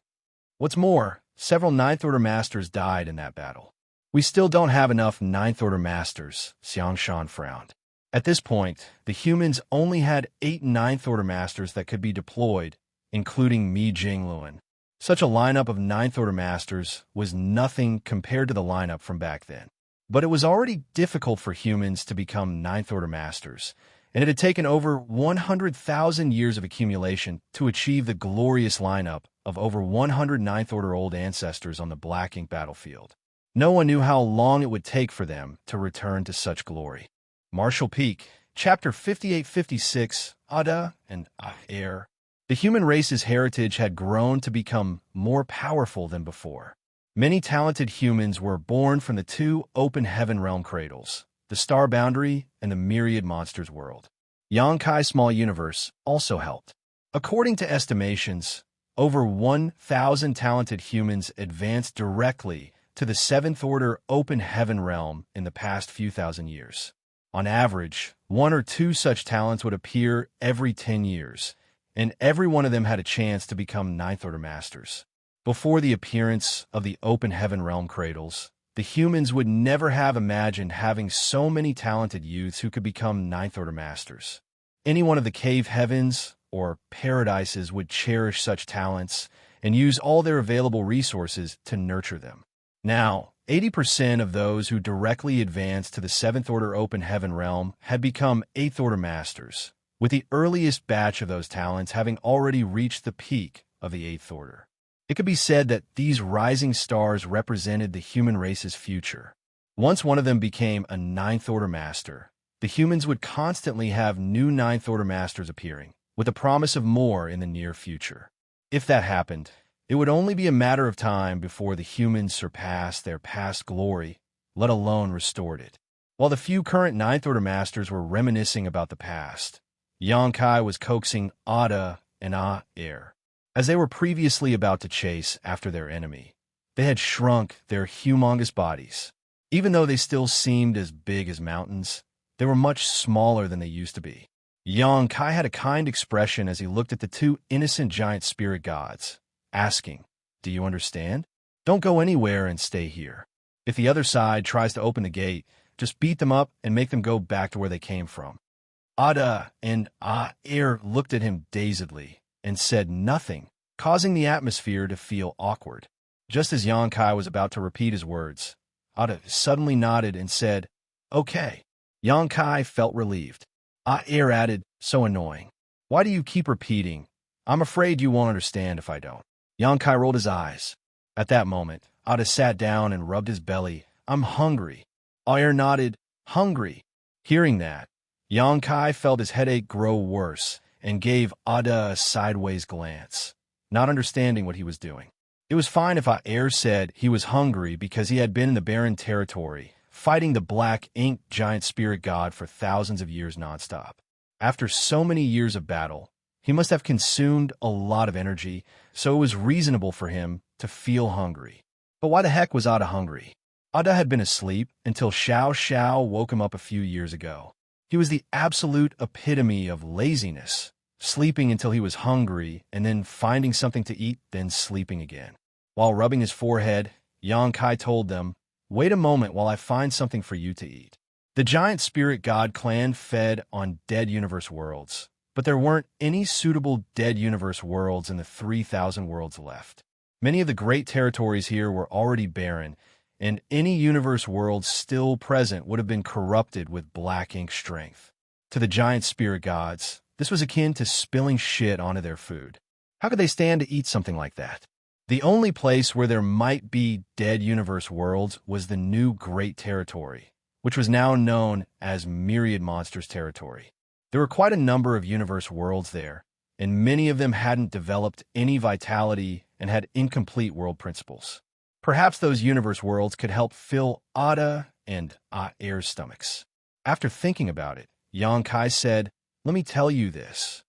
What's more, several Ninth Order Masters died in that battle. We still don't have enough Ninth Order Masters, Xianxia frowned. At this point, the humans only had 8 Ninth Order Masters that could be deployed, including Mi Jingluan. Such a lineup of Ninth Order Masters was nothing compared to the lineup from back then. But it was already difficult for humans to become Ninth Order Masters, and it had taken over 100,000 years of accumulation to achieve the glorious lineup of over 100 Ninth Order old ancestors on the Black Ink battlefield. No one knew how long it would take for them to return to such glory. Martial Peak, Chapter 5856, Ada and Air. The human race's heritage had grown to become more powerful than before. Many talented humans were born from the two open heaven realm cradles, the Star Boundary and the Myriad Monsters world. Xianxia Small Universe also helped. According to estimations, over 1,000 talented humans advanced directly to the Seventh Order open heaven realm in the past few thousand years. On average, one or two such talents would appear every 10 years, and every one of them had a chance to become Ninth Order Masters. Before the appearance of the open heaven realm cradles, the humans would never have imagined having so many talented youths who could become Ninth Order Masters. Any one of the cave heavens or paradises would cherish such talents and use all their available resources to nurture them. Now, 80% of those who directly advanced to the Seventh Order open heaven realm had become Eighth Order Masters, with the earliest batch of those talents having already reached the peak of the Eighth Order. It could be said that these rising stars represented the human race's future. Once one of them became a Ninth Order Master, the humans would constantly have new Ninth Order Masters appearing, with the promise of more in the near future. If that happened, it would only be a matter of time before the humans surpassed their past glory, let alone restored it. While the few current Ninth Order Masters were reminiscing about the past, Xianxia was coaxing Ada and Air. As they were previously about to chase after their enemy, they had shrunk their humongous bodies. Even though they still seemed as big as mountains, they were much smaller than they used to be. Xianxia had a kind expression as he looked at the two innocent giant spirit gods, asking, "Do you understand? Don't go anywhere and stay here. If the other side tries to open the gate, just beat them up and make them go back to where they came from." Ada and Air looked at him dazedly and said nothing, causing the atmosphere to feel awkward. Just as Xianxia was about to repeat his words, Ada suddenly nodded and said, "Okay." Xianxia felt relieved. Air added, "So annoying. Why do you keep repeating? I'm afraid you won't understand if I don't." Xianxia rolled his eyes. At that moment, Ada sat down and rubbed his belly. "I'm hungry." Air nodded, "Hungry." Hearing that, Xianxia felt his headache grow worse and gave Ada a sideways glance, not understanding what he was doing. It was fine if Air said he was hungry because he had been in the barren territory, fighting the Black Ink giant spirit god for thousands of years nonstop. After so many years of battle, he must have consumed a lot of energy, so it was reasonable for him to feel hungry. But why the heck was Ada hungry? Ada had been asleep until Xiao woke him up a few years ago. He was the absolute epitome of laziness, sleeping until he was hungry and then finding something to eat, then sleeping again. While rubbing his forehead, Xianxia told them, "Wait a moment while I find something for you to eat." The giant spirit god clan fed on dead universe worlds, but there weren't any suitable dead universe worlds in the 3,000 worlds left. Many of the great territories here were already barren, and any universe worlds still present would have been corrupted with Black Ink strength. To the giant spirit gods, this was akin to spilling shit onto their food. How could they stand to eat something like that? The only place where there might be dead universe worlds was the new Great Territory, which was now known as Myriad Monsters Territory. There were quite a number of universe worlds there, and many of them hadn't developed any vitality and had incomplete world principles. Perhaps those universe worlds could help fill Ada and Air's stomachs. After thinking about it, Xianxia said, "Let me tell you this.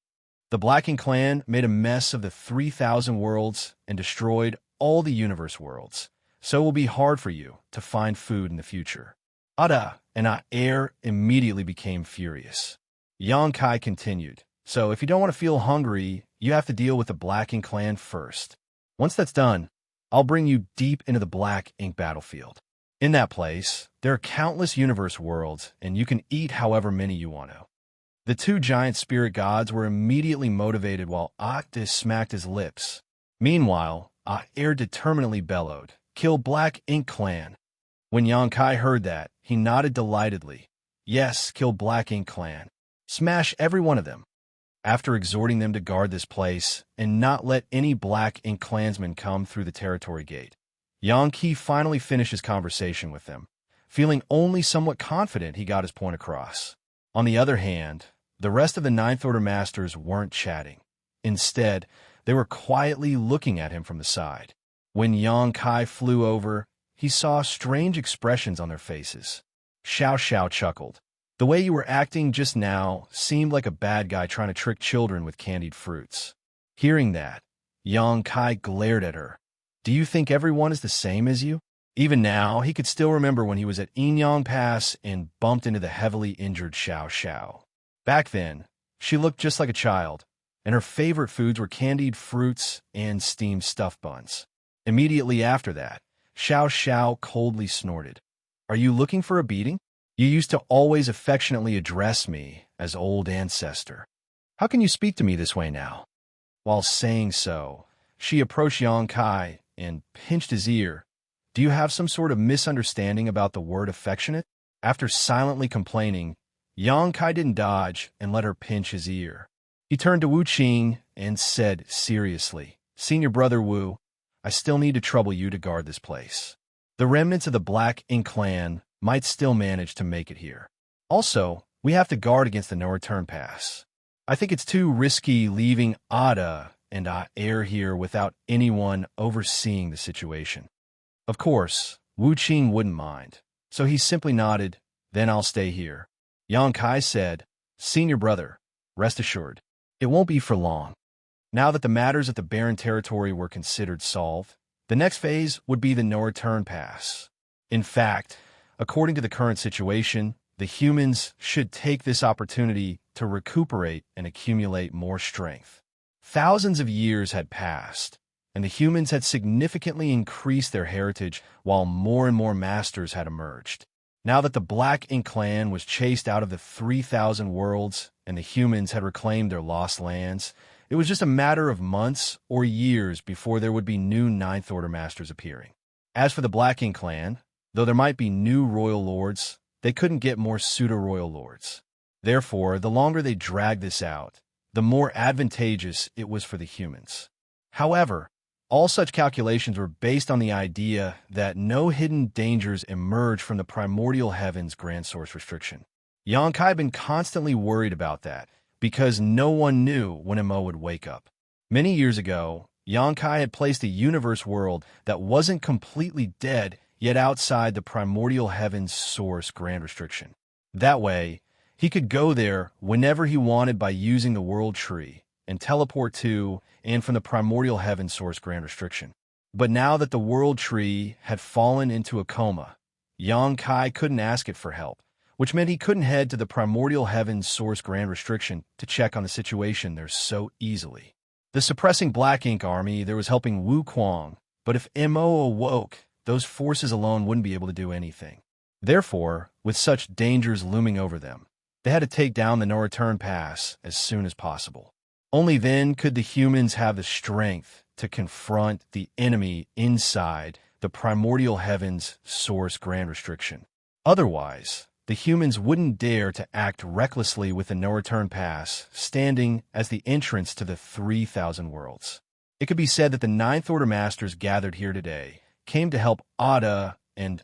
The Black Ink clan made a mess of the 3,000 worlds and destroyed all the universe worlds, so it will be hard for you to find food in the future." Ada and Air immediately became furious. Xianxia continued, "So if you don't want to feel hungry, you have to deal with the Black Ink clan first. Once that's done, I'll bring you deep into the Black Ink battlefield. In that place, there are countless universe worlds, and you can eat however many you want to." The two giant spirit gods were immediately motivated while Octus smacked his lips. Meanwhile, Air determinedly bellowed, "Kill Black Ink Clan." When Xianxia heard that, he nodded delightedly. "Yes, kill Black Ink Clan. Smash every one of them." After exhorting them to guard this place and not let any Black Ink clansmen come through the territory gate, Xianxia finally finished his conversation with them, feeling only somewhat confident he got his point across. On the other hand, the rest of the Ninth Order Masters weren't chatting. Instead, they were quietly looking at him from the side. When Xianxia flew over, he saw strange expressions on their faces. Xiao chuckled. "The way you were acting just now seemed like a bad guy trying to trick children with candied fruits." Hearing that, Xianxia glared at her. "Do you think everyone is the same as you?" Even now, he could still remember when he was at Yinyang Pass and bumped into the heavily injured Xiao. Back then, she looked just like a child, and her favorite foods were candied fruits and steamed stuffed buns. Immediately after that, Xiao coldly snorted. "Are you looking for a beating? You used to always affectionately address me as old ancestor. How can you speak to me this way now?" While saying so, she approached Xianxia and pinched his ear. "Do you have some sort of misunderstanding about the word affectionate?" After silently complaining, Xianxia didn't dodge and let her pinch his ear. He turned to Wu Qing and said seriously, "Senior Brother Wu, I still need to trouble you to guard this place. The remnants of the Black Ink clan might still manage to make it here. Also, we have to guard against the no return pass. I think it's too risky leaving Ada and Air here without anyone overseeing the situation." Of course, Wu Qing wouldn't mind, so he simply nodded. "Then I'll stay here." Xianxia said, "Senior brother, rest assured, it won't be for long." Now that the matters of the barren territory were considered solved, the next phase would be the no-return pass. In fact, according to the current situation, the humans should take this opportunity to recuperate and accumulate more strength. Thousands of years had passed, and the humans had significantly increased their heritage while more and more masters had emerged. Now that the Black Ink clan was chased out of the 3,000 worlds and the humans had reclaimed their lost lands, it was just a matter of months or years before there would be new Ninth Order Masters appearing. As for the Black Ink clan, though there might be new royal lords, they couldn't get more pseudo-royal lords. Therefore, the longer they dragged this out, the more advantageous it was for the humans. However, all such calculations were based on the idea that no hidden dangers emerge from the primordial heavens grand source restriction. Xianxia had been constantly worried about that, because no one knew when Mo would wake up. Many years ago, Xianxia had placed a universe world that wasn't completely dead, yet outside the primordial heavens source grand restriction. That way, he could go there whenever he wanted by using the world tree and teleport to and from the primordial heaven source grand restriction. But now that the world tree had fallen into a coma, Xianxia couldn't ask it for help, which meant he couldn't head to the primordial heavens source grand restriction to check on the situation there so easily. The suppressing Black Ink army there was helping Wu Kuang, but if Mo awoke, those forces alone wouldn't be able to do anything. Therefore, with such dangers looming over them, they had to take down the no-return pass as soon as possible. Only then could the humans have the strength to confront the enemy inside the primordial heavens source grand restriction. Otherwise, the humans wouldn't dare to act recklessly with the no-return pass standing as the entrance to the 3,000 worlds. It could be said that the Ninth Order Masters gathered here today came to help Ada and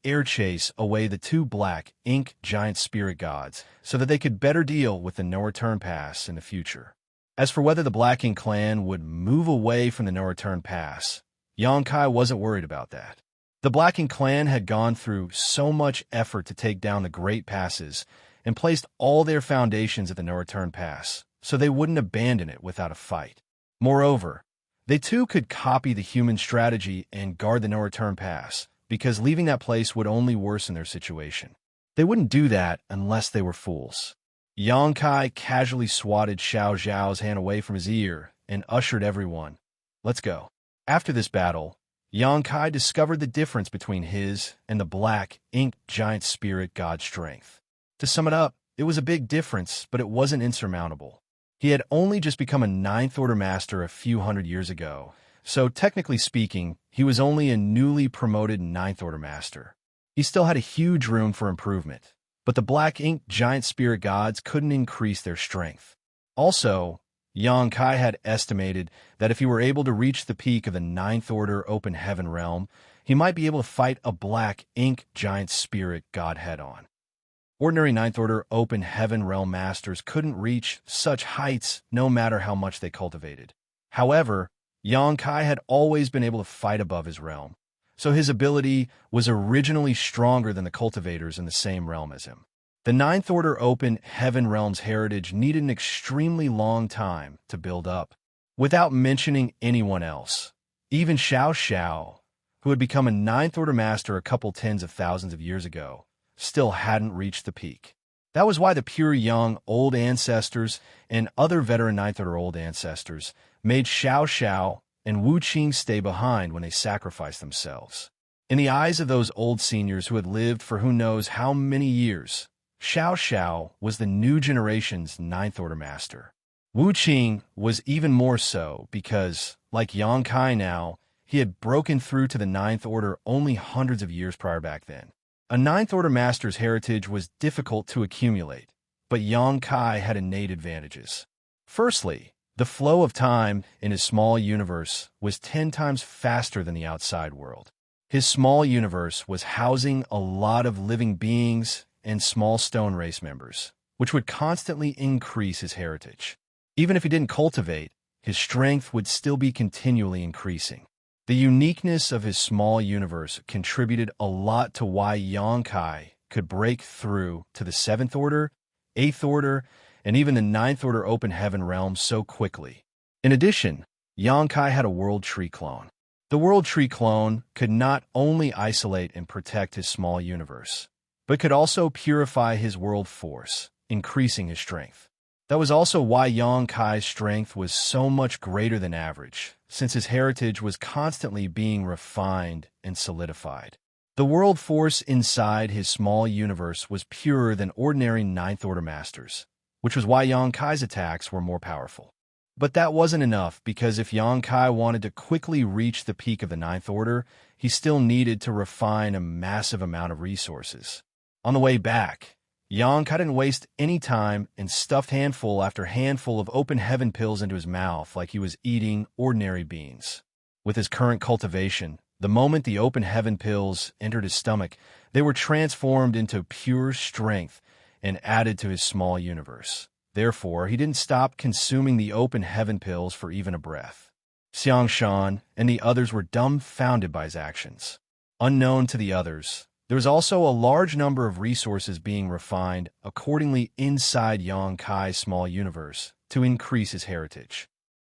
Air chase away the two Black Ink giant spirit gods so that they could better deal with the no-return pass in the future. As for whether the Black Ink clan would move away from the no-return pass, Xianxia wasn't worried about that. The Black Ink clan had gone through so much effort to take down the Great Passes and placed all their foundations at the no-return pass, so they wouldn't abandon it without a fight. Moreover, they too could copy the human strategy and guard the no-return pass, because leaving that place would only worsen their situation. They wouldn't do that unless they were fools. Xianxia casually swatted Xiao Zhao's hand away from his ear and ushered everyone. "Let's go." After this battle, Xianxia discovered the difference between his and the Black Ink giant spirit god strength. To sum it up, it was a big difference, but it wasn't insurmountable. He had only just become a Ninth Order Master a few hundred years ago, so technically speaking, he was only a newly promoted Ninth Order Master. He still had a huge room for improvement, but the Black Ink giant spirit gods couldn't increase their strength. Also, Xianxia had estimated that if he were able to reach the peak of the Ninth Order Open Heaven realm, he might be able to fight a Black Ink giant spirit god head-on. Ordinary Ninth Order Open Heaven realm masters couldn't reach such heights no matter how much they cultivated. However, Xianxia had always been able to fight above his realm, so his ability was originally stronger than the cultivators in the same realm as him. The Ninth Order Open Heaven realm's heritage needed an extremely long time to build up, without mentioning anyone else. Even Xianxia, who had become a Ninth Order Master a couple tens of thousands of years ago, still hadn't reached the peak. That was why the pure young old ancestors and other veteran Ninth Order old ancestors made Xianxia and Wu Qing stay behind when they sacrificed themselves. In the eyes of those old seniors who had lived for who knows how many years, Xianxia was the new generation's Ninth Order Master. Wu Qing was even more so because, like Xianxia now, he had broken through to the Ninth Order only hundreds of years prior back then. A Ninth Order Master's heritage was difficult to accumulate, but Xianxia had innate advantages. Firstly, the flow of time in his small universe was 10 times faster than the outside world. His small universe was housing a lot of living beings and small stone race members, which would constantly increase his heritage. Even if he didn't cultivate, his strength would still be continually increasing. The uniqueness of his small universe contributed a lot to why Xianxia could break through to the 7th Order, 8th Order, and even the 9th Order Open Heaven realm so quickly. In addition, Xianxia had a World Tree clone. The World Tree clone could not only isolate and protect his small universe, but could also purify his world force, increasing his strength. That was also why Xianxia's strength was so much greater than average, since his heritage was constantly being refined and solidified. The world force inside his small universe was purer than ordinary Ninth Order Masters, which was why Xianxia's attacks were more powerful. But that wasn't enough, because if Xianxia wanted to quickly reach the peak of the Ninth Order, he still needed to refine a massive amount of resources. On the way back, Xianxia didn't waste any time and stuffed handful after handful of open heaven pills into his mouth like he was eating ordinary beans. With his current cultivation, the moment the open heaven pills entered his stomach, they were transformed into pure strength and added to his small universe. Therefore, he didn't stop consuming the open heaven pills for even a breath. Xianxia and the others were dumbfounded by his actions. Unknown to the others, there was also a large number of resources being refined accordingly inside Xianxia's small universe to increase his heritage.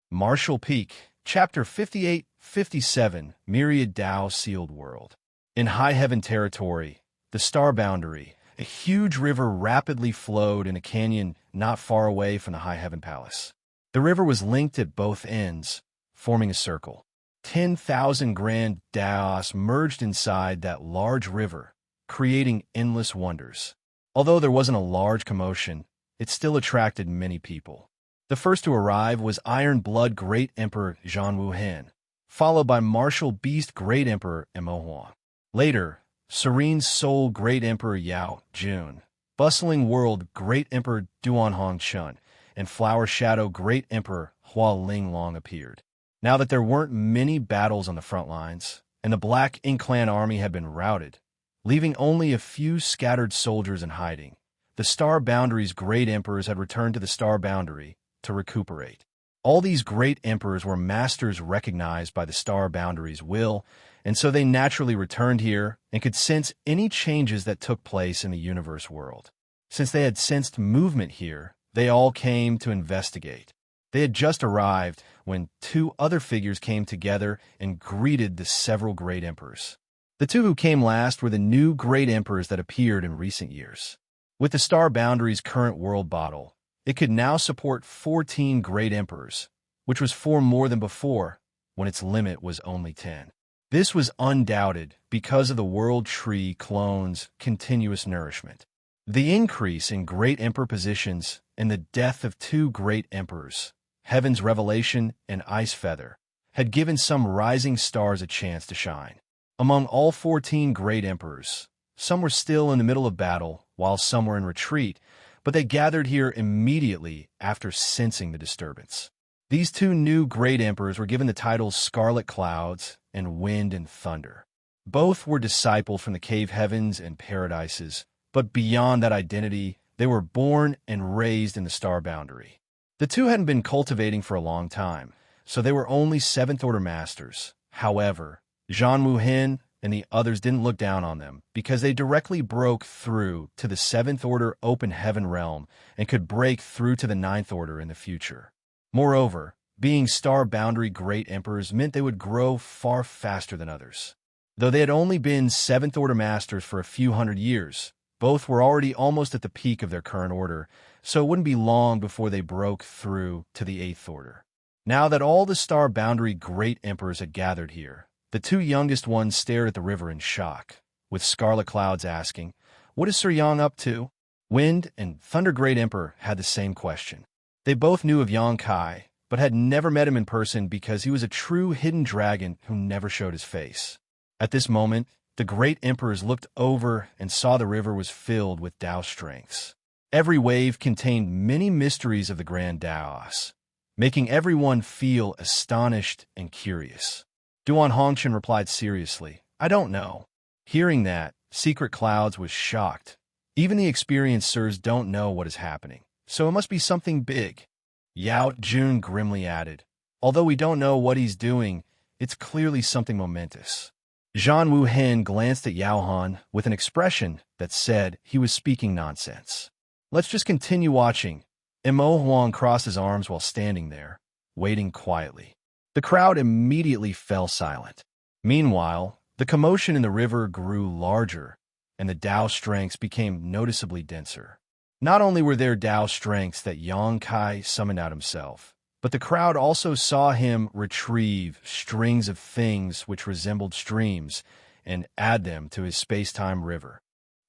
Martial Peak, Chapter 58-57, Myriad Dao Sealed World. In High Heaven territory, the Star Boundary, a huge river rapidly flowed in a canyon not far away from the High Heaven Palace. The river was linked at both ends, forming a circle. 10,000 grand daos merged inside that large river, creating endless wonders. Although there wasn't a large commotion, it still attracted many people. The first to arrive was Iron Blood Great Emperor Zhan Wuhen, followed by Martial Beast Great Emperor Mo Huang. Later, Serene Soul Great Emperor Yao Jun, Bustling World Great Emperor Duan Hong Chun, and Flower Shadow Great Emperor Hua Ling Long appeared. Now that there weren't many battles on the front lines, and the Black Ink Clan army had been routed, leaving only a few scattered soldiers in hiding, the Star Boundary's great emperors had returned to the Star Boundary to recuperate. All these great emperors were masters recognized by the Star Boundary's will, and so they naturally returned here and could sense any changes that took place in the universe world. Since they had sensed movement here, they all came to investigate. They had just arrived when two other figures came together and greeted the several great emperors. The two who came last were the new great emperors that appeared in recent years. With the Star Boundary's current world bottle, it could now support 14 great emperors, which was 4 more than before, when its limit was only 10. This was undoubted because of the World Tree clone's continuous nourishment. The increase in great emperor positions and the death of 2 great emperors, Heaven's Revelation and Ice Feather, had given some rising stars a chance to shine. Among all 14 great emperors, some were still in the middle of battle, while some were in retreat, but they gathered here immediately after sensing the disturbance. These two new great emperors were given the titles Scarlet Clouds and Wind and Thunder. Both were discipled from the cave heavens and paradises, but beyond that identity, they were born and raised in the star boundary. The two hadn't been cultivating for a long time, so they were only seventh-order masters. However, Zhan Wuhen and the others didn't look down on them because they directly broke through to the seventh-order open heaven realm and could break through to the ninth order in the future. Moreover, being star boundary great emperors meant they would grow far faster than others. Though they had only been seventh-order masters for a few hundred years, both were already almost at the peak of their current order, so it wouldn't be long before they broke through to the eighth order. Now that all the star boundary great emperors had gathered here, the two youngest ones stared at the river in shock, with Scarlet Clouds asking, "What is Sir Yang up to?" Wind and Thunder Great Emperor had the same question. They both knew of Yang Kai, but had never met him in person because he was a true hidden dragon who never showed his face. At this moment, the great emperors looked over and saw the river was filled with Tao strengths. Every wave contained many mysteries of the Grand Taos, making everyone feel astonished and curious. Duan Hongchen replied seriously, "I don't know." Hearing that, Secret Clouds was shocked. Even the experienced sirs don't know what is happening, so it must be something big. Yao Jun grimly added, "Although we don't know what he's doing, it's clearly something momentous." Zhan Wuhen glanced at Yao Han with an expression that said he was speaking nonsense. "Let's just continue watching." Mo Huang crossed his arms while standing there, waiting quietly. The crowd immediately fell silent. Meanwhile, the commotion in the river grew larger, and the Tao strengths became noticeably denser. Not only were there Tao strengths that Yang Kai summoned out himself, but the crowd also saw him retrieve strings of things which resembled streams and add them to his space-time river.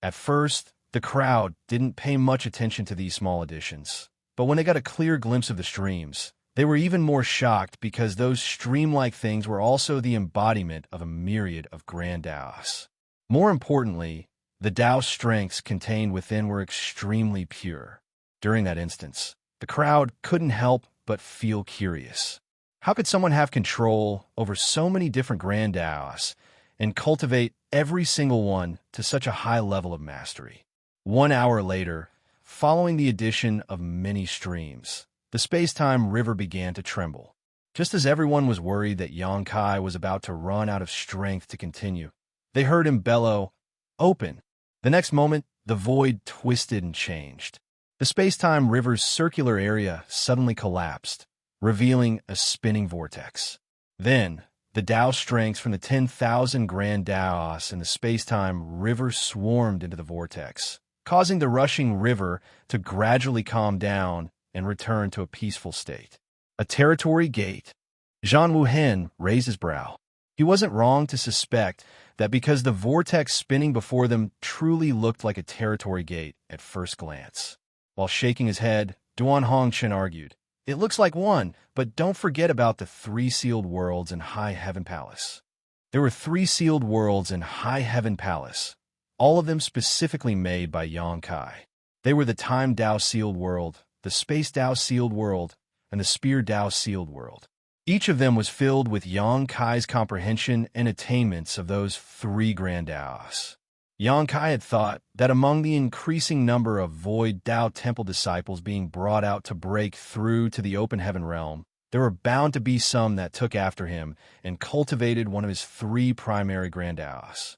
At first, the crowd didn't pay much attention to these small additions, but when they got a clear glimpse of the streams, they were even more shocked because those stream-like things were also the embodiment of a myriad of grand Taos. More importantly, the Tao strengths contained within were extremely pure. During that instance, the crowd couldn't help but feel curious. How could someone have control over so many different grand Taos and cultivate every single one to such a high level of mastery? 1 hour later, following the addition of many streams, the space-time river began to tremble. Just as everyone was worried that Yang Kai was about to run out of strength to continue, they heard him bellow, "Open!" The next moment, the void twisted and changed. The space-time river's circular area suddenly collapsed, revealing a spinning vortex. Then, the Tao strengths from the 10,000 grand Taos in the space-time river swarmed into the vortex, causing the rushing river to gradually calm down and return to a peaceful state. A territory gate. Zhan Wuhen raised his brow. He wasn't wrong to suspect that because the vortex spinning before them truly looked like a territory gate at first glance. While shaking his head, Duan Hongchen argued, "It looks like one, but don't forget about the 3 sealed worlds in High Heaven Palace." There were 3 sealed worlds in High Heaven Palace, all of them specifically made by Yang Kai. They were the Time Tao sealed world, the Space Tao sealed world, and the Spear Tao sealed world. Each of them was filled with Yang Kai's comprehension and attainments of those 3 grand Taos. Yang Kai had thought that among the increasing number of Void Tao Temple disciples being brought out to break through to the open heaven realm, there were bound to be some that took after him and cultivated one of his 3 primary grand Taos.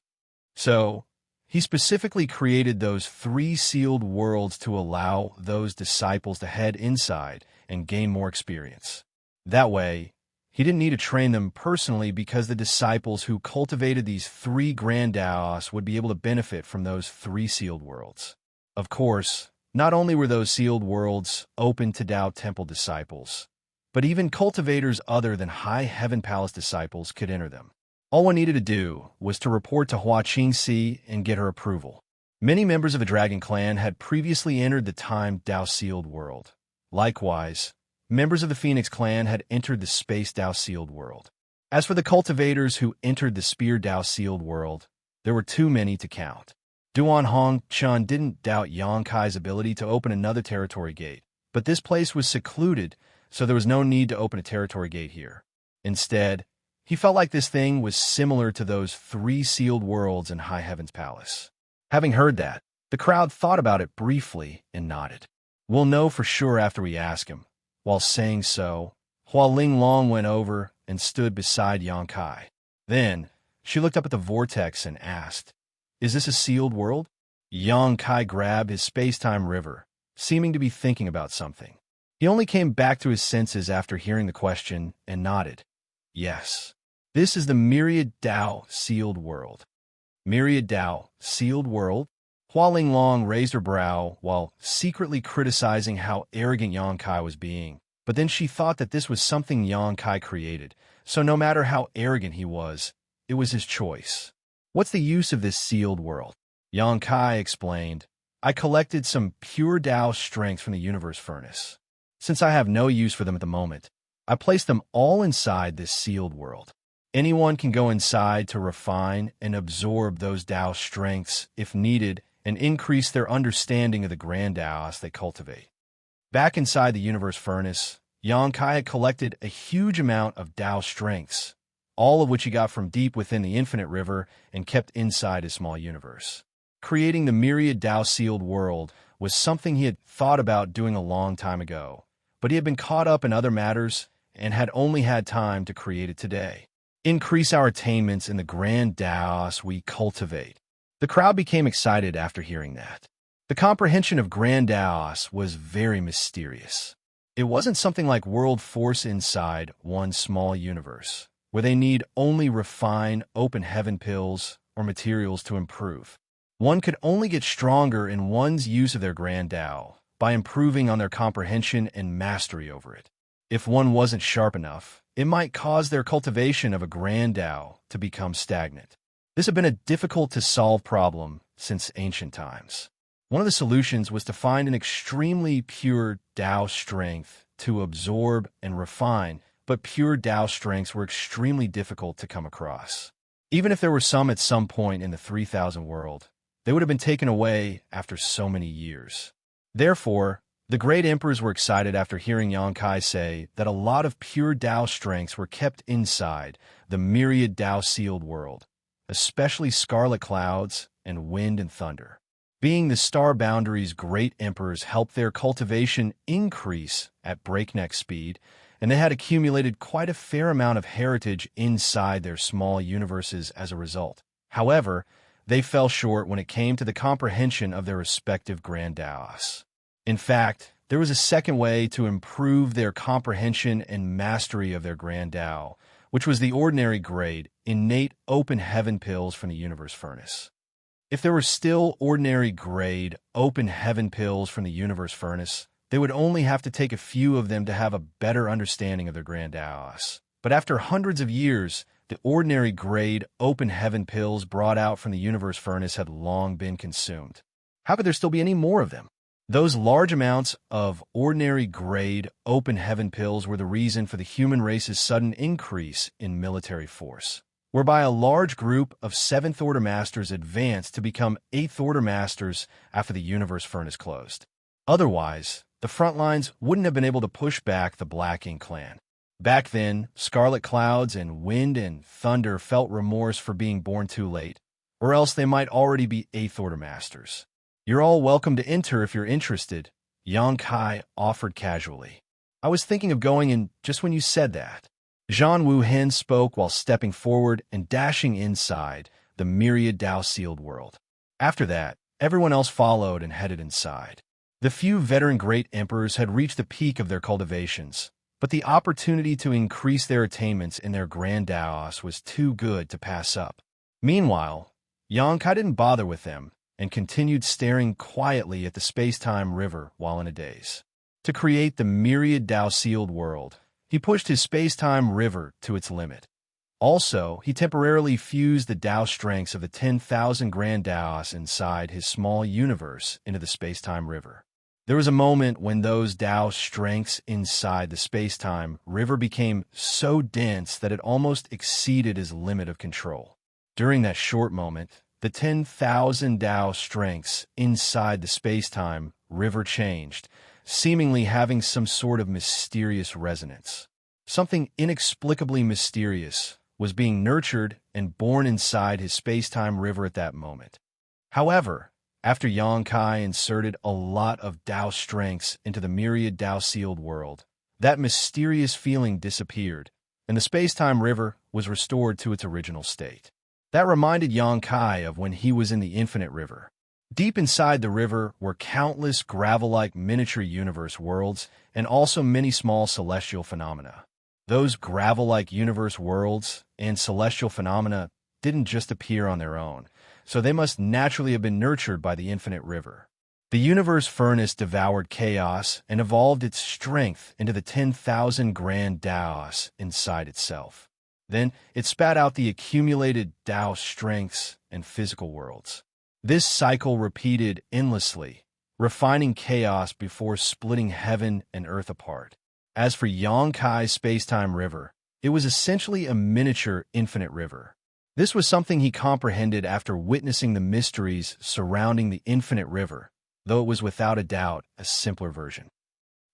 So, he specifically created those 3 sealed worlds to allow those disciples to head inside and gain more experience. That way, he didn't need to train them personally because the disciples who cultivated these 3 grand Taos would be able to benefit from those 3 sealed worlds. Of course, not only were those sealed worlds open to Tao Temple disciples, but even cultivators other than High Heaven Palace disciples could enter them. All one needed to do was to report to Hua Qingxi and get her approval. Many members of the Dragon Clan had previously entered the Time Tao Sealed World. Likewise, members of the Phoenix Clan had entered the Space Tao Sealed World. As for the cultivators who entered the Spear Dao sealed world, there were too many to count. Duan Hong Chun didn't doubt Yang Kai's ability to open another territory gate, but this place was secluded, so there was no need to open a territory gate here. Instead, he felt like this thing was similar to those 3 sealed worlds in High Heaven's palace. Having heard that, the crowd thought about it briefly and nodded. We'll know for sure after we ask him. While saying so, Hua Linglong went over and stood beside Yang Kai. Then, she looked up at the vortex and asked, "Is this a sealed world?" Yang Kai grabbed his space-time river, seeming to be thinking about something. He only came back to his senses after hearing the question and nodded. Yes, this is the Myriad Dao sealed world. Myriad Dao sealed world? Hua Linglong raised her brow while secretly criticizing how arrogant Yang Kai was being. But then she thought that this was something Yang Kai created, so no matter how arrogant he was, it was his choice. What's the use of this sealed world? Yang Kai explained, I collected some pure Dao strength from the universe furnace. Since I have no use for them at the moment, I placed them all inside this sealed world. Anyone can go inside to refine and absorb those Dao strengths if needed and increase their understanding of the grand Daos they cultivate. Back inside the universe furnace, Yang Kai had collected a huge amount of Dao strengths, all of which he got from deep within the infinite river and kept inside his small universe. Creating the Myriad Dao sealed world was something he had thought about doing a long time ago, but he had been caught up in other matters and had only had time to create it today. Increase our attainments in the grand Daos we cultivate. The crowd became excited after hearing that. The comprehension of grand Daos was very mysterious. It wasn't something like world force inside one small universe, where they need only refine open heaven pills or materials to improve. One could only get stronger in one's use of their grand Dao by improving on their comprehension and mastery over it. If one wasn't sharp enough, it might cause their cultivation of a grand Dao to become stagnant. This had been a difficult-to-solve problem since ancient times. One of the solutions was to find an extremely pure Dao strength to absorb and refine, but pure Dao strengths were extremely difficult to come across. Even if there were some at some point in the 3000 world, they would have been taken away after so many years. Therefore, the great emperors were excited after hearing Yang Kai say that a lot of pure Dao strengths were kept inside the Myriad Dao sealed world, especially scarlet clouds and wind and thunder. Being the star boundaries, great emperors helped their cultivation increase at breakneck speed, and they had accumulated quite a fair amount of heritage inside their small universes as a result. However, they fell short when it came to the comprehension of their respective grand Daos. In fact, there was a second way to improve their comprehension and mastery of their grand Dao, which was the ordinary grade, innate open heaven pills from the universe furnace. If there were still ordinary grade, open heaven pills from the universe furnace, they would only have to take a few of them to have a better understanding of their grand Daos. But after hundreds of years, the ordinary grade, open heaven pills brought out from the universe furnace had long been consumed. How could there still be any more of them? Those large amounts of ordinary grade, open heaven pills were the reason for the human race's sudden increase in military force, whereby a large group of 7th-order masters advanced to become 8th-order masters after the universe furnace closed. Otherwise, the front lines wouldn't have been able to push back the Black Ink clan. Back then, scarlet clouds and wind and thunder felt remorse for being born too late, or else they might already be 8th-order masters. You're all welcome to enter if you're interested, Yang Kai offered casually. I was thinking of going in just when you said that. Zhan Wuhen spoke while stepping forward and dashing inside the Myriad Dao sealed world. After that, everyone else followed and headed inside. The few veteran great emperors had reached the peak of their cultivations, but the opportunity to increase their attainments in their grand Daos was too good to pass up. Meanwhile, Yang Kai didn't bother with them and continued staring quietly at the space-time river while in a daze. To create the Myriad Dao sealed world, he pushed his space-time river to its limit. Also, he temporarily fused the Dao strengths of the 10,000 grand Daos inside his small universe into the space-time river. There was a moment when those Tao strengths inside the space-time river became so dense that it almost exceeded his limit of control. During that short moment, the 10,000 Tao strengths inside the space-time river changed, seemingly having some sort of mysterious resonance. Something inexplicably mysterious was being nurtured and born inside his space-time river at that moment. However, after Xianxia inserted a lot of Tao strengths into the Myriad Tao-sealed world, that mysterious feeling disappeared, and the space-time river was restored to its original state. That reminded Xianxia of when he was in the Infinite River. Deep inside the river were countless gravel-like miniature universe worlds and also many small celestial phenomena. Those gravel-like universe worlds and celestial phenomena didn't just appear on their own, so they must naturally have been nurtured by the Infinite River. The universe furnace devoured chaos and evolved its strength into the 10,000 grand Taos inside itself. Then it spat out the accumulated Tao strengths and physical worlds. This cycle repeated endlessly, refining chaos before splitting heaven and earth apart. As for Xianxia's space-time river, it was essentially a miniature infinite river. This was something he comprehended after witnessing the mysteries surrounding the infinite river, though it was without a doubt a simpler version.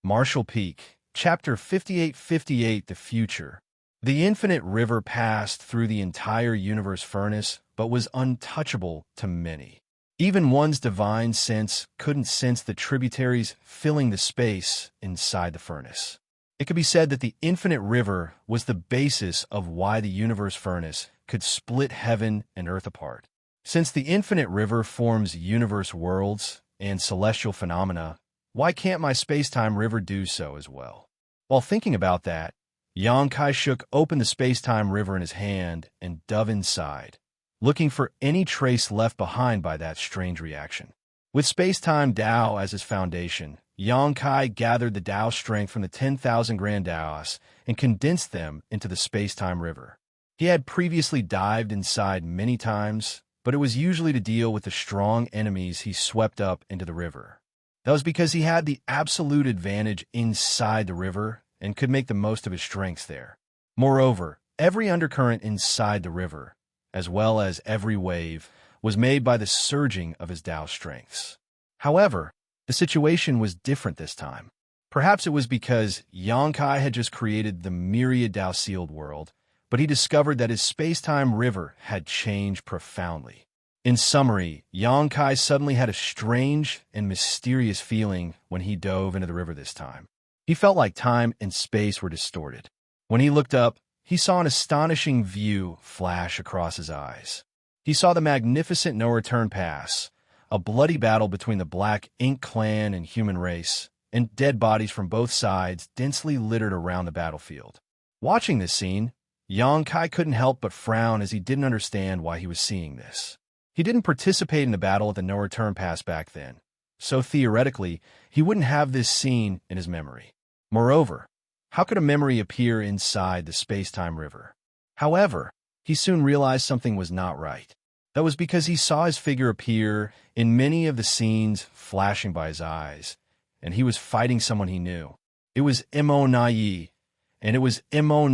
Marshall Peak, Chapter 5858, The Future. The infinite river passed through the entire universe furnace, but was untouchable to many. Even one's divine sense couldn't sense the tributaries filling the space inside the furnace. It could be said that the infinite river was the basis of why the universe furnace could split heaven and earth apart. Since the infinite river forms universe worlds and celestial phenomena, why can't my space-time river do so as well? While thinking about that, Xianxia shook open the space-time river in his hand and dove inside, looking for any trace left behind by that strange reaction. With space-time Tao as his foundation, Xianxia gathered the Tao strength from the 10,000 grand Taos and condensed them into the space-time river. He had previously dived inside many times, but it was usually to deal with the strong enemies he swept up into the river. That was because he had the absolute advantage inside the river and could make the most of his strengths there. Moreover, every undercurrent inside the river, as well as every wave, was made by the surging of his Tao strengths. However, the situation was different this time. Perhaps it was because Xianxia had just created the Myriad Tao-sealed world, but he discovered that his space-time river had changed profoundly. In summary, Xianxia suddenly had a strange and mysterious feeling when he dove into the river this time. He felt like time and space were distorted. When he looked up, he saw an astonishing view flash across his eyes. He saw the magnificent no-return pass, a bloody battle between the Black Ink clan and human race, and dead bodies from both sides densely littered around the battlefield. Watching this scene, Xianxia couldn't help but frown as he didn't understand why he was seeing this. He didn't participate in the battle at the no-return pass back then, so theoretically, he wouldn't have this scene in his memory. Moreover, how could a memory appear inside the space-time river? However, he soon realized something was not right. That was because he saw his figure appear in many of the scenes flashing by his eyes, and he was fighting someone he knew. It was Imo and it was Imo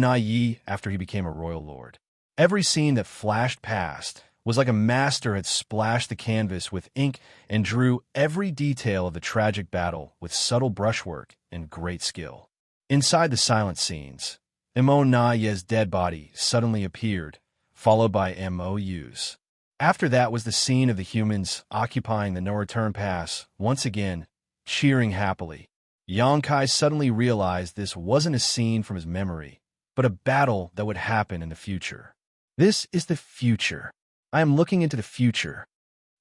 after he became a royal lord. Every scene that flashed past was like a master had splashed the canvas with ink and drew every detail of the tragic battle with subtle brushwork and great skill. Inside the silent scenes, Imo dead body suddenly appeared, followed by MOU's. After that was the scene of the humans occupying the no-return pass, once again, cheering happily. Xianxia suddenly realized this wasn't a scene from his memory, but a battle that would happen in the future. This is the future. I am looking into the future.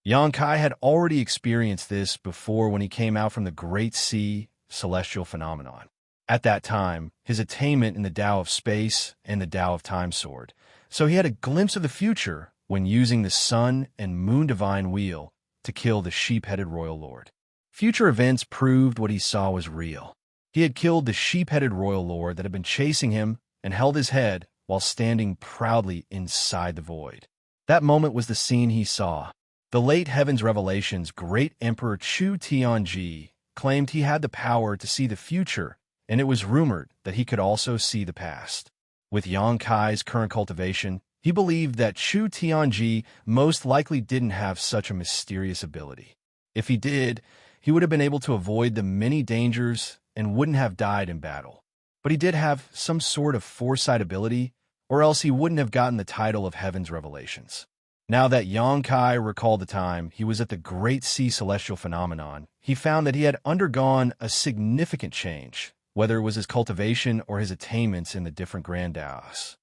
Xianxia had already experienced this before when he came out from the Great Sea celestial phenomenon. At that time, his attainment in the Tao of Space and the Tao of Time soared, so he had a glimpse of the future when using the Sun and Moon Divine Wheel to kill the sheep-headed Royal Lord. Future events proved what he saw was real. He had killed the sheep-headed Royal Lord that had been chasing him and held his head while standing proudly inside the void. That moment was the scene he saw. The late Heaven's Revelation's great Emperor Chu Tianji claimed he had the power to see the future, and it was rumored that he could also see the past. With Yang Kai's current cultivation, he believed that Chu Tianji most likely didn't have such a mysterious ability. If he did, he would have been able to avoid the many dangers and wouldn't have died in battle. But he did have some sort of foresight ability, or else he wouldn't have gotten the title of Heaven's Revelations. Now that Yang Kai recalled the time he was at the Great Sea Celestial Phenomenon, he found that he had undergone a significant change, whether it was his cultivation or his attainments in the different Grand Daos.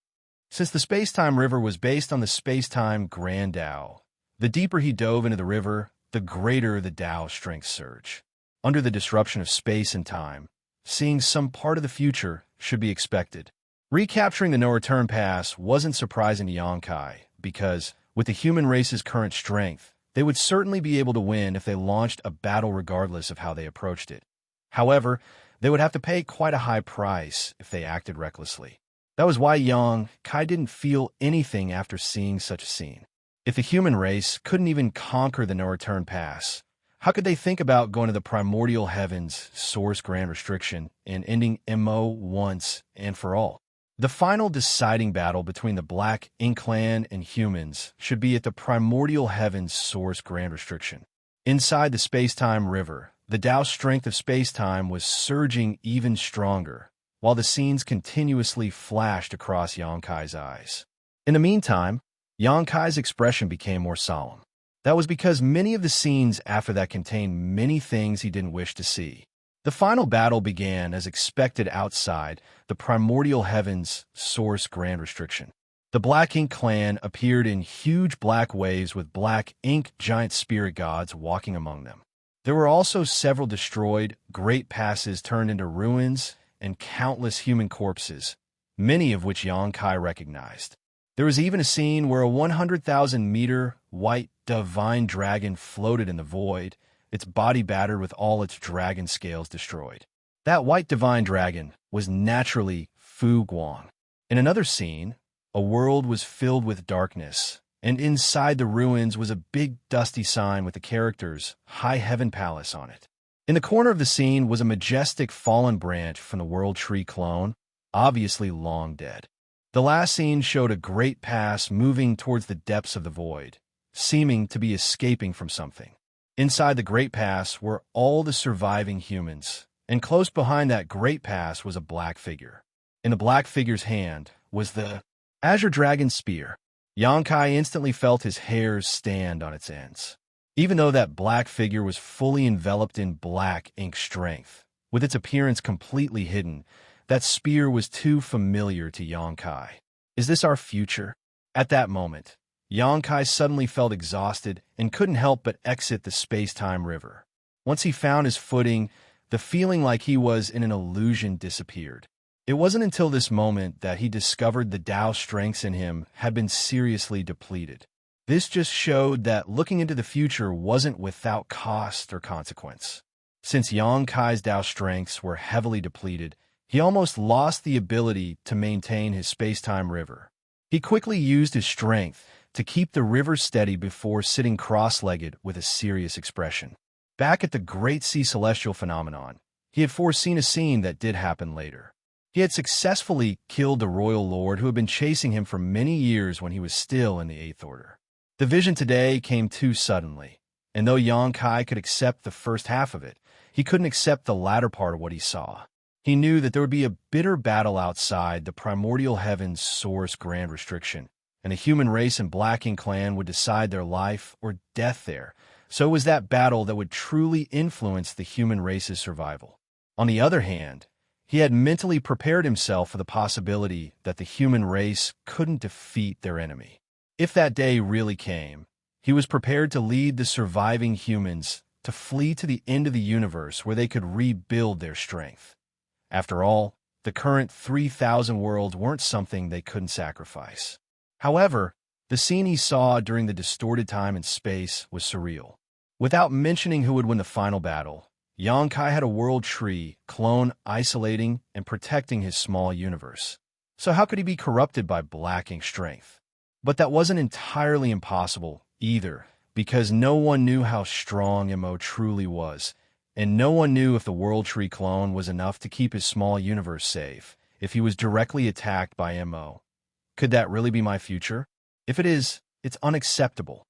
Since the space-time river was based on the space-time Grand Dao, the deeper he dove into the river, the greater the Dao strength surge. Under the disruption of space and time, seeing some part of the future should be expected. Recapturing the no-return pass wasn't surprising to Yang Kai, because, with the human race's current strength, they would certainly be able to win if they launched a battle regardless of how they approached it. However, they would have to pay quite a high price if they acted recklessly. That was why Yang Kai didn't feel anything after seeing such a scene. If the human race couldn't even conquer the no-return pass, how could they think about going to the primordial heavens, source grand restriction, and ending MO once and for all? The final deciding battle between the Black Ink Clan and humans should be at the primordial heavens source grand restriction. Inside the space-time river, the Dao strength of space-time was surging even stronger, while the scenes continuously flashed across Yang Kai's eyes. In the meantime, Yang Kai's expression became more solemn. That was because many of the scenes after that contained many things he didn't wish to see. The final battle began as expected outside the primordial heavens source grand restriction. The Black Ink Clan appeared in huge black waves with black ink giant spirit gods walking among them. There were also several destroyed, great passes turned into ruins, and countless human corpses, many of which Yang Kai recognized. There was even a scene where a 100,000-meter white divine dragon floated in the void, its body battered with all its dragon scales destroyed. That white divine dragon was naturally Fu Guang. In another scene, a world was filled with darkness, and inside the ruins was a big dusty sign with the characters High Heaven Palace on it. In the corner of the scene was a majestic fallen branch from the World Tree clone, obviously long dead. The last scene showed a great pass moving towards the depths of the void, seeming to be escaping from something. Inside the Great Pass were all the surviving humans, and close behind that Great Pass was a black figure. In the black figure's hand was the Azure Dragon Spear. Yang Kai instantly felt his hairs stand on its ends. Even though that black figure was fully enveloped in black ink strength, with its appearance completely hidden, that spear was too familiar to Yang Kai. Is this our future? At that moment, Yang Kai suddenly felt exhausted and couldn't help but exit the space-time river. Once he found his footing, the feeling like he was in an illusion disappeared. It wasn't until this moment that he discovered the Dao strengths in him had been seriously depleted. This just showed that looking into the future wasn't without cost or consequence. Since Yang Kai's Dao strengths were heavily depleted, he almost lost the ability to maintain his space-time river. He quickly used his strength to keep the river steady before sitting cross-legged with a serious expression. Back at the Great Sea Celestial Phenomenon, he had foreseen a scene that did happen later. He had successfully killed the royal lord who had been chasing him for many years when he was still in the Eighth Order. The vision today came too suddenly, and though Yang Kai could accept the first half of it, he couldn't accept the latter part of what he saw. He knew that there would be a bitter battle outside the primordial heavens source grand restriction, and the human race and Black Ink Clan would decide their life or death there. So it was that battle that would truly influence the human race's survival. On the other hand, he had mentally prepared himself for the possibility that the human race couldn't defeat their enemy. If that day really came, he was prepared to lead the surviving humans to flee to the end of the universe where they could rebuild their strength. After all, the current 3,000 worlds weren't something they couldn't sacrifice. However, the scene he saw during the distorted time and space was surreal. Without mentioning who would win the final battle, Yang Kai had a world tree clone isolating and protecting his small universe. So how could he be corrupted by black ink strength? But that wasn't entirely impossible either, because no one knew how strong Mo truly was, and no one knew if the World Tree clone was enough to keep his small universe safe if he was directly attacked by MO. Could that really be my future? If it is, it's unacceptable.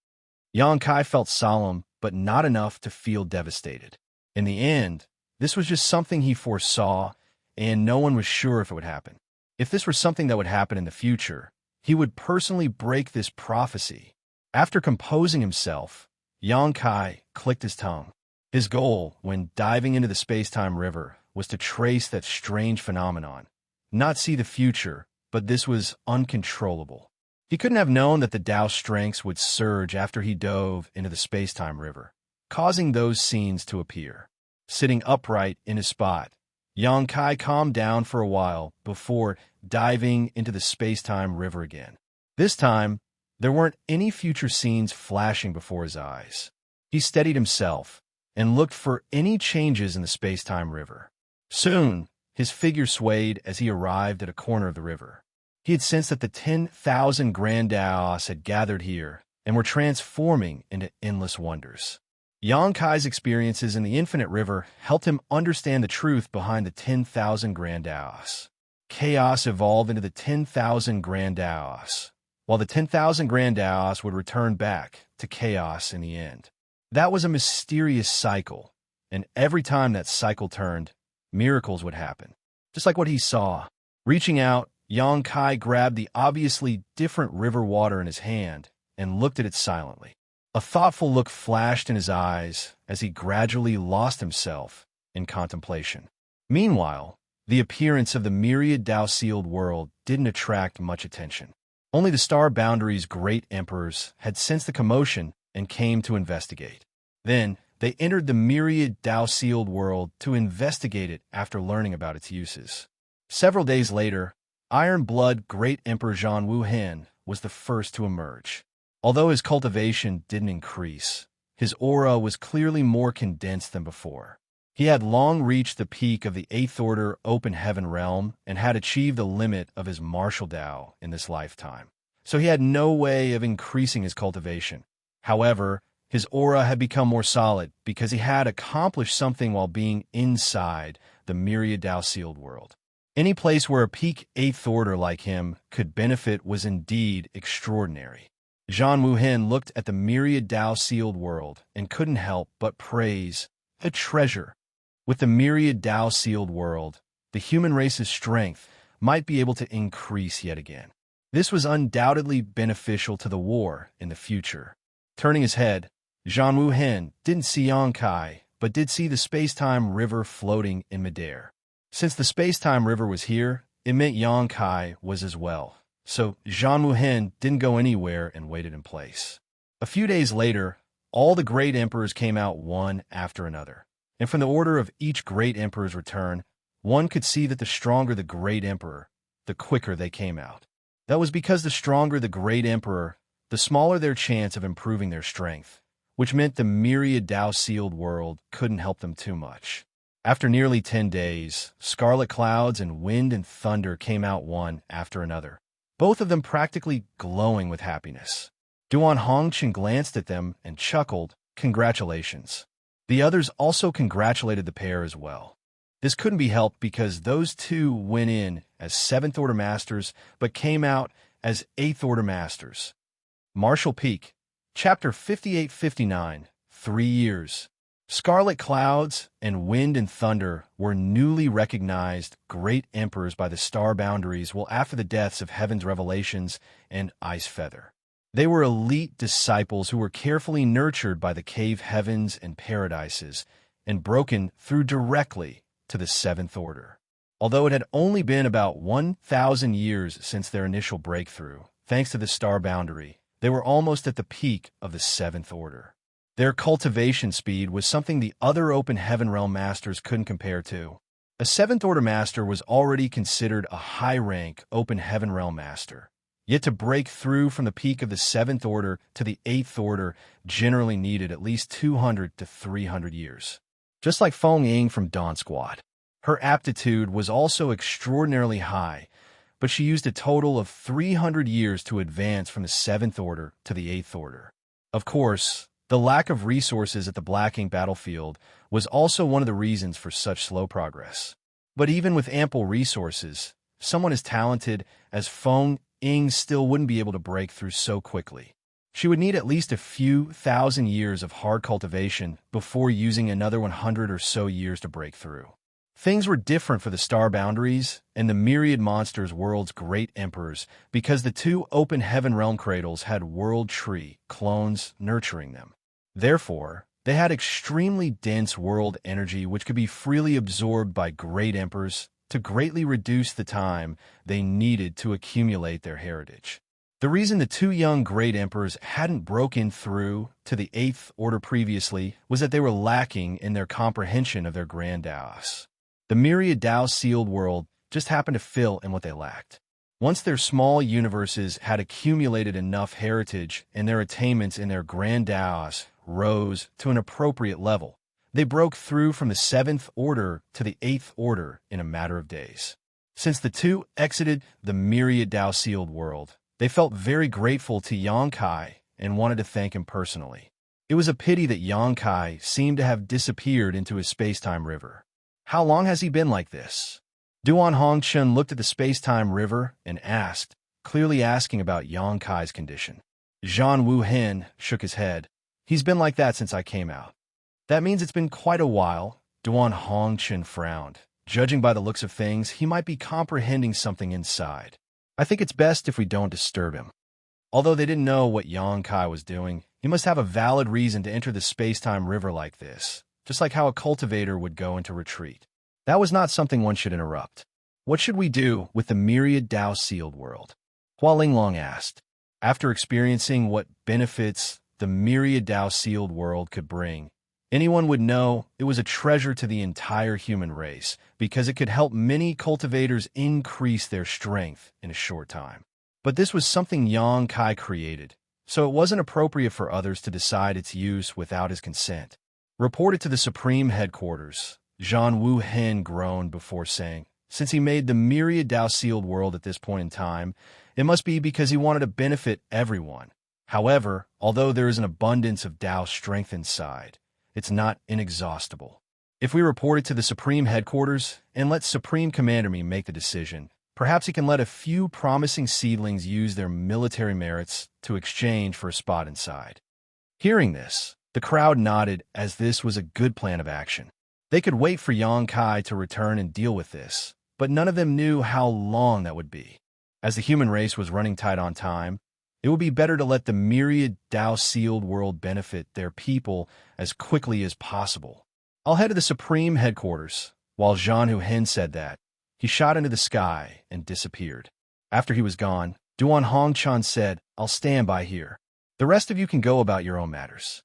Xianxia felt solemn, but not enough to feel devastated. In the end, this was just something he foresaw, and no one was sure if it would happen. If this were something that would happen in the future, he would personally break this prophecy. After composing himself, Xianxia clicked his tongue. His goal, when diving into the space-time river, was to trace that strange phenomenon. Not see the future, but this was uncontrollable. He couldn't have known that the Tao's strengths would surge after he dove into the space-time river, causing those scenes to appear. Sitting upright in his spot, Xianxia calmed down for a while before diving into the space-time river again. This time, there weren't any future scenes flashing before his eyes. He steadied himself and looked for any changes in the space-time river. Soon, his figure swayed as he arrived at a corner of the river. He had sensed that the 10,000 Grand Taos had gathered here and were transforming into endless wonders. Xianxia's experiences in the infinite river helped him understand the truth behind the 10,000 Grand Taos. Chaos evolved into the 10,000 Grand Taos, while the 10,000 Grand Taos would return back to chaos in the end. That was a mysterious cycle, and every time that cycle turned, miracles would happen. Just like what he saw. Reaching out, Xianxia grabbed the obviously different river water in his hand and looked at it silently. A thoughtful look flashed in his eyes as he gradually lost himself in contemplation. Meanwhile, the appearance of the Myriad Tao-sealed world didn't attract much attention. Only the Star Boundary's great emperors had sensed the commotion and came to investigate. Then, they entered the Myriad Tao-sealed world to investigate it after learning about its uses. Several days later, Iron Blood Great Emperor Zhan Wuhen was the first to emerge. Although his cultivation didn't increase, his aura was clearly more condensed than before. He had long reached the peak of the 8th Order Open Heaven realm and had achieved the limit of his martial Tao in this lifetime. So he had no way of increasing his cultivation. However, his aura had become more solid because he had accomplished something while being inside the Myriad Tao-sealed world. Any place where a peak 8th Order like him could benefit was indeed extraordinary. Zhan Wuhen looked at the Myriad Tao-sealed world and couldn't help but praise the treasure. With the Myriad Tao-sealed world, the human race's strength might be able to increase yet again. This was undoubtedly beneficial to the war in the future. Turning his head, Zhan Wuhen didn't see Xianxia, but did see the space-time river floating in midair. Since the space-time river was here, it meant Xianxia was as well. So Zhan Wuhen didn't go anywhere and waited in place. A few days later, all the great emperors came out one after another. And from the order of each great emperor's return, one could see that the stronger the great emperor, the quicker they came out. That was because the stronger the great emperor, the smaller their chance of improving their strength, which meant the Myriad Tao-sealed world couldn't help them too much. After nearly 10 days, scarlet clouds and wind and thunder came out one after another, both of them practically glowing with happiness. Duan Hongqin glanced at them and chuckled, "Congratulations." The others also congratulated the pair as well. This couldn't be helped because those two went in as 7th Order Masters but came out as 8th Order Masters. Martial Peak, Chapter 58-59, 3 Years. Scarlet clouds and wind and thunder were newly recognized great emperors by the Star Boundaries after the deaths of Heaven's Revelations and Ice Feather. They were elite disciples who were carefully nurtured by the Cave Heavens and Paradises and broken through directly to the 7th Order. Although it had only been about 1,000 years since their initial breakthrough, thanks to the Star Boundary, they were almost at the peak of the 7th Order. Their cultivation speed was something the other Open Heaven Realm Masters couldn't compare to. A 7th Order Master was already considered a high-rank Open Heaven Realm Master. Yet to break through from the peak of the 7th Order to the 8th Order generally needed at least 200 to 300 years. Just like Feng Ying from Dawn Squad. Her aptitude was also extraordinarily high, but she used a total of 300 years to advance from the 7th Order to the 8th Order. Of course, The lack of resources at the Blacking battlefield was also one of the reasons for such slow progress. But even with ample resources, someone as talented as Feng Ying still wouldn't be able to break through so quickly. She would need at least a few thousand years of hard cultivation before using another 100 or so years to break through. Things were different for the star boundaries and the Myriad monsters' world's great emperors because the two open heaven realm cradles had world tree clones nurturing them. Therefore, they had extremely dense world energy which could be freely absorbed by great emperors to greatly reduce the time they needed to accumulate their heritage. The reason the two young great emperors hadn't broken through to the Eighth Order previously was that they were lacking in their comprehension of their grand Daos. The Myriad Dao sealed world just happened to fill in what they lacked. Once their small universes had accumulated enough heritage and their attainments in their grand Daos rose to an appropriate level, they broke through from the Seventh Order to the Eighth Order in a matter of days. Since the two exited the Myriad Dao sealed world, they felt very grateful to Xianxia and wanted to thank him personally. It was a pity that Xianxia seemed to have disappeared into his space-time river. How long has he been like this? Duan Hongchun looked at the space-time river and asked, clearly asking about Xianxia's condition. Zhan Wuhen shook his head. He's been like that since I came out. That means it's been quite a while. Duan Hongchun frowned. Judging by the looks of things, he might be comprehending something inside. I think it's best if we don't disturb him. Although they didn't know what Xianxia was doing, he must have a valid reason to enter the space-time river like this, just like how a cultivator would go into retreat. That was not something one should interrupt. What should we do with the Myriad Dao sealed world? Hua Linglong asked. After experiencing what benefits the Myriad Dao sealed world could bring, anyone would know it was a treasure to the entire human race because it could help many cultivators increase their strength in a short time. But this was something Xianxia created, so it wasn't appropriate for others to decide its use without his consent. Reported to the Supreme Headquarters, Zhan Wuhen groaned before saying, since he made the Myriad Dao sealed world at this point in time, it must be because he wanted to benefit everyone. However, although there is an abundance of Dao strength inside, it's not inexhaustible. If we report it to the Supreme Headquarters and let Supreme Commander Me make the decision, perhaps he can let a few promising seedlings use their military merits to exchange for a spot inside. Hearing this, the crowd nodded as this was a good plan of action. They could wait for Xianxia to return and deal with this, but none of them knew how long that would be. As the human race was running tight on time, it would be better to let the Myriad Dao sealed world benefit their people as quickly as possible. I'll head to the Supreme Headquarters. While Zhan Wuhen said that, he shot into the sky and disappeared. After he was gone, Duan Hongchun said, I'll stand by here. The rest of you can go about your own matters.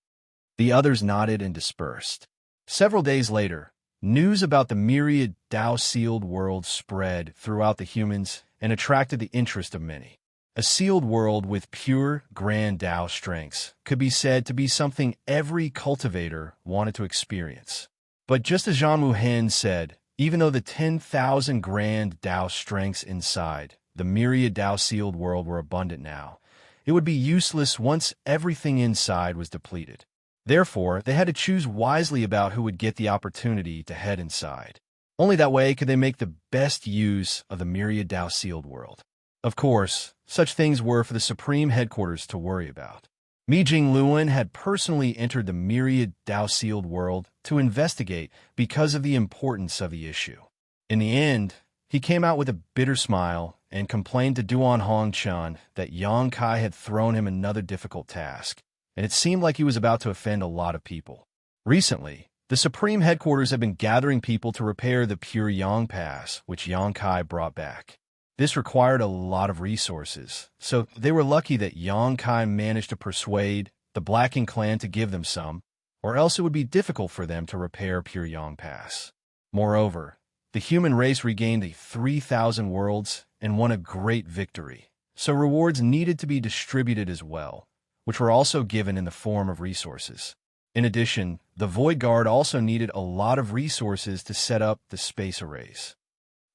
The others nodded and dispersed. Several days later, news about the Myriad Dao sealed world spread throughout the humans and attracted the interest of many. A sealed world with pure grand Dao strengths could be said to be something every cultivator wanted to experience. But just as Zhan Wuhen said, even though the 10,000 grand Dao strengths inside the Myriad Dao sealed world were abundant now, it would be useless once everything inside was depleted. Therefore, they had to choose wisely about who would get the opportunity to head inside. Only that way could they make the best use of the Myriad Dao sealed world. Of course, such things were for the Supreme Headquarters to worry about. Mi Jingluan had personally entered the Myriad Dao sealed world to investigate because of the importance of the issue. In the end, he came out with a bitter smile and complained to Duan Hongchun that Xianxia had thrown him another difficult task, and it seemed like he was about to offend a lot of people. Recently, the Supreme Headquarters had been gathering people to repair the Pure Yang Pass, which Xianxia brought back. This required a lot of resources, so they were lucky that Xianxia managed to persuade the Blacking clan to give them some, or else it would be difficult for them to repair Pure Yang Pass. Moreover, the human race regained the 3,000 worlds and won a great victory, so rewards needed to be distributed as well, which were also given in the form of resources. In addition, the Void Guard also needed a lot of resources to set up the space arrays.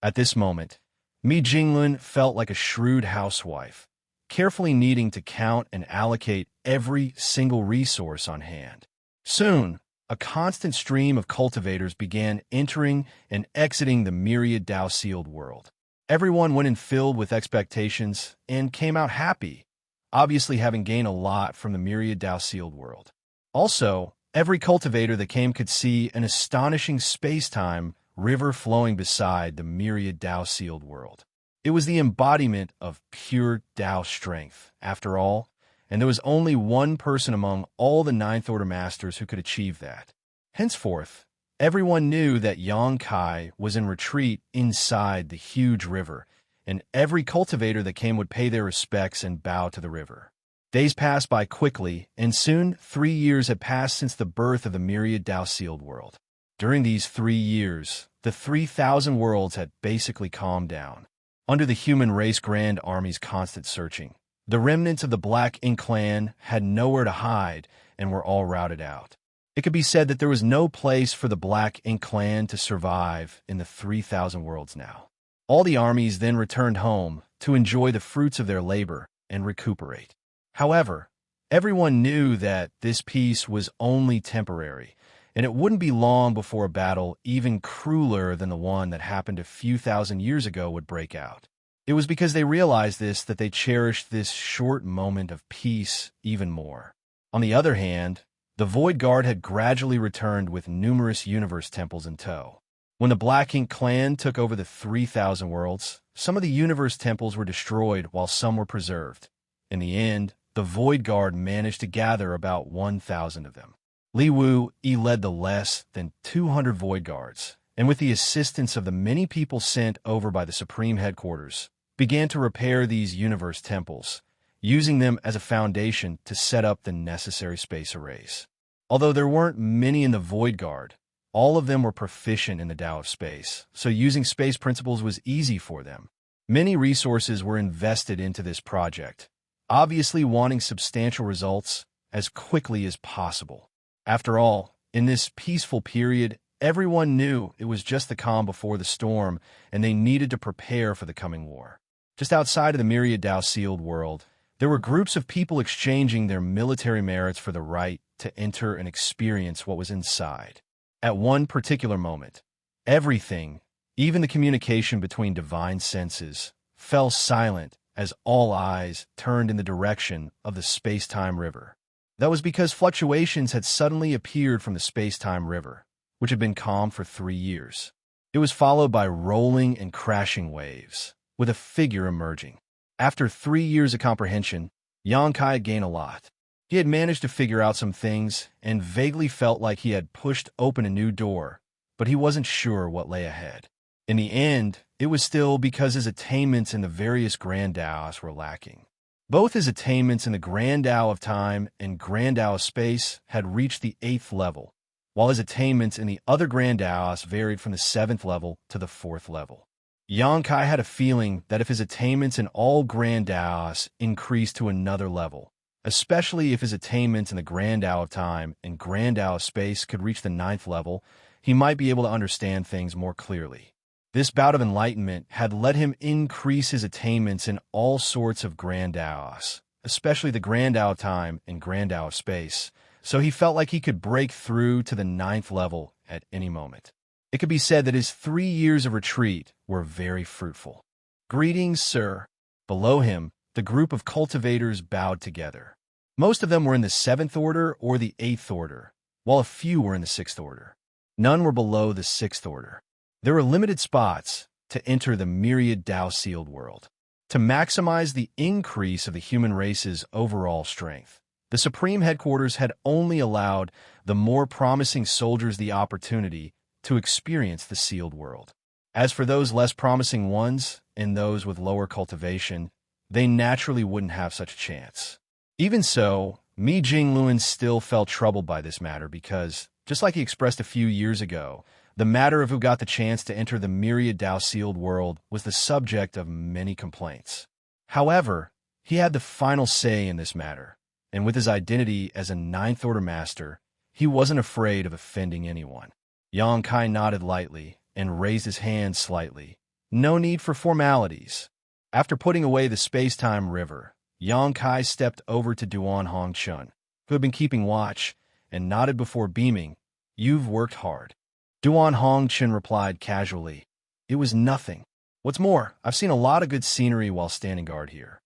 At this moment, Mi Jinglun felt like a shrewd housewife. carefully needing to count and allocate every single resource on hand. Soon, a constant stream of cultivators began entering and exiting the Myriad Dao-sealed world. Everyone went in filled with expectations and came out happy, obviously having gained a lot from the Myriad Dao-sealed world. Also, every cultivator that came could see an astonishing space-time river flowing beside the Myriad Dao-sealed world. It was the embodiment of pure Dao strength, after all, and there was only one person among all the Ninth Order Masters who could achieve that. Henceforth, everyone knew that Xianxia was in retreat inside the huge river, and every cultivator that came would pay their respects and bow to the river. Days passed by quickly, and soon 3 years had passed since the birth of the Myriad Dao-sealed world. During these 3 years, the 3,000 worlds had basically calmed down. Under the human race Grand Army's constant searching, the remnants of the Black Ink clan had nowhere to hide and were all routed out. It could be said that there was no place for the Black Ink clan to survive in the 3,000 worlds now. All the armies then returned home to enjoy the fruits of their labor and recuperate. However, everyone knew that this peace was only temporary, and it wouldn't be long before a battle even crueler than the one that happened a few thousand years ago would break out. It was because they realized this that they cherished this short moment of peace even more. On the other hand, the Void Guard had gradually returned with numerous universe temples in tow. When the Black Ink clan took over the 3,000 worlds, some of the universe temples were destroyed while some were preserved. In the end, the Void Guard managed to gather about 1,000 of them. Li Wu led the less than 200 Void Guards, and with the assistance of the many people sent over by the Supreme Headquarters, began to repair these universe temples, using them as a foundation to set up the necessary space arrays. Although there weren't many in the Void Guard, all of them were proficient in the Tao of space, so using space principles was easy for them. Many resources were invested into this project, obviously wanting substantial results as quickly as possible. After all, in this peaceful period, everyone knew it was just the calm before the storm, and they needed to prepare for the coming war. Just outside of the Myriad Dao-sealed world, there were groups of people exchanging their military merits for the right to enter and experience what was inside. At one particular moment, everything, even the communication between divine senses, fell silent as all eyes turned in the direction of the space-time river. That was because fluctuations had suddenly appeared from the space-time river, which had been calm for 3 years. It was followed by rolling and crashing waves, with a figure emerging. After 3 years of comprehension, Xianxia had gained a lot. He had managed to figure out some things and vaguely felt like he had pushed open a new door, but he wasn't sure what lay ahead. In the end, it was still because his attainments in the various Grand Daos were lacking. Both his attainments in the Grand Dao of Time and Grand Dao of Space had reached the 8th level, while his attainments in the other Grand Daos varied from the 7th level to the 4th level. Xianxia had a feeling that if his attainments in all Grand Daos increased to another level, especially if his attainments in the Grand Dao of Time and Grand Dao of Space could reach the 9th level, he might be able to understand things more clearly. This bout of enlightenment had let him increase his attainments in all sorts of Grand Daos, especially the Grand Dao of Time and Grand Dao of Space, so he felt like he could break through to the 9th level at any moment. It could be said that his 3 years of retreat were very fruitful. "Greetings, sir." Below him, the group of cultivators bowed together. Most of them were in the 7th Order or the 8th Order, while a few were in the 6th Order. None were below the 6th Order. There were limited spots to enter the Myriad Dao-sealed world. To maximize the increase of the human race's overall strength, the Supreme Headquarters had only allowed the more promising soldiers the opportunity to experience the sealed world. As for those less promising ones and those with lower cultivation, they naturally wouldn't have such a chance. Even so, Mi Jingluan still felt troubled by this matter because, just like he expressed a few years ago, the matter of who got the chance to enter the Myriad Dao-sealed world was the subject of many complaints. However, he had the final say in this matter, and with his identity as a Ninth Order Master, he wasn't afraid of offending anyone. Xianxia nodded lightly and raised his hand slightly. No need for formalities. After putting away the space-time river, Xianxia stepped over to Duan Hongchun, who had been keeping watch, and nodded before beaming. "You've worked hard." Duan Hongchun replied casually, "It was nothing. What's more, I've seen a lot of good scenery while standing guard here."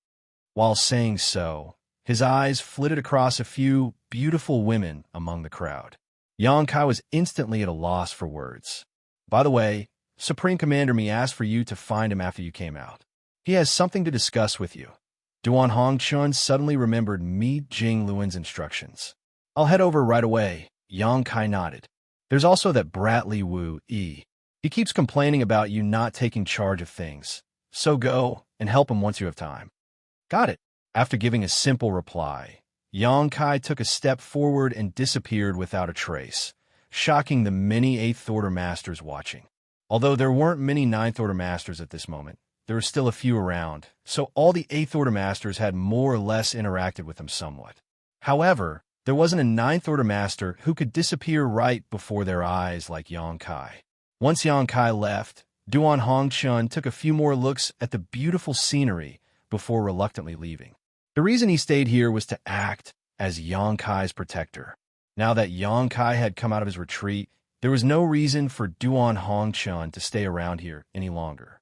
While saying so, his eyes flitted across a few beautiful women among the crowd. Xianxia was instantly at a loss for words. "By the way, Supreme Commander Mi asked for you to find him after you came out. He has something to discuss with you." Duan Hongchun suddenly remembered Mi Jingluan's instructions. "I'll head over right away," Xianxia nodded. "There's also that brat Li Wu Yi. He keeps complaining about you not taking charge of things. So go and help him once you have time." "Got it." After giving a simple reply, Xianxia took a step forward and disappeared without a trace, shocking the many Eighth Order Masters watching. Although there weren't many Ninth Order Masters at this moment, there were still a few around, so all the Eighth Order Masters had more or less interacted with him somewhat. However, there wasn't a Ninth Order Master who could disappear right before their eyes like Xianxia. Once Xianxia left, Duan Hongchun took a few more looks at the beautiful scenery before reluctantly leaving. The reason he stayed here was to act as Xianxia's protector. Now that Xianxia had come out of his retreat, there was no reason for Duan Hongchun to stay around here any longer.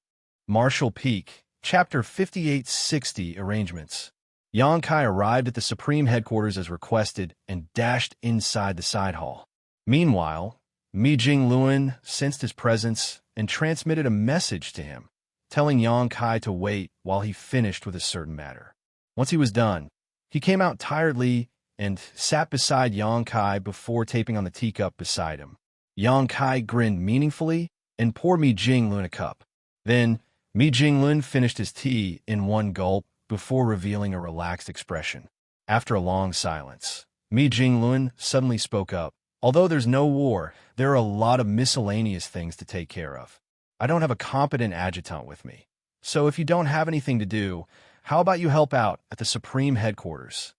Marshall Peak, Chapter 5860 Arrangements. Xianxia arrived at the Supreme Headquarters as requested and dashed inside the side hall. Meanwhile, Mi Jingluan sensed his presence and transmitted a message to him, telling Xianxia to wait while he finished with a certain matter. Once he was done, he came out tiredly and sat beside Xianxia before taping on the teacup beside him. Xianxia grinned meaningfully and poured Mi Jingluan a cup. Then, Mi Jingluan finished his tea in one gulp before revealing a relaxed expression. After a long silence, Mi Jingluan suddenly spoke up. "Although there's no war, there are a lot of miscellaneous things to take care of. I don't have a competent adjutant with me. So if you don't have anything to do, how about you help out at the Supreme Headquarters?"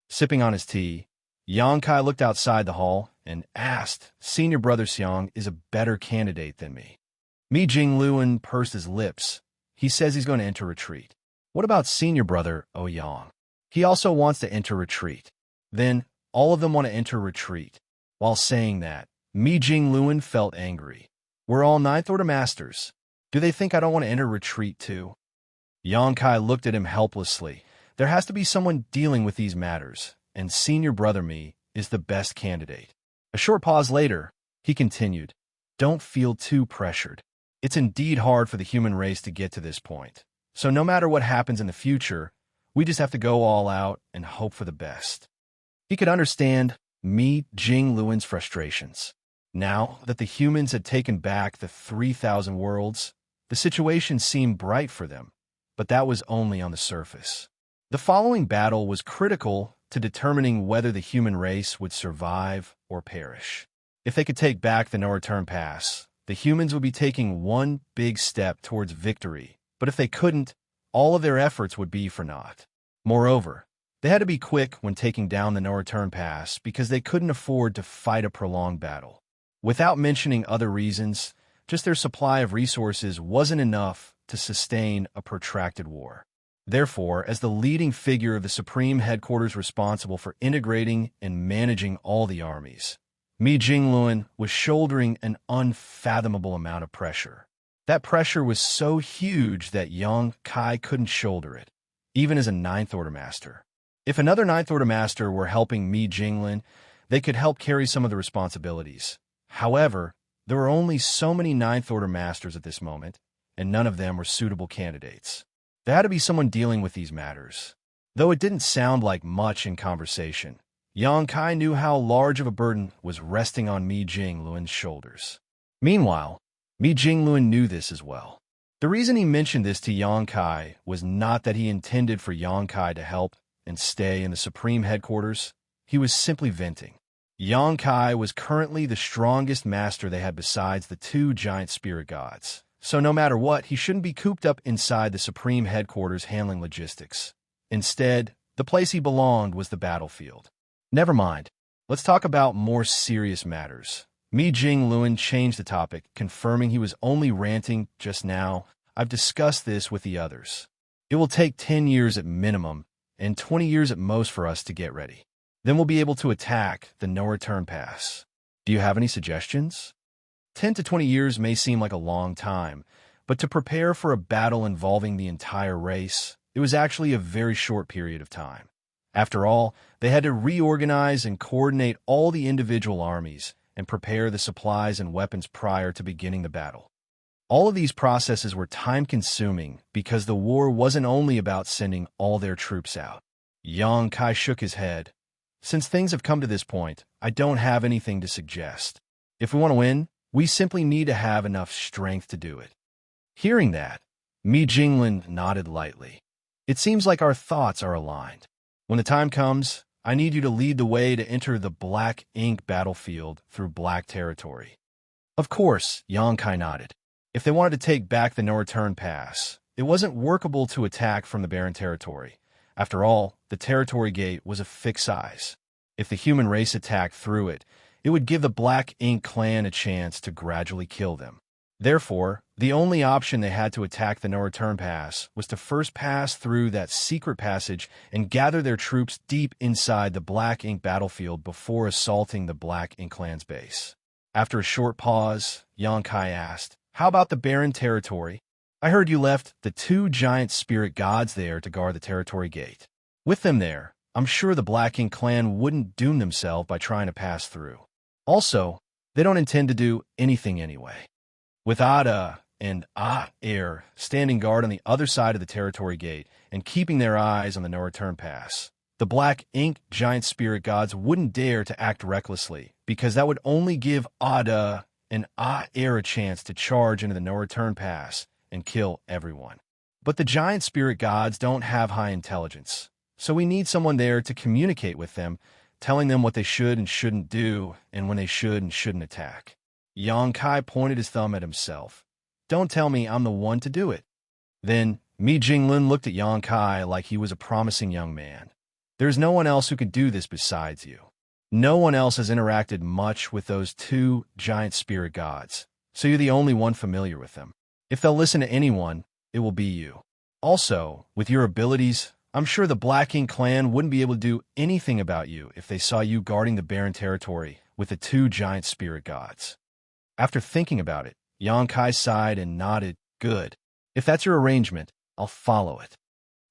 Sipping on his tea, Xianxia looked outside the hall and asked, "Senior Brother Xiang is a better candidate than me." Mi Jingluan pursed his lips. "He says he's going to enter retreat." "What about Senior Brother Ouyang? He also wants to enter retreat." Then, all of them want to enter retreat. While saying that, Mi Jingluan felt angry. "We're all Ninth Order Masters. Do they think I don't want to enter retreat too?" Xianxia looked at him helplessly. There has to be someone dealing with these matters, and Senior Brother Mi is the best candidate. A short pause later, he continued, "Don't feel too pressured. It's indeed hard for the human race to get to this point. So no matter what happens in the future, we just have to go all out and hope for the best." He could understand Mi Jingluan's frustrations. Now that the humans had taken back the 3,000 worlds, the situation seemed bright for them, but that was only on the surface. The following battle was critical to determining whether the human race would survive or perish. If they could take back the no-return pass, the humans would be taking one big step towards victory, but if they couldn't, all of their efforts would be for naught. Moreover, they had to be quick when taking down the no-return pass because they couldn't afford to fight a prolonged battle. Without mentioning other reasons, just their supply of resources wasn't enough to sustain a protracted war. Therefore, as the leading figure of the Supreme Headquarters responsible for integrating and managing all the armies, Mi Jingluan was shouldering an unfathomable amount of pressure. That pressure was so huge that Xianxia couldn't shoulder it, even as a Ninth Order Master. If another Ninth Order Master were helping Mi Jingluan, they could help carry some of the responsibilities. However, there were only so many Ninth Order Masters at this moment, and none of them were suitable candidates. There had to be someone dealing with these matters. Though it didn't sound like much in conversation, Xianxia knew how large of a burden was resting on Mi Jingluan's shoulders. Meanwhile, Mi Jingluan knew this as well. The reason he mentioned this to Xianxia was not that he intended for Xianxia to help and stay in the Supreme Headquarters. He was simply venting. Xianxia was currently the strongest master they had besides the two giant spirit gods. So no matter what, he shouldn't be cooped up inside the Supreme Headquarters handling logistics. Instead, the place he belonged was the battlefield. Never mind. Let's talk about more serious matters. Mi Jingluan changed the topic, confirming he was only ranting just now. "I've discussed this with the others. It will take 10 years at minimum, and 20 years at most for us to get ready. Then we'll be able to attack the no-return pass. Do you have any suggestions? 10 to 20 years may seem like a long time, but to prepare for a battle involving the entire race, it was actually a very short period of time. After all, they had to reorganize and coordinate all the individual armies and prepare the supplies and weapons prior to beginning the battle. All of these processes were time-consuming because the war wasn't only about sending all their troops out. Xianxia shook his head. Since things have come to this point, I don't have anything to suggest. If we want to win, we simply need to have enough strength to do it. Hearing that, Mi Jinglin nodded lightly. It seems like our thoughts are aligned. When the time comes, I need you to lead the way to enter the Black Ink battlefield through Black territory. Of course, Xianxia nodded. If they wanted to take back the no-return pass, it wasn't workable to attack from the barren territory. After all, the territory gate was a fixed size. If the human race attacked through it, it would give the Black Ink clan a chance to gradually kill them. Therefore, the only option they had to attack the no-return pass was to first pass through that secret passage and gather their troops deep inside the Black Ink battlefield before assaulting the Black Ink clan's base. After a short pause, Xianxia asked, "How about the barren territory? I heard you left the 2 giant spirit gods there to guard the territory gate. With them there, I'm sure the Black Ink clan wouldn't doom themselves by trying to pass through. Also, they don't intend to do anything anyway." With Ada and Air standing guard on the other side of the territory gate and keeping their eyes on the no-return pass, the Black Ink giant spirit gods wouldn't dare to act recklessly because that would only give Ada and Air a chance to charge into the no-return pass and kill everyone. But the giant spirit gods don't have high intelligence, so we need someone there to communicate with them, telling them what they should and shouldn't do and when they should and shouldn't attack. Xianxia pointed his thumb at himself. "Don't tell me I'm the one to do it." Then Mi Jinglin looked at Xianxia like he was a promising young man. "There's no one else who could do this besides you. No one else has interacted much with those 2 giant spirit gods, so you're the only one familiar with them. If they'll listen to anyone, it will be you. Also, with your abilities, I'm sure the Black Ink clan wouldn't be able to do anything about you if they saw you guarding the barren territory with the 2 giant spirit gods." After thinking about it, Xianxia sighed and nodded. "Good. If that's your arrangement, I'll follow it."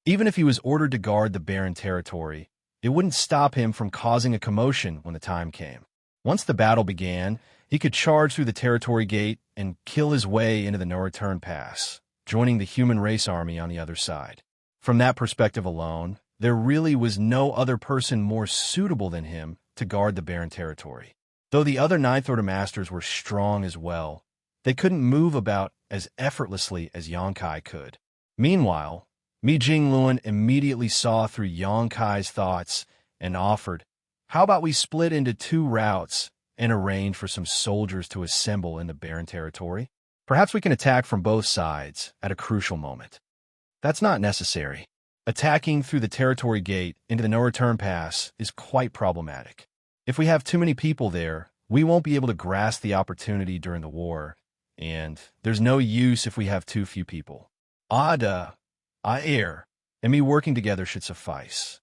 Even if he was ordered to guard the barren territory, it wouldn't stop him from causing a commotion when the time came. Once the battle began, he could charge through the territory gate and kill his way into the no-return pass, joining the human race army on the other side. From that perspective alone, there really was no other person more suitable than him to guard the barren territory. Though the other Ninth Order Masters were strong as well, they couldn't move about as effortlessly as Xianxia could. Meanwhile, Mi Jinglin immediately saw through Xianxia's thoughts and offered, "How about we split into 2 routes and arrange for some soldiers to assemble in the barren territory? Perhaps we can attack from both sides at a crucial moment." "That's not necessary. Attacking through the territory gate into the no-return pass is quite problematic. If we have too many people there, we won't be able to grasp the opportunity during the war, and there's no use if we have too few people. Ada, Air, and me working together should suffice."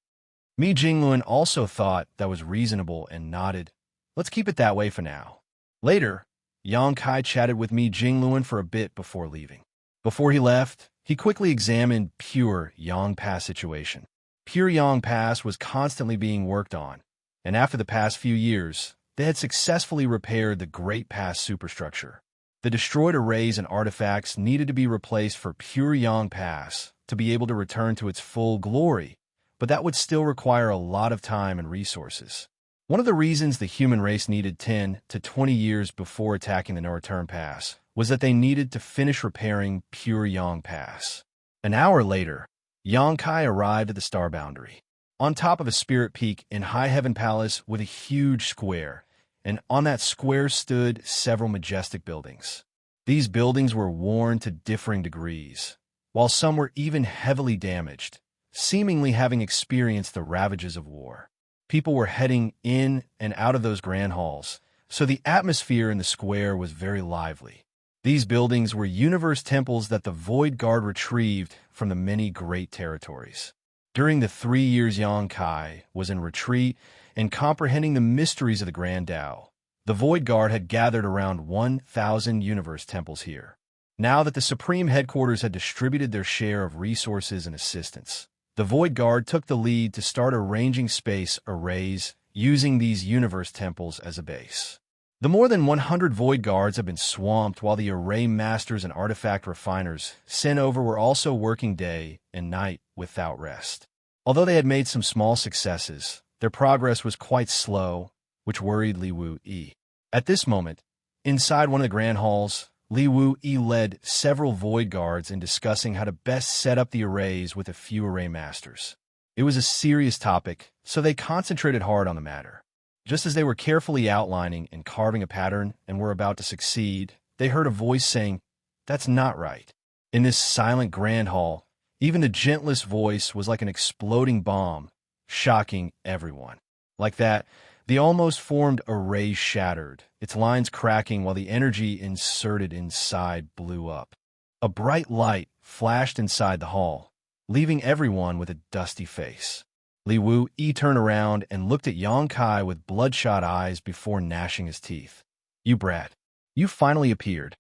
Mi Jinglin also thought that was reasonable and nodded. "Let's keep it that way for now." Later, Xianxia chatted with Mi Jinglin for a bit before leaving. Before he left, he quickly examined Pure Yang Pass situation. Pure Yang Pass was constantly being worked on, and after the past few years, they had successfully repaired the Great Pass superstructure. The destroyed arrays and artifacts needed to be replaced for Pure Yang Pass to be able to return to its full glory, but that would still require a lot of time and resources. One of the reasons the human race needed 10 to 20 years before attacking the no-return pass was that they needed to finish repairing Pure Yang Pass. An hour later, Xianxia arrived at the star boundary. On top of a spirit peak in High Heaven Palace with a huge square, and on that square stood several majestic buildings. These buildings were worn to differing degrees, while some were even heavily damaged, seemingly having experienced the ravages of war. People were heading in and out of those grand halls, so the atmosphere in the square was very lively. These buildings were universe temples that the Void Guard retrieved from the many great territories. During the 3 years Yang Kai was in retreat and comprehending the mysteries of the Grand Tao, the Void Guard had gathered around 1,000 universe temples here. Now that the Supreme Headquarters had distributed their share of resources and assistance, the Void Guard took the lead to start arranging space arrays using these universe temples as a base. The more than 100 Void Guards have been swamped, while the array masters and artifact refiners sent over were also working day and night without rest. Although they had made some small successes, their progress was quite slow, which worried Li Wu Yi. At this moment, inside one of the grand halls, Li Wu Yi led several Void Guards in discussing how to best set up the arrays with a few array masters. It was a serious topic, so they concentrated hard on the matter. Just as they were carefully outlining and carving a pattern and were about to succeed, they heard a voice saying, "That's not right." In this silent grand hall, even the gentlest voice was like an exploding bomb, shocking everyone. Like that, the almost formed array shattered, its lines cracking while the energy inserted inside blew up. A bright light flashed inside the hall, leaving everyone with a dusty face. Li Wu Yi turned around and looked at Yang Kai with bloodshot eyes before gnashing his teeth. "You brat, you finally appeared."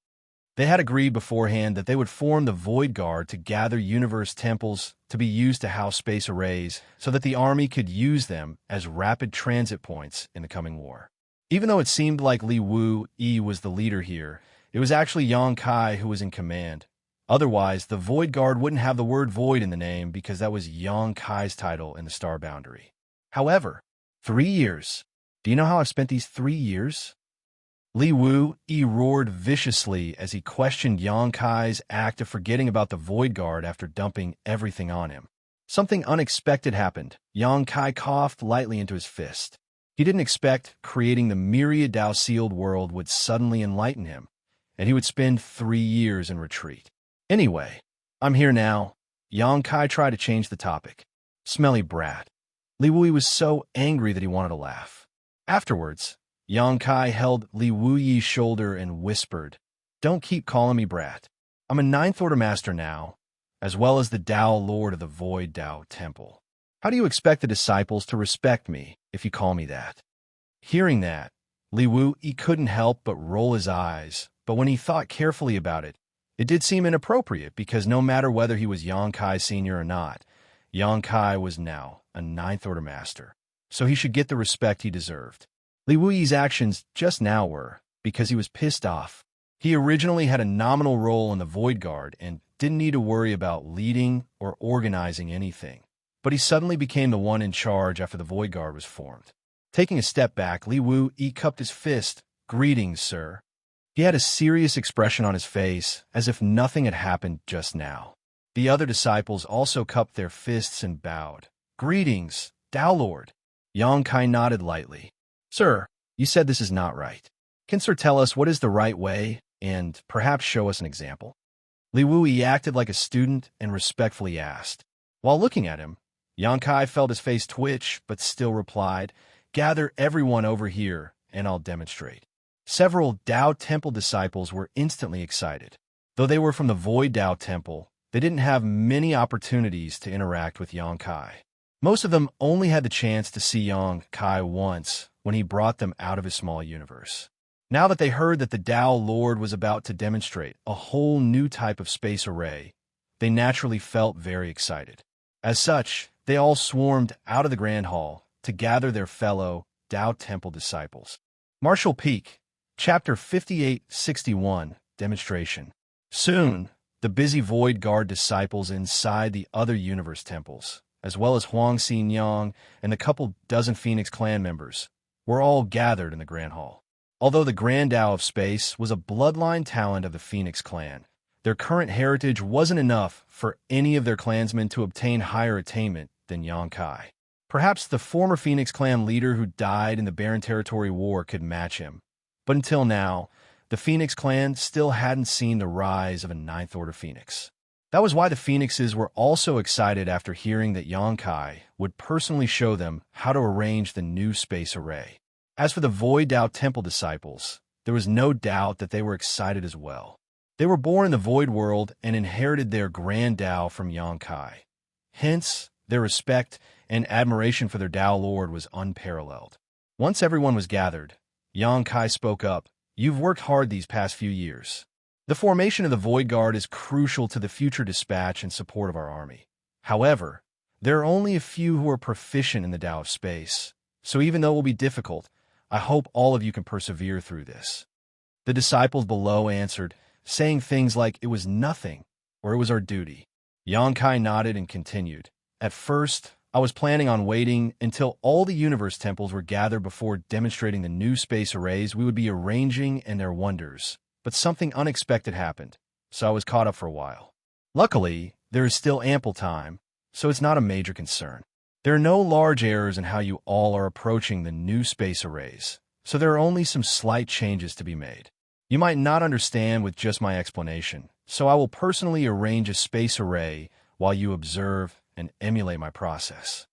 They had agreed beforehand that they would form the Void Guard to gather universe temples to be used to house space arrays so that the army could use them as rapid transit points in the coming war. Even though it seemed like Li Wu Yi was the leader here, it was actually Yang Kai who was in command. Otherwise, the Void Guard wouldn't have the word void in the name because that was Yang Kai's title in the star boundary. However, 3 years. Do you know how I've spent these 3 years? Li Wu Yi roared viciously as he questioned Yang Kai's act of forgetting about the Void Guard after dumping everything on him. Something unexpected happened. Yang Kai coughed lightly into his fist. He didn't expect creating the Myriad Dao sealed world would suddenly enlighten him, and he would spend 3 years in retreat. "Anyway, I'm here now." Yang Kai tried to change the topic. "Smelly brat." Li Wu Yi was so angry that he wanted to laugh. Afterwards, Yang Kai held Li Wu Yi's shoulder and whispered, "Don't keep calling me brat. I'm a 9th Order Master now, as well as the Dao Lord of the Void Dao Temple. How do you expect the disciples to respect me if you call me that?" Hearing that, Li Wu Yi couldn't help but roll his eyes, but when he thought carefully about it, it did seem inappropriate because no matter whether he was Yang Kai Sr. or not, Yang Kai was now a 9th Order Master, so he should get the respect he deserved. Li Wu Yi's actions just now were because he was pissed off. He originally had a nominal role in the Void Guard and didn't need to worry about leading or organizing anything. But he suddenly became the one in charge after the Void Guard was formed. Taking a step back, Li Wu Yi cupped his fist. "Greetings, sir." He had a serious expression on his face, as if nothing had happened just now. The other disciples also cupped their fists and bowed. "Greetings, Dao Lord." Yang Kai nodded lightly. "Sir, you said this is not right. Can Sir tell us what is the right way, and perhaps show us an example?" Li Wu Yi acted like a student and respectfully asked. While looking at him, Yang Kai felt his face twitch, but still replied, "Gather everyone over here, and I'll demonstrate." Several Dao Temple disciples were instantly excited. Though they were from the Void Dao Temple, they didn't have many opportunities to interact with Yang Kai. Most of them only had the chance to see Yang Kai once when he brought them out of his small universe. Now that they heard that the Dao Lord was about to demonstrate a whole new type of space array, they naturally felt very excited. As such, they all swarmed out of the Grand Hall to gather their fellow Dao Temple disciples. Martial Peak, Chapter 5861, Demonstration. Soon, the busy Void Guard disciples inside the other universe temples, as well as Huang Xinyang and the couple dozen Phoenix clan members, were all gathered in the Grand Hall. Although the Grand Tao of Space was a bloodline talent of the Phoenix clan, their current heritage wasn't enough for any of their clansmen to obtain higher attainment than Yang Kai. Perhaps the former Phoenix clan leader who died in the Barren Territory War could match him. But until now, the Phoenix clan still hadn't seen the rise of a 9th Order Phoenix. That was why the Phoenixes were also excited after hearing that Yang Kai would personally show them how to arrange the new space array. As for the Void Dao Temple disciples, there was no doubt that they were excited as well. They were born in the Void World and inherited their Grand Tao from Yang Kai. Hence, Their respect and admiration for their Tao Lord was unparalleled. Once everyone was gathered, Xianxia spoke up. You've worked hard these past few years. The formation of the Void Guard is crucial to the future dispatch and support of our army. However, there are only a few who are proficient in the Tao of space, so even though it will be difficult, I hope all of you can persevere through this. The disciples below answered, saying things like it was nothing or it was our duty. Xianxia nodded and continued. At first, I was planning on waiting until all the universe temples were gathered before demonstrating the new space arrays we would be arranging and their wonders. But something unexpected happened, so I was caught up for a while. Luckily, there is still ample time, so it's not a major concern. There are no large errors in how you all are approaching the new space arrays, so there are only some slight changes to be made. You might not understand with just my explanation, so I will personally arrange a space array while you observe and emulate my process.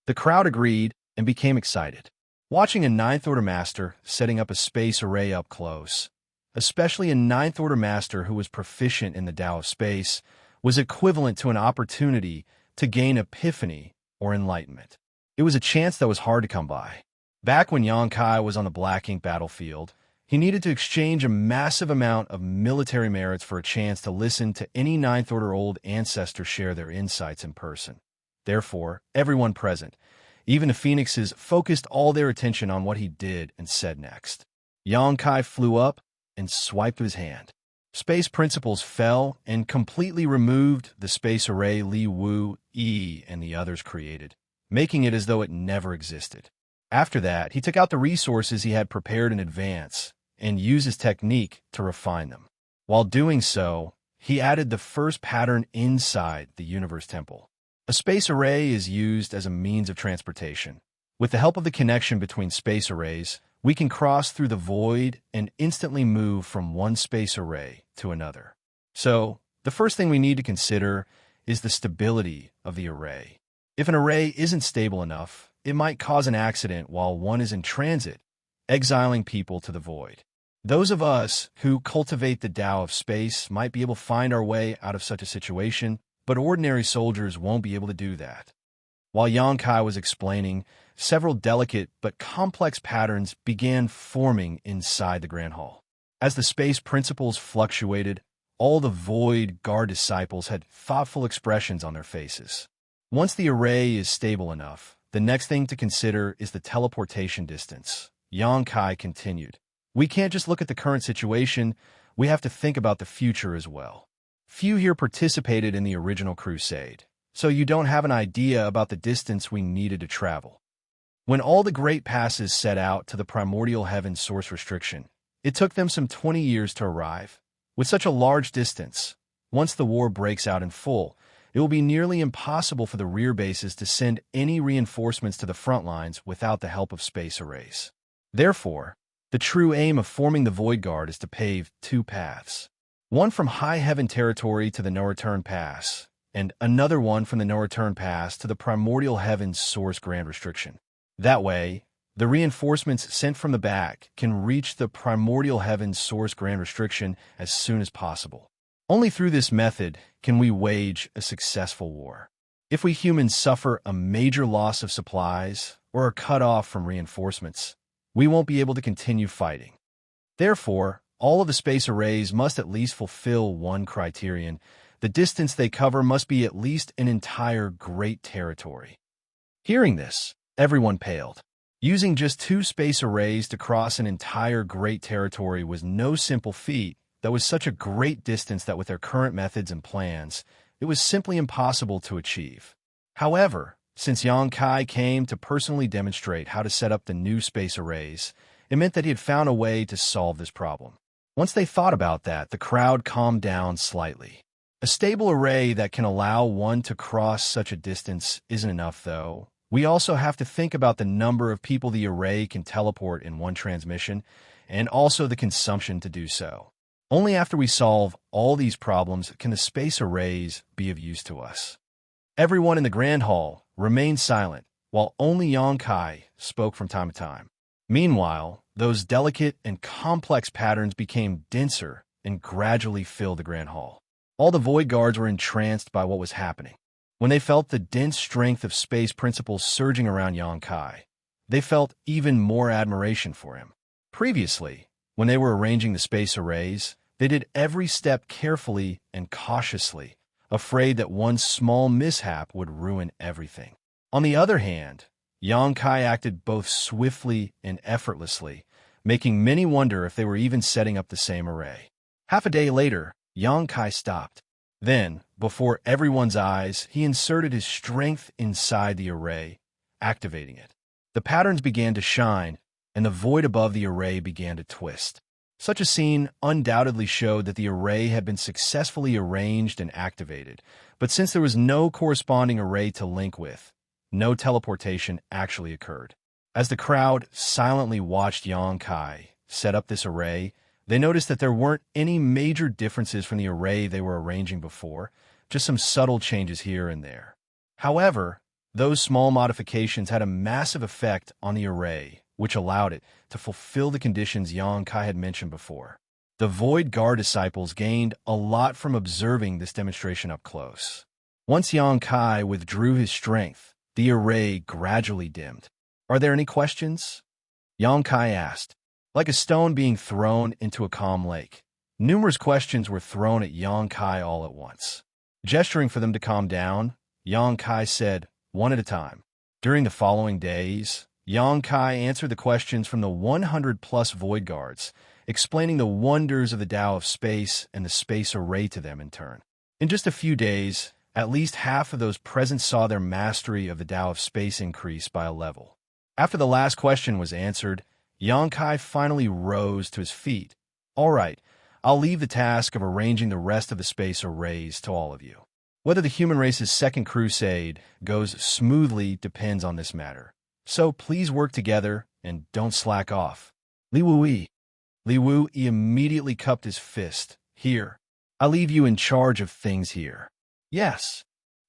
The crowd agreed and became excited. Watching a Ninth Order Master setting up a space array up close, especially a Ninth Order Master who was proficient in the Tao of space, was equivalent to an opportunity to gain epiphany or enlightenment. It was a chance that was hard to come by. Back when Xianxia was on the Black Ink battlefield, he needed to exchange a massive amount of military merits for a chance to listen to any Ninth Order old ancestor share their insights in person. Therefore, everyone present, even the Phoenixes, focused all their attention on what he did and said next. Xianxia flew up and swiped his hand. Space principles fell and completely removed the space array Li Wu, Yi, and the others created, making it as though it never existed. After that, he took out the resources he had prepared in advance and used his technique to refine them. While doing so, he added the first pattern inside the Universe Temple. A space array is used as a means of transportation. With the help of the connection between space arrays, we can cross through the void and instantly move from one space array to another. So, the first thing we need to consider is the stability of the array. If an array isn't stable enough, it might cause an accident while one is in transit, exiling people to the void. Those of us who cultivate the Tao of space might be able to find our way out of such a situation, but ordinary soldiers won't be able to do that. While Xianxia was explaining, several delicate but complex patterns began forming inside the Grand Hall. As the space principles fluctuated, all the Void Guard disciples had thoughtful expressions on their faces. Once the array is stable enough, the next thing to consider is the teleportation distance. Xianxia continued. We can't just look at the current situation, we have to think about the future as well. Few here participated in the original crusade, so you don't have an idea about the distance we needed to travel. When all the great passes set out to the primordial heaven source restriction, it took them some 20 years to arrive. With such a large distance, once the war breaks out in full, it will be nearly impossible for the rear bases to send any reinforcements to the front lines without the help of space arrays. Therefore, the true aim of forming the Void Guard is to pave two paths. One from High Heaven territory to the No-Return Pass, and another one from the No-Return Pass to the Primordial Heaven's Source Grand Restriction. That way, the reinforcements sent from the back can reach the Primordial Heaven's Source Grand Restriction as soon as possible. Only through this method can we wage a successful war. If we humans suffer a major loss of supplies or are cut off from reinforcements, we won't be able to continue fighting. Therefore, all of the space arrays must at least fulfill one criterion. The distance they cover must be at least an entire great territory. Hearing this, everyone paled. Using just 2 space arrays to cross an entire great territory was no simple feat. That was such a great distance that with their current methods and plans, it was simply impossible to achieve. However, since Xianxia came to personally demonstrate how to set up the new space arrays, it meant that he had found a way to solve this problem. Once they thought about that, the crowd calmed down slightly. A stable array that can allow one to cross such a distance isn't enough, though. We also have to think about the number of people the array can teleport in one transmission, and also the consumption to do so. Only after we solve all these problems can the space arrays be of use to us. Everyone in the Grand Hall remained silent, while only Xianxia spoke from time to time. Meanwhile, those delicate and complex patterns became denser and gradually filled the Grand Hall. All the Void Guards were entranced by what was happening. When they felt the dense strength of space principles surging around Xianxia, they felt even more admiration for him. Previously, when they were arranging the space arrays, they did every step carefully and cautiously, afraid that one small mishap would ruin everything. On the other hand, Xianxia acted both swiftly and effortlessly, making many wonder if they were even setting up the same array. Half a day later, Xianxia stopped. Then, before everyone's eyes, he inserted his strength inside the array, activating it. The patterns began to shine, and the void above the array began to twist. Such a scene undoubtedly showed that the array had been successfully arranged and activated, but since there was no corresponding array to link with, no teleportation actually occurred. As the crowd silently watched Xianxia set up this array, they noticed that there weren't any major differences from the array they were arranging before, just some subtle changes here and there. However, those small modifications had a massive effect on the array, which allowed it to fulfill the conditions Xianxia had mentioned before. The Void Guard disciples gained a lot from observing this demonstration up close. Once Xianxia withdrew his strength, the array gradually dimmed. "Are there any questions?" Xianxia asked. Like a stone being thrown into a calm lake, numerous questions were thrown at Xianxia all at once. Gesturing for them to calm down, Xianxia said, one at a time. During the following days, Xianxia answered the questions from the 100-plus Void Guards, explaining the wonders of the Tao of Space and the space array to them in turn. In just a few days, at least half of those present saw their mastery of the Tao of Space increase by a level. After the last question was answered, Xianxia finally rose to his feet. "All right, I'll leave the task of arranging the rest of the space arrays to all of you. Whether the human race's second crusade goes smoothly depends on this matter. So please work together and don't slack off." Li Wuyi immediately cupped his fist. "Here, I leave you in charge of things here." "Yes."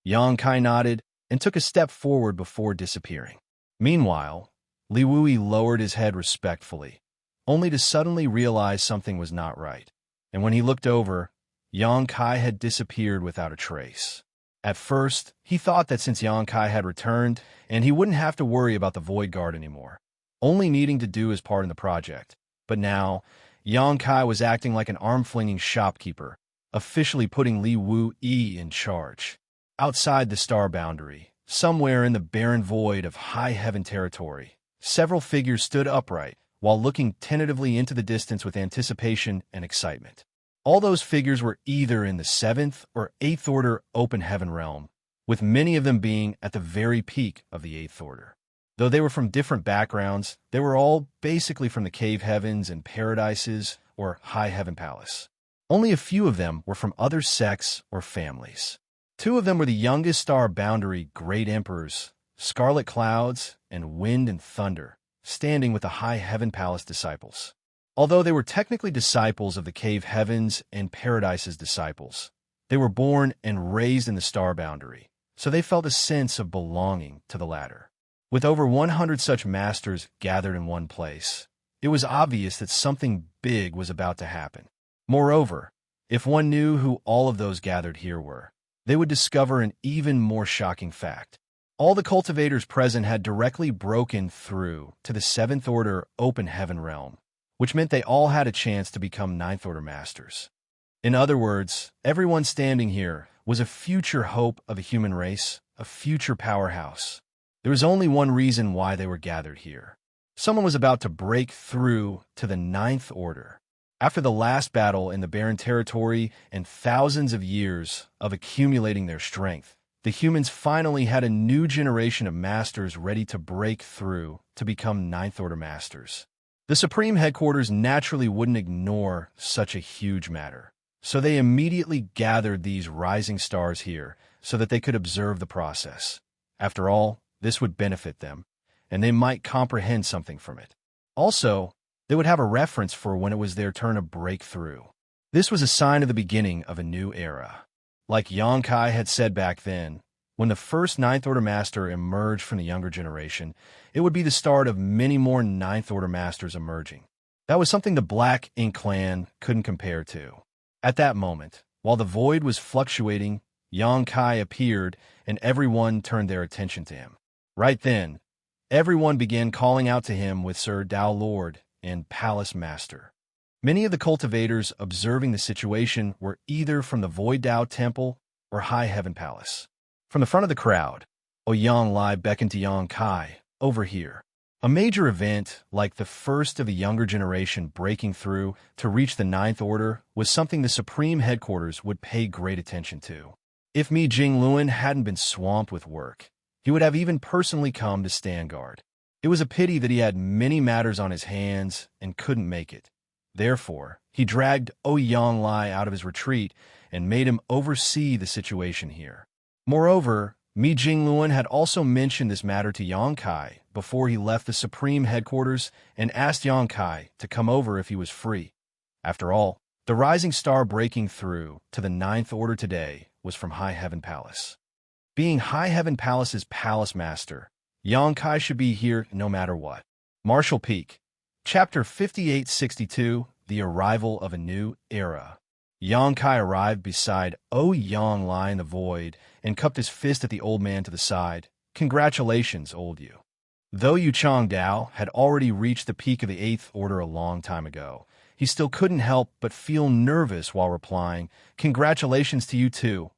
Xianxia nodded and took a step forward before disappearing. Meanwhile, Li Wuyi lowered his head respectfully, only to suddenly realize something was not right. And when he looked over, Xianxia had disappeared without a trace. At first, he thought that since Xianxia had returned, and he wouldn't have to worry about the Void Guard anymore, only needing to do his part in the project. But now, Xianxia was acting like an arm-flinging shopkeeper, officially putting Li Wuyi in charge. Outside the star boundary, somewhere in the barren void of high heaven territory, several figures stood upright while looking tentatively into the distance with anticipation and excitement. All those figures were either in the 7th or 8th order open heaven realm, with many of them being at the very peak of the 8th order. Though they were from different backgrounds, they were all basically from the cave heavens and paradises or high heaven palace. Only a few of them were from other sects or families. 2 of them were the youngest star boundary great emperors, Scarlet Clouds and Wind and Thunder, standing with the high heaven palace disciples. Although they were technically disciples of the cave heavens and paradise's disciples, they were born and raised in the star boundary, so they felt a sense of belonging to the latter. With over 100 such masters gathered in one place, it was obvious that something big was about to happen. Moreover, if one knew who all of those gathered here were, they would discover an even more shocking fact. All the cultivators present had directly broken through to the 7th order open heaven realm, which meant they all had a chance to become 9th order masters. In other words, everyone standing here was a future hope of the human race, a future powerhouse. There was only one reason why they were gathered here. Someone was about to break through to the 9th order. After the last battle in the barren territory and thousands of years of accumulating their strength, the humans finally had a new generation of masters ready to break through to become 9th order masters. The Supreme Headquarters naturally wouldn't ignore such a huge matter, so they immediately gathered these rising stars here so that they could observe the process. After all, this would benefit them, and they might comprehend something from it. Also, they would have a reference for when it was their turn to break through. This was a sign of the beginning of a new era. Like Xianxia had said back then, when the first 9th Order Master emerged from the younger generation, it would be the start of many more 9th Order Masters emerging. That was something the Black Ink Clan couldn't compare to. At that moment, while the void was fluctuating, Xianxia appeared, and everyone turned their attention to him. Right then, everyone began calling out to him with Sir Tao Lord and Palace Master. Many of the cultivators observing the situation were either from the Void Tao Temple or High Heaven Palace. From the front of the crowd, Ouyang Lai beckoned to Yang Kai, "Over here." A major event, like the first of the younger generation breaking through to reach the Ninth Order, was something the Supreme Headquarters would pay great attention to. If Mi Jingluan hadn't been swamped with work, he would have even personally come to stand guard. It was a pity that he had many matters on his hands and couldn't make it. Therefore, he dragged Ouyang Lai out of his retreat and made him oversee the situation here. Moreover, Mi Jingluan had also mentioned this matter to Yang Kai before he left the Supreme Headquarters and asked Yang Kai to come over if he was free. After all, the rising star breaking through to the Ninth Order today was from High Heaven Palace. Being High Heaven Palace's palace master, Yang Kai should be here no matter what. Marshall Peak, Chapter 5862, The Arrival of a New Era. Yang Kai arrived beside Ouyang Lai in the void and cupped his fist at the old man to the side. "Congratulations, old you." Though Yu Changdao had already reached the peak of the Eighth Order a long time ago, he still couldn't help but feel nervous while replying, "Congratulations to you too,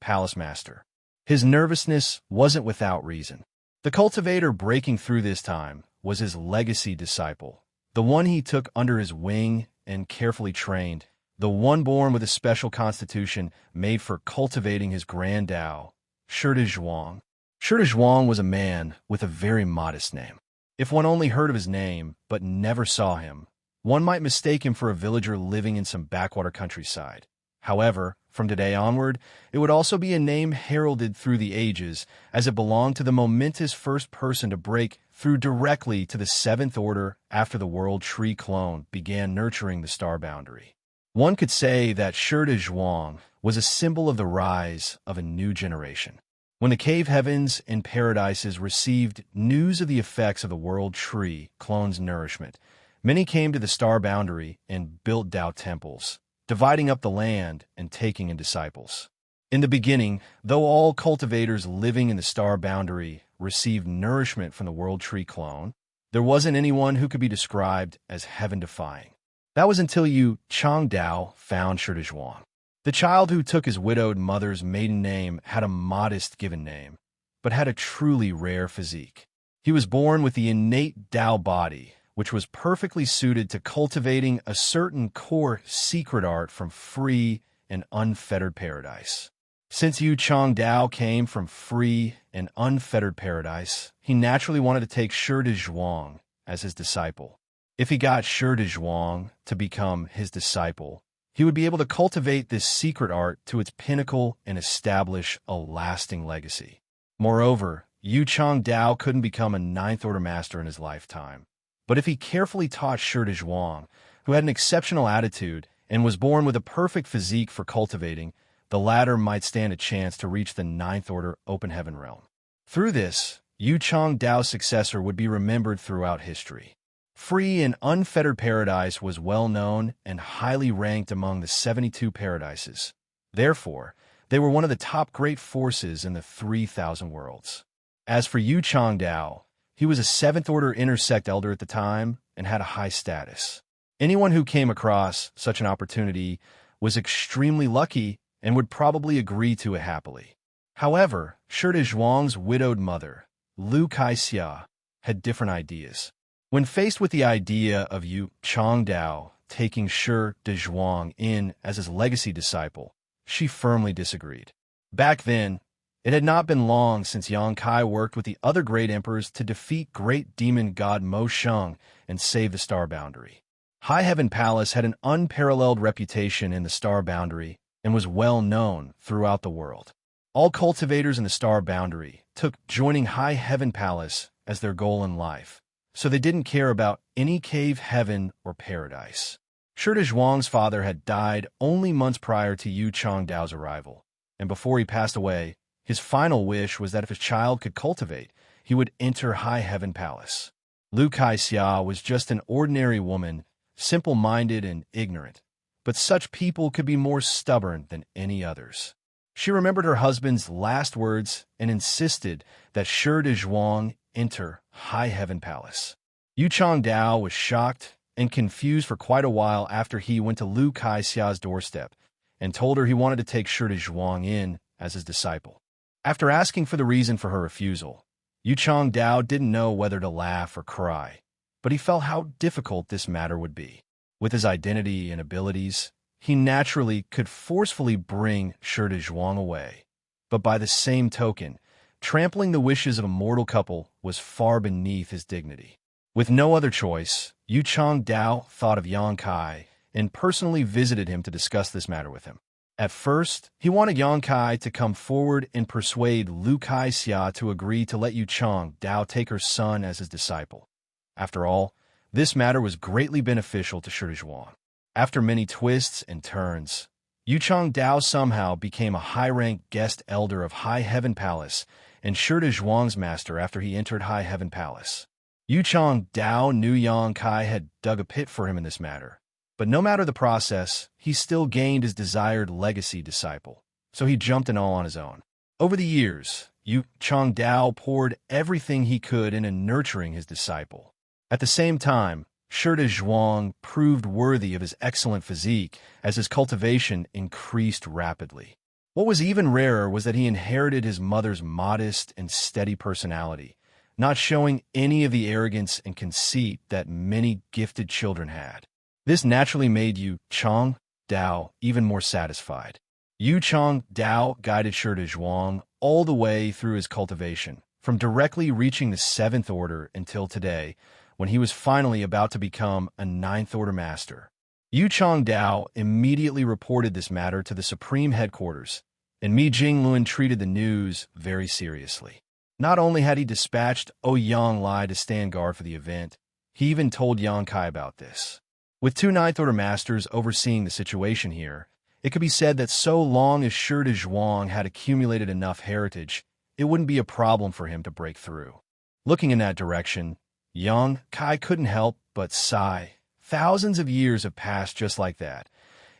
Palace Master." His nervousness wasn't without reason. The cultivator breaking through this time was his legacy disciple, the one he took under his wing and carefully trained, the one born with a special constitution made for cultivating his grand Tao, Shurda Zhuang. Shurda Zhuang was a man with a very modest name. If one only heard of his name but never saw him, one might mistake him for a villager living in some backwater countryside. However, from today onward, it would also be a name heralded through the ages, as it belonged to the momentous first person to break through directly to the Seventh Order after the World Tree clone began nurturing the star boundary. One could say that Shurda Zhuang was a symbol of the rise of a new generation. When the cave heavens and paradises received news of the effects of the World Tree clone's nourishment, many came to the star boundary and built Tao temples, dividing up the land and taking in disciples. In the beginning, though all cultivators living in the star boundary received nourishment from the World Tree clone, there wasn't anyone who could be described as heaven-defying. That was until Yu Changdao found Shurda Zhuang. The child who took his widowed mother's maiden name had a modest given name, but had a truly rare physique. He was born with the innate Tao body, which was perfectly suited to cultivating a certain core secret art from free and unfettered paradise. Since Yu Changdao came from free and unfettered paradise, he naturally wanted to take Shurda Zhuang as his disciple. If he got Shurda Zhuang to become his disciple, he would be able to cultivate this secret art to its pinnacle and establish a lasting legacy. Moreover, Yu Changdao couldn't become a Ninth Order master in his lifetime. But if he carefully taught Shurda Zhuang, who had an exceptional attitude and was born with a perfect physique for cultivating, the latter might stand a chance to reach the Ninth Order open heaven realm. Through this, Yu Changdao's successor would be remembered throughout history. Free and unfettered paradise was well known and highly ranked among the 72 paradises. Therefore, they were one of the top great forces in the 3,000 worlds. As for Yu Changdao, he was a Seventh Order intersect elder at the time and had a high status. Anyone who came across such an opportunity was extremely lucky and would probably agree to it happily. However, Shurda Zhuang's widowed mother, Xianxia, had different ideas. When faced with the idea of Yu Changdao taking Shurda Zhuang in as his legacy disciple, she firmly disagreed. Back then, it had not been long since Yang Kai worked with the other great emperors to defeat great demon god Mo Sheng and save the star boundary. High Heaven Palace had an unparalleled reputation in the star boundary and was well known throughout the world. All cultivators in the star boundary took joining High Heaven Palace as their goal in life, so they didn't care about any cave heaven or paradise. Shurda Zhuang's father had died only months prior to Yu Changdao's arrival, and before he passed away, his final wish was that if his child could cultivate, he would enter High Heaven Palace. Xianxia was just an ordinary woman, simple-minded and ignorant, but such people could be more stubborn than any others. She remembered her husband's last words and insisted that Shi Zhuang enter High Heaven Palace. Yu Changdao was shocked and confused for quite a while after he went to Lu Kaixia's doorstep and told her he wanted to take Shi Zhuang in as his disciple. After asking for the reason for her refusal, Yu Changdao didn't know whether to laugh or cry, but he felt how difficult this matter would be. With his identity and abilities, he naturally could forcefully bring Shi Zhuang away. But by the same token, trampling the wishes of a mortal couple was far beneath his dignity. With no other choice, Yu Changdao thought of Yang Kai and personally visited him to discuss this matter with him. At first, he wanted Yang Kai to come forward and persuade Lu Kaixia to agree to let Yu Changdao take her son as his disciple. After all, this matter was greatly beneficial to Shi Zhuang. After many twists and turns, Yu Changdao somehow became a high-ranked guest elder of High Heaven Palace and Shi Zhuang's master after he entered High Heaven Palace. Yu Changdao knew Yang Kai had dug a pit for him in this matter, but no matter the process, he still gained his desired legacy disciple, so he jumped in all on his own. Over the years, Yu Changdao poured everything he could into nurturing his disciple. At the same time, Shi Zhuang proved worthy of his excellent physique as his cultivation increased rapidly. What was even rarer was that he inherited his mother's modest and steady personality, not showing any of the arrogance and conceit that many gifted children had. This naturally made Yu Changdao even more satisfied. Yu Changdao guided Shi Zhuang all the way through his cultivation, from directly reaching the 7th order until today, when he was finally about to become a 9th order master. Yu Changdao immediately reported this matter to the supreme headquarters, and Mi Jinglun treated the news very seriously. Not only had he dispatched Yang Lai to stand guard for the event, he even told Yang Kai about this. With 2 9th order masters overseeing the situation here, it could be said that so long as Shi Zhuang had accumulated enough heritage, it wouldn't be a problem for him to break through. Looking in that direction, Yang Kai couldn't help but sigh. Thousands of years have passed just like that.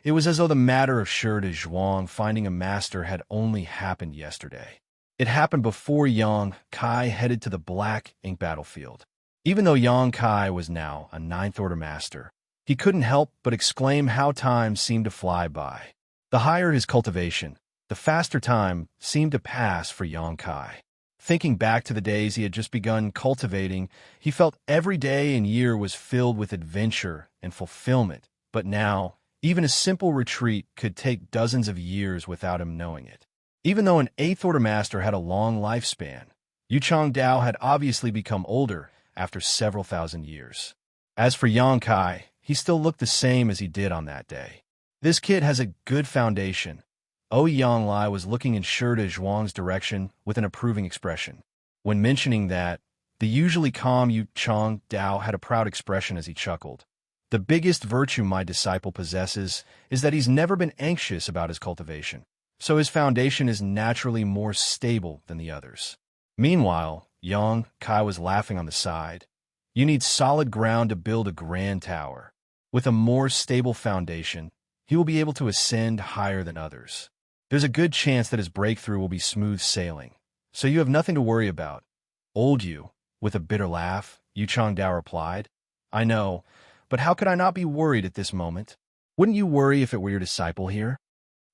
It was as though the matter of Shi Zhuang finding a master had only happened yesterday. It happened before Yang Kai headed to the Black Ink battlefield. Even though Yang Kai was now a 9th order master, he couldn't help but exclaim how time seemed to fly by. The higher his cultivation, the faster time seemed to pass for Yang Kai. Thinking back to the days he had just begun cultivating, he felt every day and year was filled with adventure and fulfillment. But now, even a simple retreat could take dozens of years without him knowing it. Even though an 8th order master had a long lifespan, Yu Changdao had obviously become older after several thousand years. As for Yang Kai, he still looked the same as he did on that day. This kid has a good foundation. Yang Lai was looking in Shi Zhuang's direction with an approving expression. When mentioning that, the usually calm Yu Changdao had a proud expression as he chuckled. The biggest virtue my disciple possesses is that he's never been anxious about his cultivation, so his foundation is naturally more stable than the others. Meanwhile, Yang Kai was laughing on the side. You need solid ground to build a grand tower. With a more stable foundation, he will be able to ascend higher than others. There's a good chance that his breakthrough will be smooth sailing, so you have nothing to worry about. Old Yu, with a bitter laugh, Yu Changdao replied. I know, but how could I not be worried at this moment? Wouldn't you worry if it were your disciple here?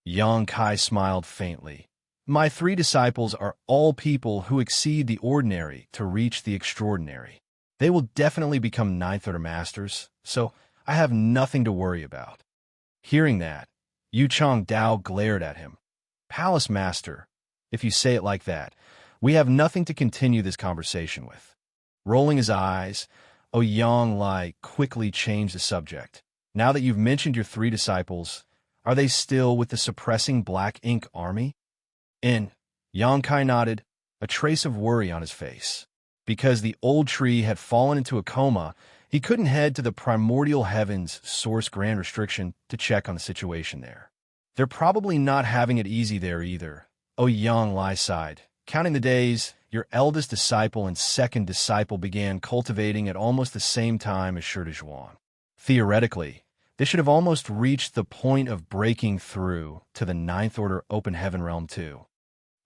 Yang Kai smiled faintly. My 3 disciples are all people who exceed the ordinary to reach the extraordinary. They will definitely become 9th order masters, so I have nothing to worry about. Hearing that, Yu Changdao glared at him. Palace master, if you say it like that, we have nothing to continue this conversation with. Rolling his eyes, Yang Lai quickly changed the subject. Now that you've mentioned your 3 disciples, are they still with the suppressing Black Ink army? Yang Kai nodded, a trace of worry on his face. Because the old tree had fallen into a coma, he couldn't head to the primordial heavens source grand restriction to check on the situation there. They're probably not having it easy there either. Yang Lai sighed. Counting the days, your eldest disciple and 2nd disciple began cultivating at almost the same time as Shi Zhuang. Theoretically, They should have almost reached the point of breaking through to the Ninth Order Open Heaven Realm too.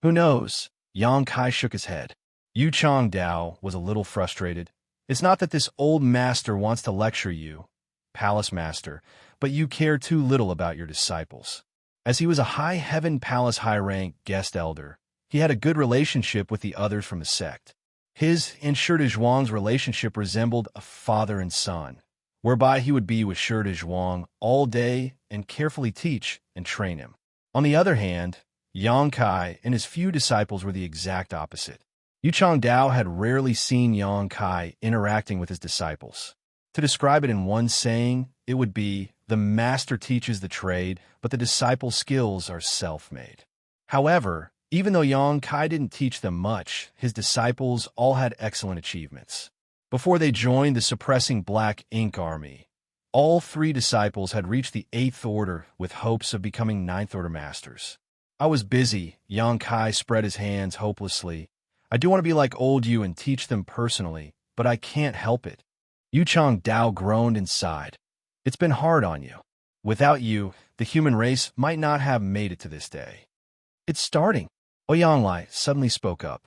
Who knows? Yang Kai shook his head. Yu Chang Dao was a little frustrated. It's not that this old master wants to lecture you, Palace Master, but you care too little about your disciples. As he was a High Heaven Palace high-rank guest elder, he had a good relationship with the others from the sect. His and Shi Zhuang's relationship resembled a father and son, whereby he would be with Shi Zhuang all day and carefully teach and train him. On the other hand, Yang Kai and his few disciples were the exact opposite. Yu Chang Dao had rarely seen Yang Kai interacting with his disciples. To describe it in one saying, it would be, the master teaches the trade, but the disciples' skills are self-made. However, even though Yang Kai didn't teach them much, his disciples all had excellent achievements. Before they joined the suppressing Black Ink Army, all 3 disciples had reached the 8th Order with hopes of becoming 9th Order Masters. I was busy, Yang Kai spread his hands hopelessly. I do want to be like old Yu and teach them personally, but I can't help it. Yu Chang Dao groaned and sighed. It's been hard on you. Without you, the human race might not have made it to this day. It's starting. Ouyang Lai suddenly spoke up.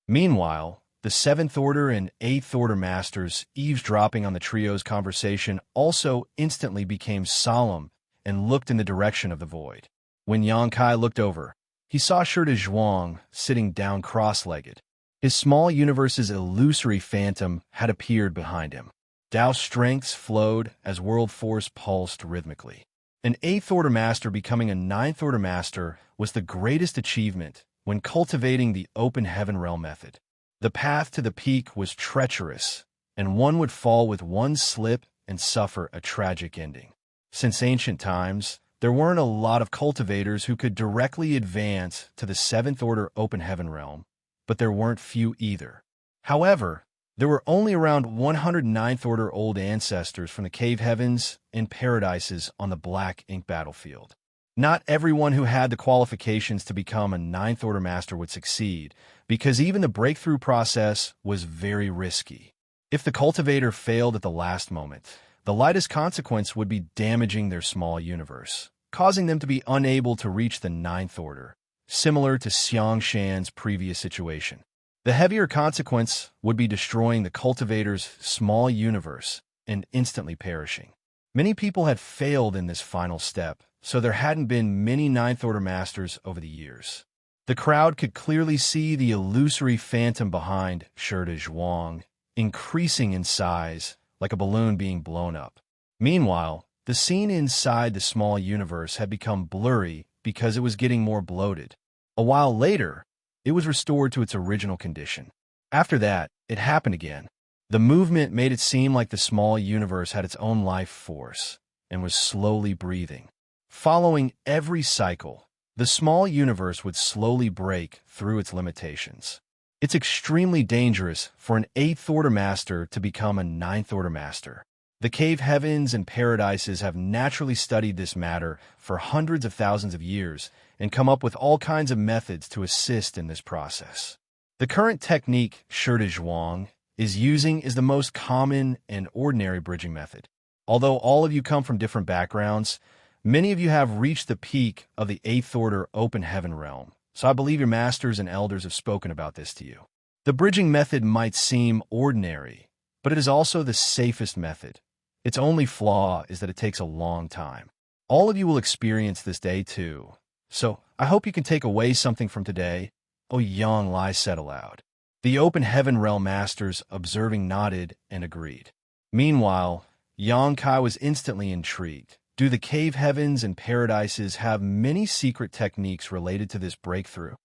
Meanwhile, the 7th Order and 8th Order Masters, eavesdropping on the trio's conversation, also instantly became solemn and looked in the direction of the void. When Yang Kai looked over, he saw Shi Zhuang sitting down cross-legged. His small universe's illusory phantom had appeared behind him. Dao strengths flowed as world force pulsed rhythmically. An 8th Order Master becoming a 9th Order Master was the greatest achievement when cultivating the Open Heaven Realm method. The path to the peak was treacherous, and one would fall with one slip and suffer a tragic ending. Since ancient times, there weren't a lot of cultivators who could directly advance to the 7th Order Open Heaven Realm, but there weren't few either. However, there were only around 109th Order old ancestors from the Cave Heavens and Paradises on the Black Ink battlefield. Not everyone who had the qualifications to become a 9th Order Master would succeed, because even the breakthrough process was very risky. If the cultivator failed at the last moment, the lightest consequence would be damaging their small universe, causing them to be unable to reach the 9th Order, similar to Xianxia's previous situation. The heavier consequence would be destroying the cultivator's small universe and instantly perishing. Many people had failed in this final step, so there hadn't been many 9th Order Masters over the years. The crowd could clearly see the illusory phantom behind Shi Zhuang, increasing in size like a balloon being blown up. Meanwhile, the scene inside the small universe had become blurry because it was getting more bloated. A while later, it was restored to its original condition. After that, it happened again. The movement made it seem like the small universe had its own life force and was slowly breathing. Following every cycle, the small universe would slowly break through its limitations. It's extremely dangerous for an 8th Order Master to become a 9th Order Master. The Cave Heavens and Paradises have naturally studied this matter for hundreds of thousands of years and come up with all kinds of methods to assist in this process. The current technique Shi Zhuang is using is the most common and ordinary bridging method. Although all of you come from different backgrounds, many of you have reached the peak of the 8th Order Open Heaven Realm, so I believe your masters and elders have spoken about this to you. The bridging method might seem ordinary, but it is also the safest method. Its only flaw is that it takes a long time. All of you will experience this day too, so I hope you can take away something from today. Ouyang Lai said aloud. The Open Heaven Realm Masters, observing, nodded and agreed. Meanwhile, Yang Kai was instantly intrigued. Do the Cave Heavens and Paradises have many secret techniques related to this breakthrough?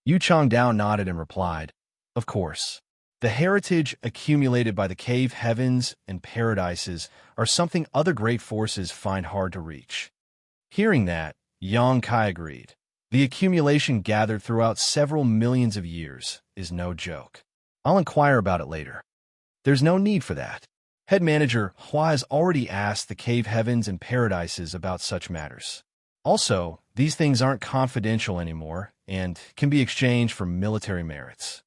Yu Chang Dao nodded and replied, of course. The heritage accumulated by the Cave Heavens and Paradises are something other great forces find hard to reach. Hearing that, Yang Kai agreed. The accumulation gathered throughout several millions of years is no joke. I'll inquire about it later. There's no need for that. Head Manager Hua has already asked the Cave Heavens and Paradises about such matters. Also, these things aren't confidential anymore and can be exchanged for military merits.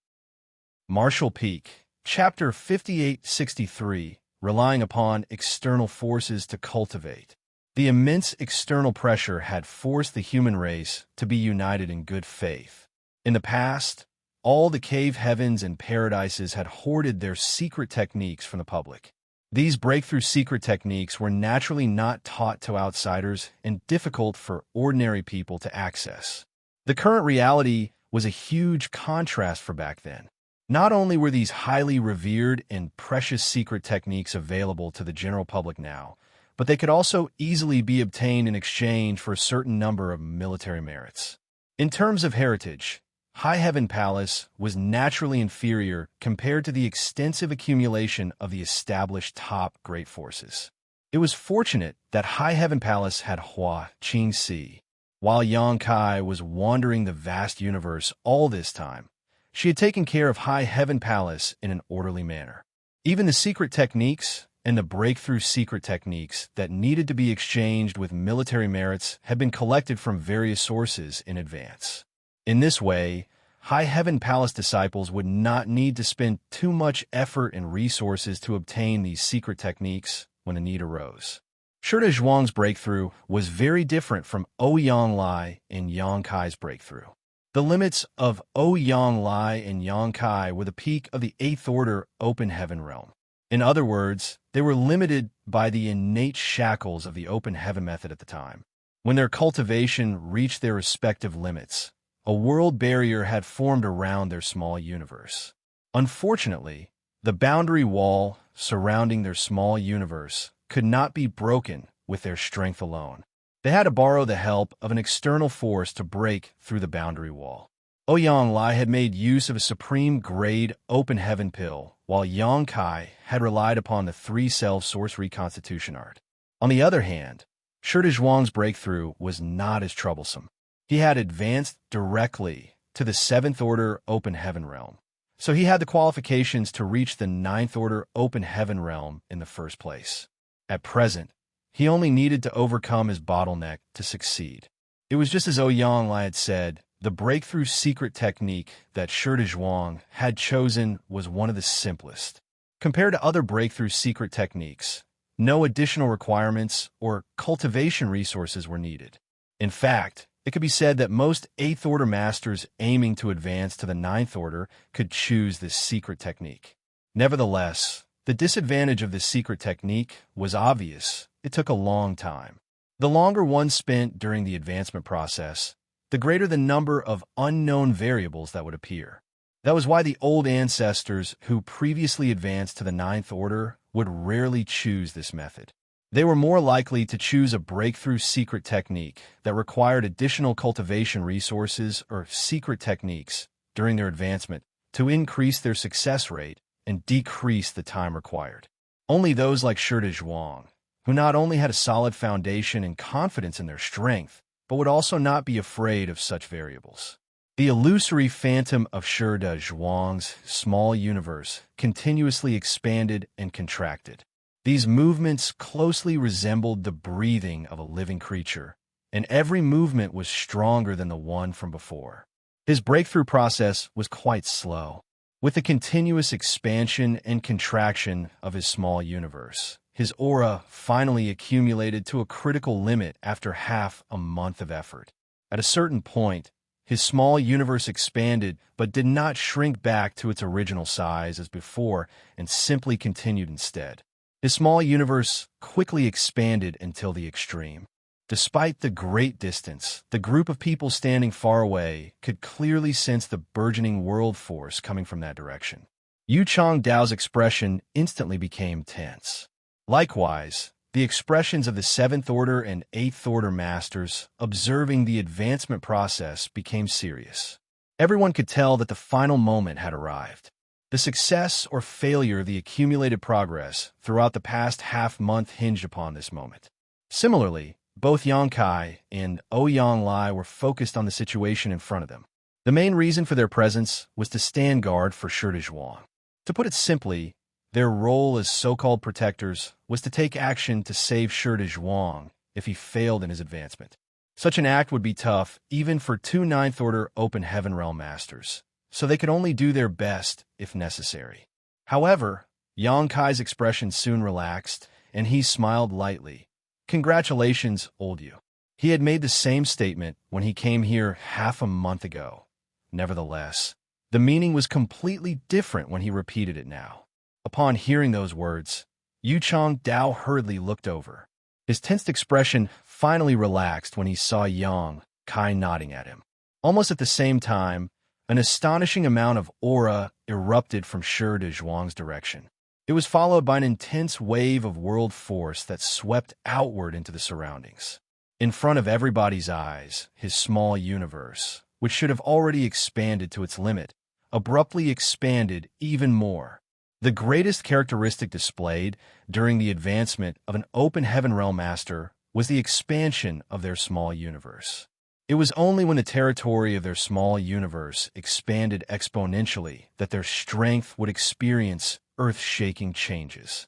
Martial Peak, Chapter 5863, Relying upon External Forces to Cultivate. The immense external pressure had forced the human race to be united in good faith. In the past, all the cave heavens and paradises had hoarded their secret techniques from the public. These breakthrough secret techniques were naturally not taught to outsiders and difficult for ordinary people to access. The current reality was a huge contrast for back then. Not only were these highly revered and precious secret techniques available to the general public now, but they could also easily be obtained in exchange for a certain number of military merits. In terms of heritage, High Heaven Palace was naturally inferior compared to the extensive accumulation of the established top great forces. It was fortunate that High Heaven Palace had Xianxia. While Xianxia was wandering the vast universe all this time, she had taken care of High Heaven Palace in an orderly manner. Even the secret techniques and the breakthrough secret techniques that needed to be exchanged with military merits had been collected from various sources in advance. In this way, High Heaven Palace disciples would not need to spend too much effort and resources to obtain these secret techniques when a need arose. Shurda Zhuang's breakthrough was very different from Ouyang Lai and Xianxia's breakthrough. The limits of Ouyang Lai and Xianxia were the peak of the 8th Order Open Heaven realm. In other words, they were limited by the innate shackles of the Open Heaven method at the time. When their cultivation reached their respective limits, a world barrier had formed around their small universe. Unfortunately, the boundary wall surrounding their small universe could not be broken with their strength alone. They had to borrow the help of an external force to break through the boundary wall. Ouyang Lai had made use of a supreme-grade open heaven pill, while Xianxia had relied upon the 3-cell source reconstitution art. On the other hand, Shurda Zhuang's breakthrough was not as troublesome. He had advanced directly to the 7th Order Open Heaven realm, so he had the qualifications to reach the 9th Order Open Heaven realm in the first place. At present, he only needed to overcome his bottleneck to succeed. It was just as Ouyang Lai had said, the breakthrough secret technique that Shurda Zhuang had chosen was one of the simplest. Compared to other breakthrough secret techniques, no additional requirements or cultivation resources were needed. In fact, it could be said that most 8th Order masters aiming to advance to the 9th Order could choose this secret technique. Nevertheless, the disadvantage of this secret technique was obvious. It took a long time. The longer one spent during the advancement process, the greater the number of unknown variables that would appear. That was why the old ancestors who previously advanced to the 9th Order would rarely choose this method. They were more likely to choose a breakthrough secret technique that required additional cultivation resources or secret techniques during their advancement to increase their success rate and decrease the time required. Only those like Shurda Zhuang, who not only had a solid foundation and confidence in their strength, but would also not be afraid of such variables. The illusory phantom of Shurda Zhuang's small universe continuously expanded and contracted. These movements closely resembled the breathing of a living creature, and every movement was stronger than the one from before. His breakthrough process was quite slow. With the continuous expansion and contraction of his small universe, his aura finally accumulated to a critical limit after half a month of effort. At a certain point, his small universe expanded but did not shrink back to its original size as before and simply continued instead. His small universe quickly expanded until the extreme. Despite the great distance, the group of people standing far away could clearly sense the burgeoning world force coming from that direction. Yu Changdao's expression instantly became tense. Likewise, the expressions of the 7th Order and 8th Order masters observing the advancement process became serious. Everyone could tell that the final moment had arrived. The success or failure of the accumulated progress throughout the past half-month hinged upon this moment. Similarly, both Xianxia and Ouyang Lai were focused on the situation in front of them. The main reason for their presence was to stand guard for Shurda Zhuang. To put it simply, their role as so-called protectors was to take action to save Shurda Zhuang if he failed in his advancement. Such an act would be tough even for 2 9th Order Open Heaven Realm Masters, so they could only do their best if necessary. However, Xianxia's expression soon relaxed, and he smiled lightly, Congratulations, old you. He had made the same statement when he came here half a month ago. Nevertheless, the meaning was completely different when he repeated it now. Upon hearing those words, Yuchang Dao hurriedly looked over. His tensed expression finally relaxed when he saw Yang Kai nodding at him. Almost at the same time, an astonishing amount of aura erupted from Shi de Zhuang's direction. It was followed by an intense wave of world force that swept outward into the surroundings. In front of everybody's eyes, his small universe, which should have already expanded to its limit, abruptly expanded even more. The greatest characteristic displayed during the advancement of an open heaven realm master was the expansion of their small universe. It was only when the territory of their small universe expanded exponentially that their strength would experience earth-shaking changes.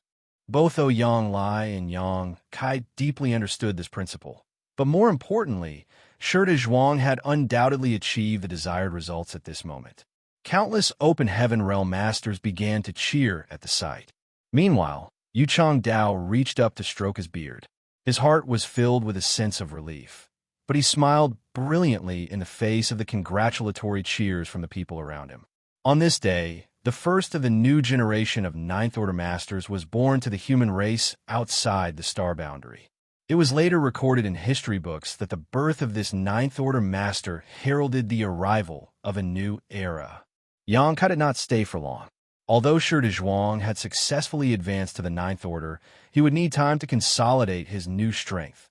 Both Ouyang Lai and Yang Kai deeply understood this principle. But more importantly, Shi de Zhuang had undoubtedly achieved the desired results at this moment. Countless open heaven realm masters began to cheer at the sight. Meanwhile, Yuchang Dao reached up to stroke his beard. His heart was filled with a sense of relief, but he smiled brilliantly in the face of the congratulatory cheers from the people around him. On this day, the first of the new generation of Ninth Order Masters was born to the human race outside the star boundary. It was later recorded in history books that the birth of this Ninth Order Master heralded the arrival of a new era. Yang Kai did not stay for long. Although Shi de Zhuang had successfully advanced to the Ninth Order, he would need time to consolidate his new strength.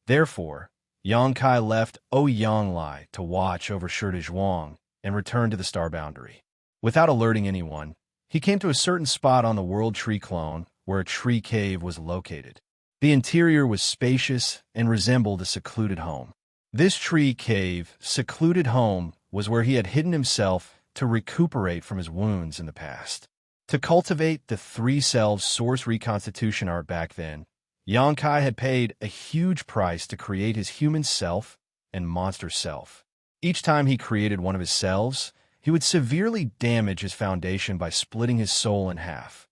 Therefore, Yang Kai left Ouyang Lai to watch over Shi de Zhuang and returned to the star boundary. Without alerting anyone, he came to a certain spot on the World Tree Clone where a tree cave was located. The interior was spacious and resembled a secluded home. This tree cave, secluded home, was where he had hidden himself to recuperate from his wounds in the past. To cultivate the three selves source reconstitution art back then, Yang Kai had paid a huge price to create his human self and monster self. Each time he created one of his selves, he would severely damage his foundation by splitting his soul in half.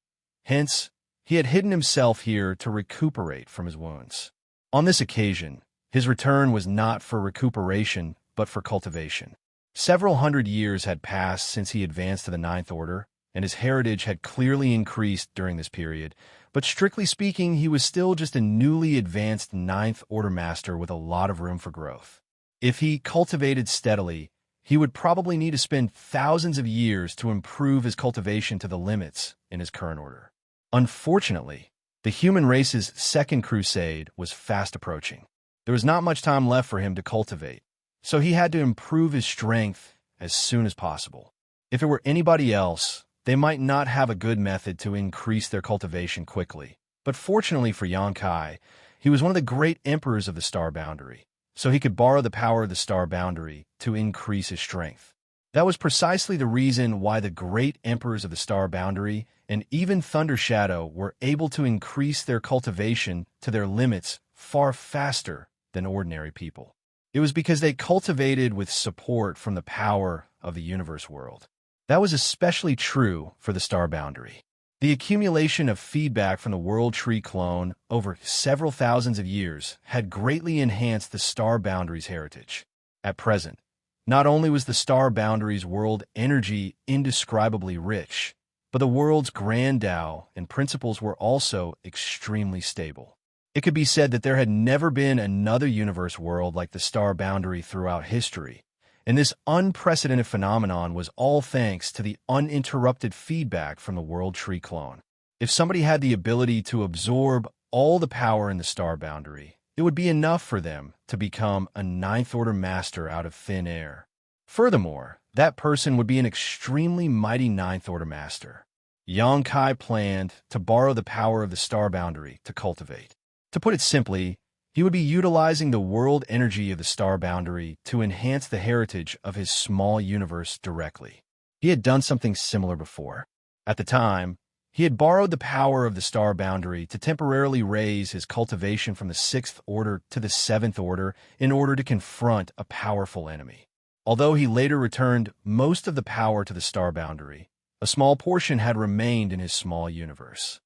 Hence, he had hidden himself here to recuperate from his wounds. On this occasion, his return was not for recuperation, but for cultivation. Several hundred years had passed since he advanced to the Ninth Order, and his heritage had clearly increased during this period, but strictly speaking, he was still just a newly advanced Ninth Order Master with a lot of room for growth. If he cultivated steadily, he would probably need to spend thousands of years to improve his cultivation to the limits in his current order. Unfortunately, the human race's second crusade was fast approaching. There was not much time left for him to cultivate, so he had to improve his strength as soon as possible. If it were anybody else, they might not have a good method to increase their cultivation quickly. But fortunately for Yang Kai, he was one of the great emperors of the star boundary, so he could borrow the power of the star boundary to increase his strength. That was precisely the reason why the great emperors of the star boundary and even Thunder Shadow were able to increase their cultivation to their limits far faster than ordinary people. It was because they cultivated with support from the power of the universe world. That was especially true for the star boundary. The accumulation of feedback from the World Tree Clone over several thousands of years had greatly enhanced the star boundary's heritage. At present, not only was the star boundary's world energy indescribably rich, but the world's grand Tao and principles were also extremely stable. It could be said that there had never been another universe world like the star boundary throughout history, and this unprecedented phenomenon was all thanks to the uninterrupted feedback from the World Tree Clone. If somebody had the ability to absorb all the power in the star boundary, it would be enough for them to become a Ninth Order Master out of thin air. Furthermore, that person would be an extremely mighty Ninth Order Master. Yang Kai planned to borrow the power of the star boundary to cultivate. To put it simply, he would be utilizing the world energy of the star boundary to enhance the heritage of his small universe directly. He had done something similar before. At the time, he had borrowed the power of the star boundary to temporarily raise his cultivation from the 6th Order to the 7th Order in order to confront a powerful enemy. Although he later returned most of the power to the star boundary, a small portion had remained in his small universe.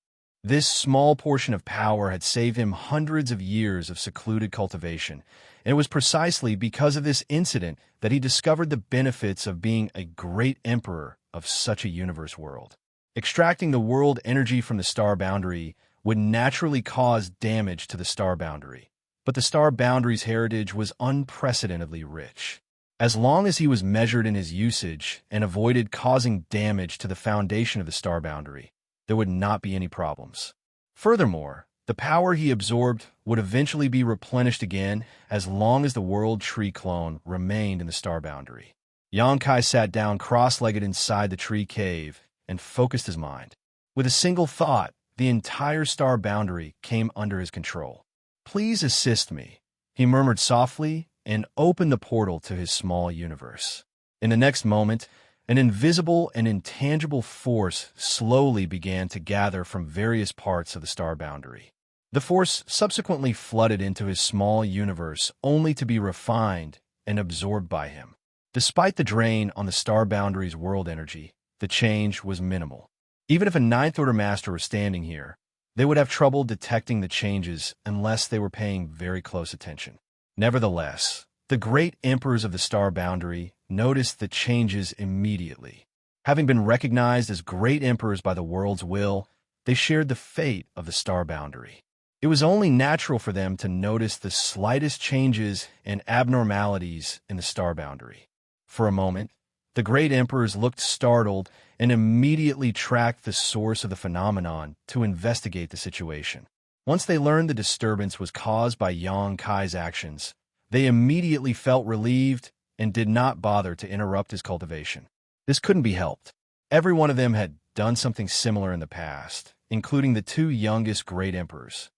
This small portion of power had saved him hundreds of years of secluded cultivation, and it was precisely because of this incident that he discovered the benefits of being a great emperor of such a universe world. Extracting the world energy from the star boundary would naturally cause damage to the star boundary, but the star boundary's heritage was unprecedentedly rich. As long as he was measured in his usage and avoided causing damage to the foundation of the star boundary, there would not be any problems. Furthermore, the power he absorbed would eventually be replenished again as long as the world tree clone remained in the star boundary. Xianxia sat down cross-legged inside the tree cave and focused his mind. With a single thought, the entire star boundary came under his control. "Please assist me," he murmured softly and opened the portal to his small universe. In the next moment, an invisible and intangible force slowly began to gather from various parts of the star boundary. The force subsequently flooded into his small universe only to be refined and absorbed by him. Despite the drain on the star boundary's world energy, the change was minimal. Even if a Ninth Order Master were standing here, they would have trouble detecting the changes unless they were paying very close attention. Nevertheless, the great emperors of the star boundary noticed the changes immediately. Having been recognized as great emperors by the world's will, they shared the fate of the star boundary. It was only natural for them to notice the slightest changes and abnormalities in the star boundary. For a moment, the great emperors looked startled and immediately tracked the source of the phenomenon to investigate the situation. Once they learned the disturbance was caused by Xianxia's actions, they immediately felt relieved and did not bother to interrupt his cultivation. This couldn't be helped. Every one of them had done something similar in the past, including the two youngest great emperors.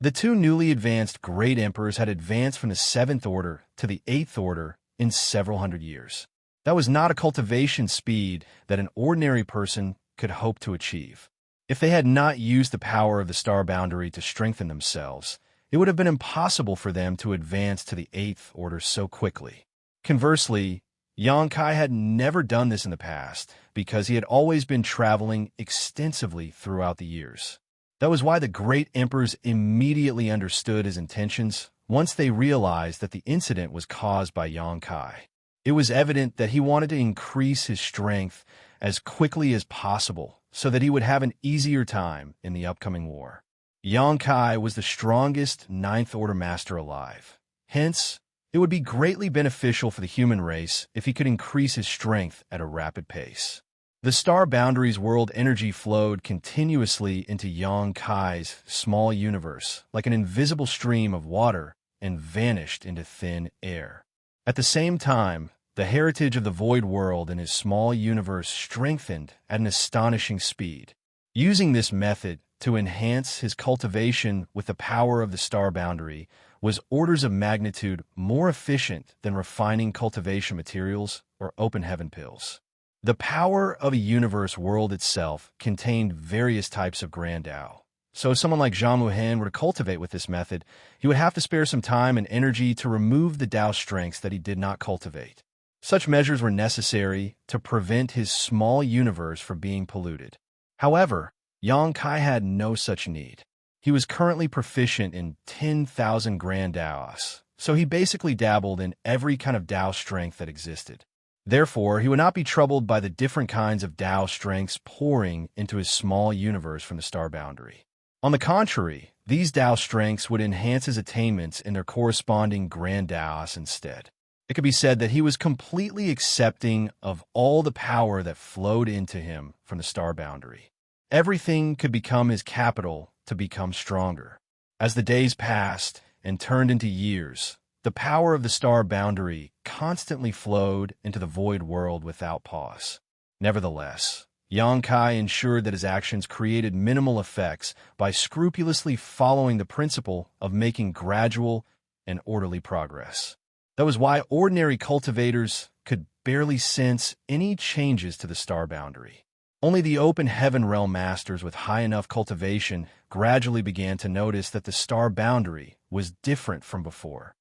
The two newly advanced great emperors had advanced from the 7th Order to the 8th Order in several hundred years. That was not a cultivation speed that an ordinary person could hope to achieve. If they had not used the power of the star boundary to strengthen themselves, it would have been impossible for them to advance to the 8th Order so quickly. Conversely, Xianxia had never done this in the past because he had always been traveling extensively throughout the years. That was why the great emperors immediately understood his intentions once they realized that the incident was caused by Xianxia. It was evident that he wanted to increase his strength as quickly as possible so that he would have an easier time in the upcoming war. Xianxia was the strongest 9th Order Master alive. Hence, it would be greatly beneficial for the human race if he could increase his strength at a rapid pace. The star boundary's world energy flowed continuously into Xianxia's small universe like an invisible stream of water and vanished into thin air. At the same time, the heritage of the void world in his small universe strengthened at an astonishing speed. Using this method to enhance his cultivation with the power of the star boundary was orders of magnitude more efficient than refining cultivation materials or open heaven pills. The power of a universe world itself contained various types of grand Tao. So if someone like Zhang Muhan were to cultivate with this method, he would have to spare some time and energy to remove the Tao strengths that he did not cultivate. Such measures were necessary to prevent his small universe from being polluted. However, Xianxia had no such need. He was currently proficient in 10,000 grand Taos, so he basically dabbled in every kind of Tao strength that existed. Therefore, he would not be troubled by the different kinds of Tao strengths pouring into his small universe from the star boundary. On the contrary, these Tao strengths would enhance his attainments in their corresponding grand Taos instead. It could be said that he was completely accepting of all the power that flowed into him from the star boundary. Everything could become his capital to become stronger. As the days passed and turned into years, the power of the star boundary constantly flowed into the void world without pause. Nevertheless, Xianxia ensured that his actions created minimal effects by scrupulously following the principle of making gradual and orderly progress. That was why ordinary cultivators could barely sense any changes to the star boundary. Only the open heaven realm masters with high enough cultivation gradually began to notice that the star boundary was different from before.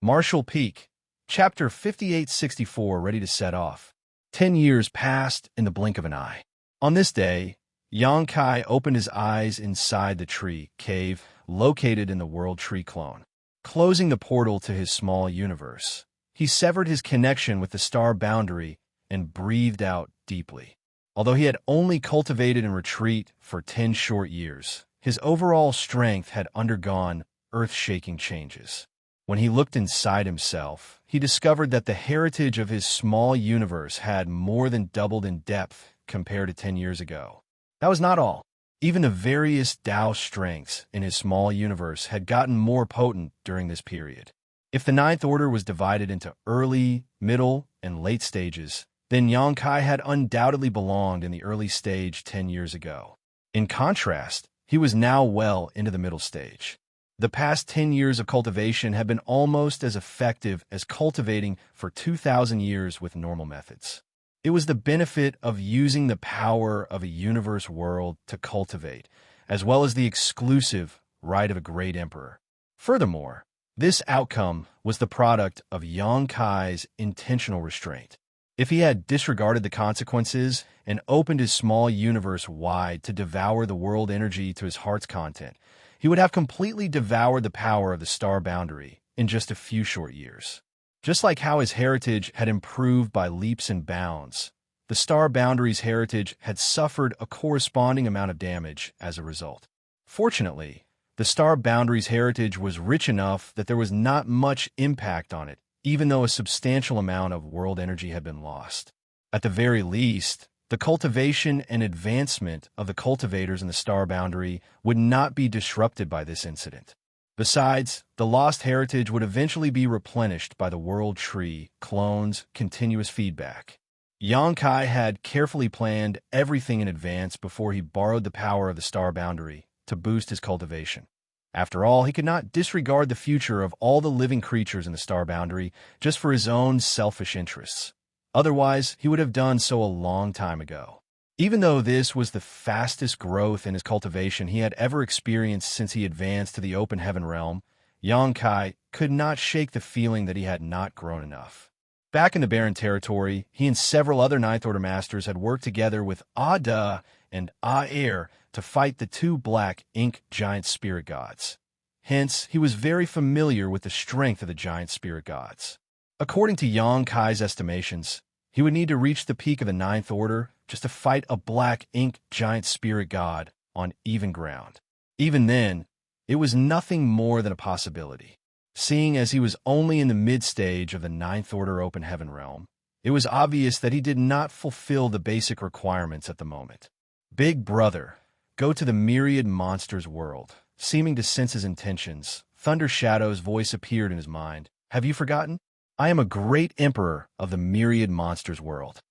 Martial Peak, Chapter 5864, ready to set off. 10 years passed in the blink of an eye. On this day, Xianxia opened his eyes inside the tree cave located in the World Tree clone, closing the portal to his small universe. He severed his connection with the star boundary and breathed out deeply. Although he had only cultivated in retreat for 10 short years, his overall strength had undergone earth-shaking changes. When he looked inside himself, he discovered that the heritage of his small universe had more than doubled in depth compared to 10 years ago. That was not all. Even the various Tao strengths in his small universe had gotten more potent during this period. If the Ninth Order was divided into early, middle, and late stages, then Xianxia had undoubtedly belonged in the early stage 10 years ago. In contrast, he was now well into the middle stage. The past 10 years of cultivation had been almost as effective as cultivating for 2,000 years with normal methods. It was the benefit of using the power of a universe world to cultivate, as well as the exclusive right of a great emperor. Furthermore, this outcome was the product of Xianxia's intentional restraint. If he had disregarded the consequences and opened his small universe wide to devour the world energy to his heart's content, he would have completely devoured the power of the star boundary in just a few short years. Just like how his heritage had improved by leaps and bounds, the star boundary's heritage had suffered a corresponding amount of damage as a result. Fortunately, the star boundary's heritage was rich enough that there was not much impact on it, even though a substantial amount of world energy had been lost. At the very least, the cultivation and advancement of the cultivators in the star boundary would not be disrupted by this incident. Besides, the lost heritage would eventually be replenished by the World Tree clone's continuous feedback. Xianxia had carefully planned everything in advance before he borrowed the power of the star boundary to boost his cultivation. After all, he could not disregard the future of all the living creatures in the star boundary just for his own selfish interests. Otherwise, he would have done so a long time ago. Even though this was the fastest growth in his cultivation he had ever experienced since he advanced to the open heaven realm, Xianxia could not shake the feeling that he had not grown enough. Back in the barren territory, he and several other Ninth Order masters had worked together with Ada and Air to fight the two black ink giant spirit gods. Hence, he was very familiar with the strength of the giant spirit gods. According to Xianxia's estimations, he would need to reach the peak of the Ninth Order just to fight a black ink giant spirit god on even ground. Even then, it was nothing more than a possibility. Seeing as he was only in the mid-stage of the Ninth Order open heaven realm, it was obvious that he did not fulfill the basic requirements at the moment. Big brother, go to the Myriad monster's world. Seeming to sense his intentions, Thunder Shadow's voice appeared in his mind. Have you forgotten? I am a great emperor of the Myriad monster's world.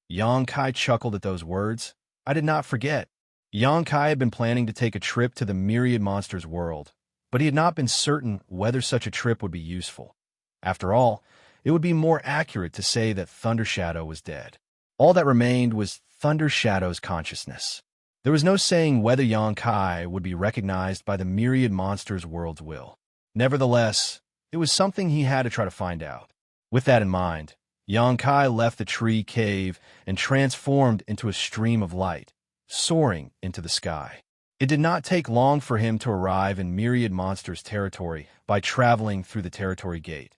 Xianxia chuckled at those words. I did not forget. Xianxia had been planning to take a trip to the Myriad monster's world, but he had not been certain whether such a trip would be useful. After all, it would be more accurate to say that Thunder Shadow was dead. All that remained was Thunder Shadow's consciousness. There was no saying whether Xianxia would be recognized by the Myriad monster's world's will. Nevertheless, it was something he had to try to find out. With that in mind, Xianxia left the tree cave and transformed into a stream of light, soaring into the sky. It did not take long for him to arrive in Myriad monster's territory by traveling through the territory gate.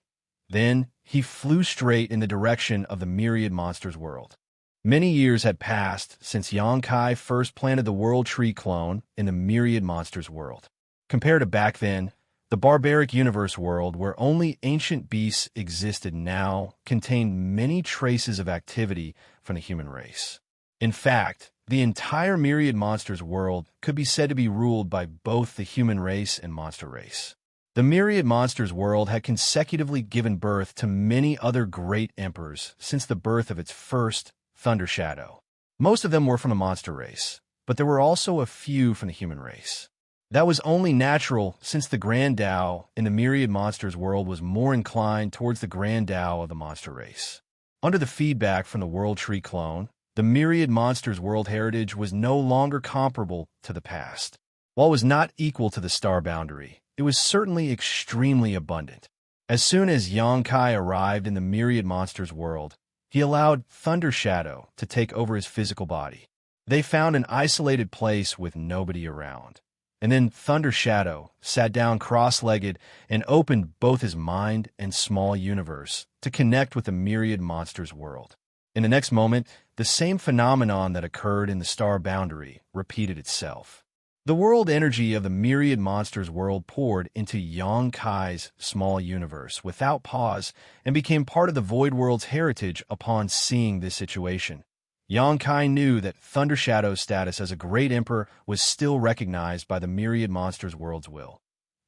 Then, he flew straight in the direction of the Myriad monster's world. Many years had passed since Xianxia first planted the World Tree clone in the Myriad monster's world. Compared to back then, the barbaric universe world where only ancient beasts existed now contained many traces of activity from the human race. In fact, the entire Myriad monsters world could be said to be ruled by both the human race and monster race. The Myriad monsters world had consecutively given birth to many other great emperors since the birth of its first Thunder Shadow. Most of them were from the monster race, but there were also a few from the human race. That was only natural since the Grand Tao in the Myriad monsters world was more inclined towards the Grand Tao of the monster race. Under the feedback from the World Tree clone, the Myriad monsters world heritage was no longer comparable to the past. While it was not equal to the star boundary, it was certainly extremely abundant. As soon as Xianxia arrived in the Myriad monsters world, he allowed Thunder Shadow to take over his physical body. They found an isolated place with nobody around. And then Thunder Shadow sat down cross-legged and opened both his mind and small universe to connect with the Myriad monster's world. In the next moment, the same phenomenon that occurred in the star boundary repeated itself. The world energy of the Myriad monster's world poured into Xianxia's small universe without pause and became part of the Void World's heritage upon seeing this situation. Xianxia knew that Thunder Shadow's status as a great emperor was still recognized by the Myriad monster's world's will.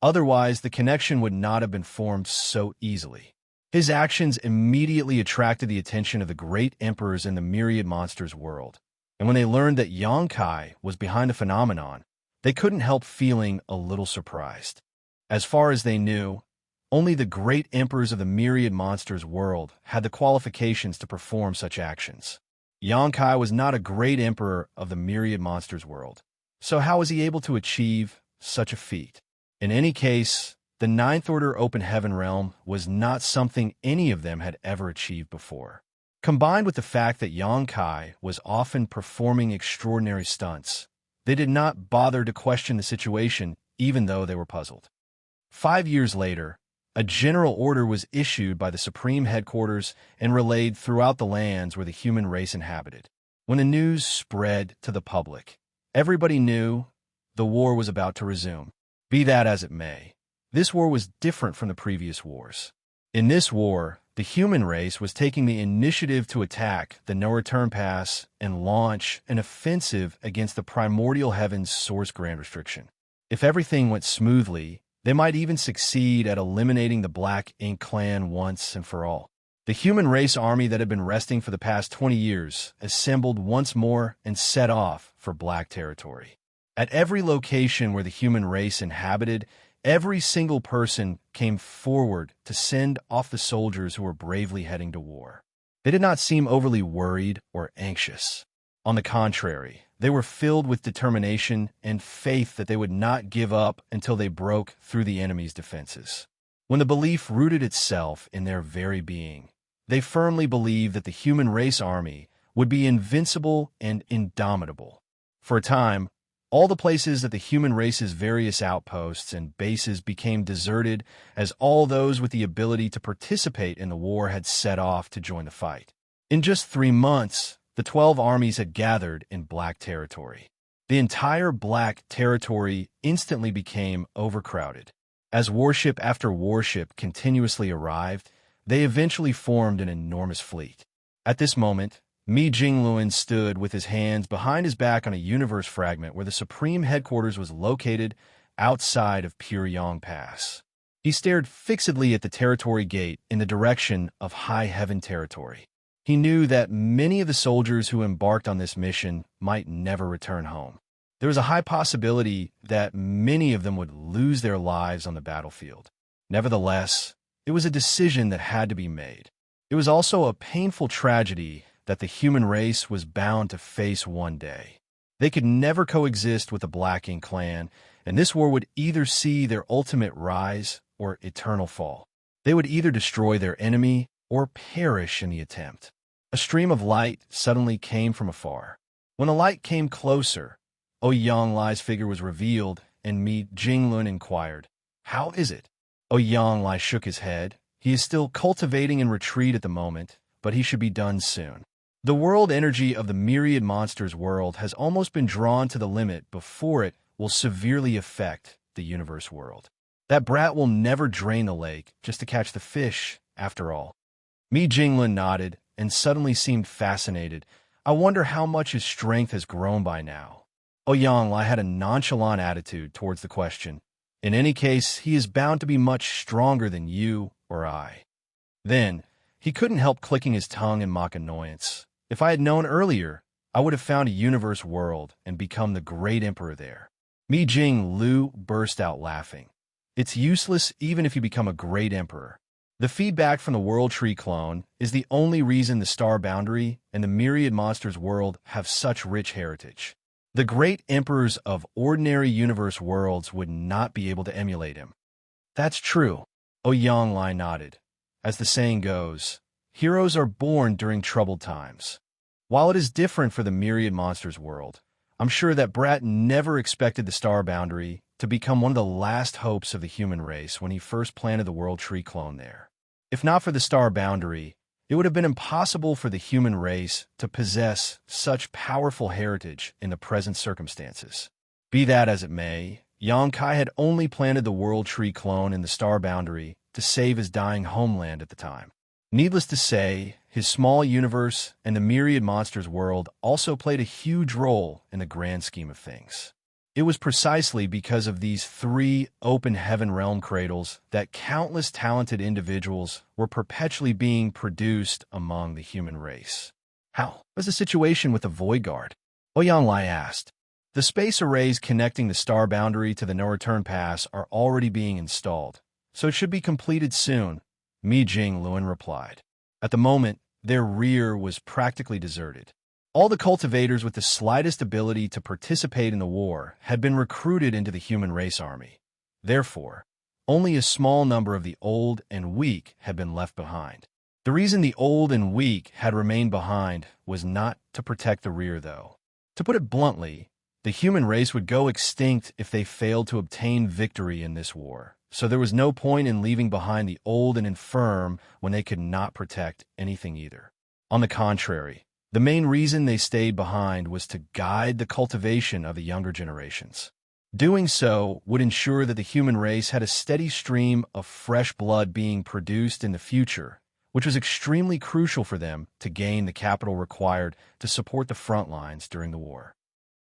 Otherwise, the connection would not have been formed so easily. His actions immediately attracted the attention of the great emperors in the Myriad monster's world, and when they learned that Xianxia was behind the phenomenon, they couldn't help feeling a little surprised. As far as they knew, only the great emperors of the Myriad monster's world had the qualifications to perform such actions. Xianxia was not a great emperor of the Myriad monster's world, so how was he able to achieve such a feat? In any case, the Ninth Order Open Heaven realm was not something any of them had ever achieved before. Combined with the fact that Xianxia was often performing extraordinary stunts, they did not bother to question the situation even though they were puzzled. 5 years later, a general order was issued by the Supreme Headquarters and relayed throughout the lands where the human race inhabited. When the news spread to the public, everybody knew the war was about to resume. Be that as it may, this war was different from the previous wars. In this war, the human race was taking the initiative to attack the no-return pass and launch an offensive against the primordial heaven's source grand restriction. If everything went smoothly, they might even succeed at eliminating the Black Ink clan once and for all. The human race army that had been resting for the past 20 years assembled once more and set off for Black territory. At every location where the human race inhabited, every single person came forward to send off the soldiers who were bravely heading to war. They did not seem overly worried or anxious. On the contrary, they were filled with determination and faith that they would not give up until they broke through the enemy's defenses. When the belief rooted itself in their very being, they firmly believed that the human race army would be invincible and indomitable. For a time, all the places at the human race's various outposts and bases became deserted as all those with the ability to participate in the war had set off to join the fight. In just 3 months, the 12 armies had gathered in Black territory. The entire Black territory instantly became overcrowded. As warship after warship continuously arrived, they eventually formed an enormous fleet. At this moment, Mi Jingluan stood with his hands behind his back on a universe fragment where the Supreme Headquarters was located outside of Pyongyang Pass. He stared fixedly at the territory gate in the direction of High Heaven territory. He knew that many of the soldiers who embarked on this mission might never return home. There was a high possibility that many of them would lose their lives on the battlefield. Nevertheless, it was a decision that had to be made. It was also a painful tragedy that the human race was bound to face one day. They could never coexist with the Black Ink clan, and this war would either see their ultimate rise or eternal fall. They would either destroy their enemy or perish in the attempt. A stream of light suddenly came from afar. When the light came closer, Oyanglai's figure was revealed, and Mi Jinglun inquired, "How is it?" Oyanglai shook his head. He is still cultivating in retreat at the moment, but he should be done soon. The world energy of the Myriad monster's world has almost been drawn to the limit before it will severely affect the universe world. That brat will never drain the lake just to catch the fish, after all. Mi Jinglun nodded and suddenly seemed fascinated. I wonder how much his strength has grown by now. Oyanglai had a nonchalant attitude towards the question. In any case, he is bound to be much stronger than you or I. Then, he couldn't help clicking his tongue in mock annoyance. If I had known earlier, I would have found a universe world and become the great emperor there. Mi Jinglu burst out laughing. It's useless even if you become a great emperor. The feedback from the World Tree clone is the only reason the Star Boundary and the Myriad Monsters world have such rich heritage. The great emperors of ordinary universe worlds would not be able to emulate him. That's true. Oyanglai nodded. As the saying goes, heroes are born during troubled times. While it is different for the Myriad Monsters world, I'm sure that Brat never expected the Star Boundary to become one of the last hopes of the human race when he first planted the World Tree clone there. If not for the Star Boundary, it would have been impossible for the human race to possess such powerful heritage in the present circumstances. Be that as it may, Xianxia had only planted the World Tree clone in the Star Boundary to save his dying homeland at the time. Needless to say, his small universe and the Myriad Monsters world also played a huge role in the grand scheme of things. It was precisely because of these 3 open heaven realm cradles that countless talented individuals were perpetually being produced among the human race. How was the situation with the Void Guard? Oyanlai asked. The space arrays connecting the Star Boundary to the No-Return Pass are already being installed, so it should be completed soon, Mi Jing-Luan replied. At the moment, their rear was practically deserted. All the cultivators with the slightest ability to participate in the war had been recruited into the human race army. Therefore, only a small number of the old and weak had been left behind. The reason the old and weak had remained behind was not to protect the rear, though. To put it bluntly, the human race would go extinct if they failed to obtain victory in this war, so there was no point in leaving behind the old and infirm when they could not protect anything either. On the contrary, the main reason they stayed behind was to guide the cultivation of the younger generations. Doing so would ensure that the human race had a steady stream of fresh blood being produced in the future, which was extremely crucial for them to gain the capital required to support the front lines during the war.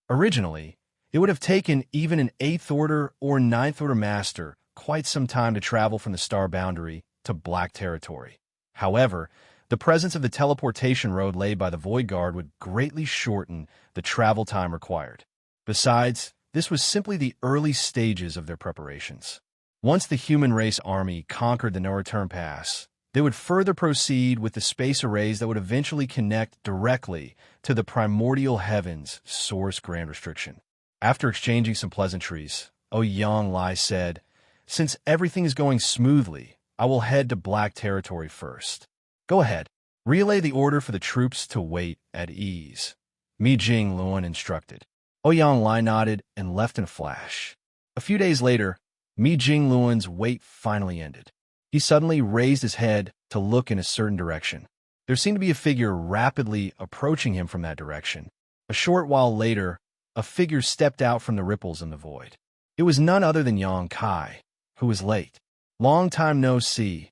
Originally, it would have taken even an 8th Order or 9th Order Master quite some time to travel from the Star Boundary to Black Territory. However, the presence of the teleportation road laid by the Void Guard would greatly shorten the travel time required. Besides, this was simply the early stages of their preparations. Once the human race army conquered the No-Return Pass, they would further proceed with the space arrays that would eventually connect directly to the primordial heavens source grand restriction. After exchanging some pleasantries, Ouyang Lai said, "Since everything is going smoothly, I will head to Black Territory first. Go ahead. Relay the order for the troops to wait at ease," Mi Jing-Luan instructed. Ouyang Lai nodded and left in a flash. A few days later, Mi Jing-Luan's wait finally ended. He suddenly raised his head to look in a certain direction. There seemed to be a figure rapidly approaching him from that direction. A short while later, a figure stepped out from the ripples in the void. It was none other than Xianxia, who was late. "Long time no see."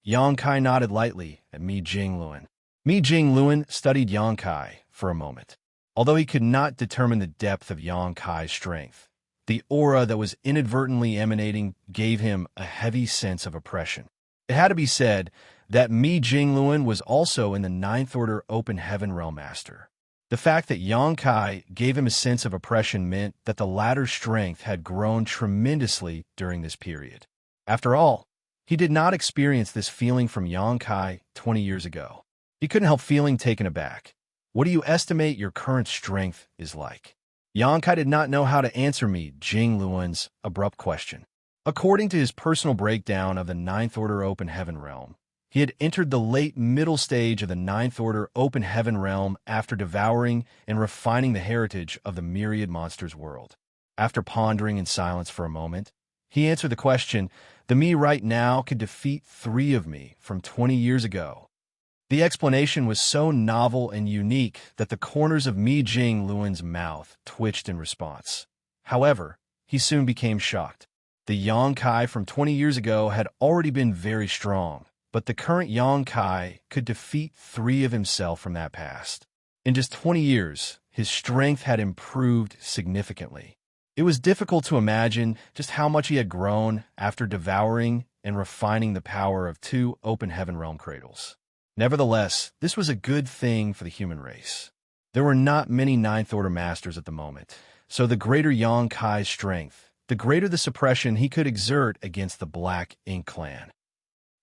Xianxia nodded lightly at Mi Jing-Luan. Mi Jing-Luan studied Xianxia for a moment. Although he could not determine the depth of Xianxia's strength, the aura that was inadvertently emanating gave him a heavy sense of oppression. It had to be said that Mi Jing-Luan was also in the 9th Order Open Heaven Realm Master. The fact that Xianxia gave him a sense of oppression meant that the latter's strength had grown tremendously during this period. After all, he did not experience this feeling from Xianxia 20 years ago. He couldn't help feeling taken aback. "What do you estimate your current strength is like?" Xianxia did not know how to answer Mi Jing-Luan's abrupt question. According to his personal breakdown of the 9th Order Open Heaven Realm, he had entered the late middle stage of the 9th Order Open Heaven Realm after devouring and refining the heritage of the Myriad Monsters world. After pondering in silence for a moment, he answered the question, "The me right now could defeat 3 of me from 20 years ago." The explanation was so novel and unique that the corners of Mi Jing-Luan's mouth twitched in response. However, he soon became shocked. The Xianxia from 20 years ago had already been very strong, but the current Xianxia could defeat 3 of himself from that past. In just 20 years, his strength had improved significantly. It was difficult to imagine just how much he had grown after devouring and refining the power of 2 Open Heaven Realm cradles. Nevertheless, this was a good thing for the human race. There were not many 9th Order Masters at the moment, so the greater Xianxia's strength, the greater the suppression he could exert against the Black Ink Clan.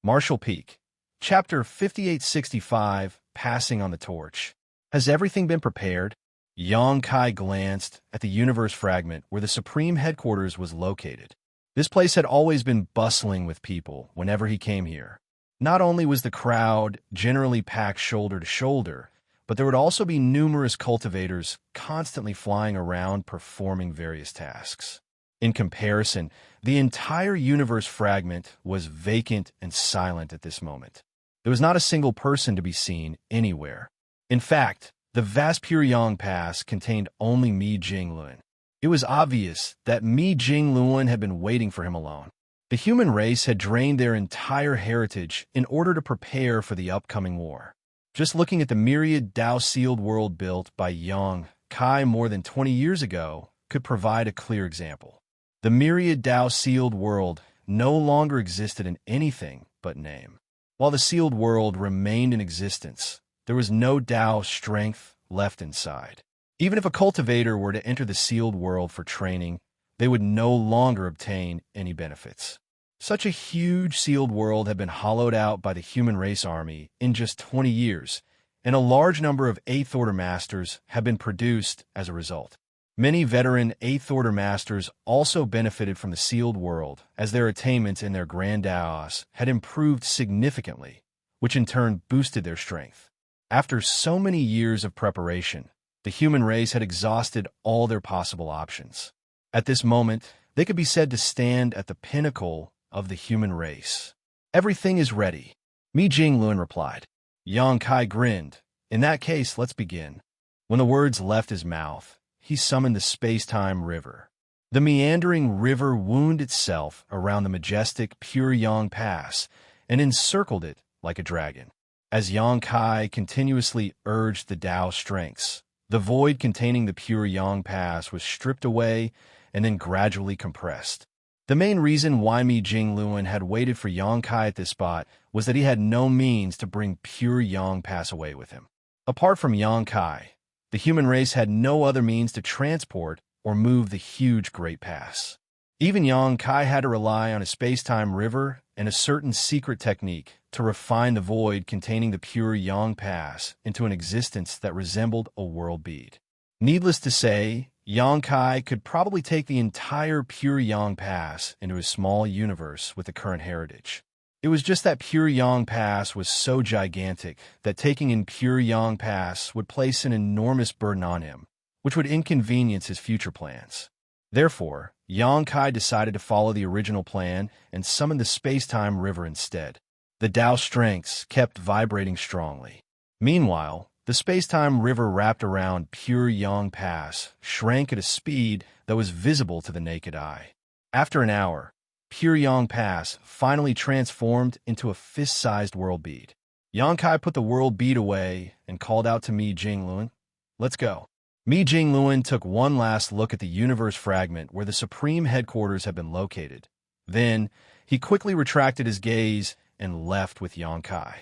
Marshall Peak, Chapter 5865, Passing on the Torch. Has everything been prepared? Xianxia glanced at the universe fragment where the Supreme Headquarters was located. This place had always been bustling with people whenever he came here. Not only was the crowd generally packed shoulder to shoulder, but there would also be numerous cultivators constantly flying around performing various tasks. In comparison, the entire universe fragment was vacant and silent at this moment. There was not a single person to be seen anywhere. In fact, the vast Pyongyang Pass contained only Mi Jingluan. It was obvious that Mi Jingluan had been waiting for him alone. The human race had drained their entire heritage in order to prepare for the upcoming war. Just looking at the Myriad Dao-sealed world built by Xianxia more than 20 years ago could provide a clear example. The Myriad Dao-sealed world no longer existed in anything but name. While the sealed world remained in existence, there was no Dao strength left inside. Even if a cultivator were to enter the sealed world for training, they would no longer obtain any benefits. Such a huge sealed world had been hollowed out by the human race army in just 20 years, and a large number of 8th Order Masters have been produced as a result. Many veteran 8th Order Masters also benefited from the sealed world, as their attainments in their Grand Daos had improved significantly, which in turn boosted their strength. After so many years of preparation, the human race had exhausted all their possible options. At this moment, they could be said to stand at the pinnacle of the human race. "Everything is ready," Mi Jingluan replied. Xianxia grinned. "In that case, let's begin." When the words left his mouth, he summoned the space-time river. The meandering river wound itself around the majestic Pyongyang Pass and encircled it like a dragon. As Xianxia continuously urged the Dao strengths, the void containing the Pyongyang Pass was stripped away and then gradually compressed. The main reason why Mi Jingluan had waited for Xianxia at this spot was that he had no means to bring Pyongyang Pass away with him. Apart from Xianxia, the human race had no other means to transport or move the huge Great Pass. Even Xianxia had to rely on a space-time river and a certain secret technique to refine the void containing the Pyongyang Pass into an existence that resembled a world bead. Needless to say, Xianxia could probably take the entire Pyongyang Pass into his small universe with the current heritage. It was just that Pyongyang Pass was so gigantic that taking in Pyongyang Pass would place an enormous burden on him, which would inconvenience his future plans. Therefore, Xianxia decided to follow the original plan and summon the space-time river instead. The Dao strengths kept vibrating strongly. Meanwhile, the space-time river wrapped around Pyongyang Pass shrank at a speed that was visible to the naked eye. After an hour, Pyongyang Pass finally transformed into a fist-sized world bead. Xianxia put the world bead away and called out to Mi Jingluan, "Let's go." Mi Jingluan took one last look at the universe fragment where the Supreme Headquarters had been located. Then, he quickly retracted his gaze and left with Xianxia.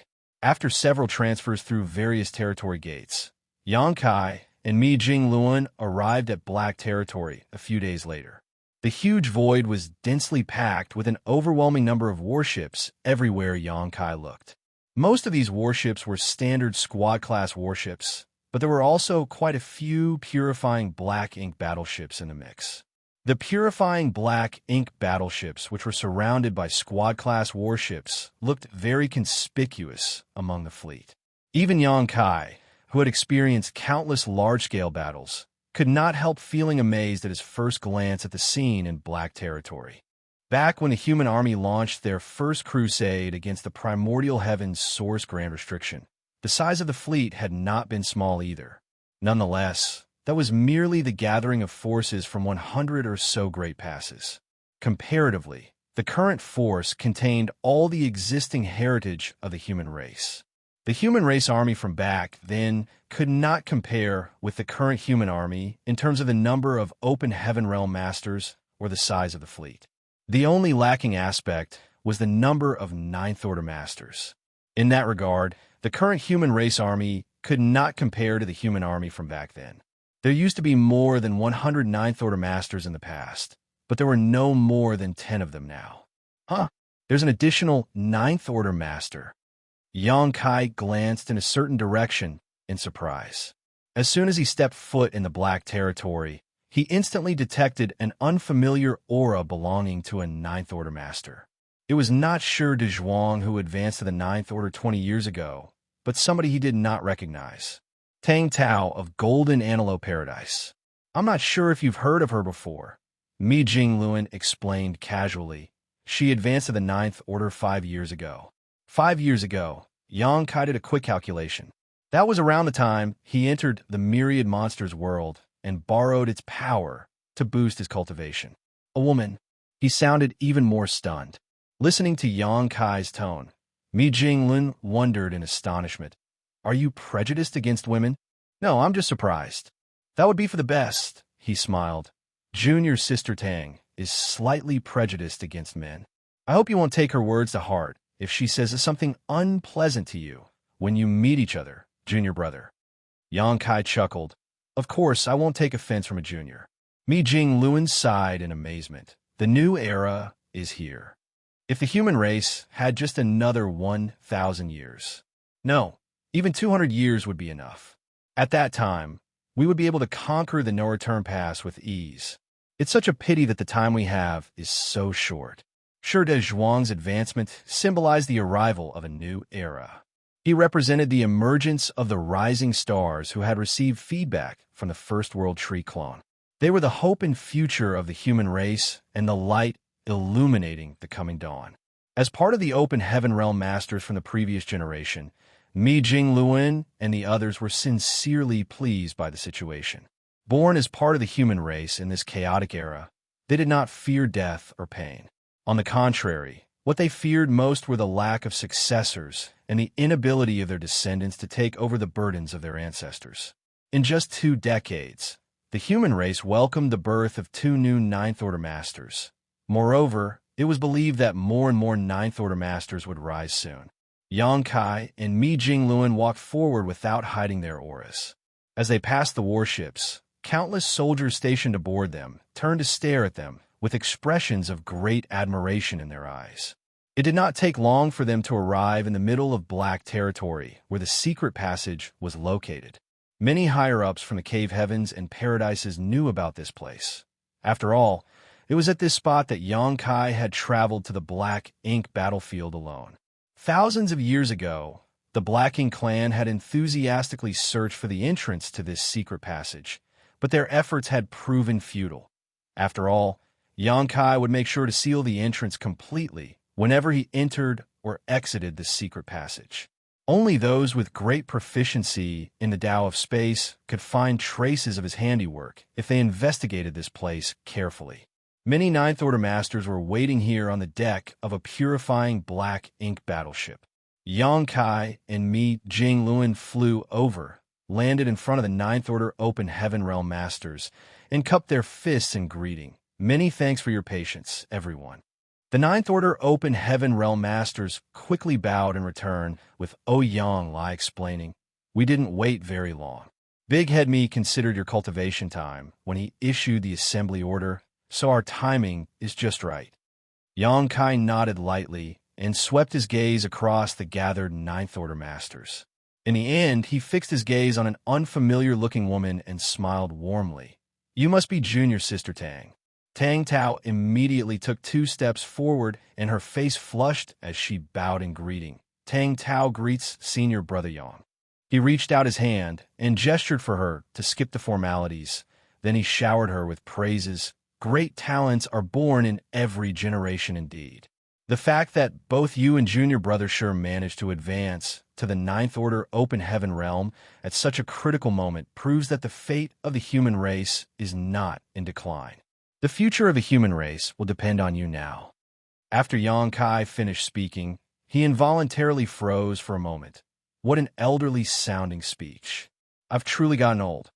After several transfers through various territory gates, Xianxia and Mi Jingluan arrived at Black Territory a few days later. The huge void was densely packed with an overwhelming number of warships everywhere Xianxia looked. Most of these warships were standard squad-class warships, but there were also quite a few Purifying Black Ink battleships in the mix. The Purifying Black Ink battleships, which were surrounded by squad-class warships, looked very conspicuous among the fleet. Even Xianxia, who had experienced countless large-scale battles, could not help feeling amazed at his first glance at the scene in Black Territory. Back when the human army launched their first crusade against the primordial heavens source Grand Restriction, the size of the fleet had not been small either. Nonetheless, that was merely the gathering of forces from 100 or so great passes. Comparatively, the current force contained all the existing heritage of the human race. The human race army from back then could not compare with the current human army in terms of the number of open heaven realm masters or the size of the fleet. The only lacking aspect was the number of 9th Order Masters. In that regard, the current human race army could not compare to the human army from back then. There used to be more than 100 9th Order Masters in the past, but there were no more than 10 of them now. There's an additional 9th Order Master. Xianxia glanced in a certain direction in surprise. As soon as he stepped foot in the Black Territory, he instantly detected an unfamiliar aura belonging to a 9th Order Master. It was not Shi Dezhuang who advanced to the 9th Order 20 years ago, but somebody he did not recognize. Tang Tao of Golden Antelope Paradise. I'm not sure if you've heard of her before. Mi Jingluan explained casually. She advanced to the Ninth Order 5 years ago. 5 years ago, Yang Kai did a quick calculation. That was around the time he entered the Myriad monsters world and borrowed its power to boost his cultivation. A woman. He sounded even more stunned. Listening to Yang Kai's tone, Mi Jinglun wondered in astonishment. Are you prejudiced against women? No, I'm just surprised. That would be for the best, he smiled. Junior Sister Tang is slightly prejudiced against men. I hope you won't take her words to heart if she says something unpleasant to you when you meet each other, junior brother. Yang Kai chuckled. Of course, I won't take offense from a junior. Mi Jingluan sighed in amazement. The new era is here. If the human race had just another 1,000 years. No, even 200 years would be enough. At that time, we would be able to conquer the no-return pass with ease. It's such a pity that the time we have is so short. Shi Zhuang's advancement symbolized the arrival of a new era. He represented the emergence of the rising stars who had received feedback from the First World Tree clone. They were the hope and future of the human race and the light illuminating the coming dawn. As part of the Open Heaven Realm Masters from the previous generation, Mi Jingluan and the others were sincerely pleased by the situation. Born as part of the human race in this chaotic era, they did not fear death or pain. On the contrary, what they feared most were the lack of successors and the inability of their descendants to take over the burdens of their ancestors. In just 2 decades, the human race welcomed the birth of 2 new Ninth Order Masters. Moreover, it was believed that more and more Ninth Order Masters would rise soon. Yang Kai and Mi Jingluan walked forward without hiding their auras. As they passed the warships, countless soldiers stationed aboard them turned to stare at them with expressions of great admiration in their eyes. It did not take long for them to arrive in the middle of Black Territory, where the secret passage was located. Many higher-ups from the Cave Heavens and Paradises knew about this place. After all, it was at this spot that Yang Kai had traveled to the Black Ink battlefield alone. Thousands of years ago, the Black Ink clan had enthusiastically searched for the entrance to this secret passage, but their efforts had proven futile. After all, Yang Kai would make sure to seal the entrance completely whenever he entered or exited the secret passage. Only those with great proficiency in the Tao of Space could find traces of his handiwork if they investigated this place carefully. Many Ninth Order Masters were waiting here on the deck of a purifying Black Ink battleship. Yang Kai and Mi Jingluan flew over, landed in front of the Ninth Order Open Heaven Realm Masters, and cupped their fists in greeting. Many thanks for your patience, everyone. The Ninth Order Open Heaven Realm Masters quickly bowed in return, with Yang Lai explaining, "We didn't wait very long. Big Head Me considered your cultivation time when he issued the assembly order, so our timing is just right." Yang Kai nodded lightly and swept his gaze across the gathered Ninth Order Masters. In the end, he fixed his gaze on an unfamiliar-looking woman and smiled warmly. "You must be Junior Sister Tang." Tang Tao immediately took 2 steps forward, and her face flushed as she bowed in greeting. Tang Tao greets Senior Brother Yang. He reached out his hand and gestured for her to skip the formalities. Then he showered her with praises. Great talents are born in every generation indeed. The fact that both you and Junior Brother Shi managed to advance to the Ninth Order Open Heaven Realm at such a critical moment proves that the fate of the human race is not in decline. The future of the human race will depend on you now. After Yang Kai finished speaking, he involuntarily froze for a moment. What an elderly-sounding speech. I've truly gotten old.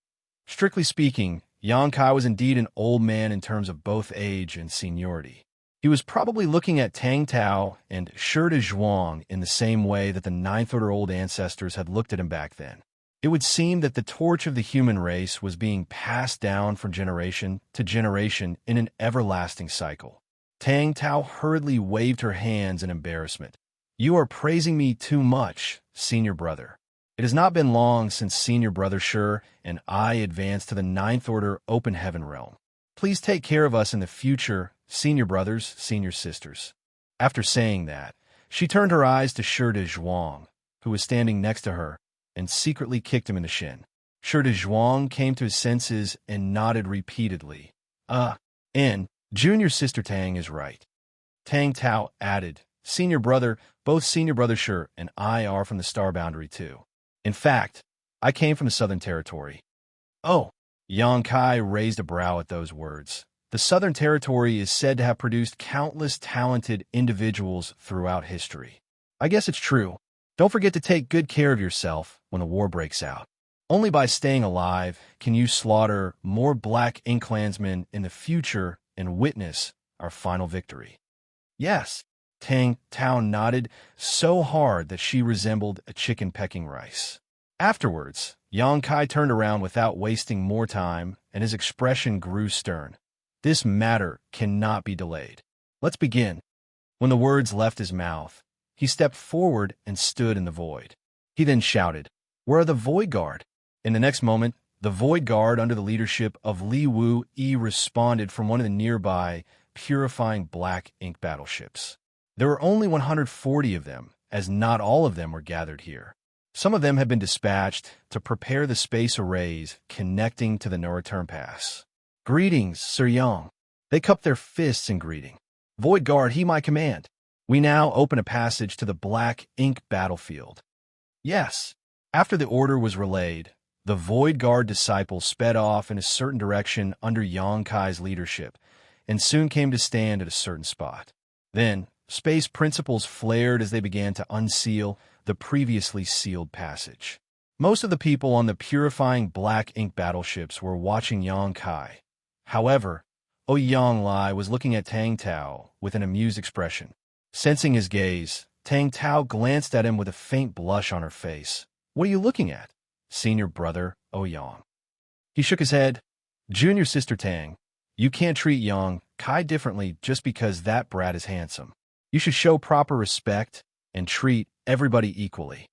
Strictly speaking, Yang Kai was indeed an old man in terms of both age and seniority. He was probably looking at Tang Tao and Shi Zhuang in the same way that the Ninth Order old ancestors had looked at him back then. It would seem that the torch of the human race was being passed down from generation to generation in an everlasting cycle. Tang Tao hurriedly waved her hands in embarrassment. "You are praising me too much, Senior Brother. It has not been long since Senior Brother Shi and I advanced to the Ninth Order Open Heaven Realm. Please take care of us in the future, Senior Brothers, Senior Sisters." After saying that, she turned her eyes to Shi Zhuang, who was standing next to her, and secretly kicked him in the shin. Shi Zhuang came to his senses and nodded repeatedly. And junior sister Tang is right. Tang Tao added, Senior brother, both senior brother Shi and I are from the Star Boundary too. In fact, I came from the Southern Territory. Oh, Yang Kai raised a brow at those words. The Southern Territory is said to have produced countless talented individuals throughout history. I guess it's true. Don't forget to take good care of yourself when the war breaks out. Only by staying alive can you slaughter more Black Ink clansmen in the future and witness our final victory. Yes, Tang Tao nodded so hard that she resembled a chicken pecking rice. Afterwards, Yang Kai turned around without wasting more time, and his expression grew stern. This matter cannot be delayed. Let's begin. When the words left his mouth, he stepped forward and stood in the void. He then shouted, Where are the Void Guard? In the next moment, the Void Guard under the leadership of Li Wu Yi responded from one of the nearby purifying Black Ink battleships. There were only 140 of them, as not all of them were gathered here. Some of them had been dispatched to prepare the space arrays connecting to the no-return pass. Greetings, Sir Yang. They cupped their fists in greeting. Void Guard, he my command. We now open a passage to the Black Ink battlefield. Yes. After the order was relayed, the Void Guard disciples sped off in a certain direction under Yang Kai's leadership, and soon came to stand at a certain spot. Then, space principles flared as they began to unseal the previously sealed passage. Most of the people on the purifying Black Ink battleships were watching Yang Kai. However, Ouyang Lai was looking at Tang Tao with an amused expression. Sensing his gaze, Tang Tao glanced at him with a faint blush on her face. What are you looking at? Senior brother Ouyang. He shook his head. Junior sister Tang, you can't treat Yang Kai differently just because that brat is handsome. You should show proper respect and treat everybody equally.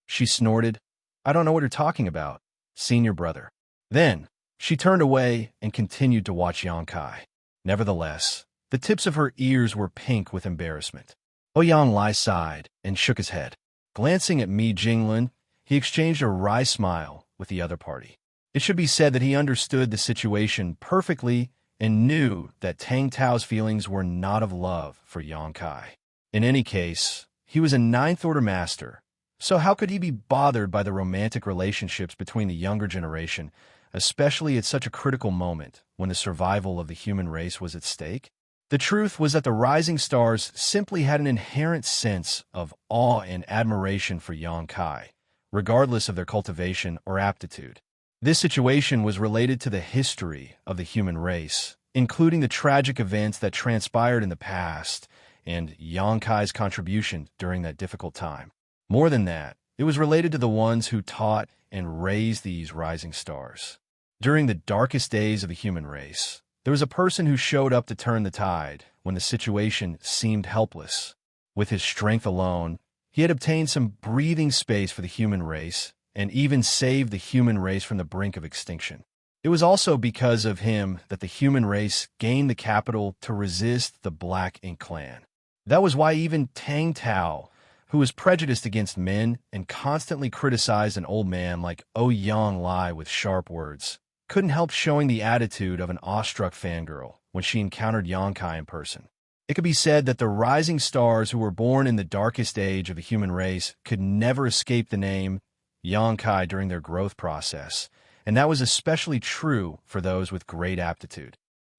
She snorted. I don't know what you're talking about, senior brother. Then, she turned away and continued to watch Yang Kai. Nevertheless, the tips of her ears were pink with embarrassment. Ouyang Lai sighed and shook his head. Glancing at Mi Jinglin, he exchanged a wry smile with the other party. It should be said that he understood the situation perfectly and knew that Tang Tao's feelings were not of love for Yang Kai. In any case, he was a ninth-order master, so how could he be bothered by the romantic relationships between the younger generation, especially at such a critical moment when the survival of the human race was at stake? The truth was that the rising stars simply had an inherent sense of awe and admiration for Yang Kai, regardless of their cultivation or aptitude. This situation was related to the history of the human race, including the tragic events that transpired in the past and Yang Kai's contribution during that difficult time. More than that, it was related to the ones who taught and raised these rising stars. During the darkest days of the human race, there was a person who showed up to turn the tide when the situation seemed helpless. With his strength alone, he had obtained some breathing space for the human race and even saved the human race from the brink of extinction. It was also because of him that the human race gained the capital to resist the Black Ink clan. That was why even Tang Tao, who was prejudiced against men and constantly criticized an old man like Ouyang Lai with sharp words, couldn't help showing the attitude of an awestruck fangirl when she encountered Yang Kai in person. It could be said that the rising stars who were born in the darkest age of the human race could never escape the name Yang Kai during their growth process, and that was especially true for those with great aptitude.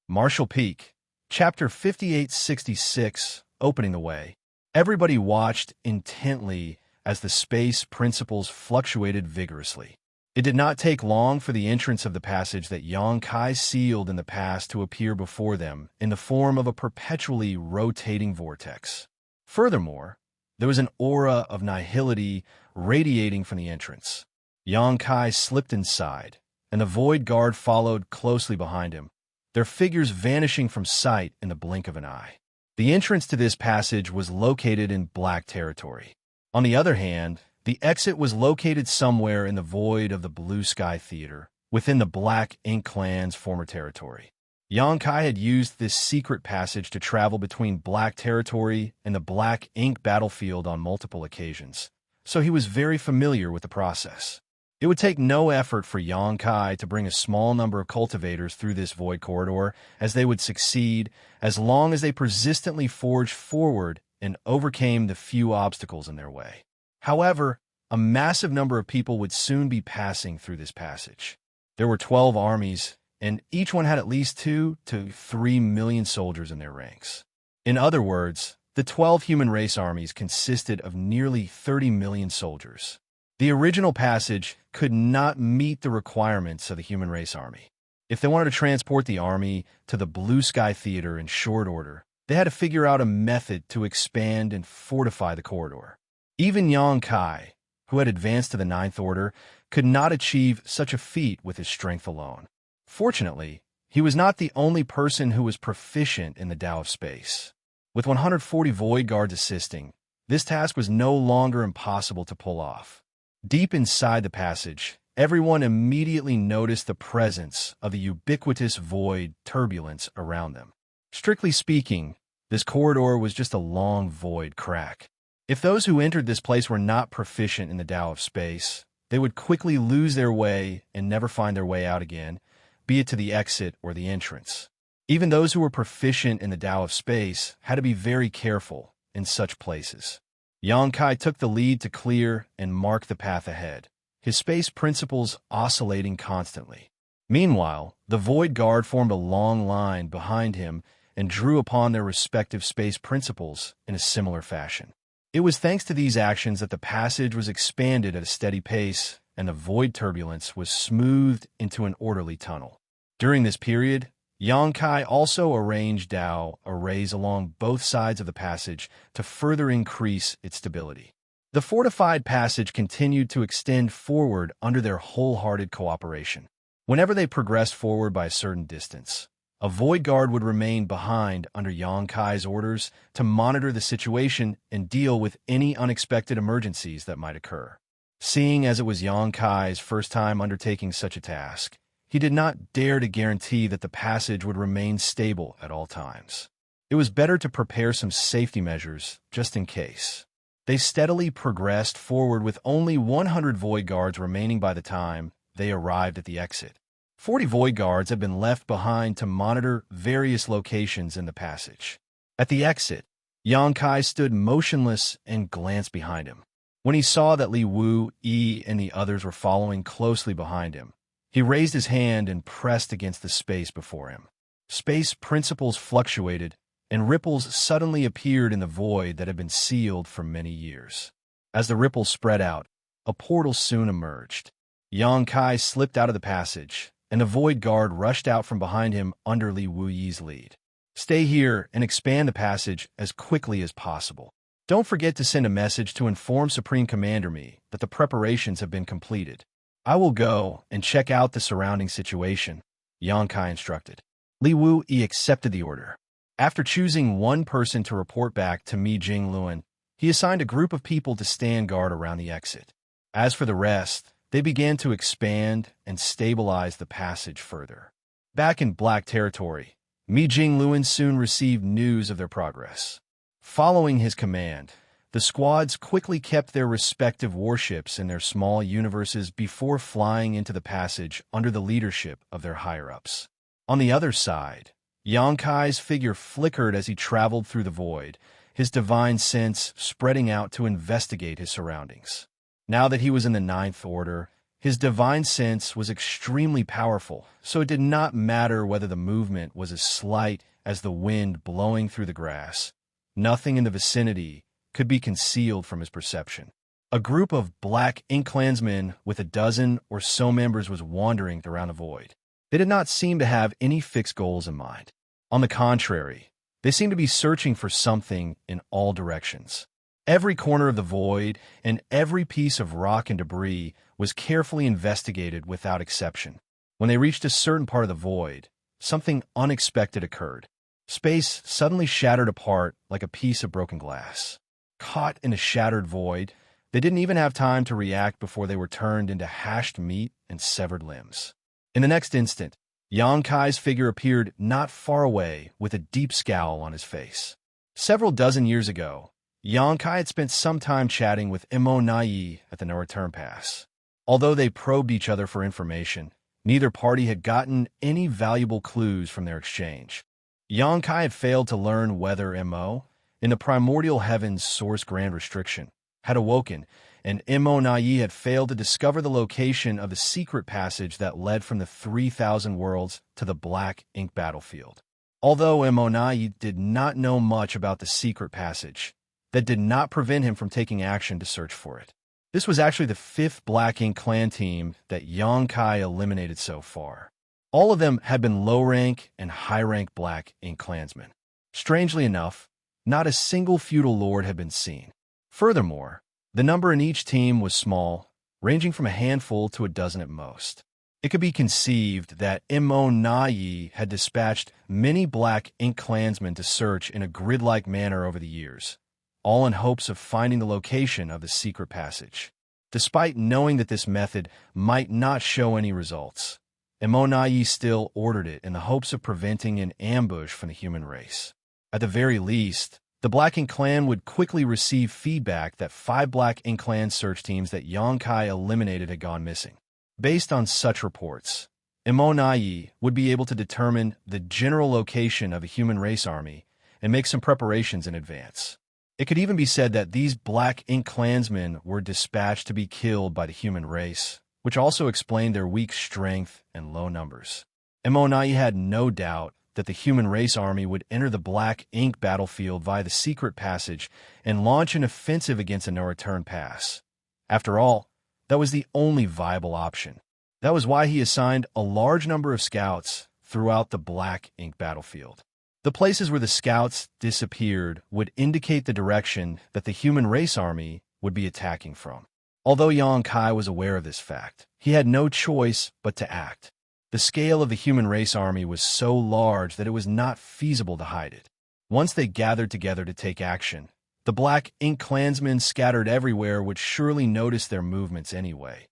Marshall Peak, Chapter 5866, Opening the Way. Everybody watched intently as the space principles fluctuated vigorously. It did not take long for the entrance of the passage that Yang Kai sealed in the past to appear before them in the form of a perpetually rotating vortex. Furthermore, there was an aura of nihility radiating from the entrance. Yang Kai slipped inside, and the Void Guard followed closely behind him, their figures vanishing from sight in the blink of an eye. The entrance to this passage was located in Black territory. On the other hand, the exit was located somewhere in the void of the Blue Sky Theater, within the Black Ink clan's former territory. Yang Kai had used this secret passage to travel between Black territory and the Black Ink battlefield on multiple occasions, so he was very familiar with the process. It would take no effort for Xianxia to bring a small number of cultivators through this void corridor, as they would succeed as long as they persistently forged forward and overcame the few obstacles in their way. However, a massive number of people would soon be passing through this passage. There were 12 armies, and each one had at least 2 to 3 million soldiers in their ranks. In other words, the 12 human race armies consisted of nearly 30 million soldiers. The original passage could not meet the requirements of the human race army. If they wanted to transport the army to the Blue Sky Theater in short order, they had to figure out a method to expand and fortify the corridor. Even Xianxia, who had advanced to the Ninth Order, could not achieve such a feat with his strength alone. Fortunately, he was not the only person who was proficient in the Tao of Space. With 140 Void Guards assisting, this task was no longer impossible to pull off. Deep inside the passage, everyone immediately noticed the presence of the ubiquitous void turbulence around them. Strictly speaking, this corridor was just a long void crack. If those who entered this place were not proficient in the Tao of Space, they would quickly lose their way and never find their way out again, be it to the exit or the entrance. Even those who were proficient in the Tao of Space had to be very careful in such places. Xianxia took the lead to clear and mark the path ahead, his space principles oscillating constantly. Meanwhile, the Void Guard formed a long line behind him and drew upon their respective space principles in a similar fashion. It was thanks to these actions that the passage was expanded at a steady pace and the void turbulence was smoothed into an orderly tunnel. During this period, Xianxia also arranged Tao arrays along both sides of the passage to further increase its stability. The fortified passage continued to extend forward under their wholehearted cooperation. Whenever they progressed forward by a certain distance, a Void Guard would remain behind under Xianxia's orders to monitor the situation and deal with any unexpected emergencies that might occur. Seeing as it was Xianxia's first time undertaking such a task, he did not dare to guarantee that the passage would remain stable at all times. It was better to prepare some safety measures just in case. They steadily progressed forward with only 100 Void Guards remaining by the time they arrived at the exit. 40 Void Guards had been left behind to monitor various locations in the passage. At the exit, Xianxia stood motionless and glanced behind him. When he saw that Li Wu, Yi, and the others were following closely behind him, he raised his hand and pressed against the space before him. Space principles fluctuated, and ripples suddenly appeared in the void that had been sealed for many years. As the ripples spread out, a portal soon emerged. Xianxia slipped out of the passage, and the Void Guard rushed out from behind him under Li Wuyi's lead. Stay here and expand the passage as quickly as possible. Don't forget to send a message to inform Supreme Commander Me that the preparations have been completed. I will go and check out the surrounding situation, Xianxia instructed. Li Wuyi accepted the order. After choosing one person to report back to Mi Jingluan, he assigned a group of people to stand guard around the exit. As for the rest, they began to expand and stabilize the passage further. Back in Black Territory, Mi Jingluan soon received news of their progress. Following his command, the squads quickly kept their respective warships in their small universes before flying into the passage under the leadership of their higher-ups. On the other side, Xianxia's figure flickered as he traveled through the void, his divine sense spreading out to investigate his surroundings. Now that he was in the Ninth Order, his divine sense was extremely powerful, so it did not matter whether the movement was as slight as the wind blowing through the grass. Nothing in the vicinity could be concealed from his perception. A group of Black Ink Clansmen with a dozen or so members was wandering around the void. They did not seem to have any fixed goals in mind. On the contrary, they seemed to be searching for something in all directions. Every corner of the void and every piece of rock and debris was carefully investigated without exception. When they reached a certain part of the void, something unexpected occurred. Space suddenly shattered apart like a piece of broken glass. Caught in a shattered void, they didn't even have time to react before they were turned into hashed meat and severed limbs. In the next instant, Xianxia's figure appeared not far away with a deep scowl on his face. Several dozen years ago, Xianxia had spent some time chatting with Imo Nai at the No Return Pass. Although they probed each other for information, neither party had gotten any valuable clues from their exchange. Xianxia had failed to learn whether Mo, in the primordial heavens source grand restriction, had awoken, and Immonayi had failed to discover the location of the secret passage that led from the 3,000 worlds to the black ink battlefield. Although Immonayi did not know much about the secret passage, that did not prevent him from taking action to search for it. This was actually the 5th Black Ink clan team that Xianxia eliminated so far. All of them had been low-rank and high-rank Black Ink clansmen. Strangely enough, not a single feudal lord had been seen. Furthermore, the number in each team was small, ranging from a handful to a dozen at most. It could be conceived that Immonayi had dispatched many Black Ink clansmen to search in a grid-like manner over the years, all in hopes of finding the location of the secret passage. Despite knowing that this method might not show any results, Immonayi still ordered it in the hopes of preventing an ambush from the human race. At the very least, the Black Ink clan would quickly receive feedback that 5 Black Ink clan search teams that Xianxia eliminated had gone missing. Based on such reports, Immonayi would be able to determine the general location of a human race army and make some preparations in advance. It could even be said that these Black Ink clansmen were dispatched to be killed by the human race, which also explained their weak strength and low numbers. Immonayi had no doubt that the human race army would enter the Black Ink battlefield via the secret passage and launch an offensive against a no-return pass. After all, that was the only viable option. That was why he assigned a large number of scouts throughout the Black Ink battlefield. The places where the scouts disappeared would indicate the direction that the human race army would be attacking from. Although Xianxia was aware of this fact, he had no choice but to act. The scale of the human race army was so large that it was not feasible to hide it. Once they gathered together to take action, the Black Ink clansmen scattered everywhere would surely notice their movements anyway.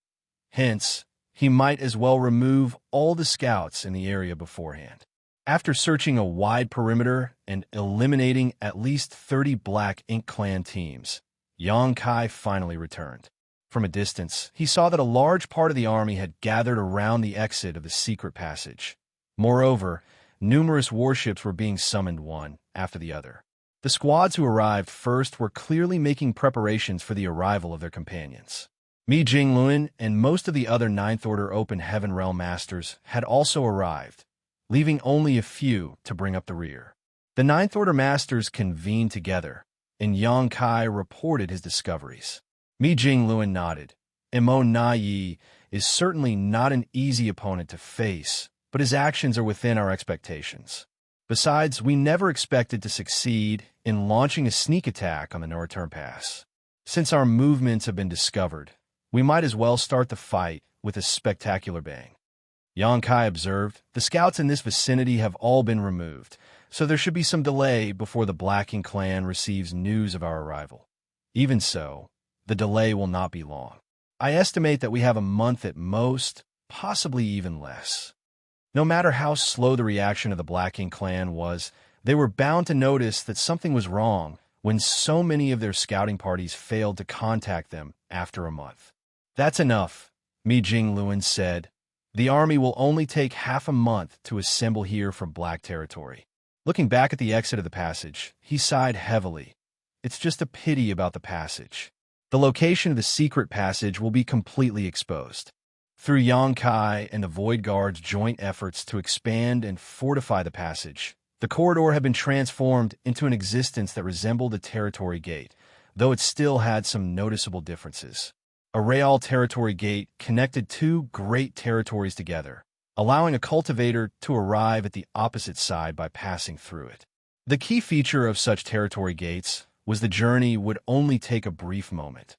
Hence, he might as well remove all the scouts in the area beforehand. After searching a wide perimeter and eliminating at least 30 Black Ink clan teams, Xianxia finally returned. From a distance, he saw that a large part of the army had gathered around the exit of the secret passage. Moreover, numerous warships were being summoned one after the other. The squads who arrived first were clearly making preparations for the arrival of their companions. Mi Jingluan and most of the other Ninth Order Open Heaven Realm Masters had also arrived, leaving only a few to bring up the rear. The Ninth Order Masters convened together, and Xianxia reported his discoveries. Mi Jingluan nodded. Immonayi is certainly not an easy opponent to face, but his actions are within our expectations. Besides, we never expected to succeed in launching a sneak attack on the no-return pass. Since our movements have been discovered, we might as well start the fight with a spectacular bang. Xianxia observed, the scouts in this vicinity have all been removed, so there should be some delay before the Black Ink clan receives news of our arrival. Even so, the delay will not be long. I estimate that we have a month at most, possibly even less. No matter how slow the reaction of the Black Ink clan was, they were bound to notice that something was wrong when so many of their scouting parties failed to contact them after a month. That's enough, Mi Jingluan said. The army will only take half a month to assemble here from Black territory. Looking back at the exit of the passage, he sighed heavily. It's just a pity about the passage. The location of the secret passage will be completely exposed. Through Xianxia and the Void Guard's joint efforts to expand and fortify the passage, the corridor had been transformed into an existence that resembled a territory gate, though it still had some noticeable differences. A real territory gate connected 2 great territories together, allowing a cultivator to arrive at the opposite side by passing through it. The key feature of such territory gates was the journey would only take a brief moment.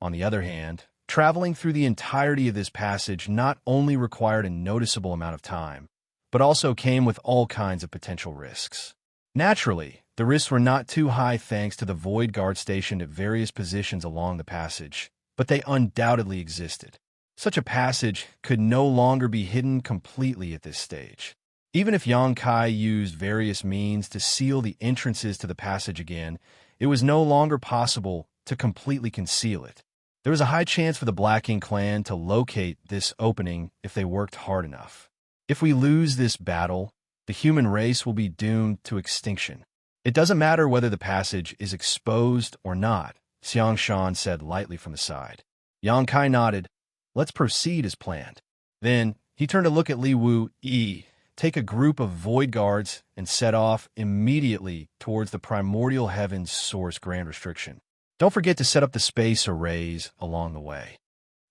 On the other hand, traveling through the entirety of this passage not only required a noticeable amount of time, but also came with all kinds of potential risks. Naturally, the risks were not too high thanks to the Void Guard stationed at various positions along the passage, but they undoubtedly existed. Such a passage could no longer be hidden completely at this stage. Even if Xianxia used various means to seal the entrances to the passage again, it was no longer possible to completely conceal it. There was a high chance for the Black Ink clan to locate this opening if they worked hard enough. If we lose this battle, the human race will be doomed to extinction. It doesn't matter whether the passage is exposed or not, Xianxia said lightly from the side. Yang Kai nodded. Let's proceed as planned. Then he turned to look at Li Wu Yi, take a group of void guards, and set off immediately towards the primordial heavens source grand restriction. Don't forget to set up the space arrays along the way.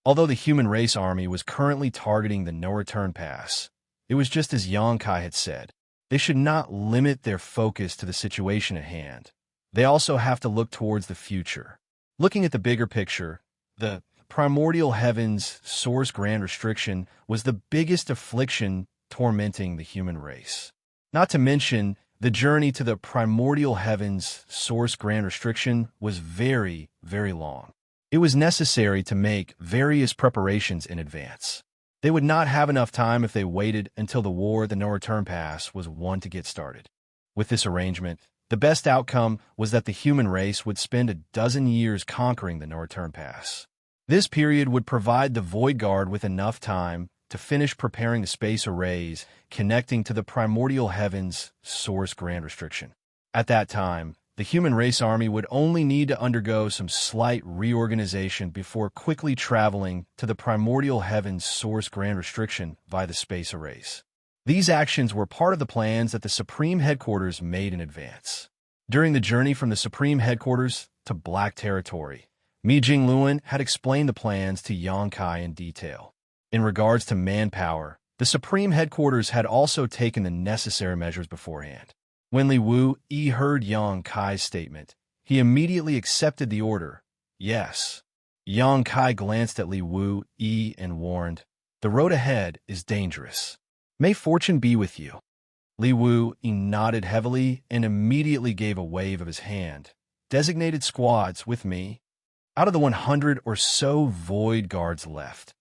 Although the human race army was currently targeting the no-return pass, it was just as Yang Kai had said. They should not limit their focus to the situation at hand. They also have to look towards the future. Looking at the bigger picture, the primordial heavens source grand restriction was the biggest affliction tormenting the human race. Not to mention, the journey to the primordial heavens source grand restriction was very, very long. It was necessary to make various preparations in advance. They would not have enough time if they waited until the war the no-return pass was won to get started. With this arrangement, the best outcome was that the human race would spend a dozen years conquering the no-return pass. This period would provide the Void Guard with enough time to finish preparing the space arrays connecting to the primordial heavens source grand restriction. At that time, the human race army would only need to undergo some slight reorganization before quickly traveling to the primordial heavens source grand restriction via the space arrays. These actions were part of the plans that the Supreme Headquarters made in advance. During the journey from the Supreme Headquarters to Black Territory, Mi Jingluan had explained the plans to Yang Kai in detail. In regards to manpower, the Supreme Headquarters had also taken the necessary measures beforehand. When Li Wu Yi heard Yang Kai's statement, he immediately accepted the order. Yes. Yang Kai glanced at Li Wu Yi and warned, "The road ahead is dangerous. May fortune be with you." Li Wu Yi nodded heavily and immediately gave a wave of his hand. Designated squads with me. Out of the 100 or so Void Guards left,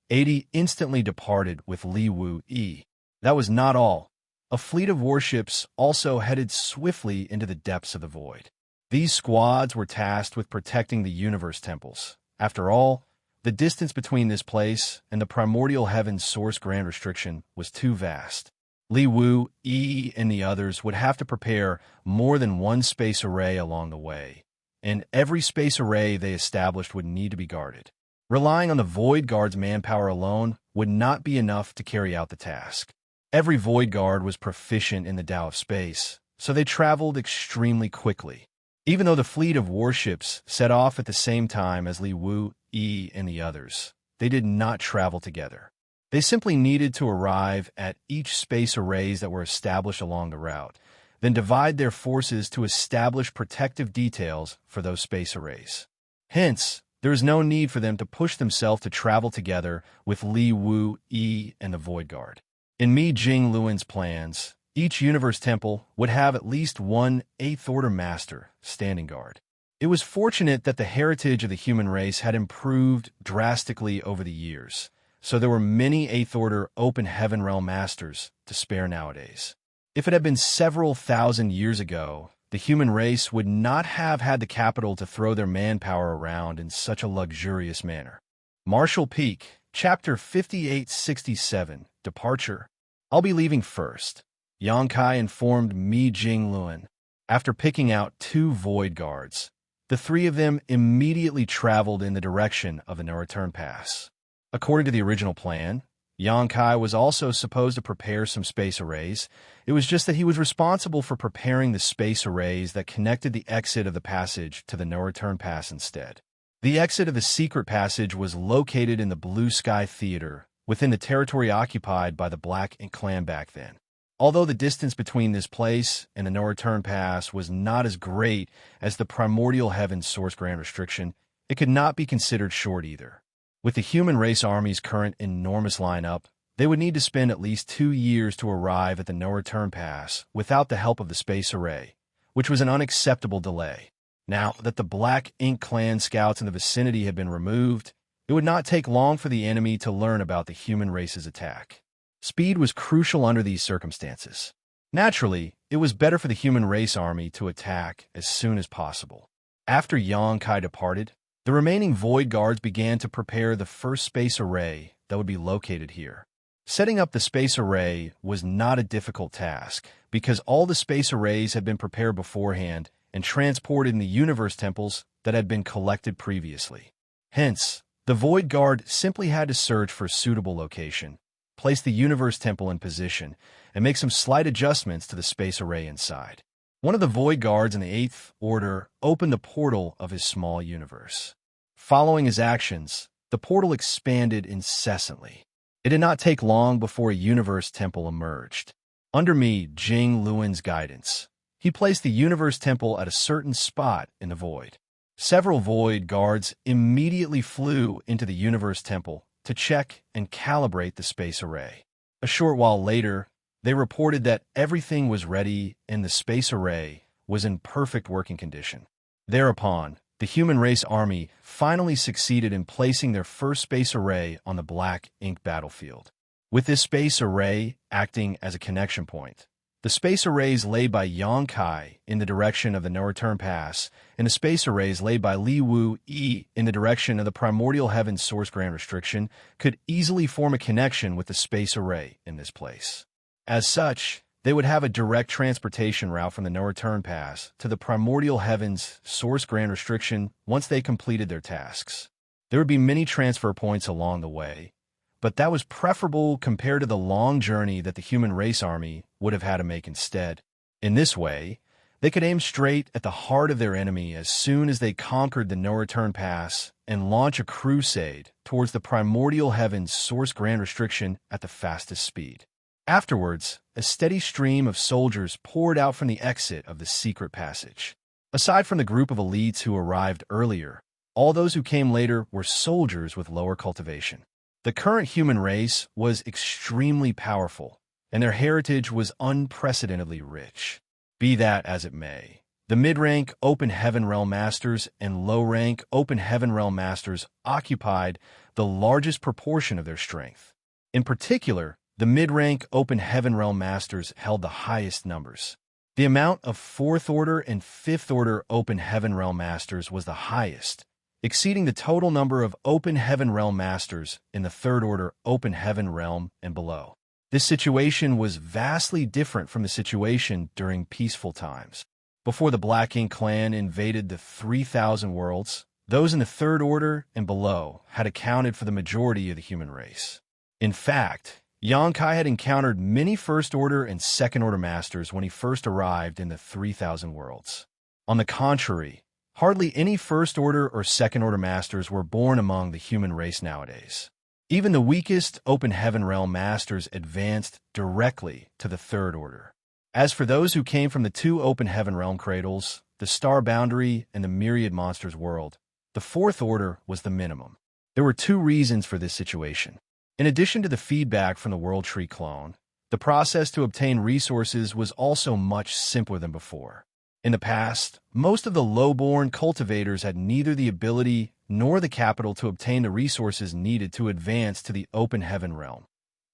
80 instantly departed with Li Wu Yi. That was not all. A fleet of warships also headed swiftly into the depths of the void. These squads were tasked with protecting the universe temples. After all, the distance between this place and the primordial heavens source grand restriction was too vast. Li Wu Yi and the others would have to prepare more than one space array along the way, and every space array they established would need to be guarded. Relying on the Void Guard's manpower alone would not be enough to carry out the task. Every Void Guard was proficient in the Tao of space, so they traveled extremely quickly. Even though the fleet of warships set off at the same time as Li Wu Yi and the others, they did not travel together. They simply needed to arrive at each space arrays that were established along the route, then divide their forces to establish protective details for those space arrays. Hence, there is no need for them to push themselves to travel together with Li Wu Yi and the Void Guard. In Mi Jingluan's plans, each universe temple would have at least one 8th Order Master standing guard. It was fortunate that the heritage of the human race had improved drastically over the years, so there were many 8th Order Open Heaven Realm Masters to spare nowadays. If it had been several thousand years ago, the human race would not have had the capital to throw their manpower around in such a luxurious manner. Marshall Peak, Chapter 5867, Departure. I'll be leaving first, Yang Kai informed Mi Jingluan. After picking out 2 Void Guards, the 3 of them immediately traveled in the direction of the no-return pass. According to the original plan, Yang Kai was also supposed to prepare some space arrays. It was just that he was responsible for preparing the space arrays that connected the exit of the passage to the no-return pass instead. The exit of the secret passage was located in the Blue Sky Theater, within the territory occupied by the Black Ink clan back then. Although the distance between this place and the no-return pass was not as great as the primordial heavens source grand restriction, it could not be considered short either. With the human race army's current enormous lineup, they would need to spend at least 2 years to arrive at the no-return pass without the help of the space array, which was an unacceptable delay. Now that the Black Ink clan scouts in the vicinity had been removed, it would not take long for the enemy to learn about the human race's attack. Speed was crucial under these circumstances. Naturally, it was better for the human race army to attack as soon as possible. After Yang Kai departed, The remaining Void Guards began to prepare the first space array that would be located here. Setting up the space array was not a difficult task, because all the space arrays had been prepared beforehand and transported in the universe temples that had been collected previously. Hence, the Void Guard simply had to search for a suitable location, place the universe temple in position, and make some slight adjustments to the space array inside. One of the Void Guards in the Eighth Order opened the portal of his small universe. Following his actions, the portal expanded incessantly. It did not take long before a universe temple emerged. Under me, Jing Luan's guidance, he placed the universe temple at a certain spot in the void. Several Void Guards immediately flew into the universe temple to check and calibrate the space array. A short while later, they reported that everything was ready and the space array was in perfect working condition. Thereupon, the human race army finally succeeded in placing their first space array on the black ink battlefield. With this space array acting as a connection point, the space arrays laid by Xianxia in the direction of the No-Return Pass and the space arrays laid by Li Wu Yi in the direction of the Primordial Heavens Source Grand Restriction could easily form a connection with the space array in this place. As such, they would have a direct transportation route from the No-Return Pass to the Primordial Heavens Source Grand Restriction once they completed their tasks. There would be many transfer points along the way, but that was preferable compared to the long journey that the human race army would have had to make instead. In this way, they could aim straight at the heart of their enemy as soon as they conquered the No-Return Pass and launch a crusade towards the Primordial Heavens Source Grand Restriction at the fastest speed. Afterwards, a steady stream of soldiers poured out from the exit of the secret passage. Aside from the group of elites who arrived earlier, all those who came later were soldiers with lower cultivation. The current human race was extremely powerful, and their heritage was unprecedentedly rich. Be that as it may, the mid-rank Open Heaven Realm Masters and low-rank Open Heaven Realm Masters occupied the largest proportion of their strength. In particular, the mid-rank Open Heaven Realm Masters held the highest numbers. The amount of 4th Order and 5th Order Open Heaven Realm Masters was the highest, exceeding the total number of Open Heaven Realm Masters in the 3rd Order Open Heaven Realm and below. This situation was vastly different from the situation during peaceful times. Before the Black Ink clan invaded the 3,000 worlds, those in the 3rd Order and below had accounted for the majority of the human race. In fact, Xianxia had encountered many 1st Order and 2nd Order Masters when he first arrived in the 3,000 worlds. On the contrary, hardly any 1st Order or 2nd Order Masters were born among the human race nowadays. Even the weakest Open Heaven Realm Masters advanced directly to the 3rd Order. As for those who came from the 2 Open Heaven Realm Cradles, the Star Boundary and the Myriad Monsters World, the 4th Order was the minimum. There were 2 reasons for this situation. In addition to the feedback from the World Tree clone, the process to obtain resources was also much simpler than before. In the past, most of the low-born cultivators had neither the ability nor the capital to obtain the resources needed to advance to the Open Heaven Realm.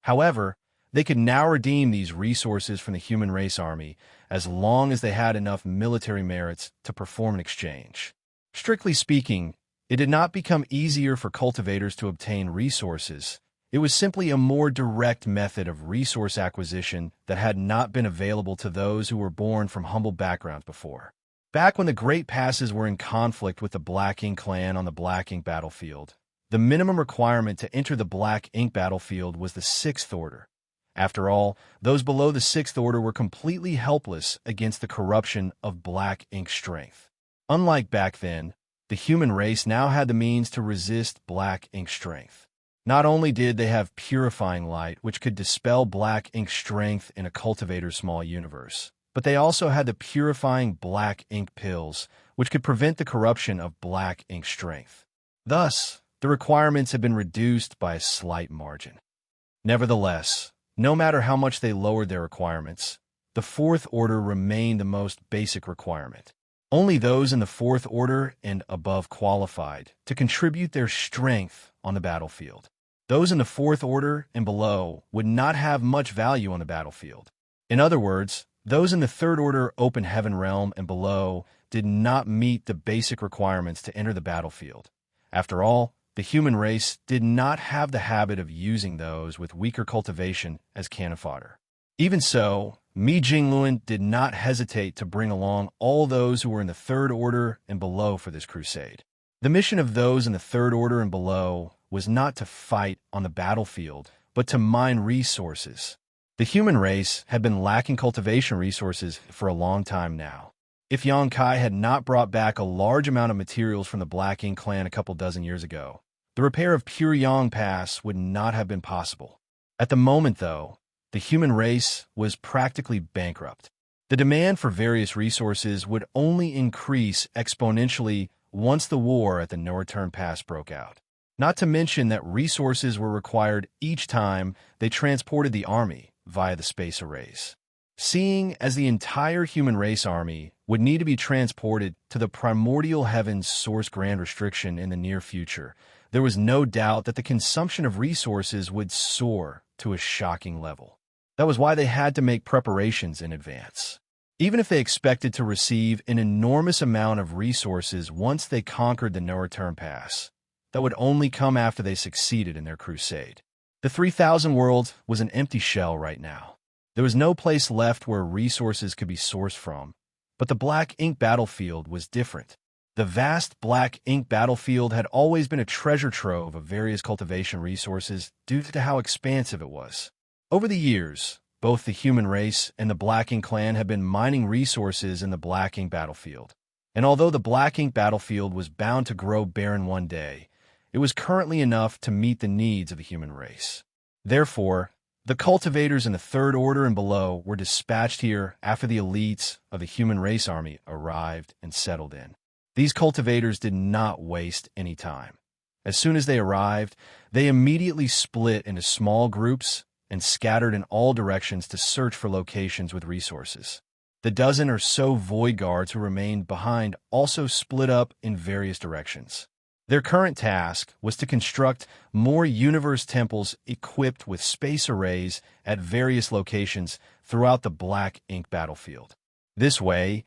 However, they could now redeem these resources from the human race army as long as they had enough military merits to perform an exchange. Strictly speaking, it did not become easier for cultivators to obtain resources. It was simply a more direct method of resource acquisition that had not been available to those who were born from humble backgrounds before. Back when the Great Passes were in conflict with the Black Ink clan on the Black Ink battlefield, the minimum requirement to enter the Black Ink battlefield was the 6th Order. After all, those below the 6th Order were completely helpless against the corruption of Black Ink strength. Unlike back then, the human race now had the means to resist Black Ink strength. Not only did they have purifying light, which could dispel Black Ink strength in a cultivator's small universe, but they also had the purifying Black Ink pills, which could prevent the corruption of Black Ink strength. Thus, the requirements had been reduced by a slight margin. Nevertheless, no matter how much they lowered their requirements, the 4th Order remained the most basic requirement. Only those in the 4th Order and above qualified to contribute their strength on the battlefield. Those in the 4th Order and below would not have much value on the battlefield. In other words, those in the 3rd Order Open Heaven Realm and below did not meet the basic requirements to enter the battlefield, After all, the human race did not have the habit of using those with weaker cultivation as cannon fodder. Even so, Mi Jingluan did not hesitate to bring along all those who were in the Third Order and below for this crusade. The mission of those in the Third Order and below was not to fight on the battlefield, but to mine resources. The human race had been lacking cultivation resources for a long time now. If Xianxia had not brought back a large amount of materials from the Black Ink clan a couple dozen years ago, the repair of Pure Yang Pass would not have been possible. At the moment, though, the human race was practically bankrupt. The demand for various resources would only increase exponentially once the war at the No Return Pass broke out. Not to mention that resources were required each time they transported the army via the space arrays. Seeing as the entire human race army would need to be transported to the primordial heavens source grand restriction in the near future, there was no doubt that the consumption of resources would soar to a shocking level. That was why they had to make preparations in advance. Even if they expected to receive an enormous amount of resources once they conquered the No Return Pass, that would only come after they succeeded in their crusade. The 3,000 world was an empty shell right now. There was no place left where resources could be sourced from, but the Black Ink battlefield was different. The vast Black Ink battlefield had always been a treasure trove of various cultivation resources due to how expansive it was. Over the years, both the human race and the Black Ink clan had been mining resources in the Black Ink battlefield. And although the Black Ink battlefield was bound to grow barren one day, it was currently enough to meet the needs of the human race. Therefore, the cultivators in the Third Order and below were dispatched here after the elites of the human race army arrived and settled in. These cultivators did not waste any time. As soon as they arrived, they immediately split into small groups and scattered in all directions to search for locations with resources. The dozen or so void guards who remained behind also split up in various directions. Their current task was to construct more universe temples equipped with space arrays at various locations throughout the Black Ink battlefield. This way,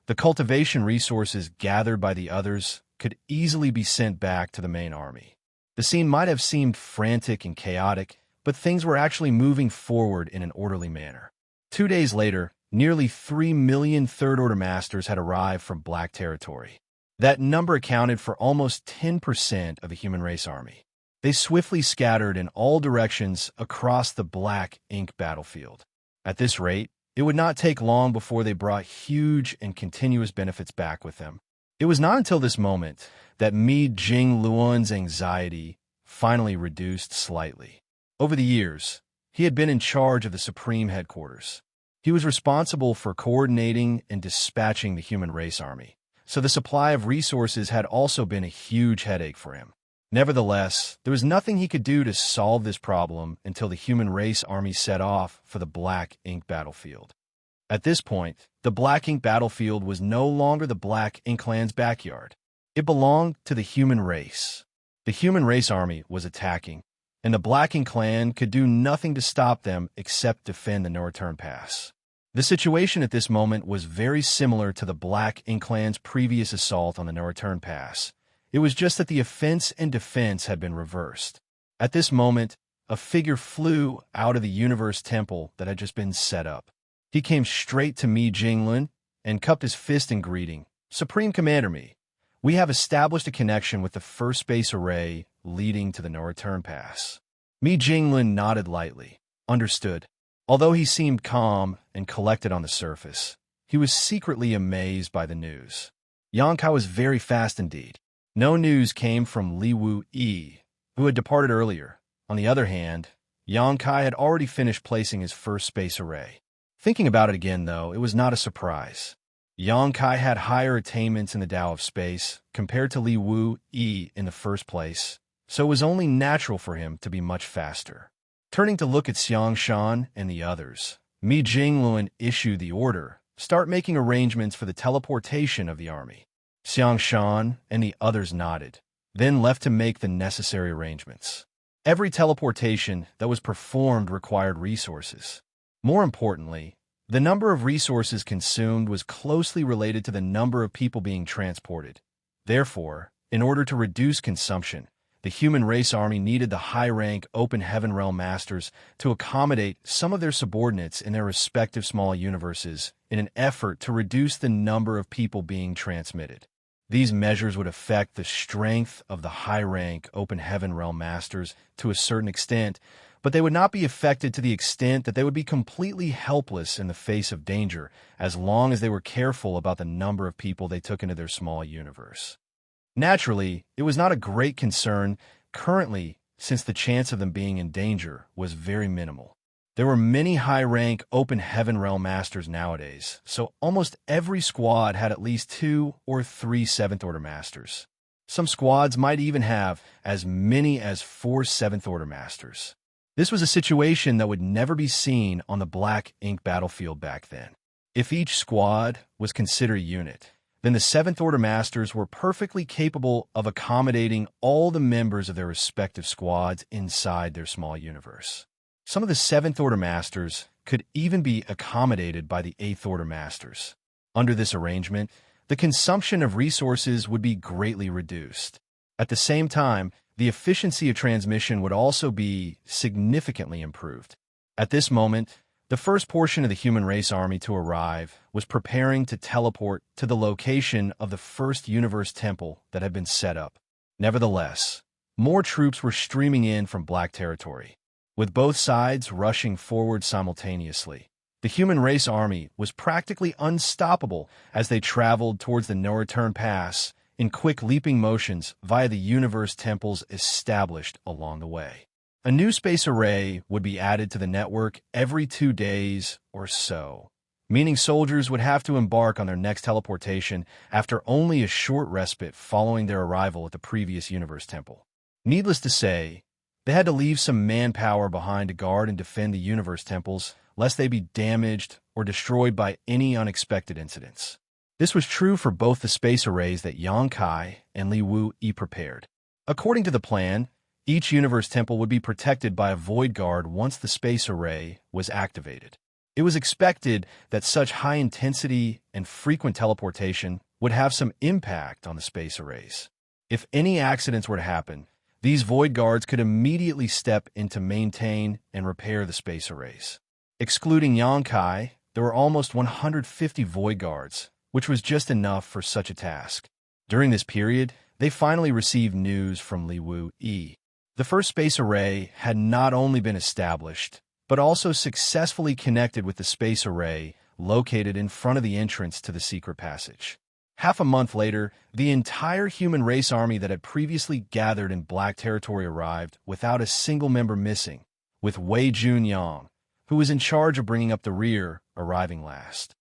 the cultivation resources gathered by the others could easily be sent back to the main army. The scene might have seemed frantic and chaotic, but things were actually moving forward in an orderly manner. 2 days later, nearly 3 million Third Order Masters had arrived from Black territory. That number accounted for almost 10% of the human race army. They swiftly scattered in all directions across the Black Ink battlefield. At this rate, it would not take long before they brought huge and continuous benefits back with them. It was not until this moment that Mi Jingluan's anxiety finally reduced slightly. Over the years, he had been in charge of the Supreme Headquarters. He was responsible for coordinating and dispatching the human race army, so the supply of resources had also been a huge headache for him. Nevertheless, there was nothing he could do to solve this problem until the human race army set off for the Black Ink battlefield. At this point, the Black Ink battlefield was no longer the Black Ink clan's backyard. It belonged to the human race. The human race army was attacking, and the Black Ink clan could do nothing to stop them except defend the No Return Pass. The situation at this moment was very similar to the Black Ink clan's previous assault on the No Return Pass. It was just that the offense and defense had been reversed. At this moment, a figure flew out of the universe temple that had just been set up. He came straight to Mi Jingluan and cupped his fist in greeting. "Supreme Commander Mi, we have established a connection with the first space array leading to the No Return Pass." Mi Jingluan nodded lightly. Understood. Although he seemed calm and collected on the surface, he was secretly amazed by the news. Xianxia was very fast indeed. No news came from Li Wu Yi, who had departed earlier. On the other hand, Xianxia had already finished placing his first space array. Thinking about it again, though, it was not a surprise. Xianxia had higher attainments in the Tao of space compared to Li Wu Yi in the first place, so it was only natural for him to be much faster. Turning to look at Xianxia and the others, Mi Jingluan issued the order, "Start making arrangements for the teleportation of the army." Xianxia and the others nodded, then left to make the necessary arrangements. Every teleportation that was performed required resources. More importantly, the number of resources consumed was closely related to the number of people being transported. Therefore, In order to reduce consumption, the human race army needed the high-rank Open Heaven Realm Masters to accommodate some of their subordinates in their respective small universes in an effort to reduce the number of people being transmitted. These measures would affect the strength of the high-rank Open Heaven Realm Masters to a certain extent, but they would not be affected to the extent that they would be completely helpless in the face of danger as long as they were careful about the number of people they took into their small universe. Naturally, it was not a great concern currently, since the chance of them being in danger was very minimal. There were many high-rank Open Heaven Realm Masters nowadays, so almost every squad had at least 2 or 3 7th-order Masters. Some squads might even have as many as 4 7th-order Masters. This was a situation that would never be seen on the Black Ink battlefield back then. If each squad was considered a unit, then the 7th-order Masters were perfectly capable of accommodating all the members of their respective squads inside their small universe. Some of the 7th-order Masters could even be accommodated by the 8th-order Masters. Under this arrangement, the consumption of resources would be greatly reduced. At the same time, the efficiency of transmission would also be significantly improved. At this moment, the first portion of the human race army to arrive was preparing to teleport to the location of the first universe temple that had been set up. Nevertheless, more troops were streaming in from Black territory, with both sides rushing forward simultaneously. The human race army was practically unstoppable as they traveled towards the No Return Pass in quick leaping motions via the universe temples established along the way. A new space array would be added to the network every 2 days or so, meaning soldiers would have to embark on their next teleportation after only a short respite following their arrival at the previous universe temple. Needless to say, they had to leave some manpower behind to guard and defend the universe temples, lest they be damaged or destroyed by any unexpected incidents. This was true for both the space arrays that Xianxia and Li Wu-Yi prepared. According to the plan, each universe temple would be protected by a void guard once the space array was activated. It was expected that such high intensity and frequent teleportation would have some impact on the space arrays. If any accidents were to happen, these void guards could immediately step in to maintain and repair the space arrays. Excluding Xianxia, there were almost 150 void guards, which was just enough for such a task. During this period, they finally received news from Li Wu-Yi. The first space array had not only been established, but also successfully connected with the space array located in front of the entrance to the secret passage. Half a month later, the entire human race army that had previously gathered in Black territory arrived without a single member missing, with Wei Junyang, who was in charge of bringing up the rear, arriving last.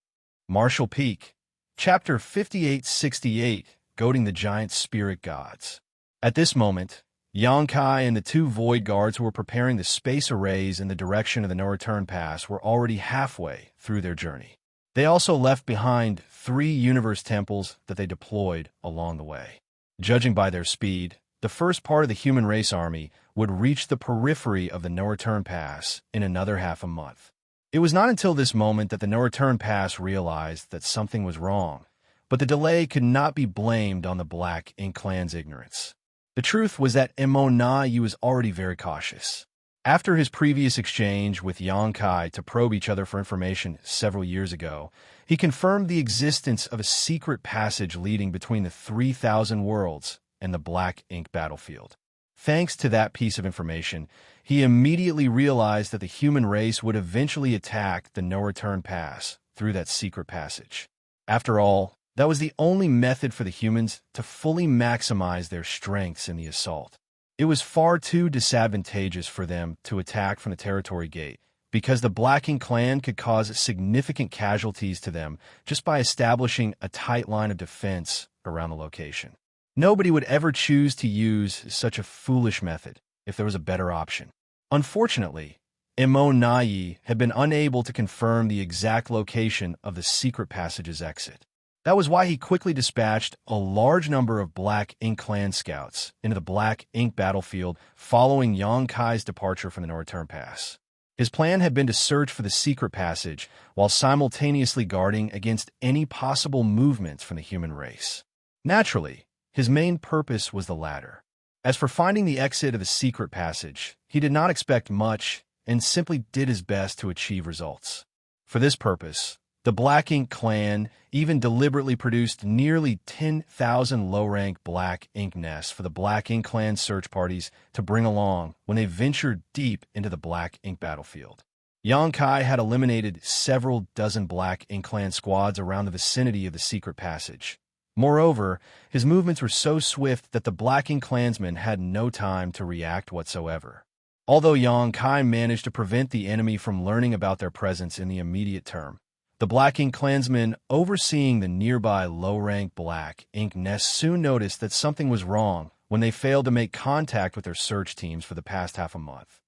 Martial Peak, Chapter 5868, Goading the Giant Spirit Gods. At this moment, Xianxia and the 2 void guards who were preparing the space arrays in the direction of the No Return Pass were already halfway through their journey. They also left behind 3 universe temples that they deployed along the way. Judging by their speed, the first part of the human race army would reach the periphery of the No Return Pass in another half a month. It was not until this moment that the No Return Pass realized that something was wrong, but the delay could not be blamed on the Black Ink clan's ignorance. The truth was that Immortal was already very cautious. After his previous exchange with Xianxia to probe each other for information several years ago, he confirmed the existence of a secret passage leading between the 3,000 worlds and the Black Ink battlefield. Thanks to that piece of information, he immediately realized that the human race would eventually attack the No Return Pass through that secret passage. After all, that was the only method for the humans to fully maximize their strengths in the assault. It was far too disadvantageous for them to attack from the territory gate, because the Black Ink clan could cause significant casualties to them just by establishing a tight line of defense around the location. Nobody would ever choose to use such a foolish method if there was a better option. Unfortunately, Immortal had been unable to confirm the exact location of the secret passage's exit. That was why he quickly dispatched a large number of Black Ink clan scouts into the Black Ink battlefield following Xianxia's departure from the No Return Pass. His plan had been to search for the secret passage while simultaneously guarding against any possible movements from the human race. Naturally, His main purpose was the latter. As for finding the exit of the secret passage, he did not expect much and simply did his best to achieve results. For this purpose, the Black Ink clan even deliberately produced nearly 10,000 low-rank Black Ink nests for the Black Ink clan search parties to bring along when they ventured deep into the Black Ink battlefield. Xianxia had eliminated several dozen Black Ink clan squads around the vicinity of the secret passage. Moreover, his movements were so swift that the Black Ink clansmen had no time to react whatsoever. Although Xianxia managed to prevent the enemy from learning about their presence in the immediate term, the Black Ink clansmen overseeing the nearby low-rank Black Ink nests soon noticed that something was wrong when they failed to make contact with their search teams for the past half a month.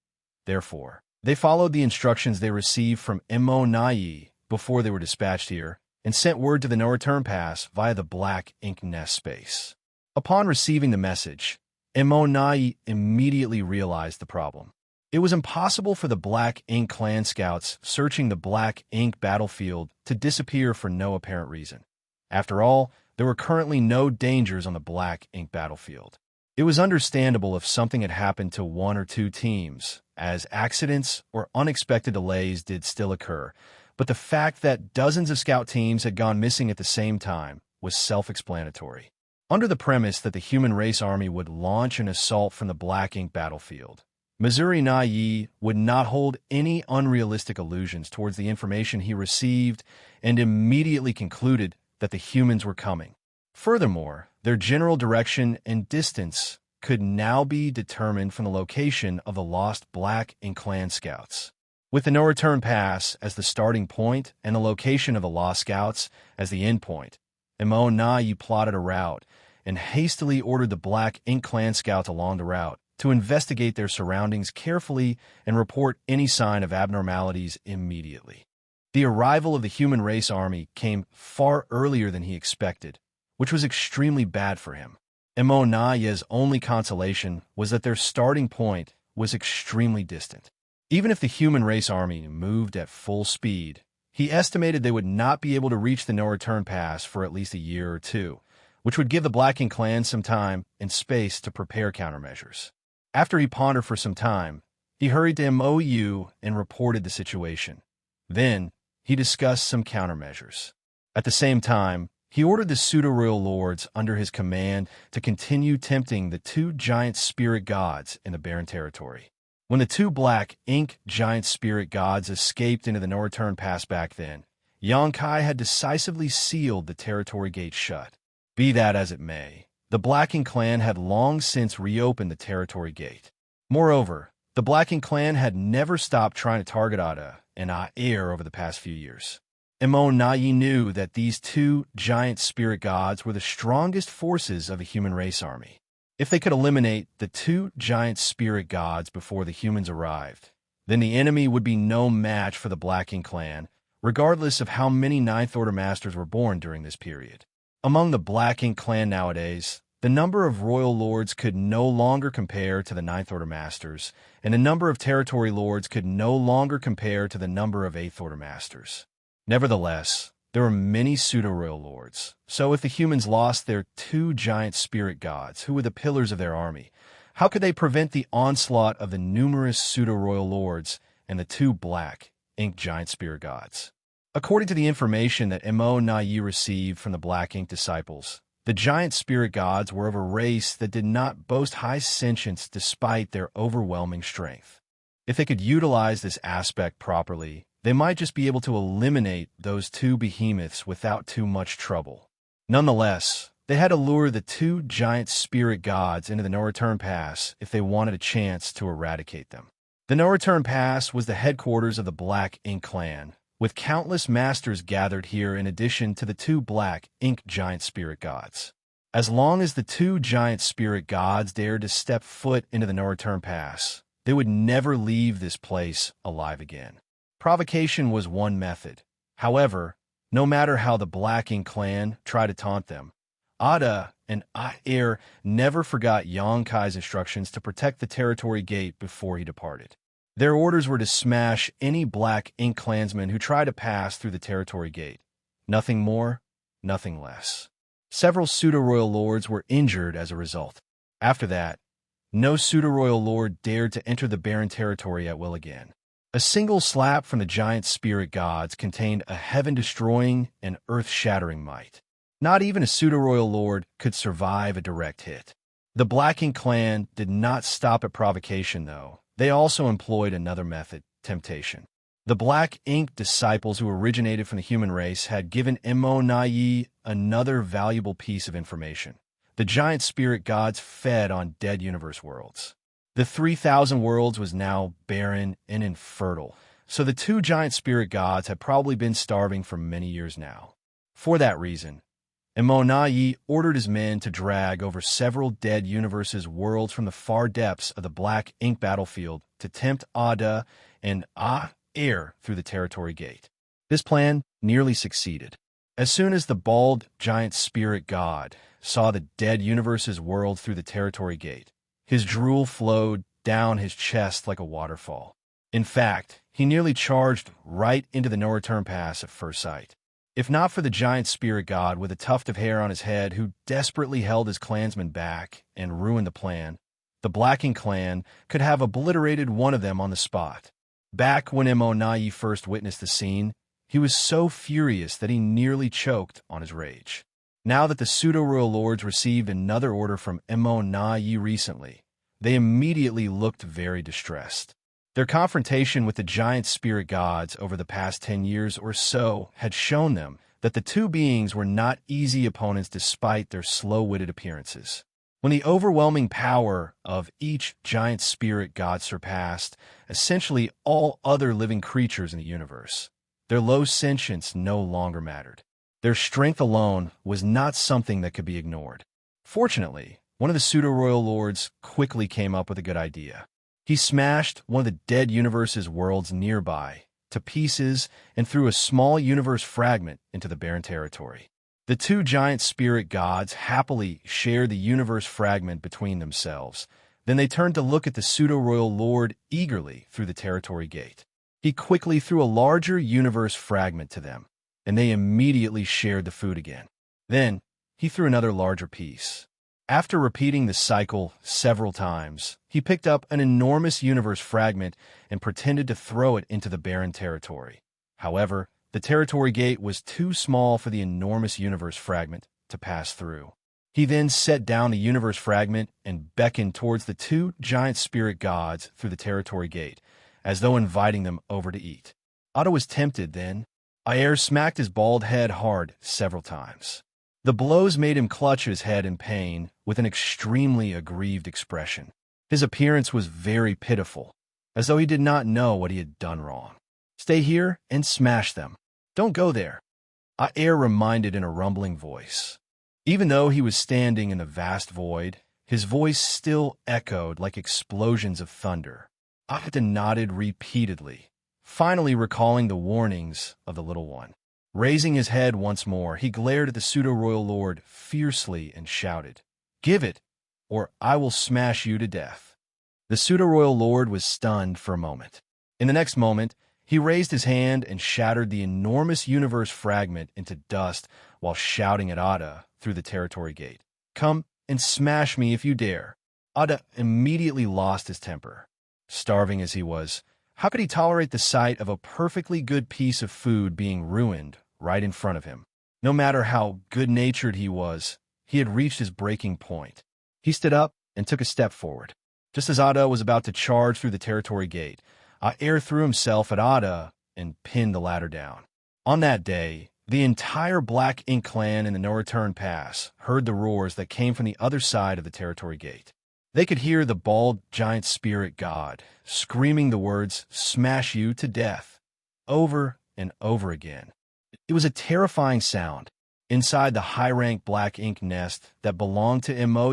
Therefore, they followed the instructions they received from Immortal before they were dispatched here and sent word to the no-return pass via the Black Ink nest space. Upon receiving the message, Immortal immediately realized the problem. It was impossible for the Black Ink clan scouts searching the Black Ink battlefield to disappear for no apparent reason. After all, there were currently no dangers on the Black Ink battlefield. It was understandable if something had happened to one or two teams, as accidents or unexpected delays did still occur, but the fact that dozens of scout teams had gone missing at the same time was self-explanatory. Under the premise that the human race army would launch an assault from the Black Ink battlefield, Myriad would not hold any unrealistic illusions towards the information he received and immediately concluded that the humans were coming. Furthermore, their general direction and distance could now be determined from the location of the lost Black Ink clan scouts. With the no-return pass as the starting point and the location of the lost scouts as the end point, Immortal plotted a route and hastily ordered the Black Ink clan scouts along the route to investigate their surroundings carefully and report any sign of abnormalities immediately. The arrival of the human race army came far earlier than he expected, which was extremely bad for him. Immortal's only consolation was that their starting point was extremely distant. Even if the human race army moved at full speed, he estimated they would not be able to reach the no-return pass for at least a year or two, which would give the Black Ink clan some time and space to prepare countermeasures. After he pondered for some time, he hurried to MOU and reported the situation. Then, he discussed some countermeasures. At the same time, he ordered the pseudo-royal lords under his command to continue tempting the two giant spirit gods in the barren territory. When the two Black Ink giant spirit gods escaped into the no-return pass back then, Xianxia had decisively sealed the territory gate shut. Be that as it may, the Black Ink clan had long since reopened the territory gate. Moreover, the Black Ink clan had never stopped trying to target Ada and Air over the past few years. Immortal knew that these two giant spirit gods were the strongest forces of the human race army. If they could eliminate the two giant spirit gods before the humans arrived, then the enemy would be no match for the Black Ink clan, regardless of how many Ninth Order Masters were born during this period. Among the Black Ink clan nowadays, the number of royal lords could no longer compare to the Ninth Order Masters, and the number of territory lords could no longer compare to the number of Eighth Order Masters. Nevertheless, there were many pseudo-royal lords, so if the humans lost their two giant spirit gods, who were the pillars of their army, how could they prevent the onslaught of the numerous pseudo-royal lords and the two Black Ink giant spirit gods? According to the information that Immortal received from the Black Ink disciples, the giant spirit gods were of a race that did not boast high sentience despite their overwhelming strength. If they could utilize this aspect properly, they might just be able to eliminate those two behemoths without too much trouble. Nonetheless, they had to lure the two giant spirit gods into the no-return pass if they wanted a chance to eradicate them. The no-return pass was the headquarters of the Black Ink clan, with countless masters gathered here in addition to the two Black Ink giant spirit gods. As long as the two giant spirit gods dared to step foot into the no-return pass, they would never leave this place alive again. Provocation was one method. However, no matter how the Black Ink clan tried to taunt them, Ada and Air never forgot Xianxia's instructions to protect the territory gate before he departed. Their orders were to smash any Black Ink clansman who tried to pass through the territory gate. Nothing more, nothing less. Several pseudo-royal lords were injured as a result. After that, no pseudo-royal lord dared to enter the barren territory at will again. A single slap from the giant spirit gods contained a heaven-destroying and earth-shattering might. Not even a pseudo-royal lord could survive a direct hit. The Black Ink clan did not stop at provocation, though. They also employed another method, temptation. The Black Ink disciples who originated from the human race had given Imo another valuable piece of information. The giant spirit gods fed on dead universe worlds. The 3,000 worlds was now barren and infertile, so the two giant spirit gods had probably been starving for many years now. For that reason, Imo ordered his men to drag over several dead universes' worlds from the far depths of the Black Ink battlefield to tempt Ada and Air through the territory gate. This plan nearly succeeded. As soon as the bald giant spirit god saw the dead universe's world through the territory gate, his drool flowed down his chest like a waterfall. In fact, he nearly charged right into the no-return pass at first sight. If not for the giant spirit god with a tuft of hair on his head who desperately held his clansmen back and ruined the plan, the Black Ink clan could have obliterated one of them on the spot. Back when Imo first witnessed the scene, he was so furious that he nearly choked on his rage. Now that the pseudo-royal lords received another order from Imo recently, they immediately looked very distressed. Their confrontation with the giant spirit gods over the past 10 years or so had shown them that the two beings were not easy opponents despite their slow-witted appearances. When the overwhelming power of each giant spirit god surpassed essentially all other living creatures in the universe, their low sentience no longer mattered. Their strength alone was not something that could be ignored. Fortunately, one of the pseudo-royal lords quickly came up with a good idea. He smashed one of the dead universe's worlds nearby to pieces and threw a small universe fragment into the barren territory. The two giant spirit gods happily shared the universe fragment between themselves. Then they turned to look at the pseudo-royal lord eagerly through the territory gate. He quickly threw a larger universe fragment to them, and they immediately shared the food again. Then, he threw another larger piece. After repeating the cycle several times, he picked up an enormous universe fragment and pretended to throw it into the barren territory. However, the territory gate was too small for the enormous universe fragment to pass through. He then set down the universe fragment and beckoned towards the two giant spirit gods through the territory gate, as though inviting them over to eat. Otto was tempted then. Aer smacked his bald head hard several times. The blows made him clutch his head in pain with an extremely aggrieved expression. His appearance was very pitiful, as though he did not know what he had done wrong. "Stay here and smash them. Don't go there," Aer reminded in a rumbling voice. Even though he was standing in the vast void, his voice still echoed like explosions of thunder. Aer nodded repeatedly, finally recalling the warnings of the little one. Raising his head once more, he glared at the pseudo-royal lord fiercely and shouted, "Give it, or I will smash you to death." The pseudo-royal lord was stunned for a moment. In the next moment, he raised his hand and shattered the enormous universe fragment into dust while shouting at Ada through the territory gate. "Come and smash me if you dare." Ada immediately lost his temper. Starving as he was, how could he tolerate the sight of a perfectly good piece of food being ruined right in front of him? No matter how good-natured he was, he had reached his breaking point. He stood up and took a step forward. Just as Ada was about to charge through the territory gate, Aer threw himself at Ada and pinned the latter down. On that day, the entire Black Ink clan in the No-Return Pass heard the roars that came from the other side of the territory gate. They could hear the bald giant spirit god screaming the words, "Smash you to death," over and over again. It was a terrifying sound. Inside the high-rank Black Ink nest that belonged to Imo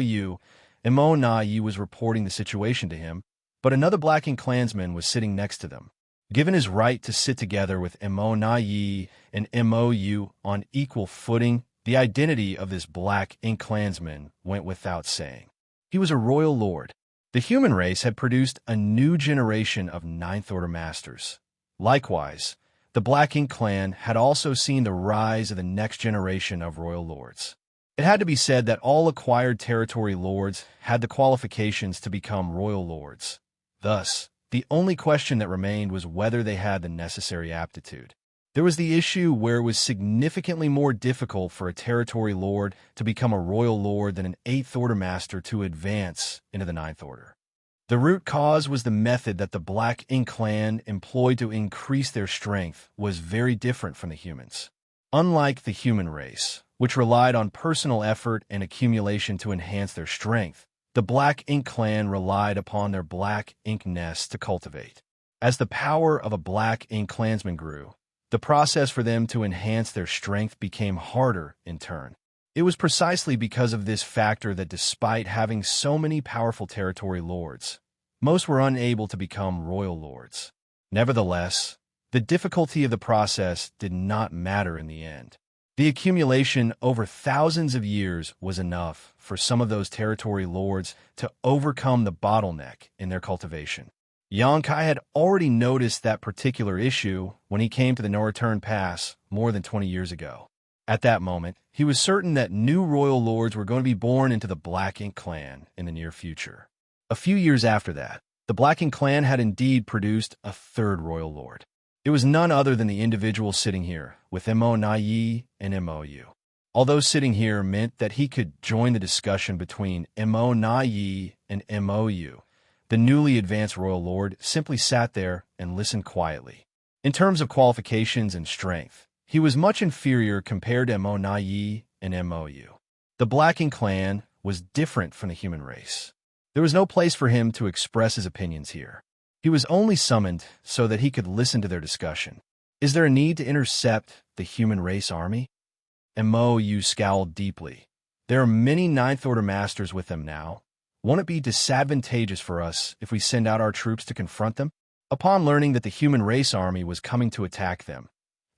was reporting the situation to him, but another Black Ink clansman was sitting next to them. Given his right to sit together with Imo and Imo on equal footing, the identity of this Black Ink clansman went without saying. He was a royal lord. The human race had produced a new generation of Ninth Order masters. Likewise, the Black Ink clan had also seen the rise of the next generation of royal lords. It had to be said that all acquired territory lords had the qualifications to become royal lords. Thus, the only question that remained was whether they had the necessary aptitude. There was the issue where it was significantly more difficult for a territory lord to become a royal lord than an 8th Order master to advance into the 9th Order. The root cause was the method that the Black Ink clan employed to increase their strength was very different from the humans. Unlike the human race, which relied on personal effort and accumulation to enhance their strength, the Black Ink clan relied upon their Black Ink nest to cultivate. As the power of a Black Ink clansman grew, the process for them to enhance their strength became harder in turn. It was precisely because of this factor that despite having so many powerful territory lords, most were unable to become royal lords. Nevertheless, the difficulty of the process did not matter in the end. The accumulation over thousands of years was enough for some of those territory lords to overcome the bottleneck in their cultivation. Xianxia had already noticed that particular issue when he came to the No Return Pass more than 20 years ago. At that moment, he was certain that new royal lords were going to be born into the Black Ink clan in the near future. A few years after that, the Black Ink clan had indeed produced a 3rd royal lord. It was none other than the individual sitting here with Mo-Na-Yi and Mo-Yu. Although sitting here meant that he could join the discussion between Mo-Na-Yi and Mo-Yu, the newly advanced royal lord simply sat there and listened quietly. In terms of qualifications and strength, he was much inferior compared to Mo-Na-Yi and Mo-Yu. The Black Ink clan was different from the human race. There was no place for him to express his opinions here. He was only summoned so that he could listen to their discussion. Is there a need to intercept the human race army? Mo-Yu scowled deeply. There are many 9th Order masters with them now. Won't it be disadvantageous for us if we send out our troops to confront them? Upon learning that the human race army was coming to attack them,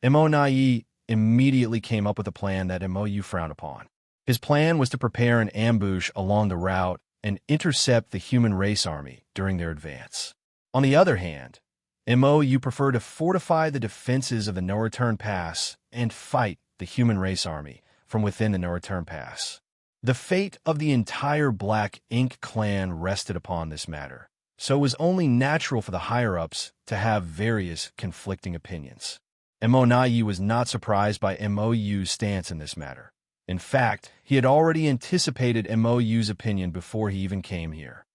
Mo-Na-Yi immediately came up with a plan that Mo-Yu frowned upon. His plan was to prepare an ambush along the route and intercept the human race army during their advance. On the other hand, Mo-Yu preferred to fortify the defenses of the No Return Pass and fight the human race army from within the No Return Pass. The fate of the entire Black Ink clan rested upon this matter, so it was only natural for the higher-ups to have various conflicting opinions. Mo-Na-Yi was not surprised by Mo-Yu's stance in this matter. In fact, he had already anticipated Mo-Yu's opinion before he even came here.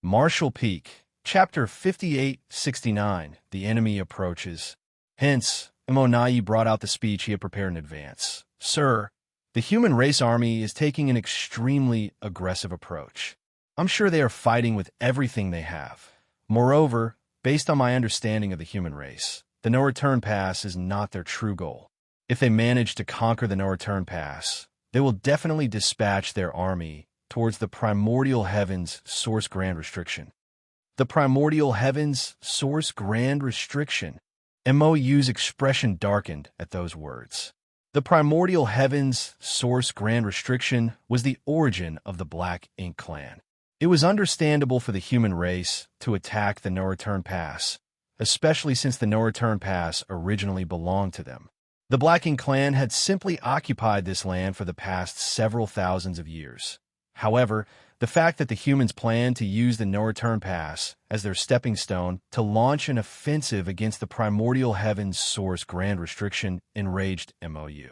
Martial Peak, Chapter 5869, The Enemy Approaches. Hence, Mo-Na-Yi brought out the speech he had prepared in advance. Sir, the human race army is taking an extremely aggressive approach. I'm sure they are fighting with everything they have. Moreover, based on my understanding of the human race, the No Return Pass is not their true goal. If they manage to conquer the No Return Pass, they will definitely dispatch their army towards the Primordial Heavens Source Grand Restriction. The Primordial Heavens Source Grand Restriction. Mo-Yu's expression darkened at those words. The Primordial Heavens Source Grand Restriction was the origin of the Black Ink clan. It was understandable for the human race to attack the No Return Pass, especially since the No Return Pass originally belonged to them. The Black Ink clan had simply occupied this land for the past several thousands of years. However, the fact that the humans planned to use the No Return Pass as their stepping stone to launch an offensive against the Primordial Heavens Source Grand Restriction enraged Mo-Yu.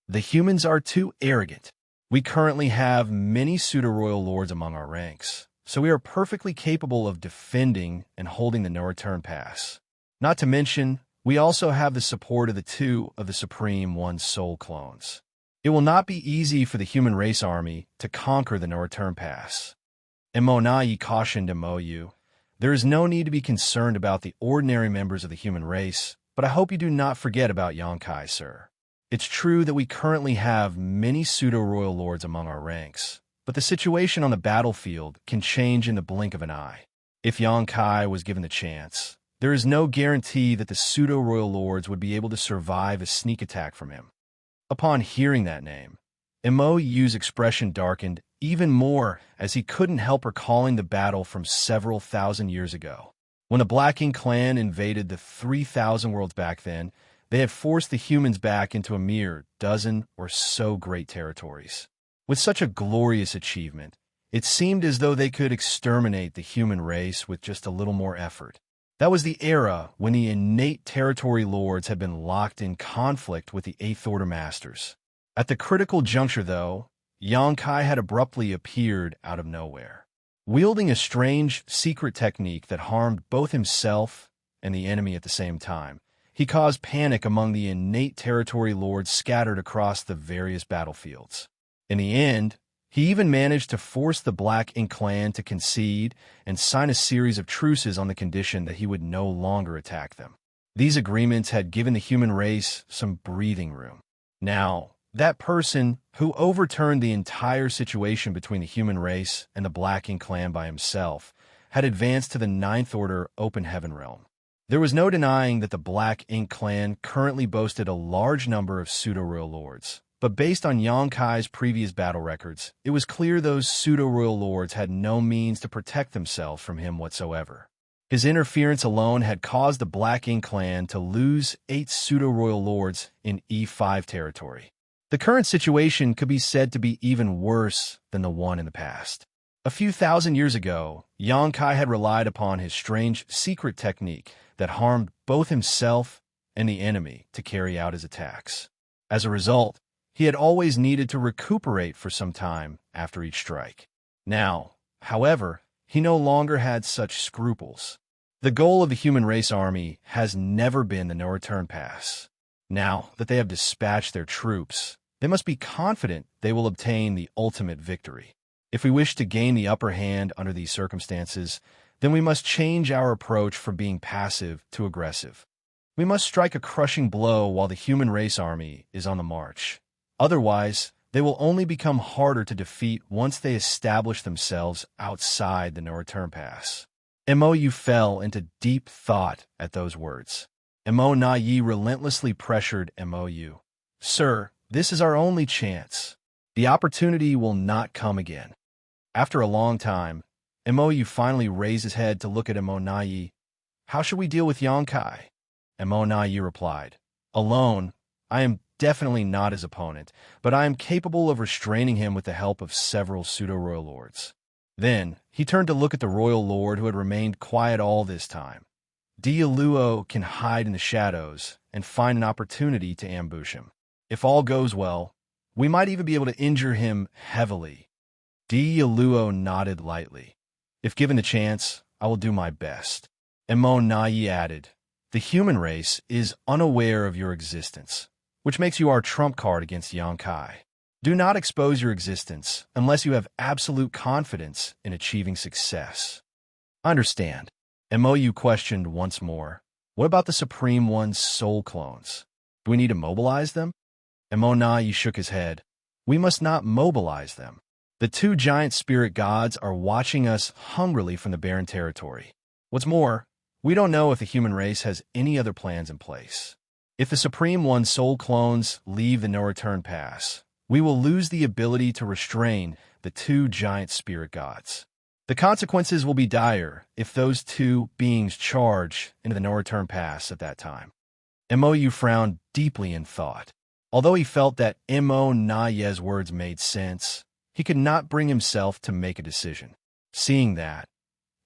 The humans are too arrogant. We currently have many pseudo-royal lords among our ranks, so we are perfectly capable of defending and holding the No Return Pass. Not to mention, we also have the support of the 2 of the Supreme One Soul clones. It will not be easy for the human race army to conquer the No Return Pass. Mo-Na-Yi cautioned Mo-Yu, there is no need to be concerned about the ordinary members of the human race, but I hope you do not forget about Xianxia, sir. It's true that we currently have many pseudo-royal lords among our ranks, but the situation on the battlefield can change in the blink of an eye. If Xianxia was given the chance, there is no guarantee that the pseudo-royal lords would be able to survive a sneak attack from him. Upon hearing that name, Mo-Yu's expression darkened even more as he couldn't help recalling the battle from several thousand years ago. When the Black Ink clan invaded the 3,000 worlds back then, they had forced the humans back into a mere dozen or so great territories. With such a glorious achievement, it seemed as though they could exterminate the human race with just a little more effort. That was the era when the innate territory lords had been locked in conflict with the Eighth Order Masters. At the critical juncture, though, Xianxia had abruptly appeared out of nowhere. Wielding a strange, secret technique that harmed both himself and the enemy at the same time, he caused panic among the innate territory lords scattered across the various battlefields. In the end, he even managed to force the Black Ink clan to concede and sign a series of truces on the condition that he would no longer attack them. These agreements had given the human race some breathing room. Now, that person who overturned the entire situation between the human race and the Black Ink clan by himself had advanced to the Ninth Order Open Heaven realm. There was no denying that the Black Ink clan currently boasted a large number of pseudo-royal lords. But based on Xianxia's previous battle records, it was clear those pseudo-royal lords had no means to protect themselves from him whatsoever. His interference alone had caused the Black Ink clan to lose 8 pseudo-royal lords in E5 territory. The current situation could be said to be even worse than the one in the past. A few thousand years ago, Xianxia had relied upon his strange secret technique that harmed both himself and the enemy to carry out his attacks. As a result, he had always needed to recuperate for some time after each strike. Now, however, he no longer had such scruples. The goal of the human race army has never been the no-return pass. Now that they have dispatched their troops, they must be confident they will obtain the ultimate victory. If we wish to gain the upper hand under these circumstances, then we must change our approach from being passive to aggressive. We must strike a crushing blow while the human race army is on the march. Otherwise, they will only become harder to defeat once they establish themselves outside the no-return pass. Mou fell into deep thought at those words. Mo Na-Yi relentlessly pressured Mou. "Sir, this is our only chance. The opportunity will not come again." After a long time, Mou finally raised his head to look at Mo Na-Yi. "How should we deal with Xianxia?" Mo Na-Yi replied, "Alone, I am definitely not his opponent, but I am capable of restraining him with the help of several pseudo-royal lords." Then, he turned to look at the royal lord who had remained quiet all this time. Dialuo can hide in the shadows and find an opportunity to ambush him. If all goes well, we might even be able to injure him heavily. Dialuo nodded lightly. "If given the chance, I will do my best." Mo Na-Yi added, "The human race is unaware of your existence, which makes you our trump card against Xianxia. Do not expose your existence unless you have absolute confidence in achieving success." "Understand." Mou questioned once more. "What about the Supreme One's soul clones? Do we need to mobilize them?" Mo Na-Yi shook his head. "We must not mobilize them. The 2 giant spirit gods are watching us hungrily from the barren territory. What's more, we don't know if the human race has any other plans in place. If the Supreme One's soul clones leave the no-return pass, we will lose the ability to restrain the 2 giant spirit gods. The consequences will be dire if those 2 beings charge into the no-return pass at that time." Mou frowned deeply in thought. Although he felt that Mo Na-Yi's words made sense, he could not bring himself to make a decision. Seeing that,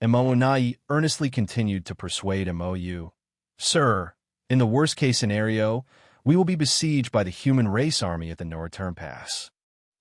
Mo Na-Yi earnestly continued to persuade Mou. "Sir, in the worst-case scenario, we will be besieged by the human race army at the no-return pass.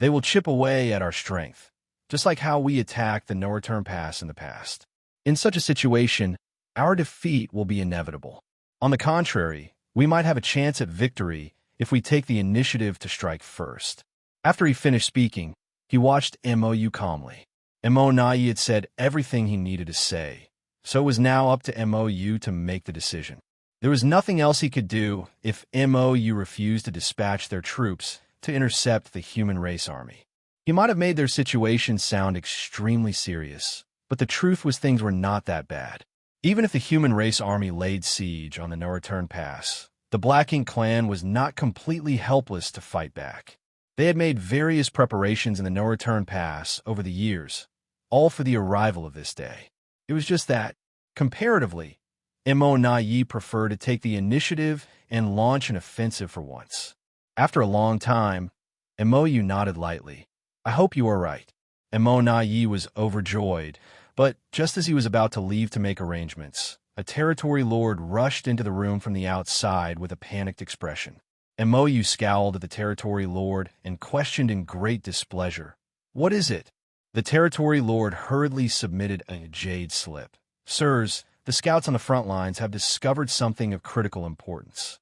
They will chip away at our strength, just like how we attacked the no-return pass in the past. In such a situation, our defeat will be inevitable. On the contrary, we might have a chance at victory if we take the initiative to strike first." After he finished speaking, he watched Mou calmly. Mo Na-Yi had said everything he needed to say, so it was now up to Mou to make the decision. There was nothing else he could do if Mou refused to dispatch their troops to intercept the human race army. He might have made their situation sound extremely serious, but the truth was things were not that bad. Even if the human race army laid siege on the no-return pass, the Black Ink clan was not completely helpless to fight back. They had made various preparations in the no-return pass over the years, all for the arrival of this day. It was just that, comparatively, Mo Na-Yi preferred to take the initiative and launch an offensive for once. After a long time, Mou nodded lightly. I hope you are right. Emo was overjoyed, but just as he was about to leave to make arrangements, a territory lord rushed into the room from the outside with a panicked expression. Emo scowled at the territory lord and questioned in great displeasure. What is it? The territory lord hurriedly submitted a jade slip. Sirs, the scouts on the front lines have discovered something of critical importance.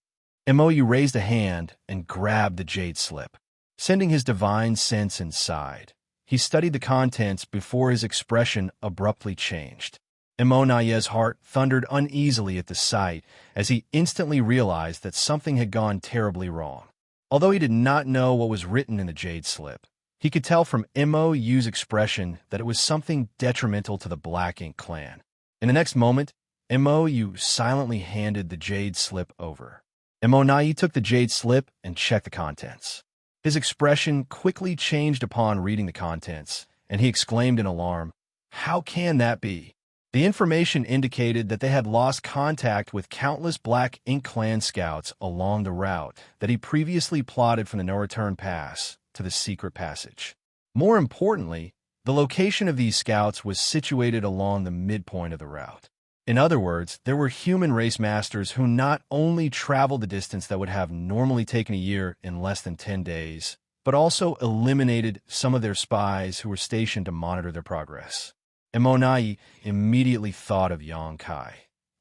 Emo raised a hand and grabbed the jade slip, sending his divine sense inside. He studied the contents before his expression abruptly changed. Emonaye's heart thundered uneasily at the sight as he instantly realized that something had gone terribly wrong. Although he did not know what was written in the jade slip, he could tell from Emo's expression that it was something detrimental to the Black Ink clan. In the next moment, Emo silently handed the jade slip over. Emonaye took the jade slip and checked the contents. His expression quickly changed upon reading the contents, and he exclaimed in alarm, "How can that be?" The information indicated that they had lost contact with countless Black Ink clan scouts along the route that he previously plotted from the No Return Pass to the secret passage. More importantly, the location of these scouts was situated along the midpoint of the route. In other words, there were human race masters who not only traveled the distance that would have normally taken a year in less than 10 days, but also eliminated some of their spies who were stationed to monitor their progress. Emonaye immediately thought of Xianxia.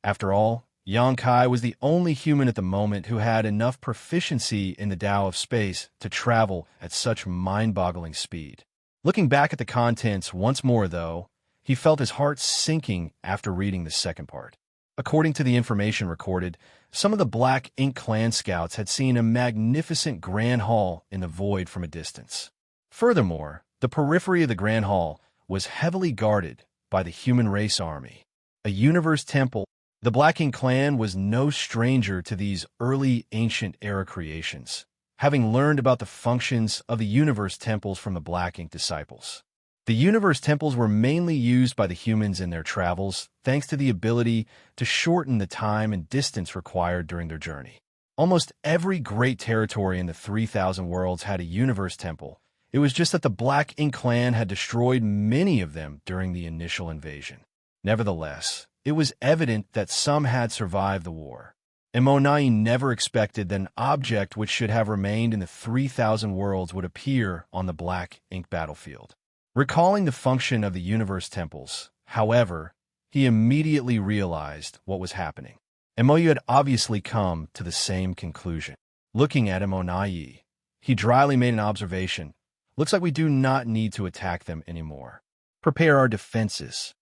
After all, Xianxia was the only human at the moment who had enough proficiency in the Tao of space to travel at such mind-boggling speed. Looking back at the contents once more, though, he felt his heart sinking after reading the second part. According to the information recorded, some of the Black Ink clan scouts had seen a magnificent Grand Hall in the void from a distance. Furthermore, the periphery of the Grand Hall was heavily guarded by the human race army. A universe temple, the Black Ink clan was no stranger to these early ancient era creations, having learned about the functions of the universe temples from the Black Ink disciples. The universe temples were mainly used by the humans in their travels, thanks to the ability to shorten the time and distance required during their journey. Almost every great territory in the 3,000 worlds had a universe temple. It was just that the Black Ink clan had destroyed many of them during the initial invasion. Nevertheless, it was evident that some had survived the war. Emonaye never expected that an object which should have remained in the 3,000 worlds would appear on the Black Ink battlefield. Recalling the function of the universe temples, however, he immediately realized what was happening. Emo had obviously come to the same conclusion. Looking at Emonaye, he dryly made an observation. Looks like we do not need to attack them anymore. Prepare our defenses.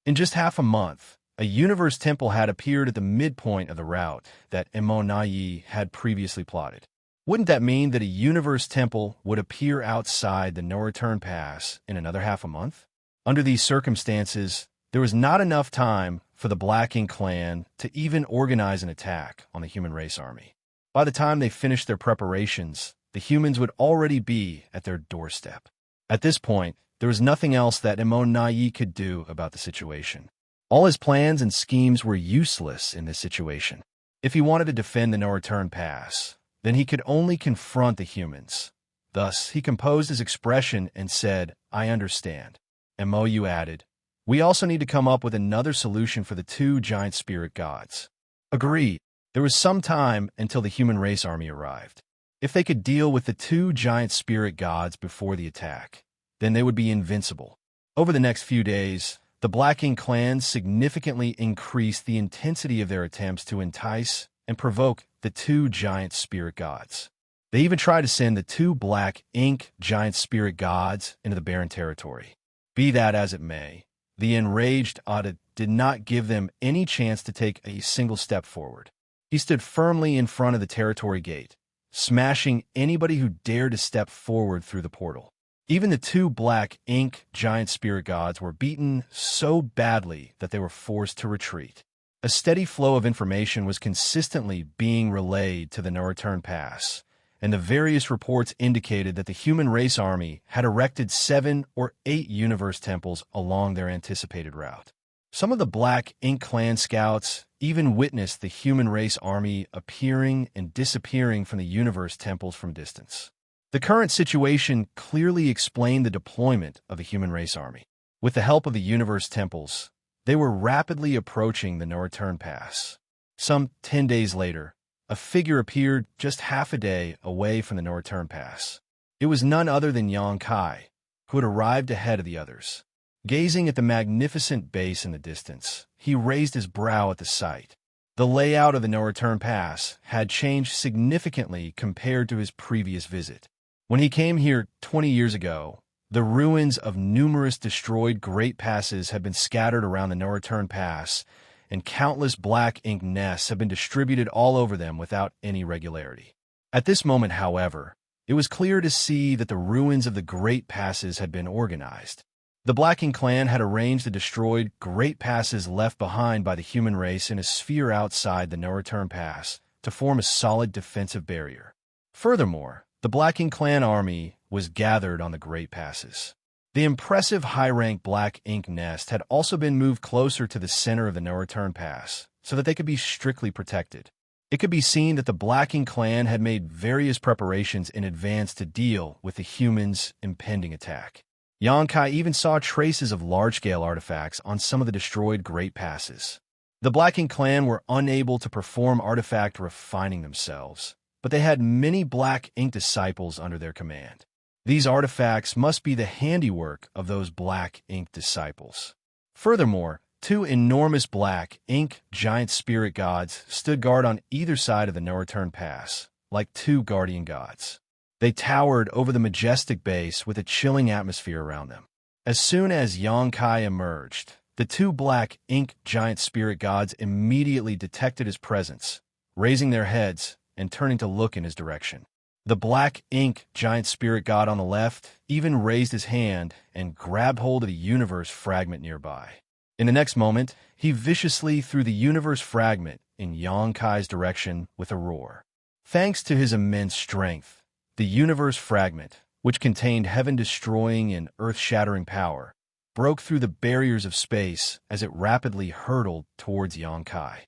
In just half a month, a universe temple had appeared at the midpoint of the route that Emonaye had previously plotted. Wouldn't that mean that a universe temple would appear outside the No Return Pass in another half a month? Under these circumstances, there was not enough time for the Black Ink clan to even organize an attack on the human race army. By the time they finished their preparations, the humans would already be at their doorstep. At this point, there was nothing else that Emonaye could do about the situation. All his plans and schemes were useless in this situation. If he wanted to defend the No Return Pass, then he could only confront the humans. Thus, he composed his expression and said, "I understand." Emo added, "We also need to come up with another solution for the two giant spirit gods." Agreed. There was some time until the human race army arrived. If they could deal with the two giant spirit gods before the attack, then they would be invincible. Over the next few days, the Black Ink clans significantly increased the intensity of their attempts to entice and provoke the two giant spirit gods. They even tried to send the two Black Ink giant spirit gods into the barren territory. Be that as it may, the enraged Ada did not give them any chance to take a single step forward. He stood firmly in front of the territory gate, smashing anybody who dared to step forward through the portal. Even the two Black Ink giant spirit gods were beaten so badly that they were forced to retreat. A steady flow of information was consistently being relayed to the No Return Pass, and the various reports indicated that the human race army had erected 7 or 8 universe temples along their anticipated route. Some of the Black Ink clan scouts even witnessed the human race army appearing and disappearing from the universe temples from a distance. The current situation clearly explained the deployment of a human race army. With the help of the universe temples, they were rapidly approaching the no-return pass. Some 10 days later, a figure appeared just half a day away from the no-return pass. It was none other than Xianxia, who had arrived ahead of the others. Gazing at the magnificent base in the distance, he raised his brow at the sight. The layout of the no-return pass had changed significantly compared to his previous visit. When he came here 20 years ago, the ruins of numerous destroyed great passes had been scattered around the no-return pass, and countless black ink nests have been distributed all over them without any regularity. At this moment, however, it was clear to see that the ruins of the great passes had been organized. The Black Ink clan had arranged the destroyed great passes left behind by the human race in a sphere outside the no-return pass to form a solid defensive barrier. Furthermore, the Black Ink clan army was gathered on the great passes. The impressive high-rank Black Ink nest had also been moved closer to the center of the no-return pass so that they could be strictly protected. It could be seen that the Black Ink clan had made various preparations in advance to deal with the humans' impending attack. Xianxia even saw traces of large-scale artifacts on some of the destroyed great passes. The Black Ink clan were unable to perform artifact refining themselves, but they had many Black Ink disciples under their command. These artifacts must be the handiwork of those Black Ink disciples. Furthermore, 2 enormous Black Ink giant spirit gods stood guard on either side of the no-return pass, like 2 guardian gods. They towered over the majestic base with a chilling atmosphere around them. As soon as Xianxia emerged, the 2 Black Ink giant spirit gods immediately detected his presence, raising their heads and turning to look in his direction. The Black Ink giant spirit god on the left even raised his hand and grabbed hold of the universe fragment nearby. In the next moment, he viciously threw the universe fragment in Xianxia's direction with a roar. Thanks to his immense strength, the universe fragment, which contained heaven-destroying and earth-shattering power, broke through the barriers of space as it rapidly hurtled towards Xianxia.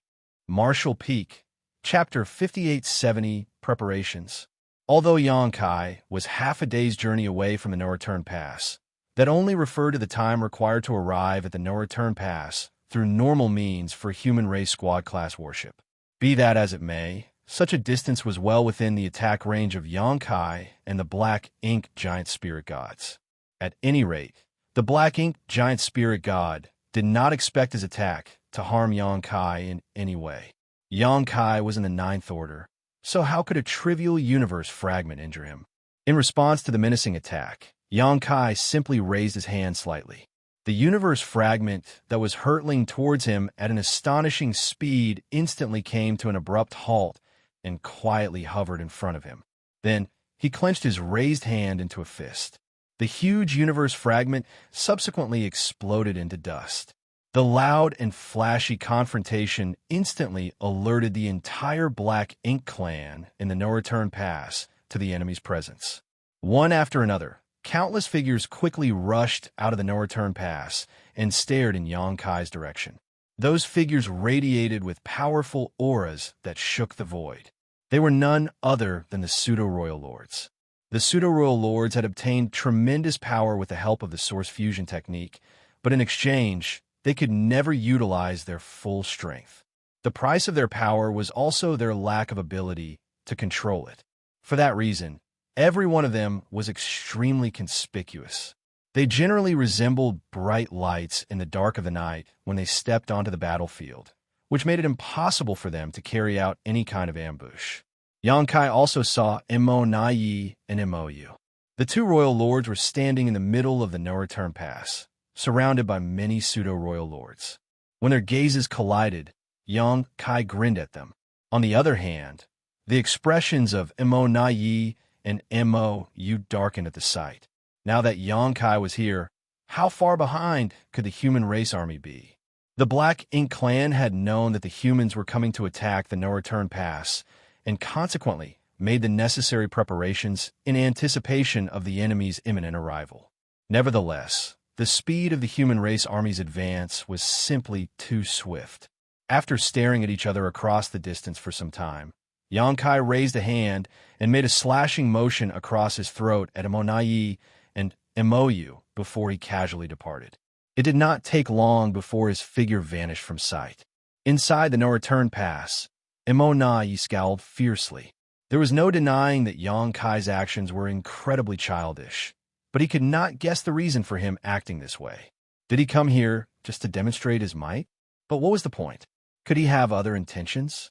Martial Peak, Chapter 5870, Preparations. Although Xianxia was half a day's journey away from the no-return pass, that only referred to the time required to arrive at the no-return pass through normal means for human race squad class warship. Be that as it may, such a distance was well within the attack range of Xianxia and the Black Ink giant spirit gods. At any rate, the Black Ink giant spirit god did not expect his attack to harm Xianxia in any way. Xianxia was in the 9th order, so how could a trivial universe fragment injure him? In response to the menacing attack, Xianxia simply raised his hand slightly. The universe fragment that was hurtling towards him at an astonishing speed instantly came to an abrupt halt and quietly hovered in front of him. Then, he clenched his raised hand into a fist. The huge universe fragment subsequently exploded into dust. The loud and flashy confrontation instantly alerted the entire Black Ink clan in the no-return pass to the enemy's presence. One after another, countless figures quickly rushed out of the no-return pass and stared in Xianxia's direction. Those figures radiated with powerful auras that shook the void. They were none other than the Pseudo-Royal Lords. The Pseudo-Royal Lords had obtained tremendous power with the help of the Source Fusion technique, but in exchange, they could never utilize their full strength. The price of their power was also their lack of ability to control it. For that reason, every one of them was extremely conspicuous. They generally resembled bright lights in the dark of the night when they stepped onto the battlefield, which made it impossible for them to carry out any kind of ambush. Xianxia also saw Mo-Na-Yi and Mo-Yu. The 2 royal lords were standing in the middle of the no-return pass, surrounded by many pseudo-royal lords. When their gazes collided, Xianxia grinned at them. On the other hand, the expressions of Mo-Na-Yi and Mo-Yu darkened at the sight. Now that Xianxia was here, how far behind could the human race army be? The Black Ink clan had known that the humans were coming to attack the no-return pass, and consequently made the necessary preparations in anticipation of the enemy's imminent arrival. Nevertheless, the speed of the human race army's advance was simply too swift. After staring at each other across the distance for some time, Xianxia raised a hand and made a slashing motion across his throat at Immonayi and Imoyu before he casually departed. It did not take long before his figure vanished from sight. Inside the no-return pass, Immonayi scowled fiercely. There was no denying that Xianxia's actions were incredibly childish, but he could not guess the reason for him acting this way. Did he come here just to demonstrate his might? But what was the point? Could he have other intentions?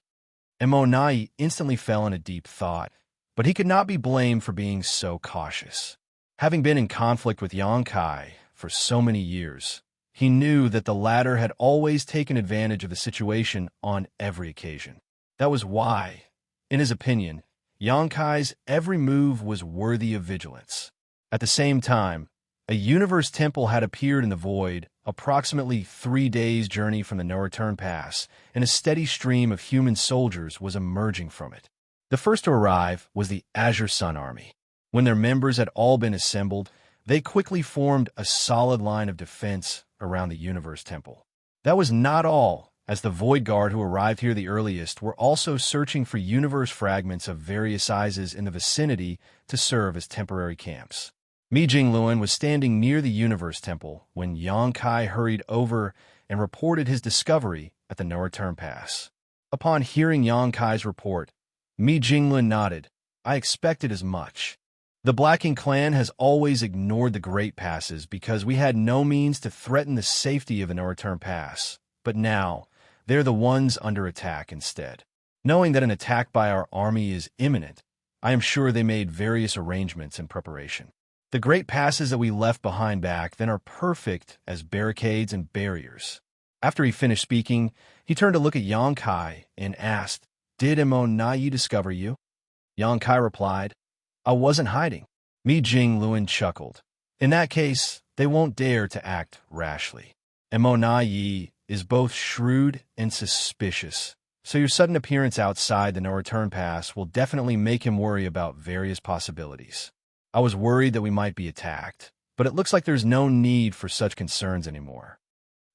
Immonayi instantly fell in a deep thought, but he could not be blamed for being so cautious. Having been in conflict with Xianxia for so many years, he knew that the latter had always taken advantage of the situation on every occasion. That was why, in his opinion, Xianxia's every move was worthy of vigilance. At the same time, a universe temple had appeared in the void, approximately 3 days' journey from the no-return pass, and a steady stream of human soldiers was emerging from it. The first to arrive was the Azure Sun Army. When their members had all been assembled, they quickly formed a solid line of defense around the universe temple. That was not all, as the Void Guard who arrived here the earliest were also searching for universe fragments of various sizes in the vicinity to serve as temporary camps. Mi Jingluan was standing near the Universe Temple when Xianxia hurried over and reported his discovery at the no-return pass. Upon hearing Xianxia's report, Mi Jingluan nodded. I expected as much. The Blacking clan has always ignored the Great Passes because we had no means to threaten the safety of the no-return pass, but now they're the ones under attack instead. Knowing that an attack by our army is imminent, I am sure they made various arrangements in preparation. The great passes that we left behind back then are perfect as barricades and barriers. After he finished speaking, he turned to look at Xianxia and asked, Did Immonayi discover you? Xianxia replied, I wasn't hiding. Mi Jingluan chuckled. In that case, they won't dare to act rashly. Immonayi is both shrewd and suspicious, so your sudden appearance outside the no-return pass will definitely make him worry about various possibilities. I was worried that we might be attacked, but it looks like there's no need for such concerns anymore.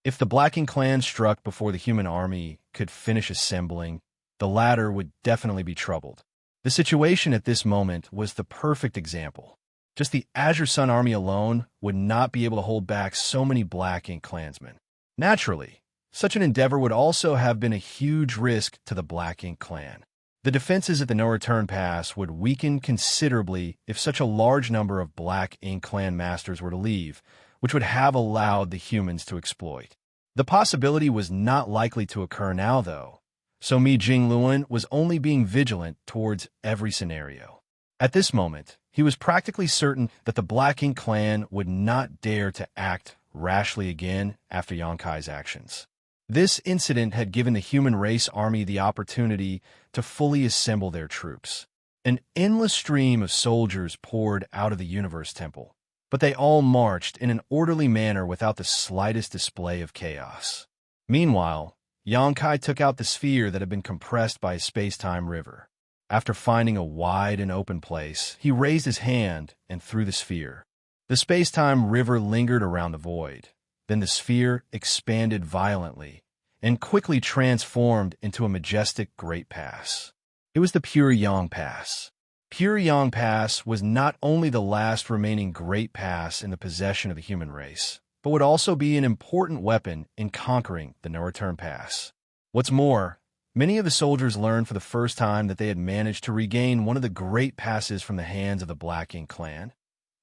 If the Blacking clan struck before the human army could finish assembling, the latter would definitely be troubled. The situation at this moment was the perfect example. Just the Azure Sun Army alone would not be able to hold back so many Blacking clansmen. Naturally, such an endeavor would also have been a huge risk to the Blacking clan. The defenses at the no-return pass would weaken considerably if such a large number of Black Ink clan masters were to leave, which would have allowed the humans to exploit. The possibility was not likely to occur now, though, so Mi Jingluan was only being vigilant towards every scenario. At this moment, he was practically certain that the Black Ink clan would not dare to act rashly again after Xianxia's actions. This incident had given the human race army the opportunity to fully assemble their troops. An endless stream of soldiers poured out of the Universe Temple, but they all marched in an orderly manner without the slightest display of chaos. Meanwhile, Xianxia took out the sphere that had been compressed by a space-time river. After finding a wide and open place, he raised his hand and threw the sphere. The space-time river lingered around the void. Then the sphere expanded violently and quickly transformed into a majestic Great Pass. It was the Pure Yang Pass. Pure Yang Pass was not only the last remaining Great Pass in the possession of the human race, but would also be an important weapon in conquering the no-return pass. What's more, many of the soldiers learned for the first time that they had managed to regain one of the Great Passes from the hands of the Black Ink clan.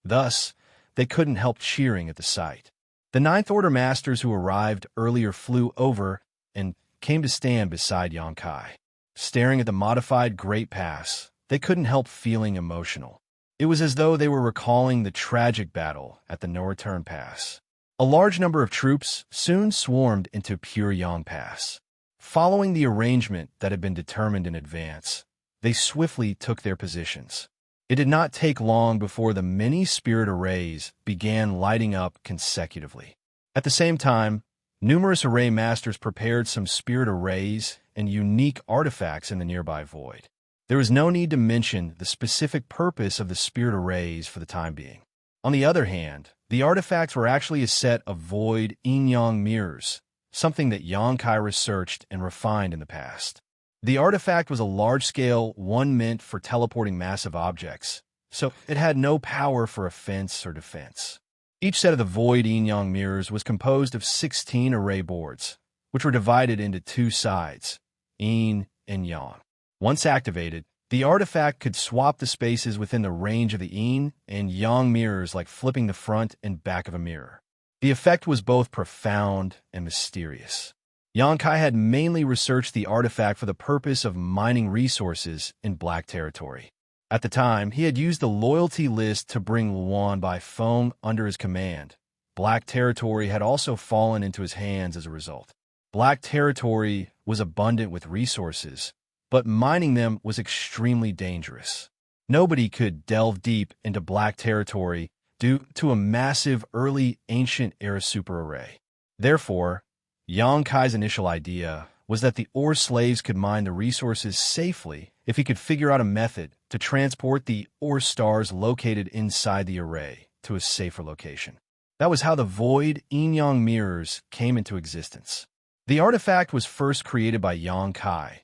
Thus, they couldn't help cheering at the sight. The Ninth Order Masters who arrived earlier flew over and came to stand beside Xianxia. Staring at the modified Great Pass, they couldn't help feeling emotional. It was as though they were recalling the tragic battle at the no-return pass. A large number of troops soon swarmed into Pure Yang Pass. Following the arrangement that had been determined in advance, they swiftly took their positions. It did not take long before the many spirit arrays began lighting up consecutively. At the same time, numerous array masters prepared some spirit arrays and unique artifacts in the nearby void. There is no need to mention the specific purpose of the spirit arrays for the time being. On the other hand, the artifacts were actually a set of void yin-yang mirrors, something that Xianxia researched and refined in the past. The artifact was a large-scale one meant for teleporting massive objects, so it had no power for offense or defense. Each set of the Void Yin-Yang mirrors was composed of 16 array boards, which were divided into two sides, Yin and Yang. Once activated, the artifact could swap the spaces within the range of the Yin and Yang mirrors like flipping the front and back of a mirror. The effect was both profound and mysterious. Xianxia had mainly researched the artifact for the purpose of mining resources in Black Territory. At the time, he had used the loyalty list to bring Luan Bai Feng under his command. Black Territory had also fallen into his hands as a result. Black Territory was abundant with resources, but mining them was extremely dangerous. Nobody could delve deep into Black Territory due to a massive early ancient era super array. Therefore, Xianxia's initial idea was that the ore slaves could mine the resources safely if he could figure out a method to transport the ore stars located inside the array to a safer location. That was how the Void Yin-Yang mirrors came into existence. The artifact was first created by Xianxia,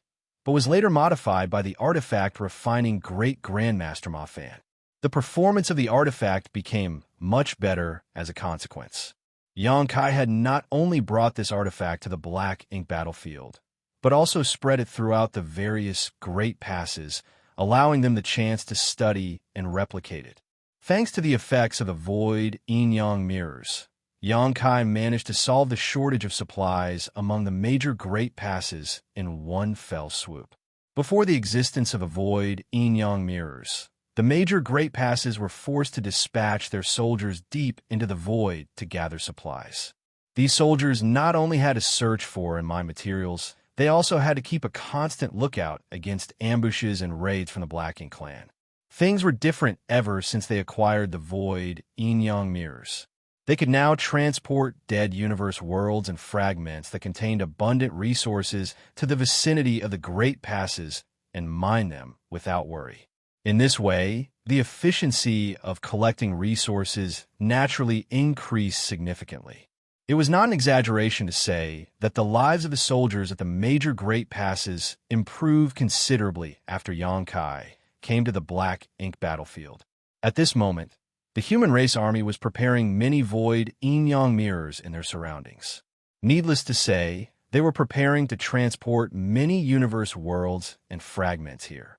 but was later modified by the artifact refining Great Grandmaster Ma Fan. The performance of the artifact became much better as a consequence. Xianxia had not only brought this artifact to the Black Ink battlefield, but also spread it throughout the various Great Passes, allowing them the chance to study and replicate it. Thanks to the effects of the Void Yin-Yang mirrors, Xianxia managed to solve the shortage of supplies among the major Great Passes in one fell swoop. Before the existence of the Void Yin-Yang mirrors, the major Great Passes were forced to dispatch their soldiers deep into the void to gather supplies. These soldiers not only had to search for and mine materials, they also had to keep a constant lookout against ambushes and raids from the Black Ink clan. Things were different ever since they acquired the Void Yin-Yang mirrors. They could now transport dead universe worlds and fragments that contained abundant resources to the vicinity of the Great Passes and mine them without worry. In this way, the efficiency of collecting resources naturally increased significantly. It was not an exaggeration to say that the lives of the soldiers at the major Great Passes improved considerably after Xianxia came to the Black Ink battlefield. At this moment, the human race army was preparing many Void Yin-Yang mirrors in their surroundings. Needless to say, they were preparing to transport many universe worlds and fragments here.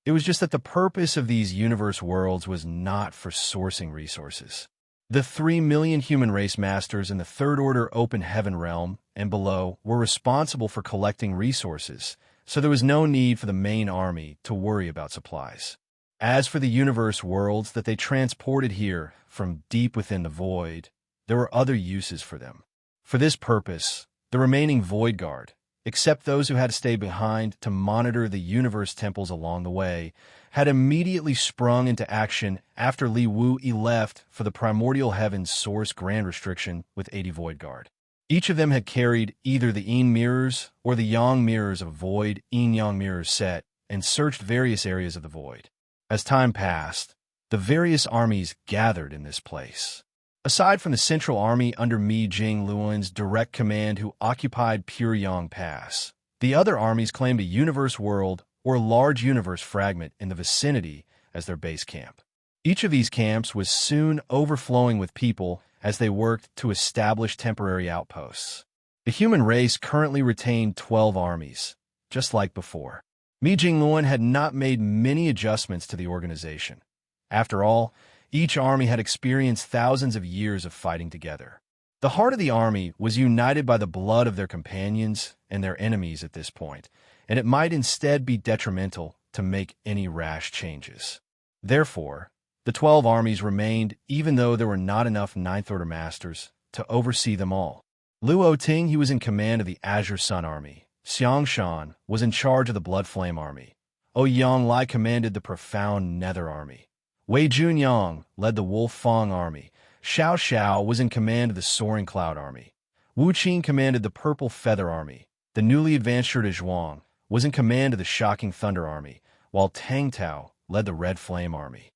It was just that the purpose of these universe worlds was not for sourcing resources. The 3 million human race masters in the Third Order Open Heaven realm and below were responsible for collecting resources, so there was no need for the main army to worry about supplies. As for the universe worlds that they transported here from deep within the void, there were other uses for them. For this purpose, the remaining Void Guard, except those who had to stay behind to monitor the universe temples along the way, had immediately sprung into action after Li Wu-Yi left for the Primordial Heaven's Source Grand Restriction with 80 Void Guard. Each of them had carried either the Yin mirrors or the Yang mirrors of Void Yin-Yang mirrors set and searched various areas of the void. As time passed, the various armies gathered in this place. Aside from the Central Army under Mi Jing Luan's direct command who occupied Pure Yang Pass, the other armies claimed a universe world or large universe fragment in the vicinity as their base camp. Each of these camps was soon overflowing with people as they worked to establish temporary outposts. The human race currently retained 12 armies, just like before. Mi Jing Luan had not made many adjustments to the organization. After all, each army had experienced thousands of years of fighting together. The heart of the army was united by the blood of their companions and their enemies at this point, and it might instead be detrimental to make any rash changes. Therefore, the 12 armies remained even though there were not enough Ninth Order Masters to oversee them all. Luo Ting, he was in command of the Azure Sun Army. Xianxia was in charge of the Blood Flame Army. Ouyang Lai commanded the Profound Nether Army. Wei Junyang led the Wolf Fang Army. Xiao Xiao was in command of the Soaring Cloud Army. Wu Qin commanded the Purple Feather Army. The newly advanced Shi Zhuang was in command of the Shocking Thunder Army, while Tang Tao led the Red Flame Army.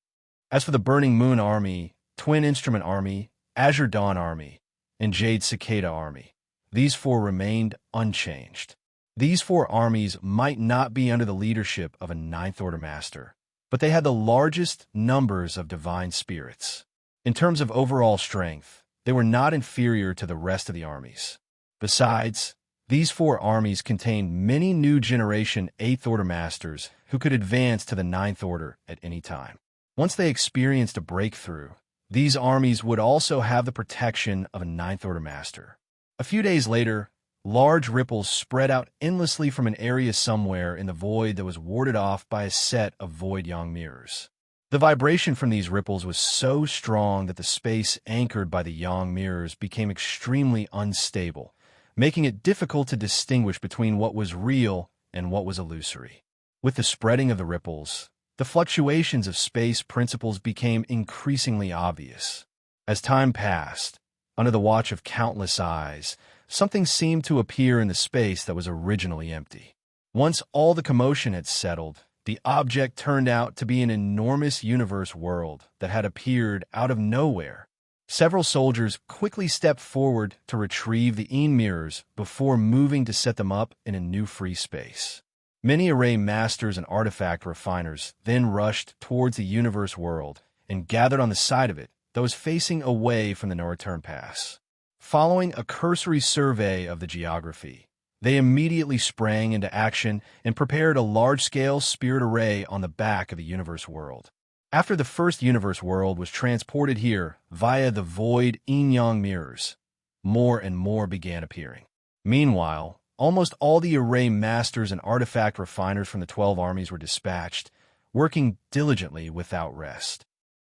As for the Burning Moon Army, Twin Instrument Army, Azure Dawn Army, and Jade Cicada Army, these four remained unchanged. These four armies might not be under the leadership of a Ninth Order Master, but they had the largest numbers of divine spirits. In terms of overall strength, they were not inferior to the rest of the armies. Besides, these four armies contained many new generation Eighth Order Masters who could advance to the Ninth Order at any time. Once they experienced a breakthrough, these armies would also have the protection of a Ninth Order Master. A few days later, large ripples spread out endlessly from an area somewhere in the void that was warded off by a set of void yang mirrors. The vibration from these ripples was so strong that the space anchored by the yang mirrors became extremely unstable, making it difficult to distinguish between what was real and what was illusory. With the spreading of the ripples, the fluctuations of space principles became increasingly obvious. As time passed, under the watch of countless eyes, something seemed to appear in the space that was originally empty. Once all the commotion had settled, the object turned out to be an enormous universe world that had appeared out of nowhere. Several soldiers quickly stepped forward to retrieve the mirrors before moving to set them up in a new free space. Many array masters and artifact refiners then rushed towards the universe world and gathered on the side of it that was facing away from the no-return pass. Following a cursory survey of the geography, they immediately sprang into action and prepared a large-scale spirit array on the back of the universe world. After the first universe world was transported here via the void yin-yang mirrors, more and more began appearing. Meanwhile, almost all the array masters and artifact refiners from the 12 armies were dispatched, working diligently without rest.